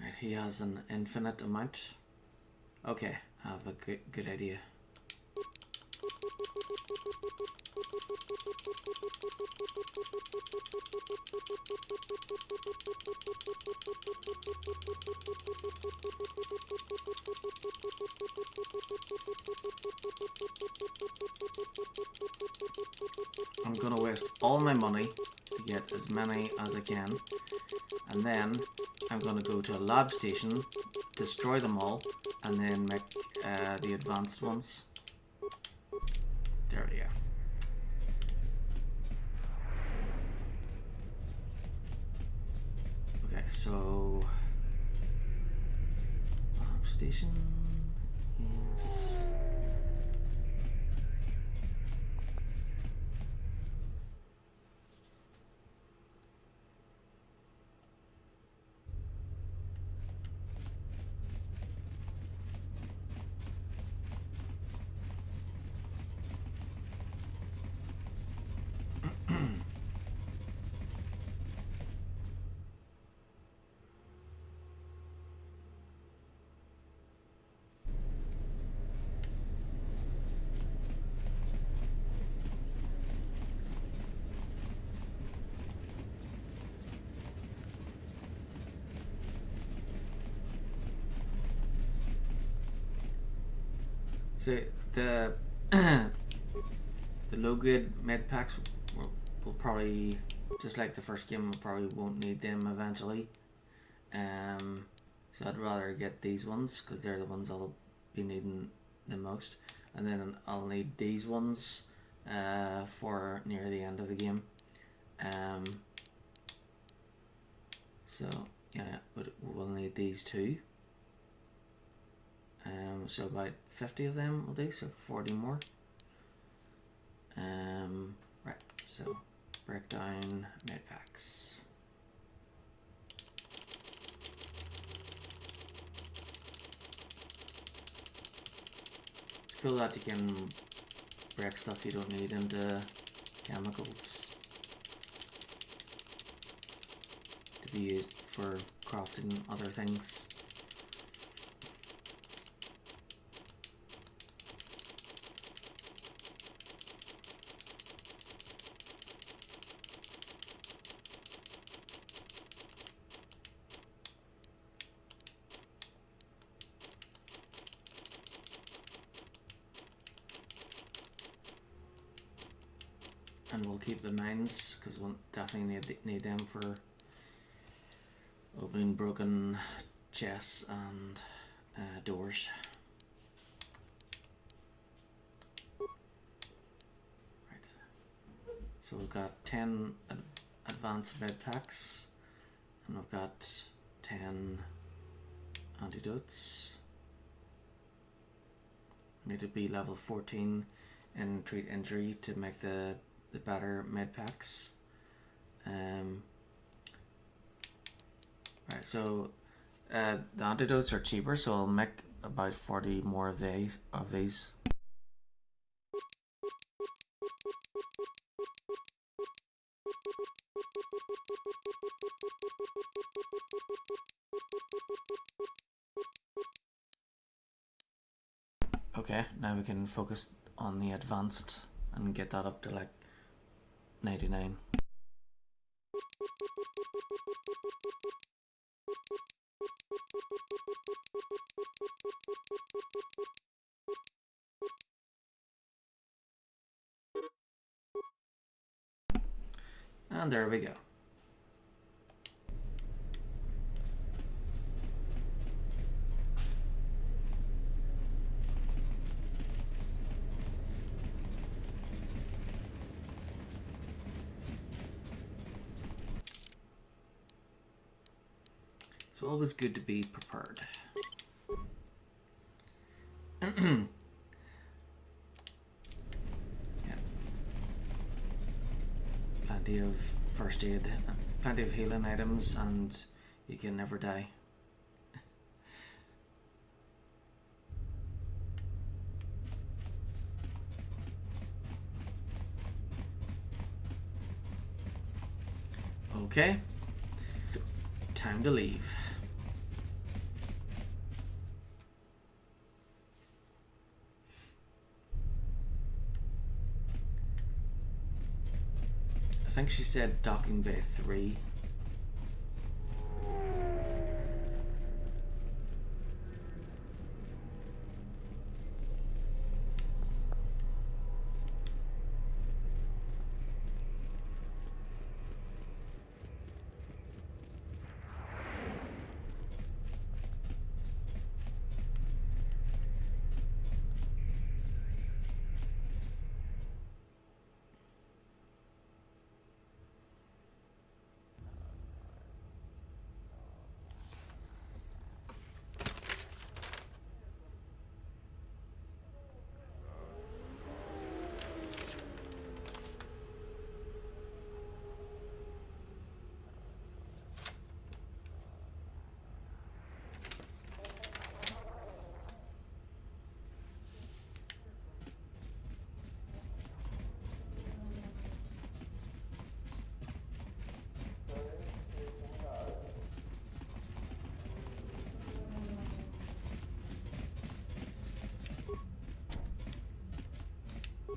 Right, he has an infinite amount. Okay, I have a good idea. I'm gonna waste all my money to get as many as I can, and then I'm gonna go to a lab station, destroy them all, and then make the advanced ones. There we go. Okay, so lab station is so the the low grade med packs will probably, just like the first game, probably won't need them eventually. So I'd rather get these ones because they're the ones I'll be needing the most, and then I'll need these ones for near the end of the game. So yeah, we'll need these two. So about 50 of them will do, so 40 more. Right, so break down med packs. It's cool that you can break stuff you don't need into chemicals to be used for crafting other things. And we'll keep the mines because we'll definitely need them for opening broken chests and doors. Right. So we've got 10 advanced med packs, and we've got 10 antidotes. We need to be level 14 in treat injury to make the better med packs. Right, so the antidotes are cheaper, so I'll make about 40 more of these. Okay, now we can focus on the advanced and get that up to like 99. And there we go. It's always good to be prepared. Yeah. Plenty of first aid, plenty of healing items, and you can never die. Okay, time to leave. I think she said docking bay 3.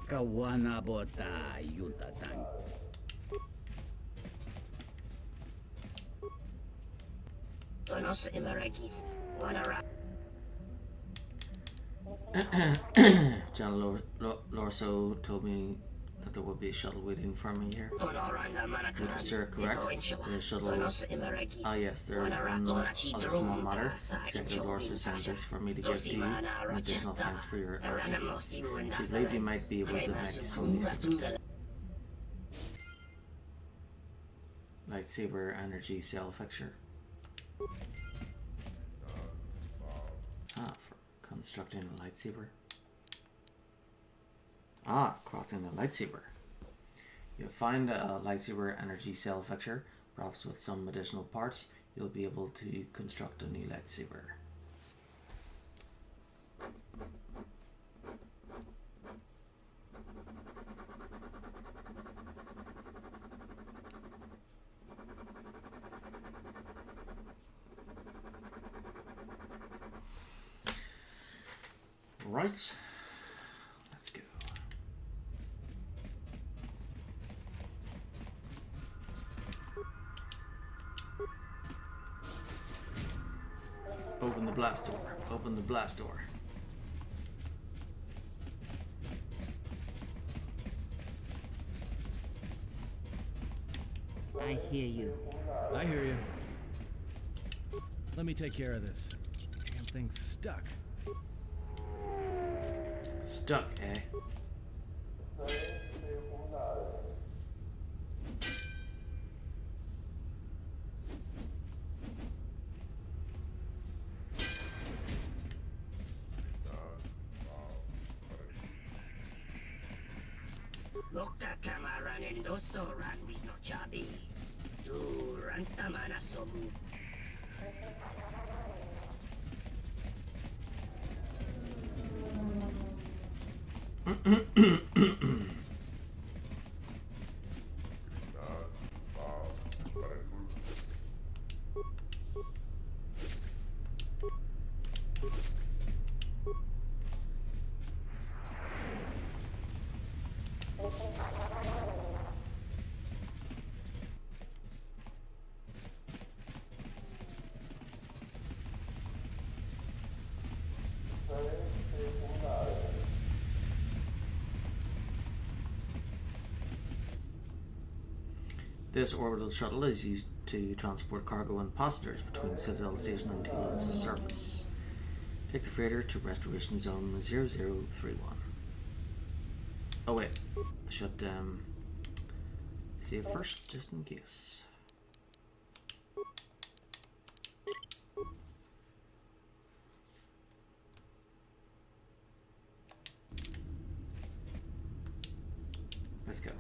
kawana bota yutatang. John Lorso told me that there would be a shuttle waiting for me here. Which is correct. The shuttle. Ah, yes, there is one other small matter. Executive Lorso sent this for me to give to you. An additional thanks for your assistance. She believed you might be able to make some use of it. Lightsaber energy cell fixture. Ah, for constructing a lightsaber. Ah, crafting a lightsaber. You'll find a lightsaber energy cell fixture. Perhaps with some additional parts, you'll be able to construct a new lightsaber. Right. Let's go. Open the blast door. Open the blast door. I hear you. I hear you. Let me take care of this. Damn thing's stuck. Stuck, eh? Loka kamaran endoso ran with no chabi. Du rantamana sobu. This orbital shuttle is used to transport cargo and passengers between Citadel Station and Telos' surface. Take the freighter to Restoration Zone 0031. Oh wait, I should save first, just in case. Let's go.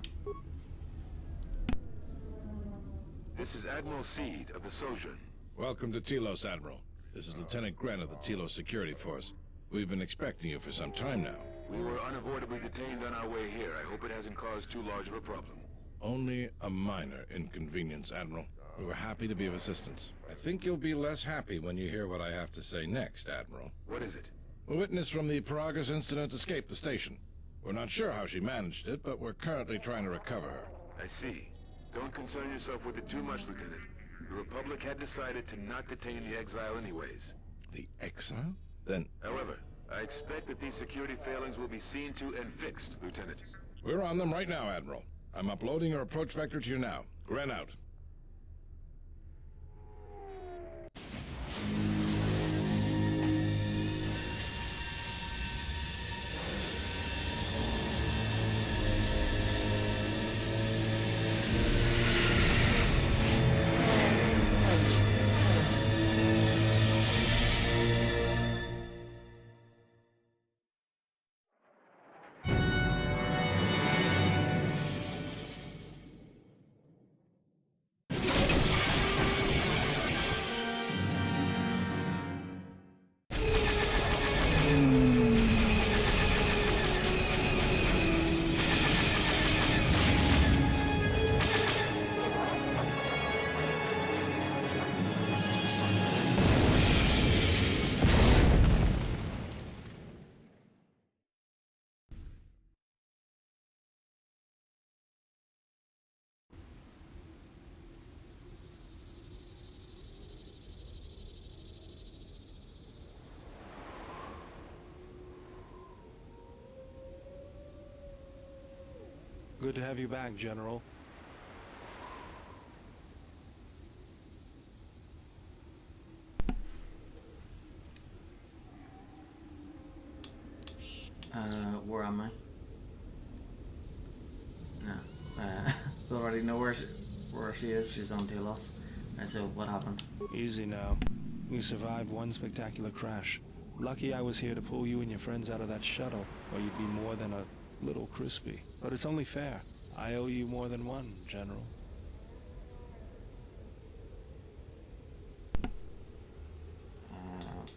This is Admiral Seed of the Sojourn. Welcome to Telos, Admiral. This is Lieutenant Gren of the Telos Security Force. We've been expecting you for some time now. We were unavoidably detained on our way here. I hope it hasn't caused too large of a problem. Only a minor inconvenience, Admiral. We were happy to be of assistance. I think you'll be less happy when you hear what I have to say next, Admiral. What is it? A witness from the Paragus incident escaped the station. We're not sure how she managed it, but we're currently trying to recover her. I see. Don't concern yourself with it too much, Lieutenant. The Republic had decided to not detain the exile anyways. The exile? Then... However, I expect that these security failings will be seen to and fixed, Lieutenant. We're on them right now, Admiral. I'm uploading your approach vector to you now. Gren out. Good to have you back, General. Where am I? No. We already know where she is. She's on Telos. So what happened? Easy now. We survived one spectacular crash. Lucky I was here to pull you and your friends out of that shuttle, or you'd be more than a little crispy. But it's only fair. I owe you more than one, General.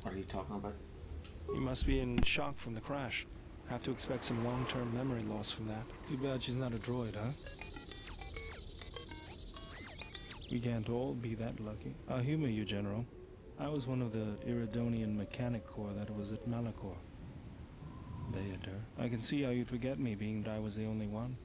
What are you talking about? You must be in shock from the crash. Have to expect some long-term memory loss from that. Too bad she's not a droid, huh? We can't all be that lucky. I'll humor you, General. I was one of the Iridonian Mechanic Corps that was at Malachor. Theater. I can see how you'd forget me, being that I was the only one.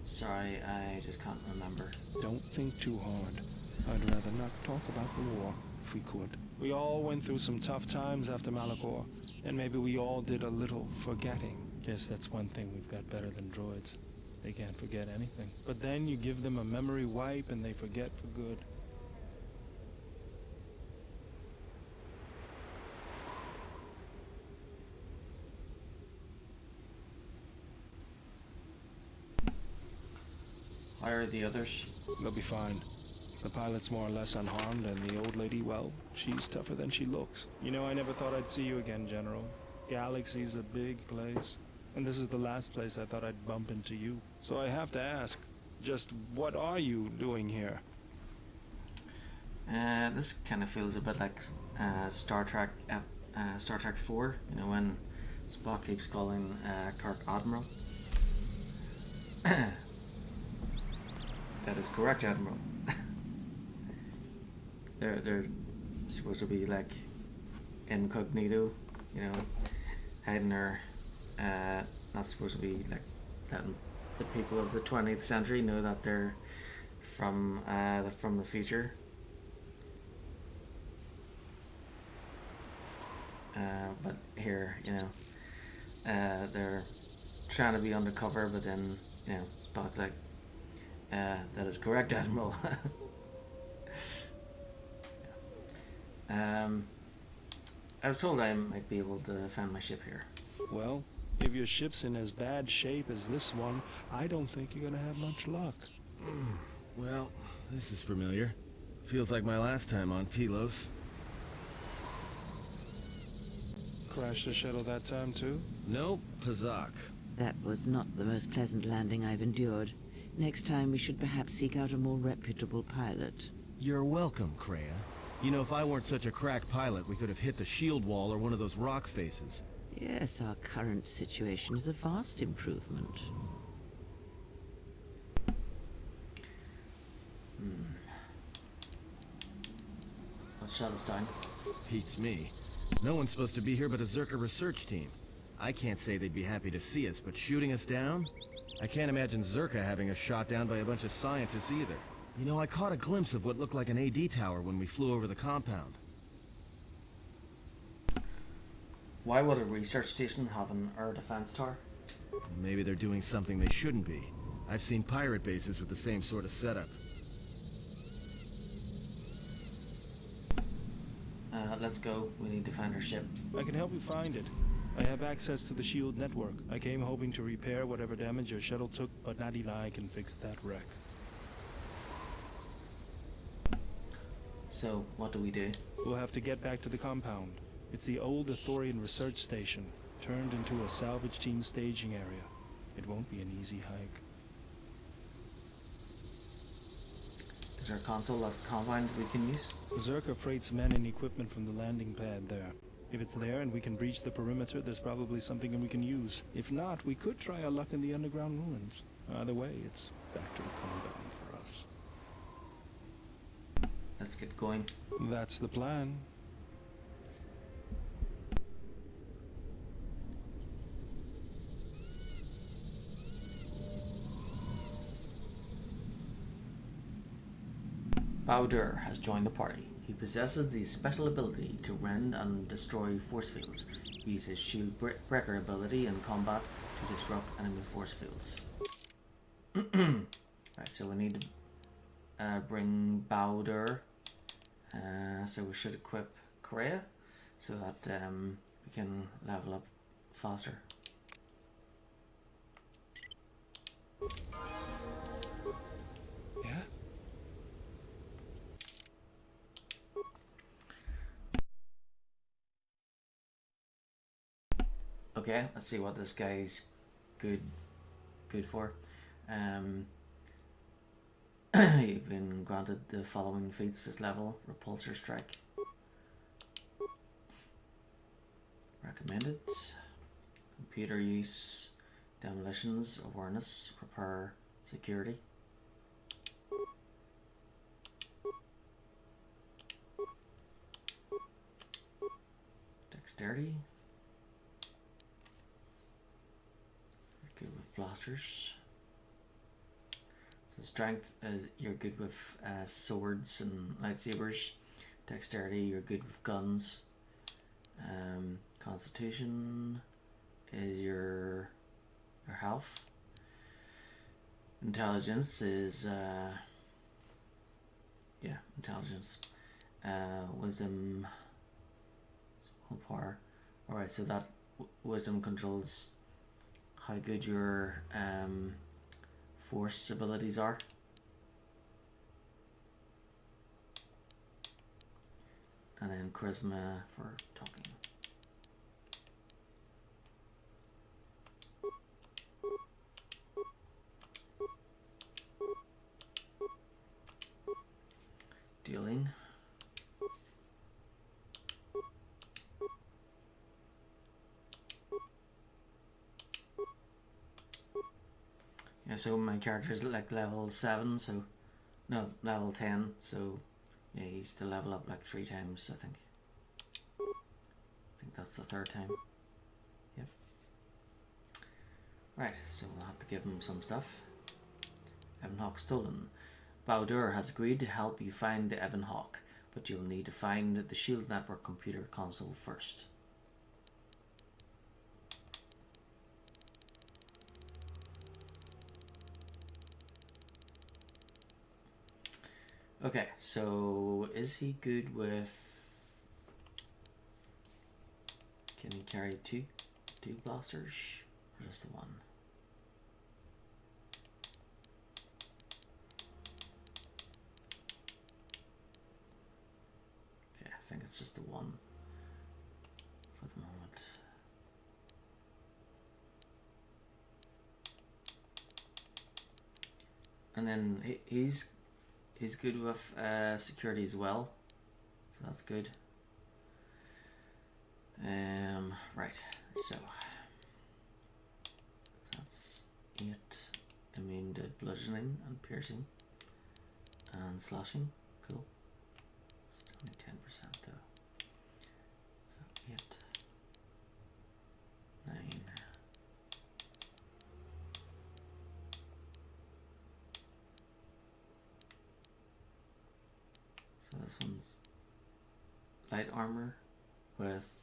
Sorry, I just can't remember. Don't think too hard. I'd rather not talk about the war, if we could. We all went through some tough times after Malachor, and maybe we all did a little forgetting. Guess that's one thing we've got better than droids. They can't forget anything. But then you give them a memory wipe and they forget for good. How are the others? They'll be fine. The pilot's more or less unharmed, and the old lady, well, she's tougher than she looks. You know, I never thought I'd see you again, General. Galaxy's a big place, and this is the last place I thought I'd bump into you. So I have to ask, just what are you doing here? This kind of feels a bit like Star Trek 4, you know, when Spock keeps calling Kirk Admiral. That is correct, Admiral. They're supposed to be like incognito, you know, hiding their not supposed to be like letting the people of the 20th century know that they're from the future. But here, you know, they're trying to be undercover, but then, you know, Spock's like, that is correct, Admiral. I was told I might be able to find my ship here. Well, if your ship's in as bad shape as this one, I don't think you're gonna have much luck. Well, this is familiar. Feels like my last time on Telos. Crashed the shuttle that time too? Nope, Pazak. That was not the most pleasant landing I've endured. Next time we should perhaps seek out a more reputable pilot. You're welcome, Kreia. You know, if I weren't such a crack pilot, we could have hit the shield wall or one of those rock faces. Yes, our current situation is a vast improvement. Let's shut us down. Beats me. No one's supposed to be here but a Zerka research team. I can't say they'd be happy to see us, but shooting us down? I can't imagine Zerka having us shot down by a bunch of scientists either. You know, I caught a glimpse of what looked like an AD tower when we flew over the compound. Why would a research station have an air defense tower? Maybe they're doing something they shouldn't be. I've seen pirate bases with the same sort of setup. Let's go. We need to find our ship. I can help you find it. I have access to the SHIELD network. I came hoping to repair whatever damage your shuttle took, but not even I can fix that wreck. So, what do we do? We'll have to get back to the compound. It's the old Athorian research station, turned into a salvage team staging area. It won't be an easy hike. Is there a console at the compound we can use? Zerka freights men and equipment from the landing pad there. If it's there and we can breach the perimeter, there's probably something we can use. If not, we could try our luck in the underground ruins. Either way, it's back to the compound for us. Let's get going. That's the plan. Bowder has joined the party. He possesses the special ability to rend and destroy force fields. Use his shield breaker ability in combat to disrupt enemy force fields. Right, so we need to bring Bowder. So we should equip Korea so that we can level up faster. Yeah? Okay, let's see what this guy's good for. You've been granted the following feats this level: Repulsor Strike. Recommended. Computer use, demolitions, awareness, repair, security. Dexterity. Good with blasters. So strength, you're good with swords and lightsabers. Dexterity, you're good with guns. Constitution is your health. Intelligence is intelligence. Wisdom, power. All right, so that wisdom controls how good your force abilities are. And then charisma for talking. Dealing. Yeah, so my character is like level 7, so no, level 10, so yeah, he's to level up like 3 times, I think. I think that's the 3rd time. Yep. Right, so we'll have to give him some stuff. Ebon Hawk stolen. Bowdur has agreed to help you find the Ebon Hawk, but you'll need to find the Shield Network computer console first. Okay, so is he good with... Can he carry two blasters? Or just the one? Okay, I think it's just the one for the moment. And then he's good with security as well, so that's good. Right, so that's 8 immune to bludgeoning and piercing and slashing. Cool. It's only 10% though. So 8, 9. So this one's light armor with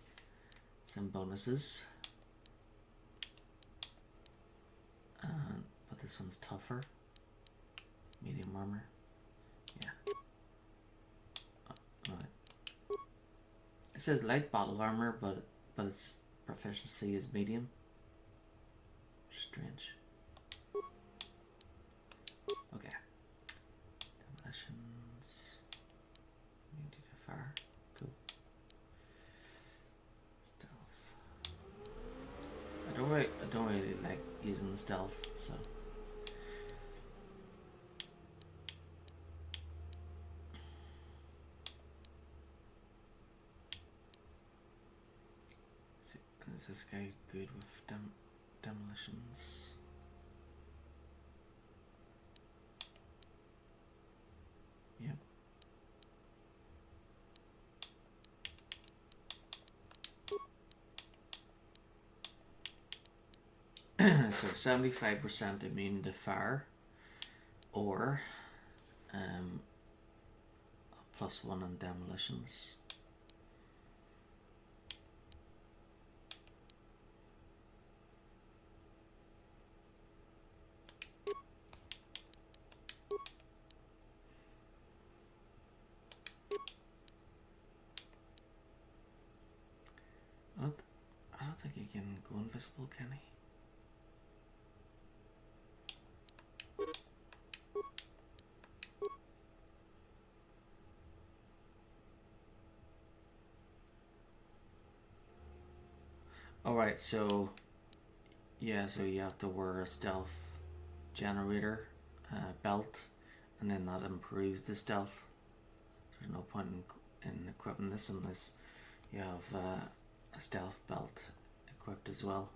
some bonuses, but this one's tougher. Medium armor, yeah. Right. It says light battle armor, but its proficiency is medium. Strange. Okay. Demolitions. Immunity to fire. Cool. Stealth. I don't really like using stealth, so. Is this guy good with demolitions? Yep. So 75% immune to fire, or +1 on demolitions. I don't think he can go invisible, can he? Alright, so yeah, so you have to wear a stealth generator belt, and then that improves the stealth. There's no point in equipping this unless you have a stealth belt equipped as well.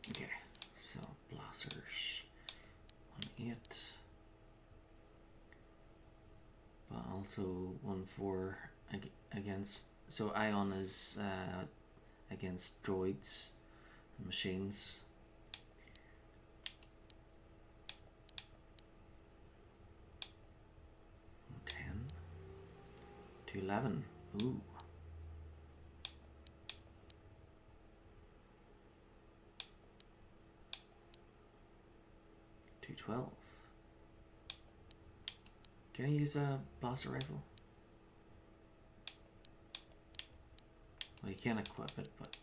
Okay, so blasters 1-8, but also 1-4 against. So Ion is against droids and machines. 10 to 11. Ooh. 12. Can I use a blaster rifle? Well, you can equip it, but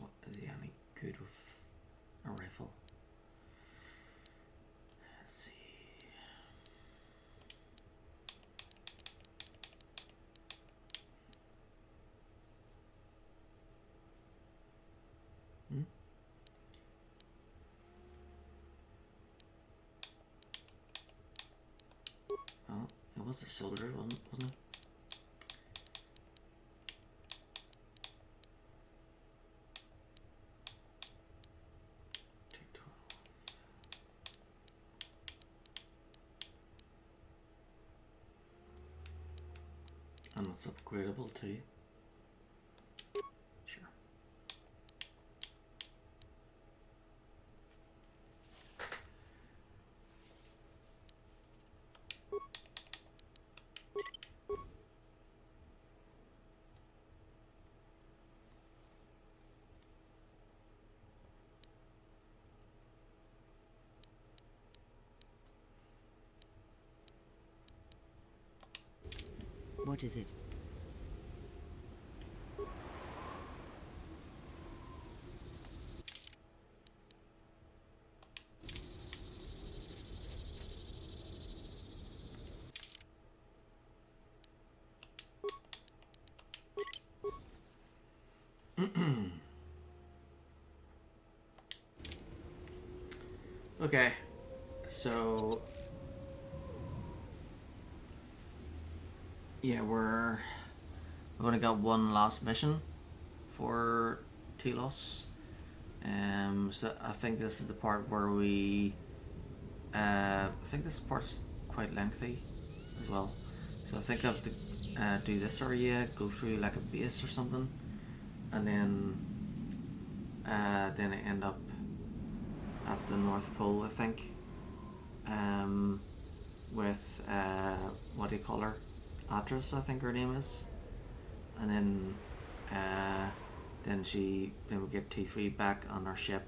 what, is he any good with a rifle? Let's see. Oh, it was a soldier, wasn't it? And it's upgradable too. Sure. What is it? Okay, so yeah, we've only got one last mission for Telos. So I think this is the part where we I think this part's quite lengthy as well. So I think I have to do this area, go through like a base or something, and then I end up at the North Pole, I think, with what do you call her? Atris, I think her name is, and then we get T3 back on our ship,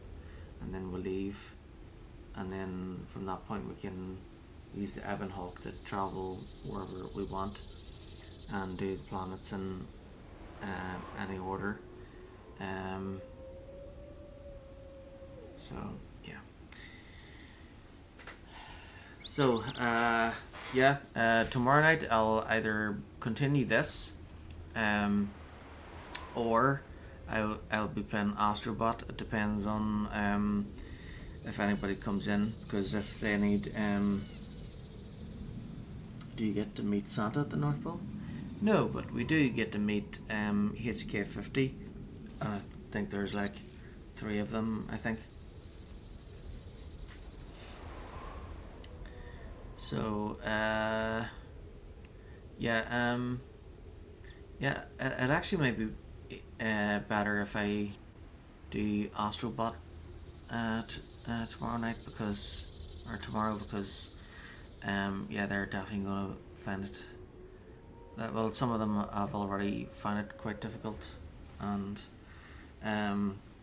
and then we'll leave, and then from that point we can use the Ebon Hawk to travel wherever we want and do the planets in any order. So yeah. So tomorrow night I'll either continue this, or I'll be playing Astrobot. It depends on if anybody comes in, because if they need do you get to meet Santa at the North Pole? No, but we do get to meet HK50. think there's like 3 of them, I think. So, yeah, it actually might be better if I do Astrobot tomorrow night tomorrow because yeah, they're definitely going to find it. Well, some of them have already found it quite difficult, and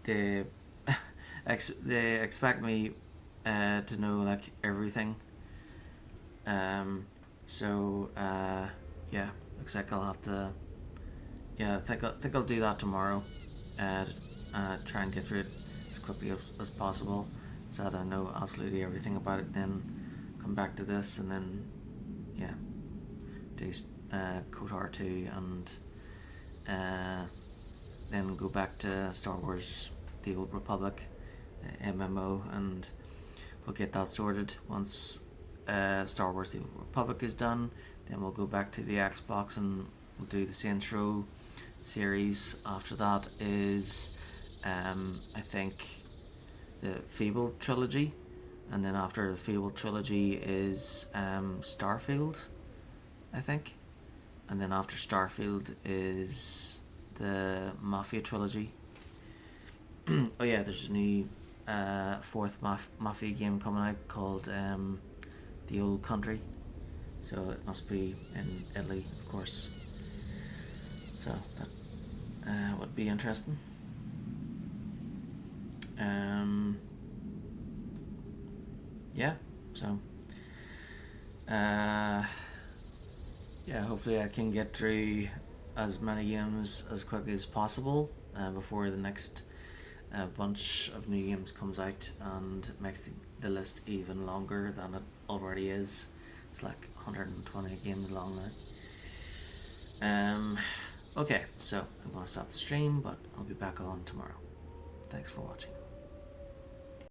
they they expect me to know like everything. So yeah, looks like I'll have to. Yeah, I think I'll do that tomorrow. Try and get through it as quickly as possible, so that I know absolutely everything about it. Then come back to this, and then yeah, do KOTOR 2, and then go back to Star Wars: The Old Republic MMO, and we'll get that sorted. Once Star Wars: The Old Republic is done, then we'll go back to the Xbox and we'll do the Saints Row series. After that is I think the Fable trilogy, and then after the Fable trilogy is Starfield, I think, and then after Starfield is the Mafia trilogy. Oh yeah, there's a new 4th Mafia game coming out called The Old Country, so it must be in Italy, of course, so that would be interesting. Yeah, so yeah, hopefully I can get through as many games as quickly as possible before the next bunch of new games comes out and makes the list even longer than it already is. It's like 120 games long now. Okay, so I'm going to stop the stream, but I'll be back on tomorrow. Thanks for watching.